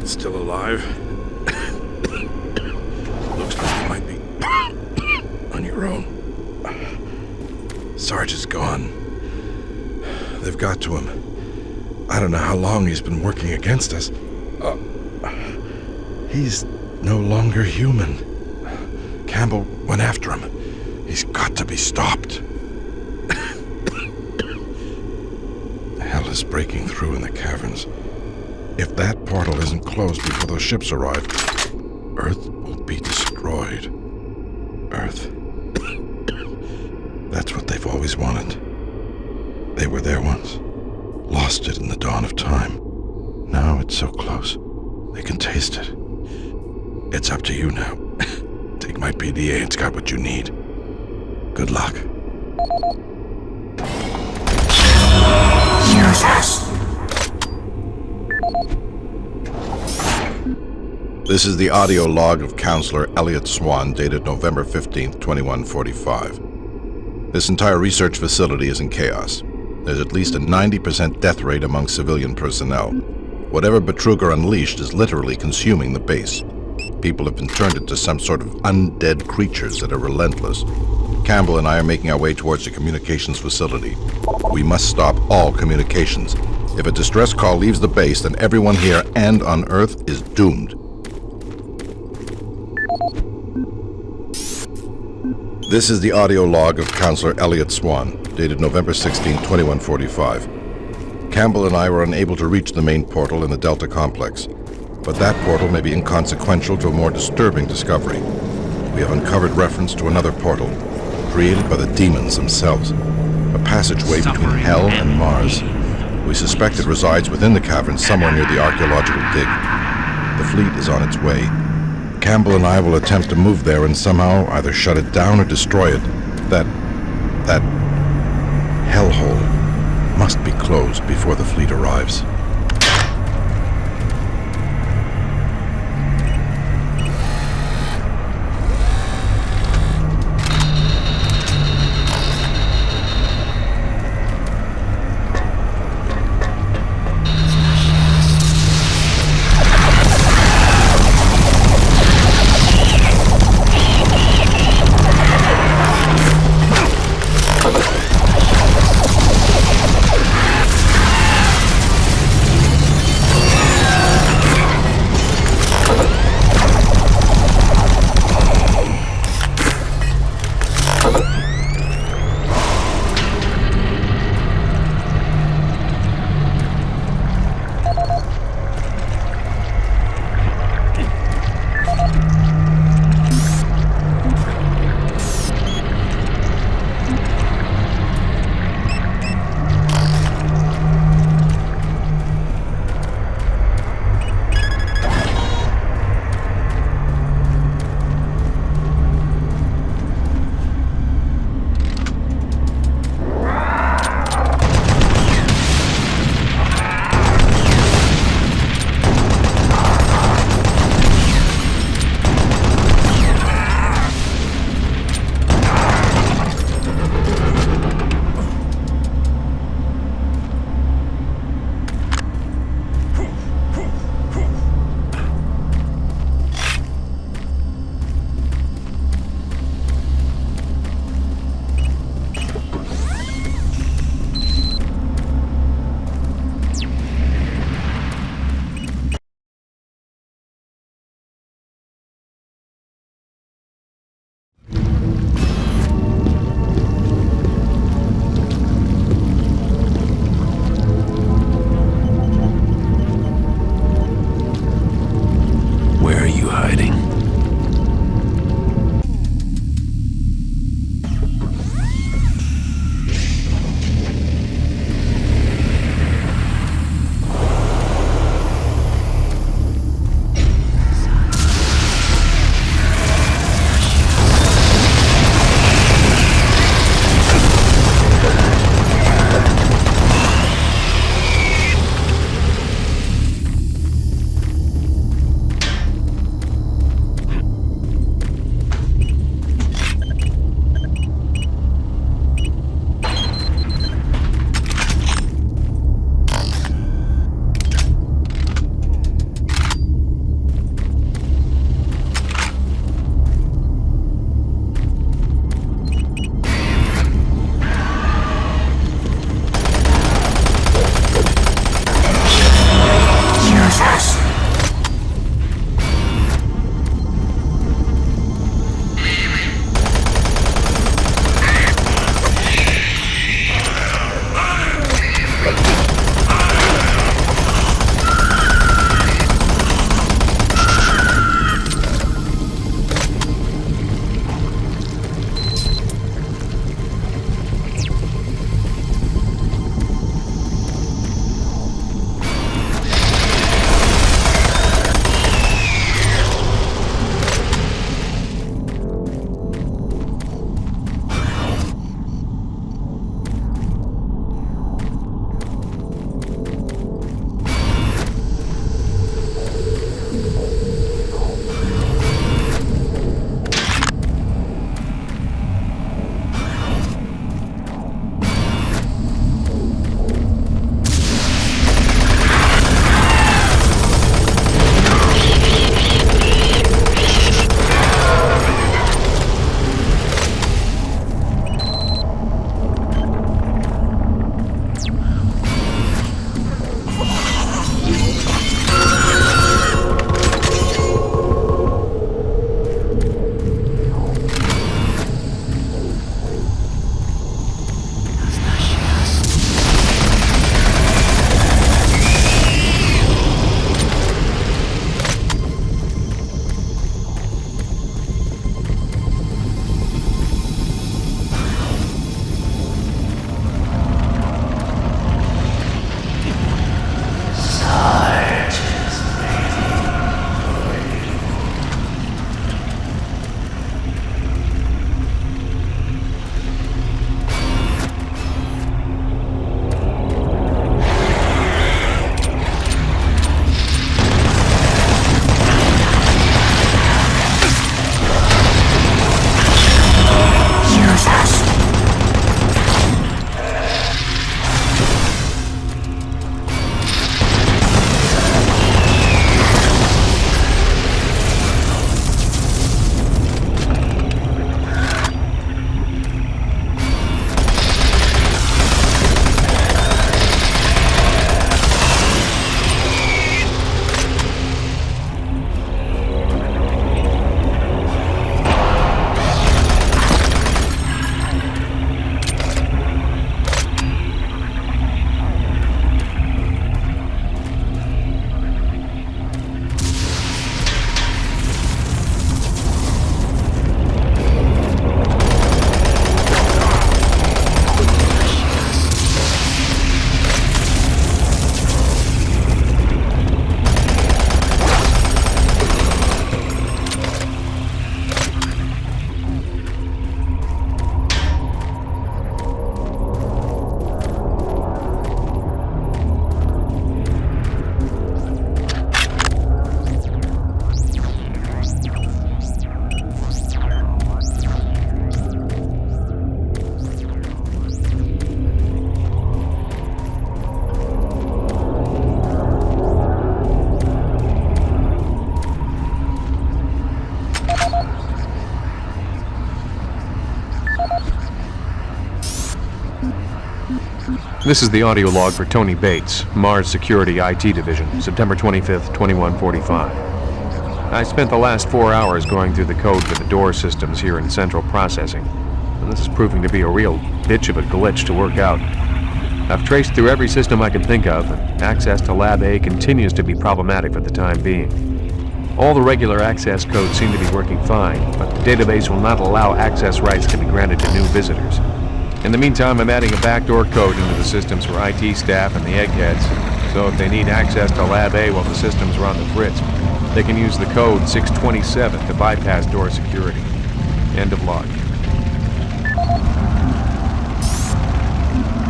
Still alive? Looks like you might be on your own. Sarge is gone. They've got to him. I don't know how long he's been working against us. He's no longer human. Campbell went after him. He's got to be stopped. Hell is breaking through in the caverns. If that portal isn't closed before those ships arrive, Earth will be destroyed. Earth. That's what they've always wanted. They were there once. Lost it in the dawn of time. Now it's so close. They can taste it. It's up to you now. Take my PDA, it's got what you need. Good luck. Use us. This is the audio log of Counselor Elliot Swan, dated November 15th, 2145. This entire research facility is in chaos. There's at least a 90% death rate among civilian personnel. Whatever Betruger unleashed is literally consuming the base. People have been turned into some sort of undead creatures that are relentless. Campbell and I are making our way towards the communications facility. We must stop all communications. If a distress call leaves the base, then everyone here and on Earth is doomed. This is the audio log of Counselor Elliot Swan, dated November 16, 2145. Campbell and I were unable to reach the main portal in the Delta Complex, but that portal may be inconsequential to a more disturbing discovery. We have uncovered reference to another portal, created by the demons themselves, a passageway between Hell and Mars. We suspect it resides within the cavern somewhere near the archaeological dig. The fleet is on its way. Campbell and I will attempt to move there and somehow either shut it down or destroy it. That hellhole must be closed before the fleet arrives. This is the audio log for Tony Bates, Mars Security IT Division, September 25th, 2145. I spent the last 4 hours going through the code for the door systems here in Central Processing, and this is proving to be a real bitch of a glitch to work out. I've traced through every system I can think of, and access to Lab A continues to be problematic for the time being. All the regular access codes seem to be working fine, but the database will not allow access rights to be granted to new visitors. In the meantime, I'm adding a backdoor code into the systems for IT staff and the eggheads, so if they need access to Lab A while the systems are on the fritz, they can use the code 627 to bypass door security. End of log.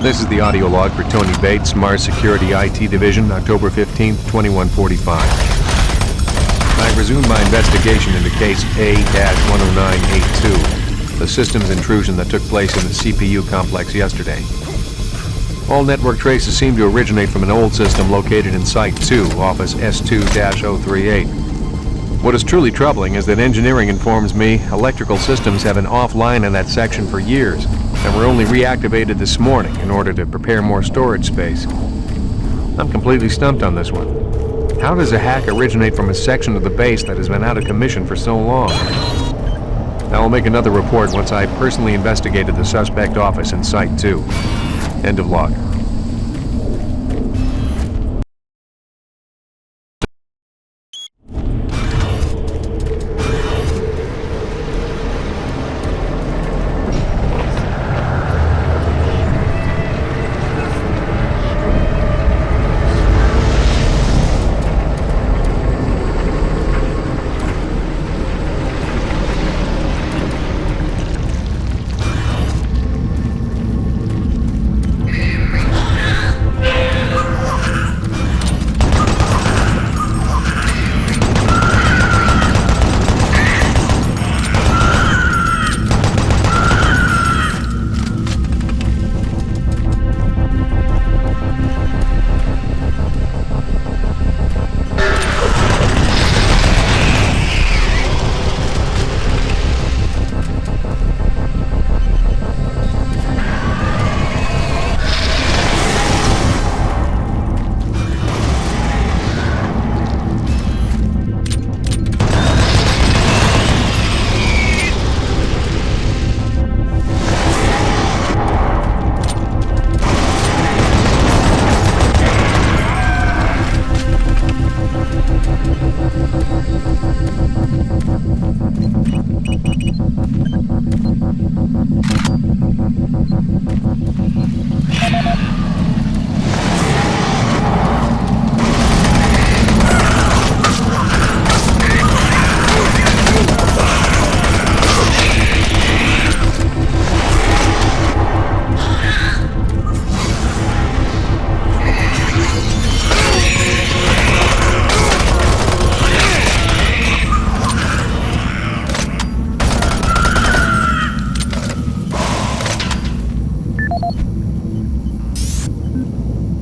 This is the audio log for Tony Bates, Mars Security IT Division, October 15th, 2145. I resumed my investigation into case A-10982, the systems intrusion that took place in the CPU complex yesterday. All network traces seem to originate from an old system located in Site 2, Office S2-038. What is truly troubling is that engineering informs me electrical systems have been offline in that section for years, and were only reactivated this morning in order to prepare more storage space. I'm completely stumped on this one. How does a hack originate from a section of the base that has been out of commission for so long? I will make another report once I personally investigated the suspect office in Site 2. End of log.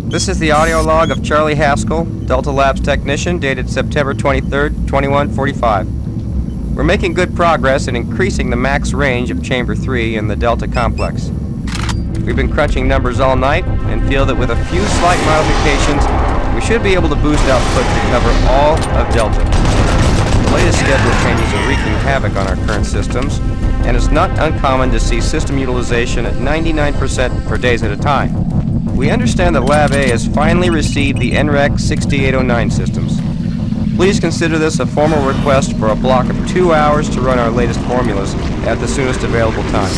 This is the audio log of Charlie Haskell, Delta Labs technician, dated September 23rd, 2145. We're making good progress in increasing the max range of Chamber 3 in the Delta complex. We've been crunching numbers all night and feel that with a few slight modifications, we should be able to boost output to cover all of Delta. The latest schedule changes are wreaking havoc on our current systems, and it's not uncommon to see system utilization at 99% for days at a time. We understand that Lab A has finally received the NREC 6809 systems. Please consider this a formal request for a block of 2 hours to run our latest formulas at the soonest available time.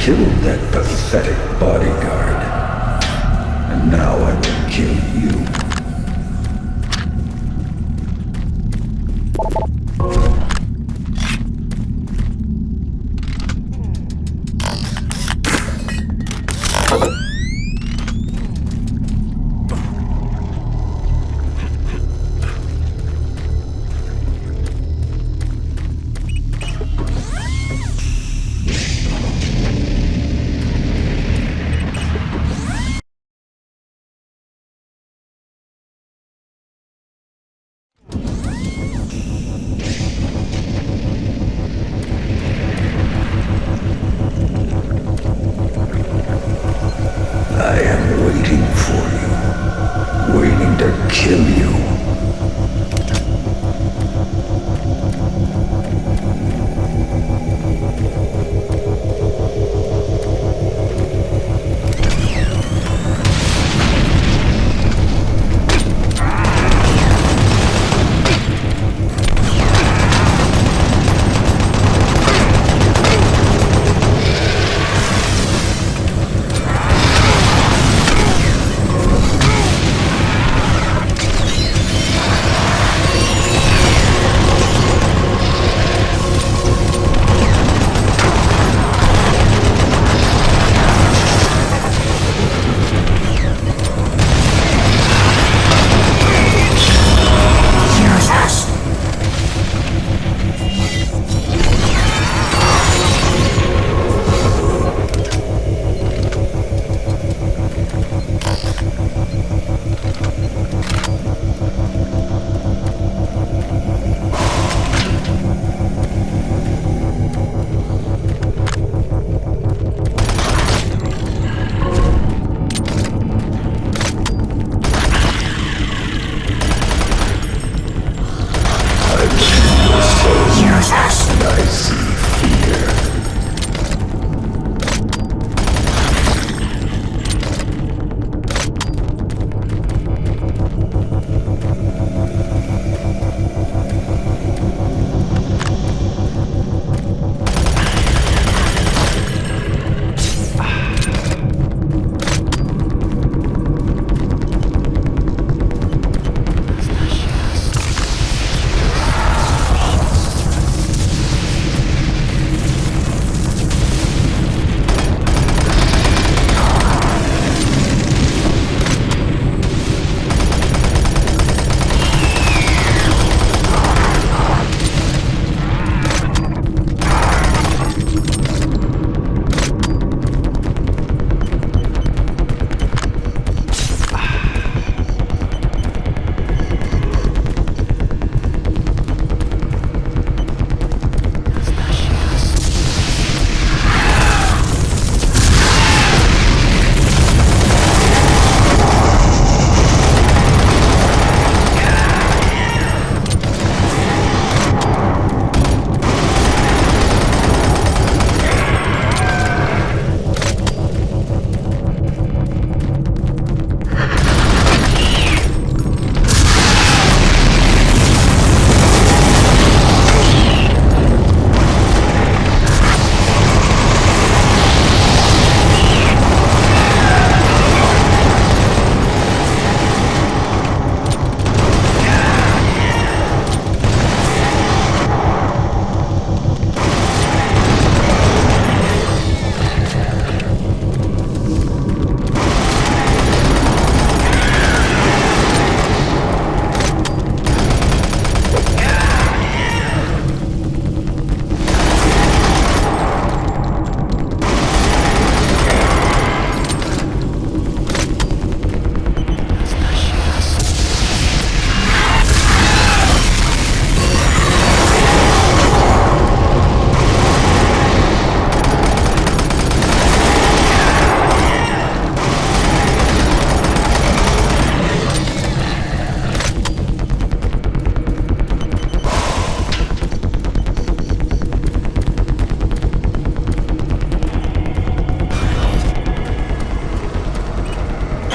killed that pathetic bodyguard. And now I will kill you. I am waiting for you, waiting to kill you.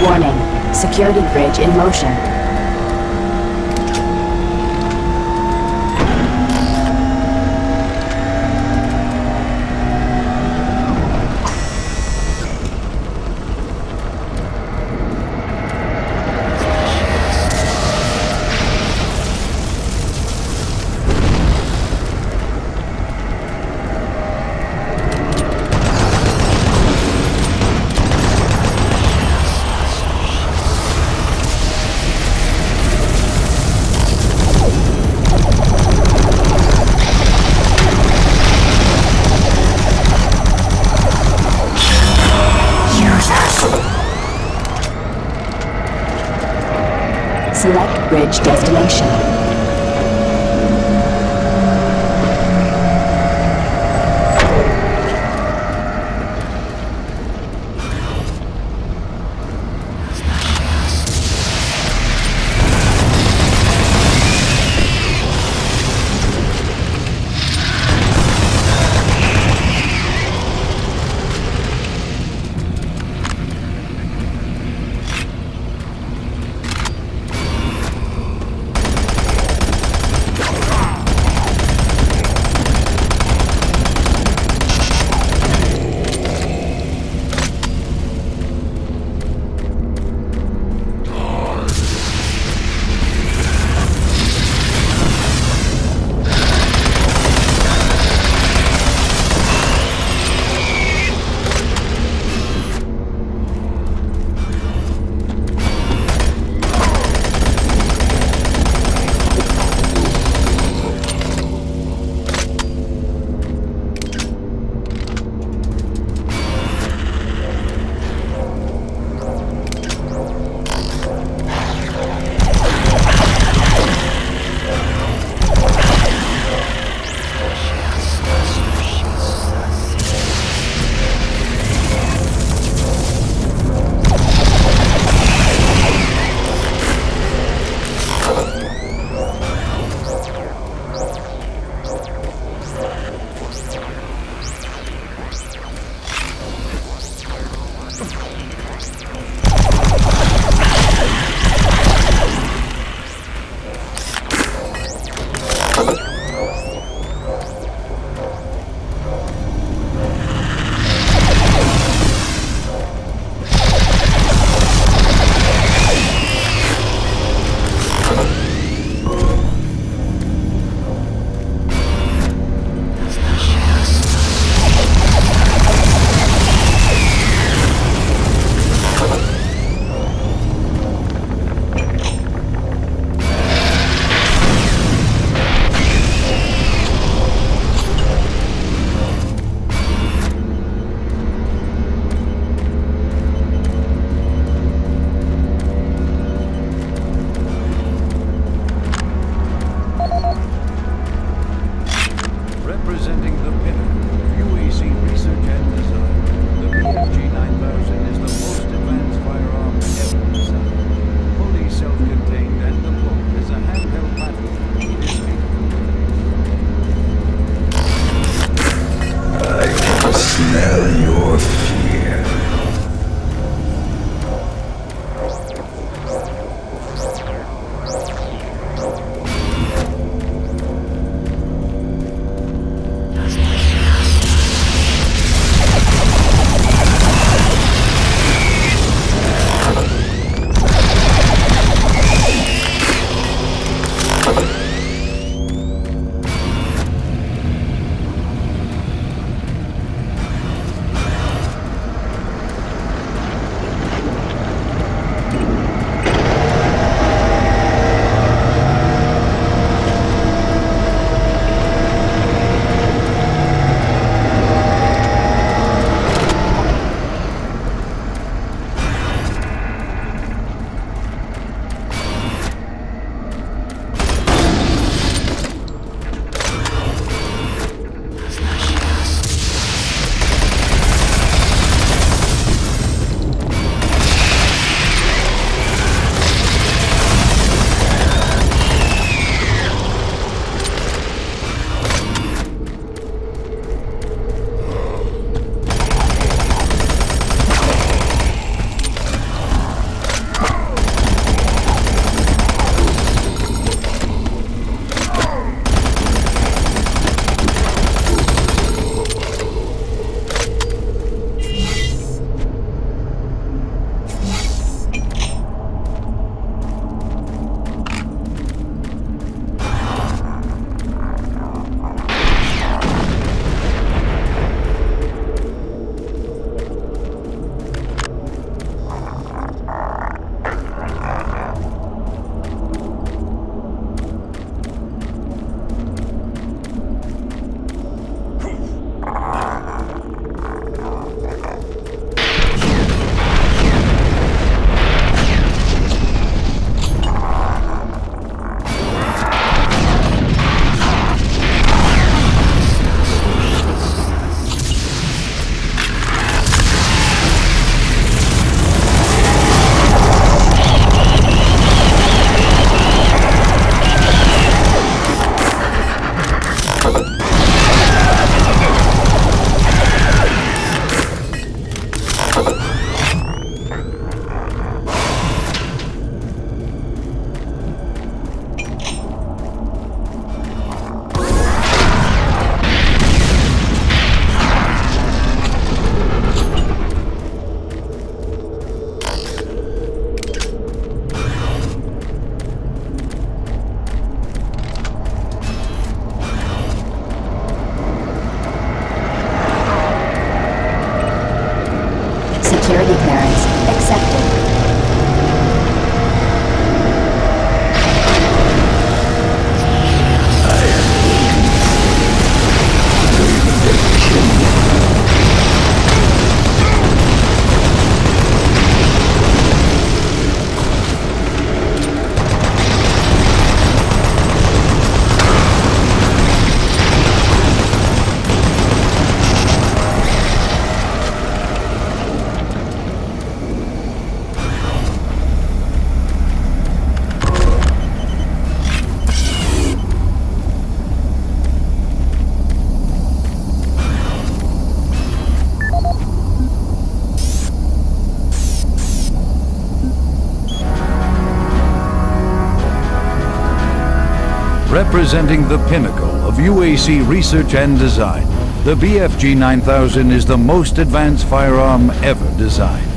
Warning, security bridge in motion. Reach destination. Representing the pinnacle of UAC research and design, the BFG 9000 is the most advanced firearm ever designed.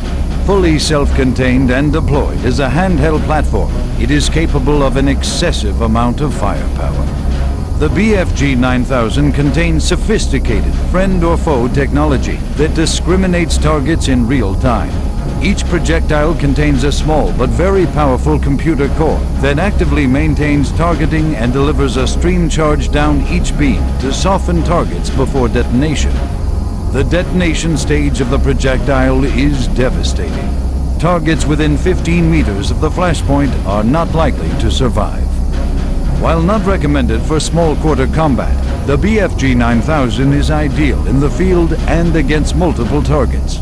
Fully self-contained and deployed as a handheld platform, it is capable of an excessive amount of firepower. The BFG 9000 contains sophisticated friend or foe technology that discriminates targets in real time. Each projectile contains a small but very powerful computer core that actively maintains targeting and delivers a stream charge down each beam to soften targets before detonation. The detonation stage of the projectile is devastating. Targets within 15 meters of the flashpoint are not likely to survive. While not recommended for small quarter combat, the BFG 9000 is ideal in the field and against multiple targets.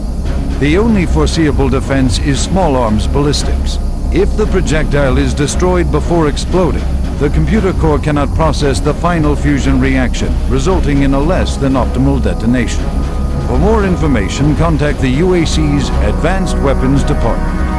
The only foreseeable defense is small arms ballistics. If the projectile is destroyed before exploding, the computer core cannot process the final fusion reaction, resulting in a less than optimal detonation. For more information, contact the UAC's Advanced Weapons Department.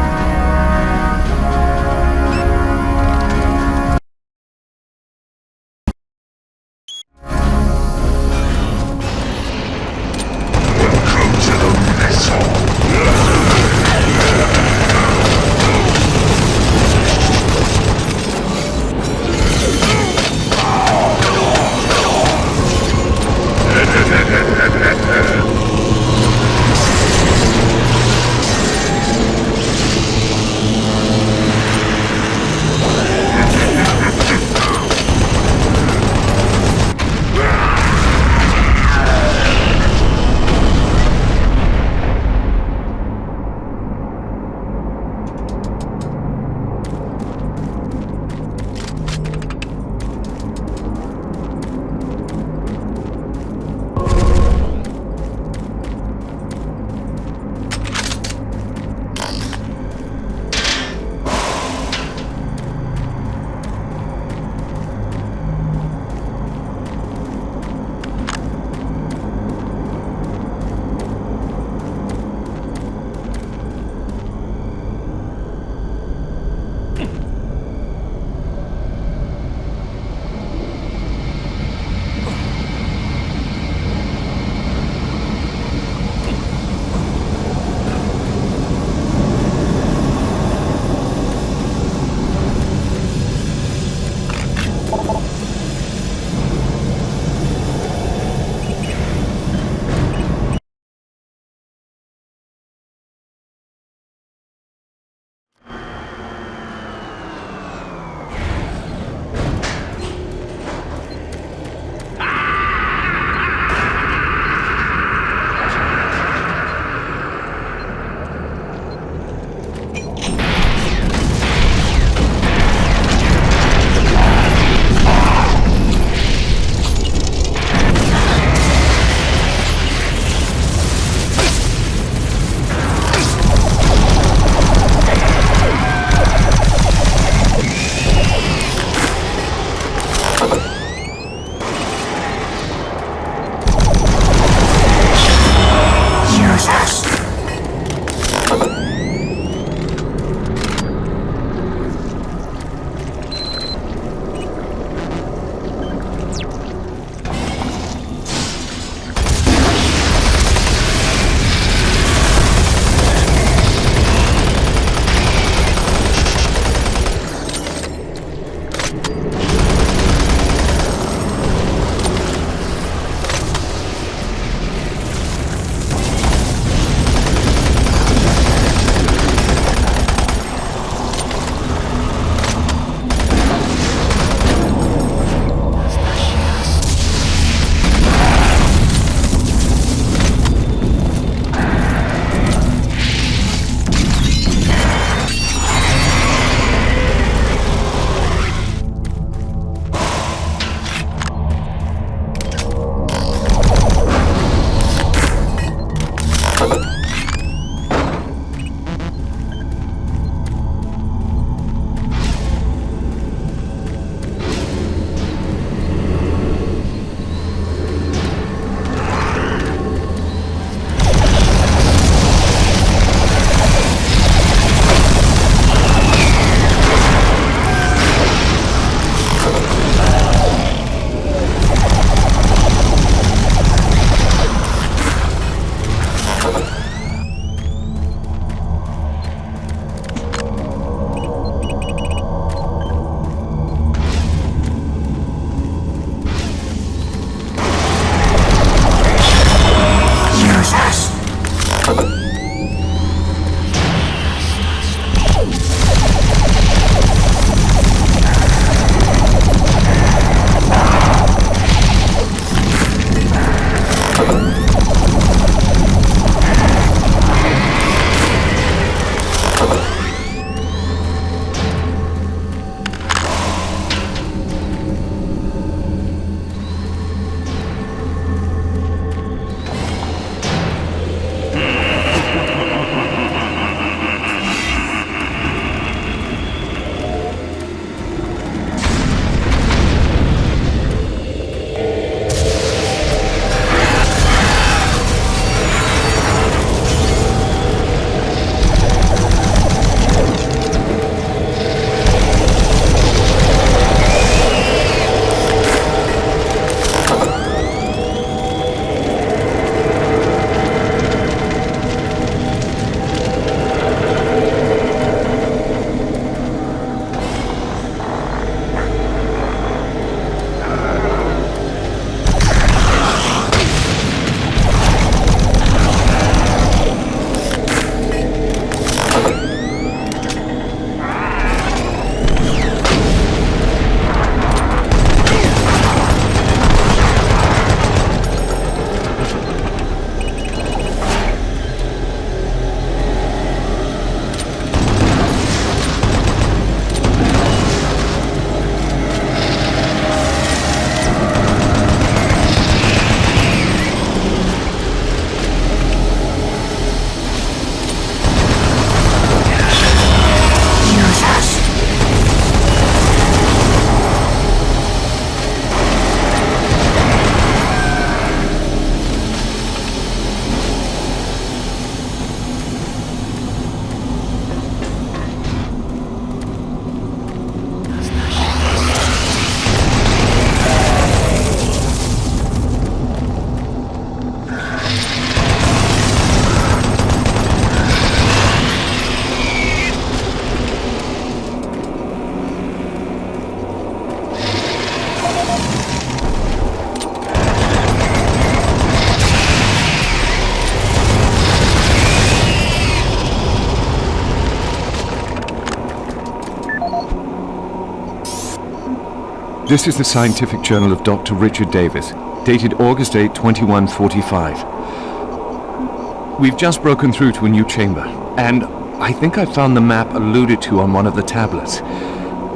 This is the Scientific Journal of Dr. Richard Davis, dated August 8, 2145. We've just broken through to a new chamber, and I think I found the map alluded to on one of the tablets.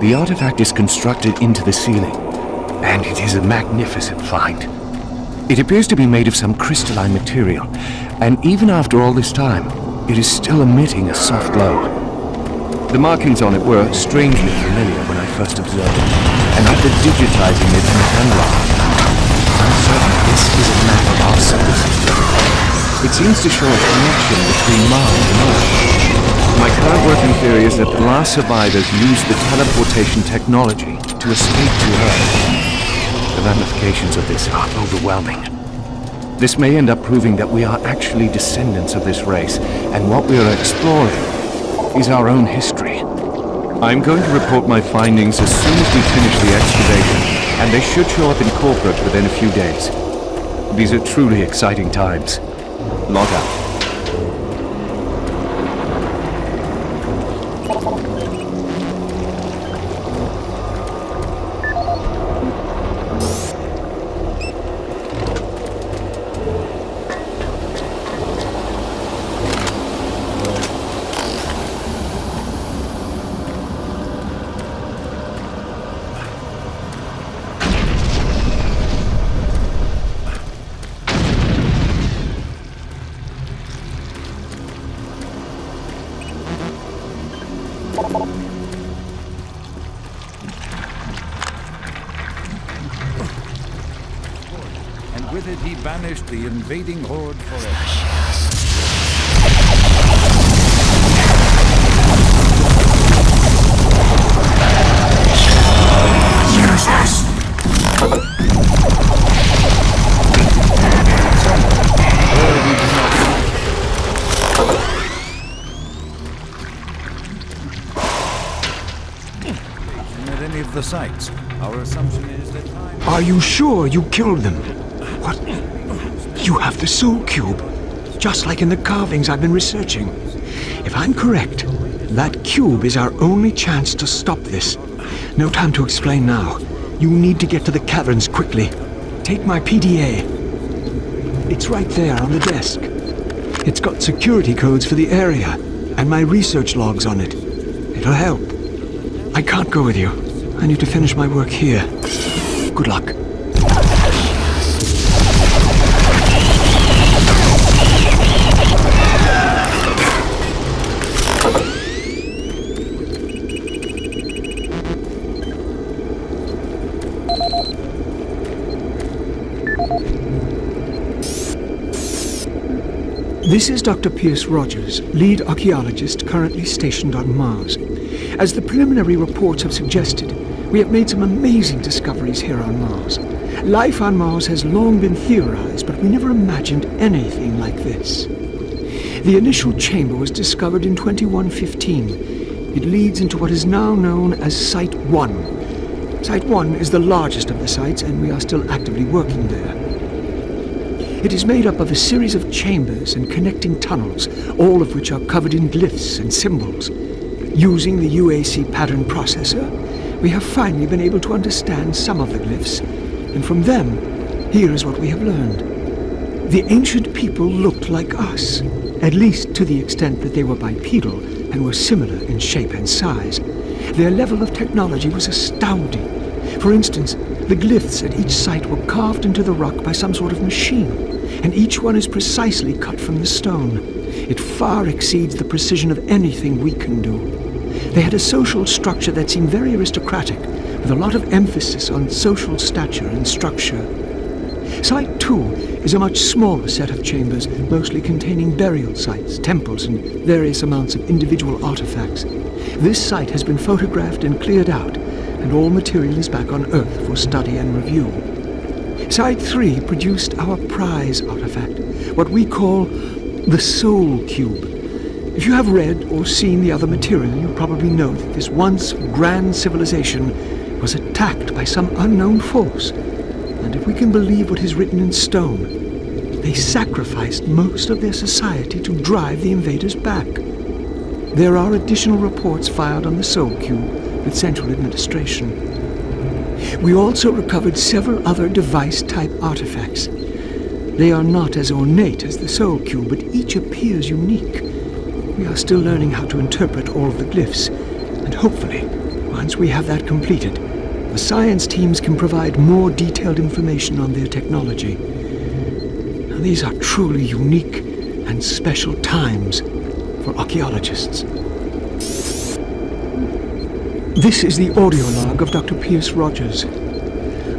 The artifact is constructed into the ceiling, and it is a magnificent find. It appears to be made of some crystalline material, and even after all this time, it is still emitting a soft glow. The markings on it were strangely familiar when I first observed it, and after digitizing it and analyzing it, I'm certain this is a map of our solar system. It seems to show a connection between Mars and Earth. My current working theory is that the last survivors used the teleportation technology to escape to Earth. The ramifications of this are overwhelming. This may end up proving that we are actually descendants of this race, and what we are exploring is our own history. I'm going to report my findings as soon as we finish the excavation, and they should show up in corporate within a few days. These are truly exciting times. Log out. And with it he banished the invading horde forever. At any of the sites, our assumption is that time... Are you sure you killed them? What? You have the Soul Cube, just like in the carvings I've been researching. If I'm correct, that cube is our only chance to stop this. No time to explain now. You need to get to the caverns quickly. Take my PDA. It's right there on the desk. It's got security codes for the area, and my research logs on it. It'll help. I can't go with you. I need to finish my work here. Good luck. This is Dr. Pierce Rogers, lead archaeologist currently stationed on Mars. As the preliminary reports have suggested, we have made some amazing discoveries here on Mars. Life on Mars has long been theorized, but we never imagined anything like this. The initial chamber was discovered in 2115. It leads into what is now known as Site 1. Site 1 is the largest of the sites, and we are still actively working there. It is made up of a series of chambers and connecting tunnels, all of which are covered in glyphs and symbols. Using the UAC pattern processor, we have finally been able to understand some of the glyphs, and from them, here is what we have learned. The ancient people looked like us, at least to the extent that they were bipedal and were similar in shape and size. Their level of technology was astounding. For instance, the glyphs at each site were carved into the rock by some sort of machine, and each one is precisely cut from the stone. It far exceeds the precision of anything we can do. They had a social structure that seemed very aristocratic, with a lot of emphasis on social stature and structure. Site 2 is a much smaller set of chambers, mostly containing burial sites, temples, and various amounts of individual artifacts. This site has been photographed and cleared out, and all material is back on Earth for study and review. Site 3 produced our prize artifact, what we call the Soul Cube. If you have read or seen the other material, you probably know that this once grand civilization was attacked by some unknown force. And if we can believe what is written in stone, they sacrificed most of their society to drive the invaders back. There are additional reports filed on the Soul Cube with Central Administration. We also recovered several other device-type artifacts. They are not as ornate as the Soul Cube, but each appears unique. We are still learning how to interpret all of the glyphs, and hopefully, once we have that completed, the science teams can provide more detailed information on their technology. Now, these are truly unique and special times for archaeologists. This is the audio log of Dr. Pierce Rogers.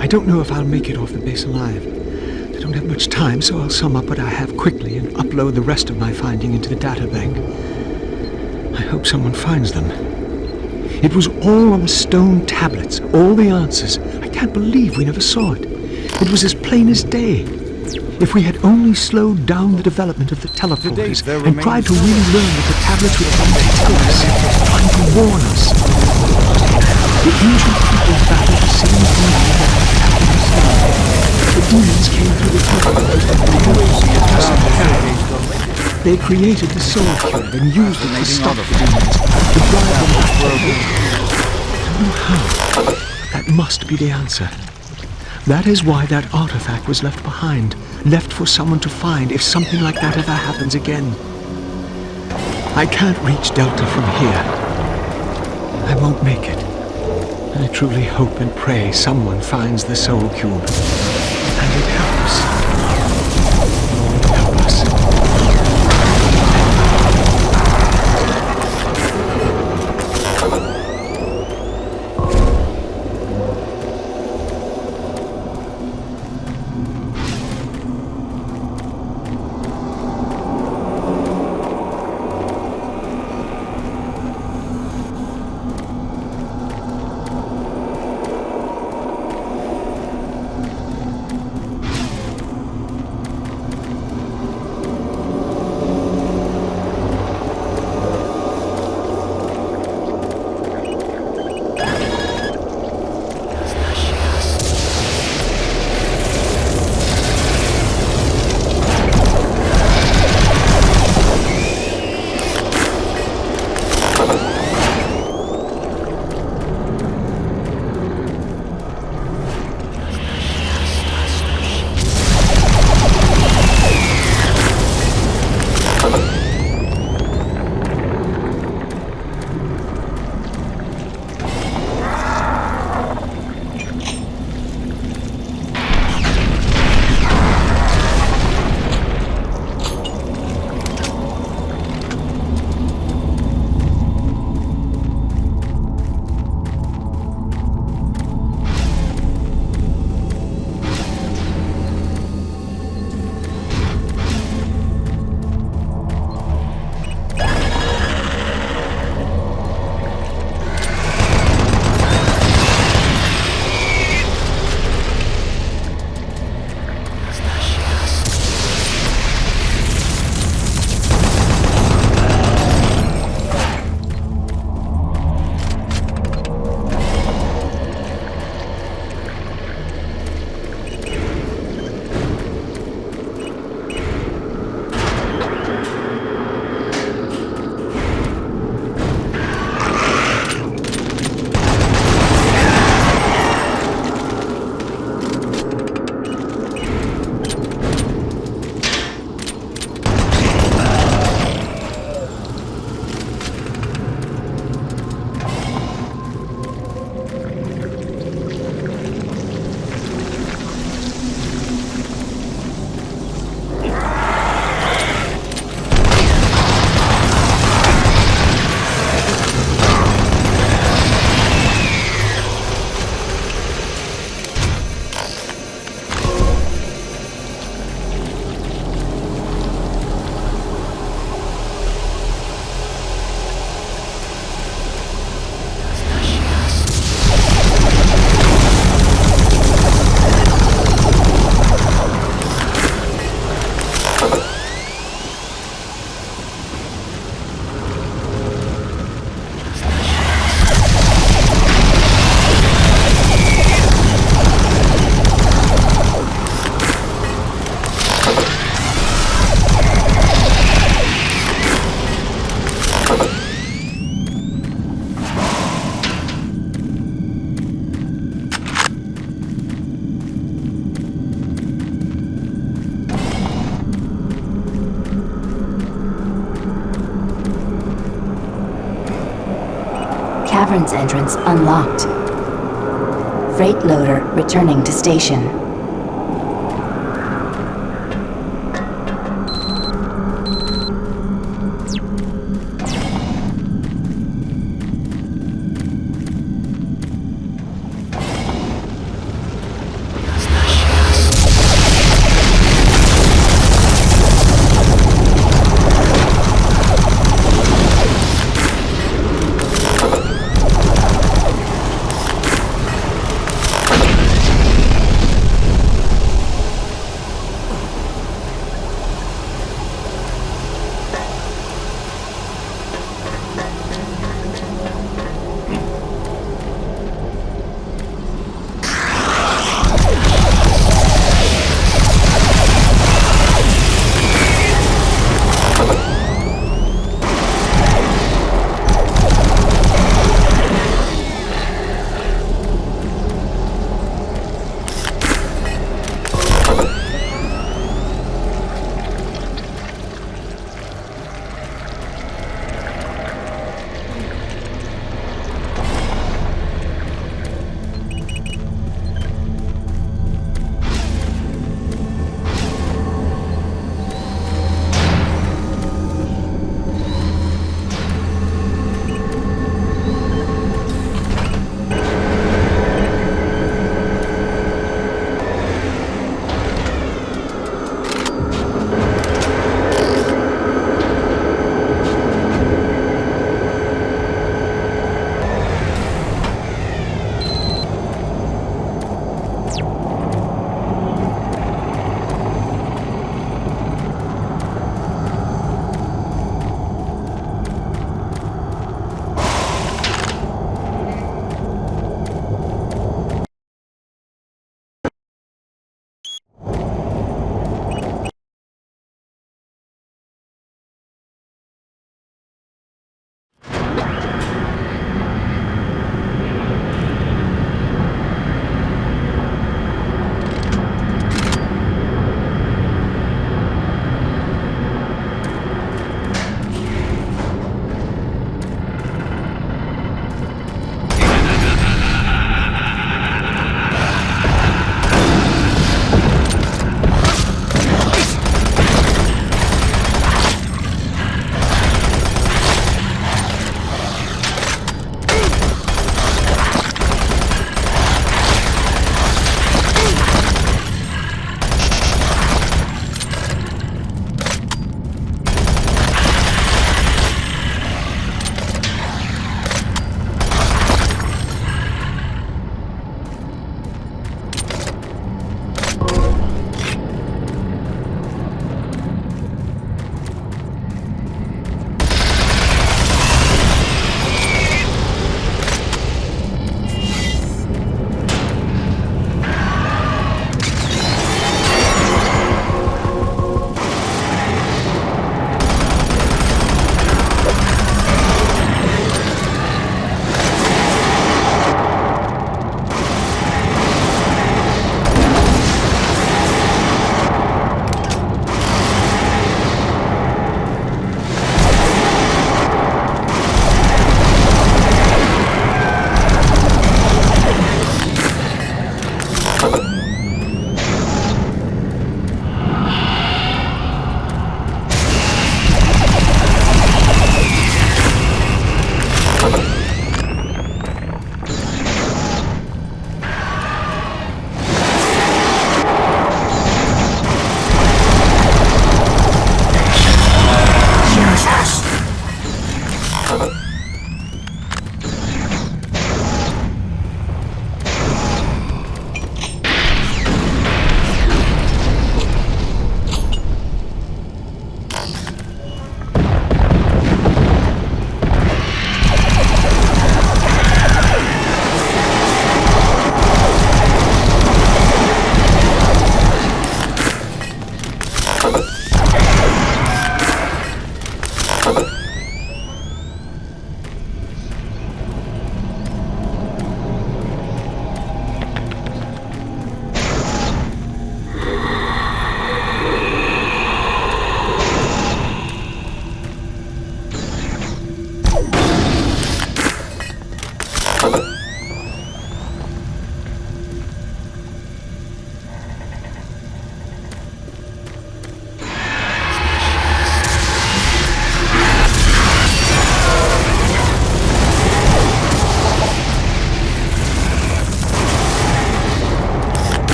I don't know if I'll make it off the base alive. I don't have much time, so I'll sum up what I have quickly and upload the rest of my finding into the databank. I hope someone finds them. It was all on the stone tablets, all the answers. I can't believe we never saw it. It was as plain as day. If we had only slowed down the development of the teleporters and tried to really learn what the tablets would try to tell us, trying to warn us. The ancient people battled the same thing that happened us. The demons came through the tunnel. They created the Soul Cube and used it to stop the demons, to drive them back to the world. I don't know how. That must be the answer. That is why that artifact was left behind, left for someone to find if something like that ever happens again. I can't reach Delta from here. I won't make it. I truly hope and pray someone finds the Soul Cube. And it helps. Lord, help us. cavern's entrance unlocked. Freight loader returning to station.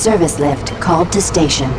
Service lift called to station.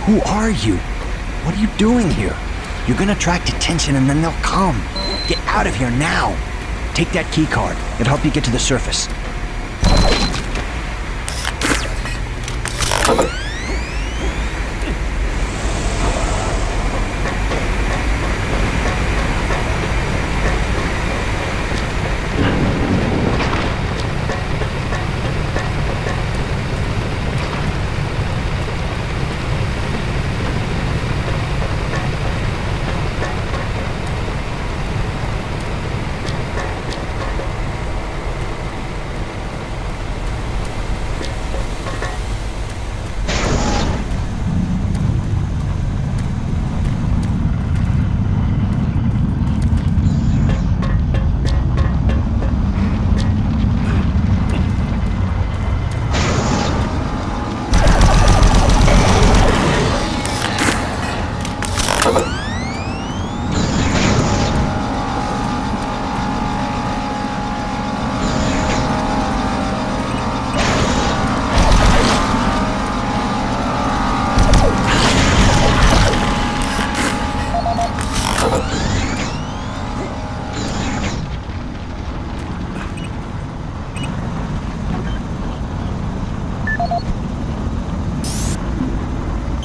Who are you? What are you doing here? You're gonna attract attention and then they'll come. Get out of here now. Take that key card. It'll help you get to the surface.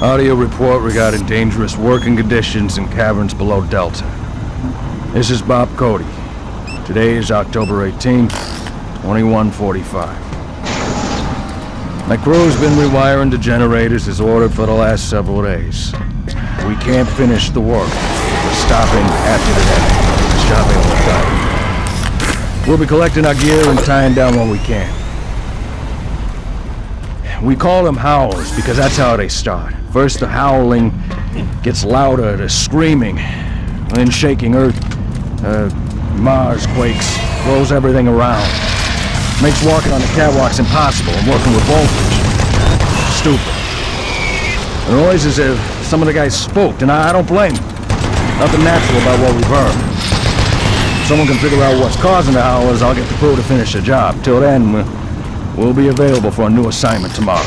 Audio report regarding dangerous working conditions in caverns below Delta. This is Bob Cody. Today is October 18th, 2145. My crew's been rewiring the generators as ordered for the last several days. We can't finish the work. We're stopping after the day. Stopping on the We'll be collecting our gear and tying down what we can. We call them howls because that's how they start. First the howling gets louder, the screaming, then shaking Earth, Mars quakes, blows everything around. Makes walking on the catwalks impossible and working with voltage. Stupid. The noise is as if some of the guys spooked, and I don't blame them. Nothing natural about what we've heard. If someone can figure out what's causing the howlers, I'll get the crew to finish the job. Till then, we'll be available for a new assignment tomorrow.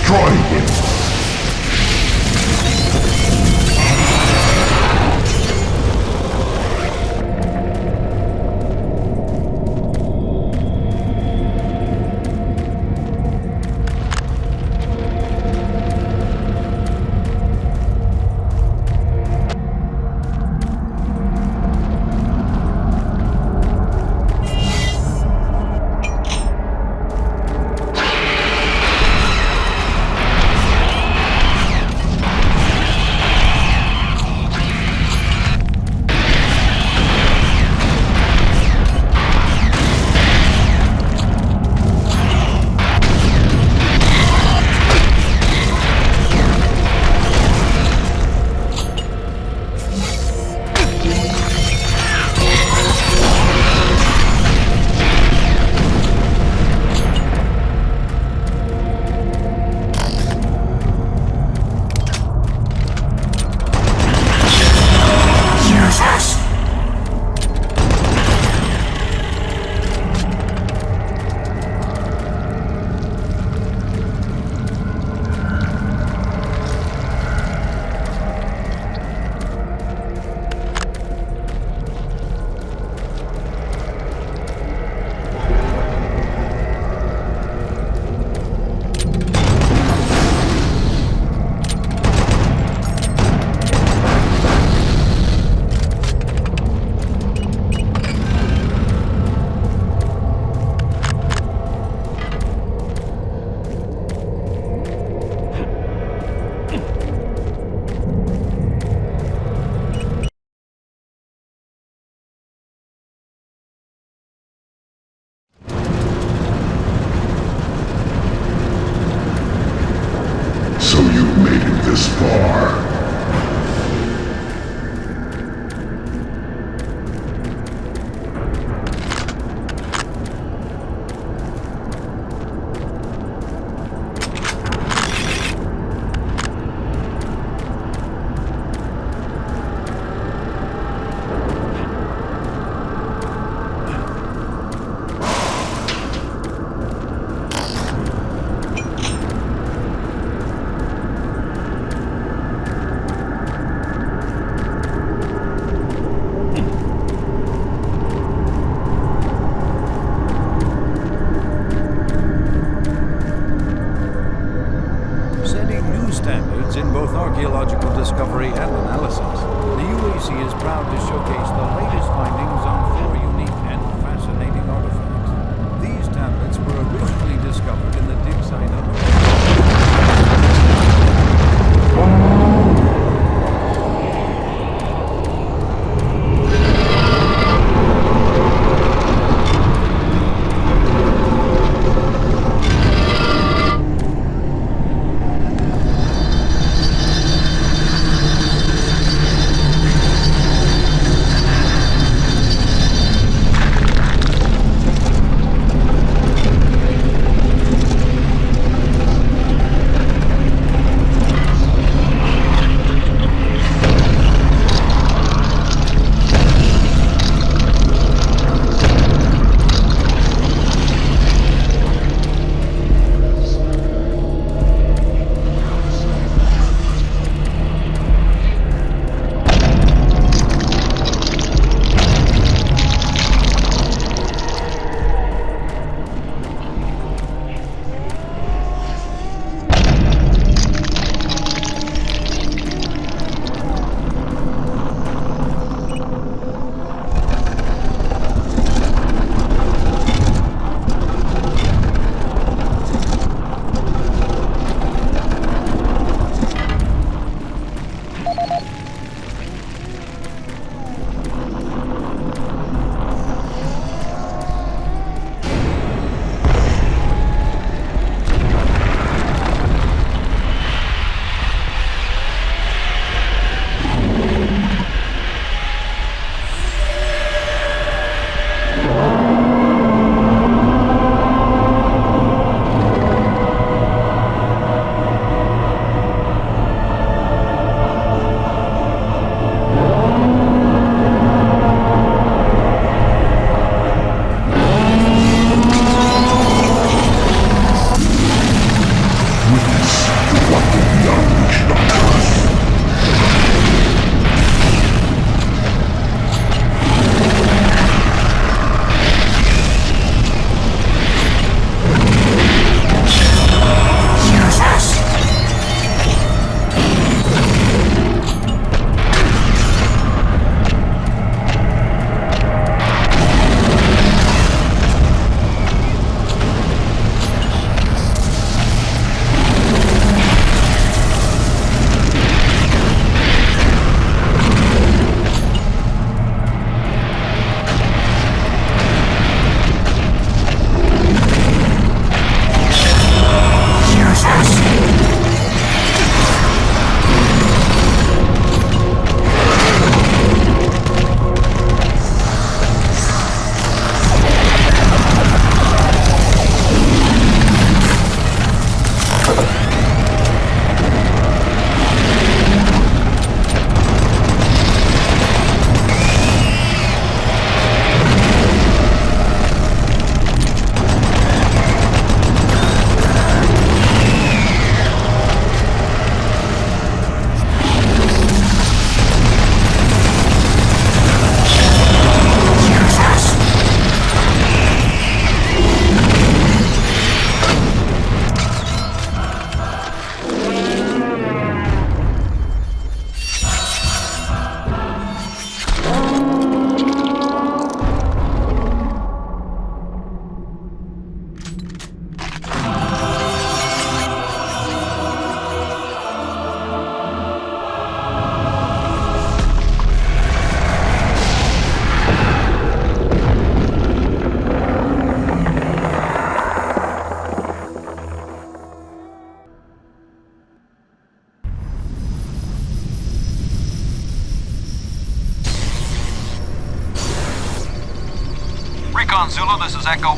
Destroy him! So you've made it this far.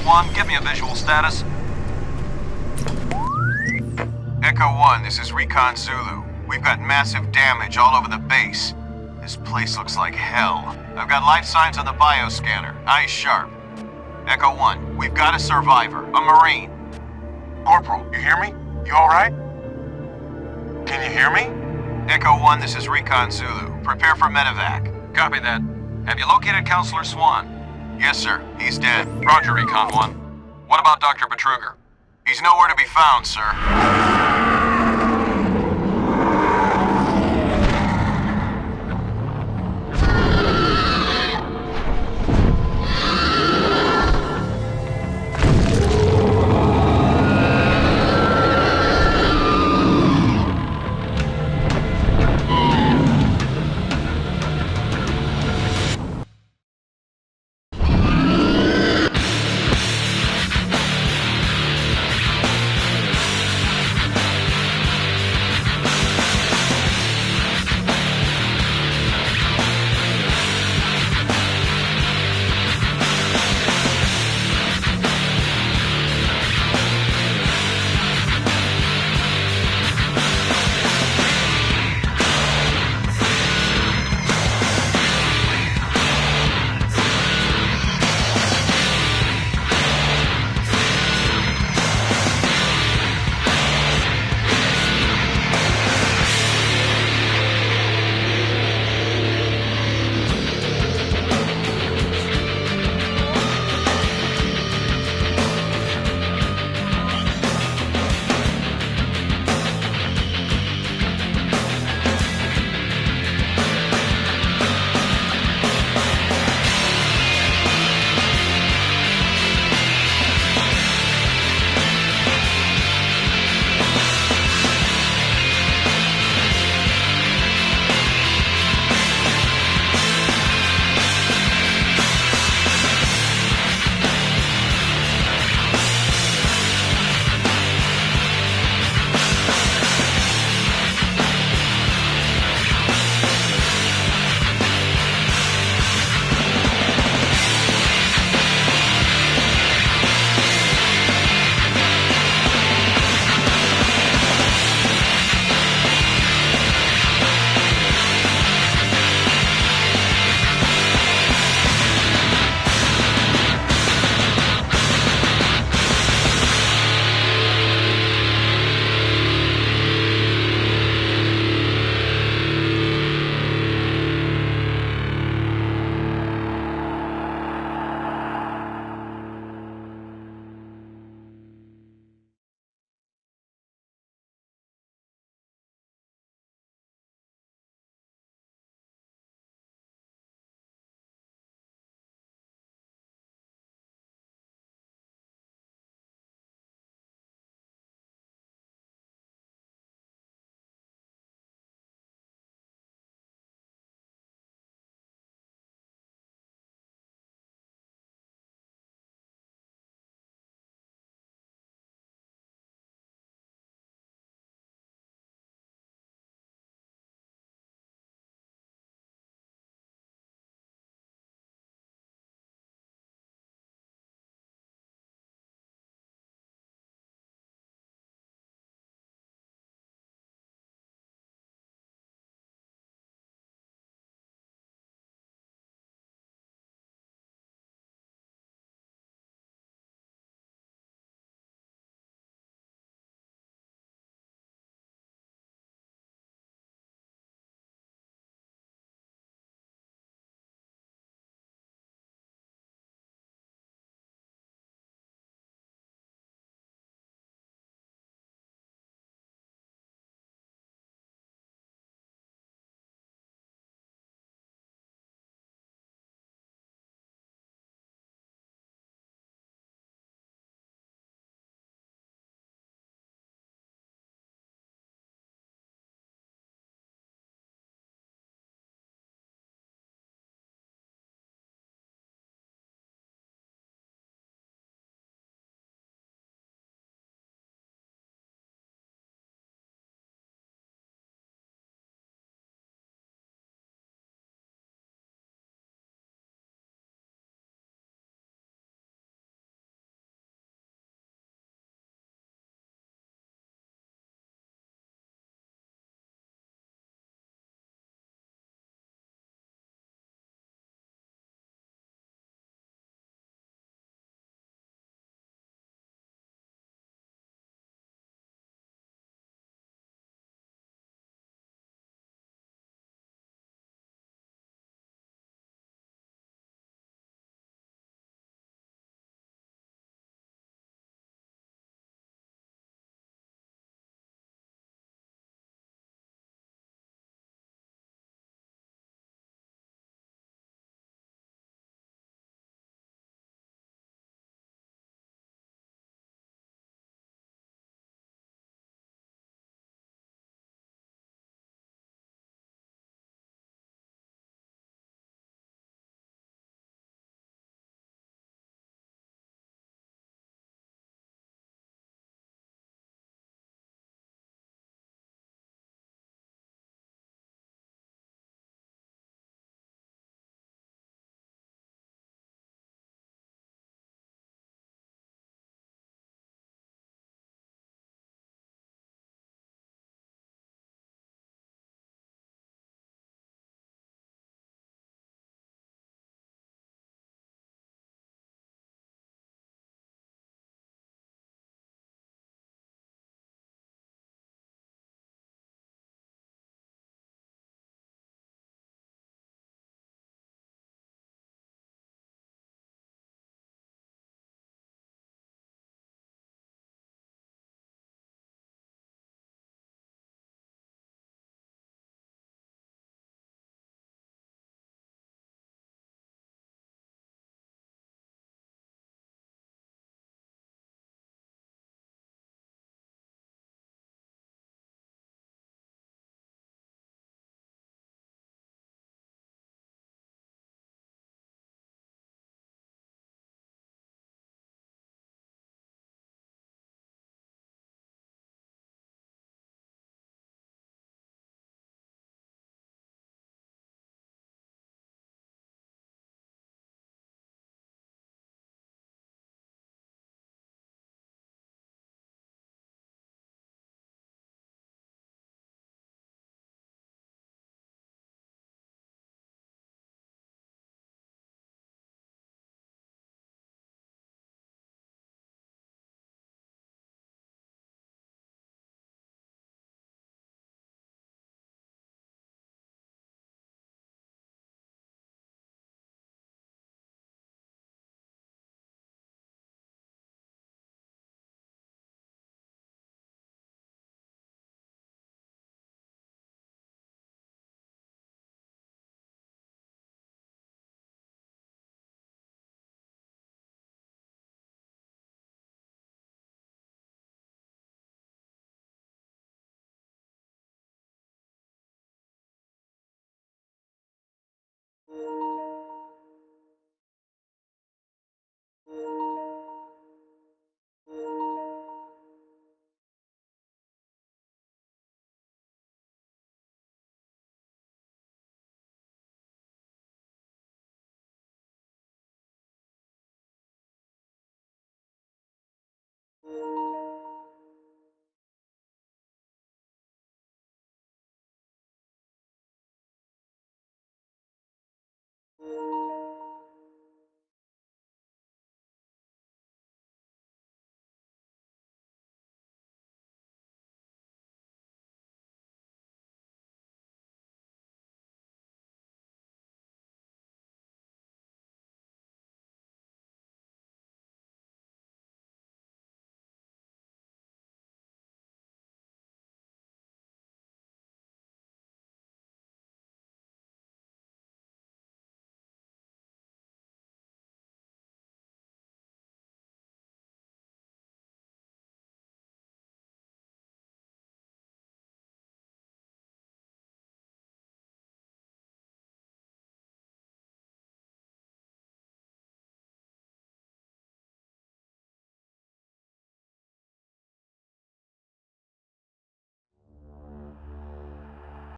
Swan, give me a visual status. Echo 1, this is Recon Zulu. We've got massive damage all over the base. This place looks like hell. I've got life signs on the bioscanner. Eyes sharp. Echo 1, we've got a survivor, a Marine. Corporal, you hear me? You alright? Can you hear me? Echo 1, this is Recon Zulu. Prepare for medevac. Copy that. Have you located Counselor Swan? Yes, sir. He's dead. Roger, Recon 1. What about Dr. Betruger? He's nowhere to be found, sir.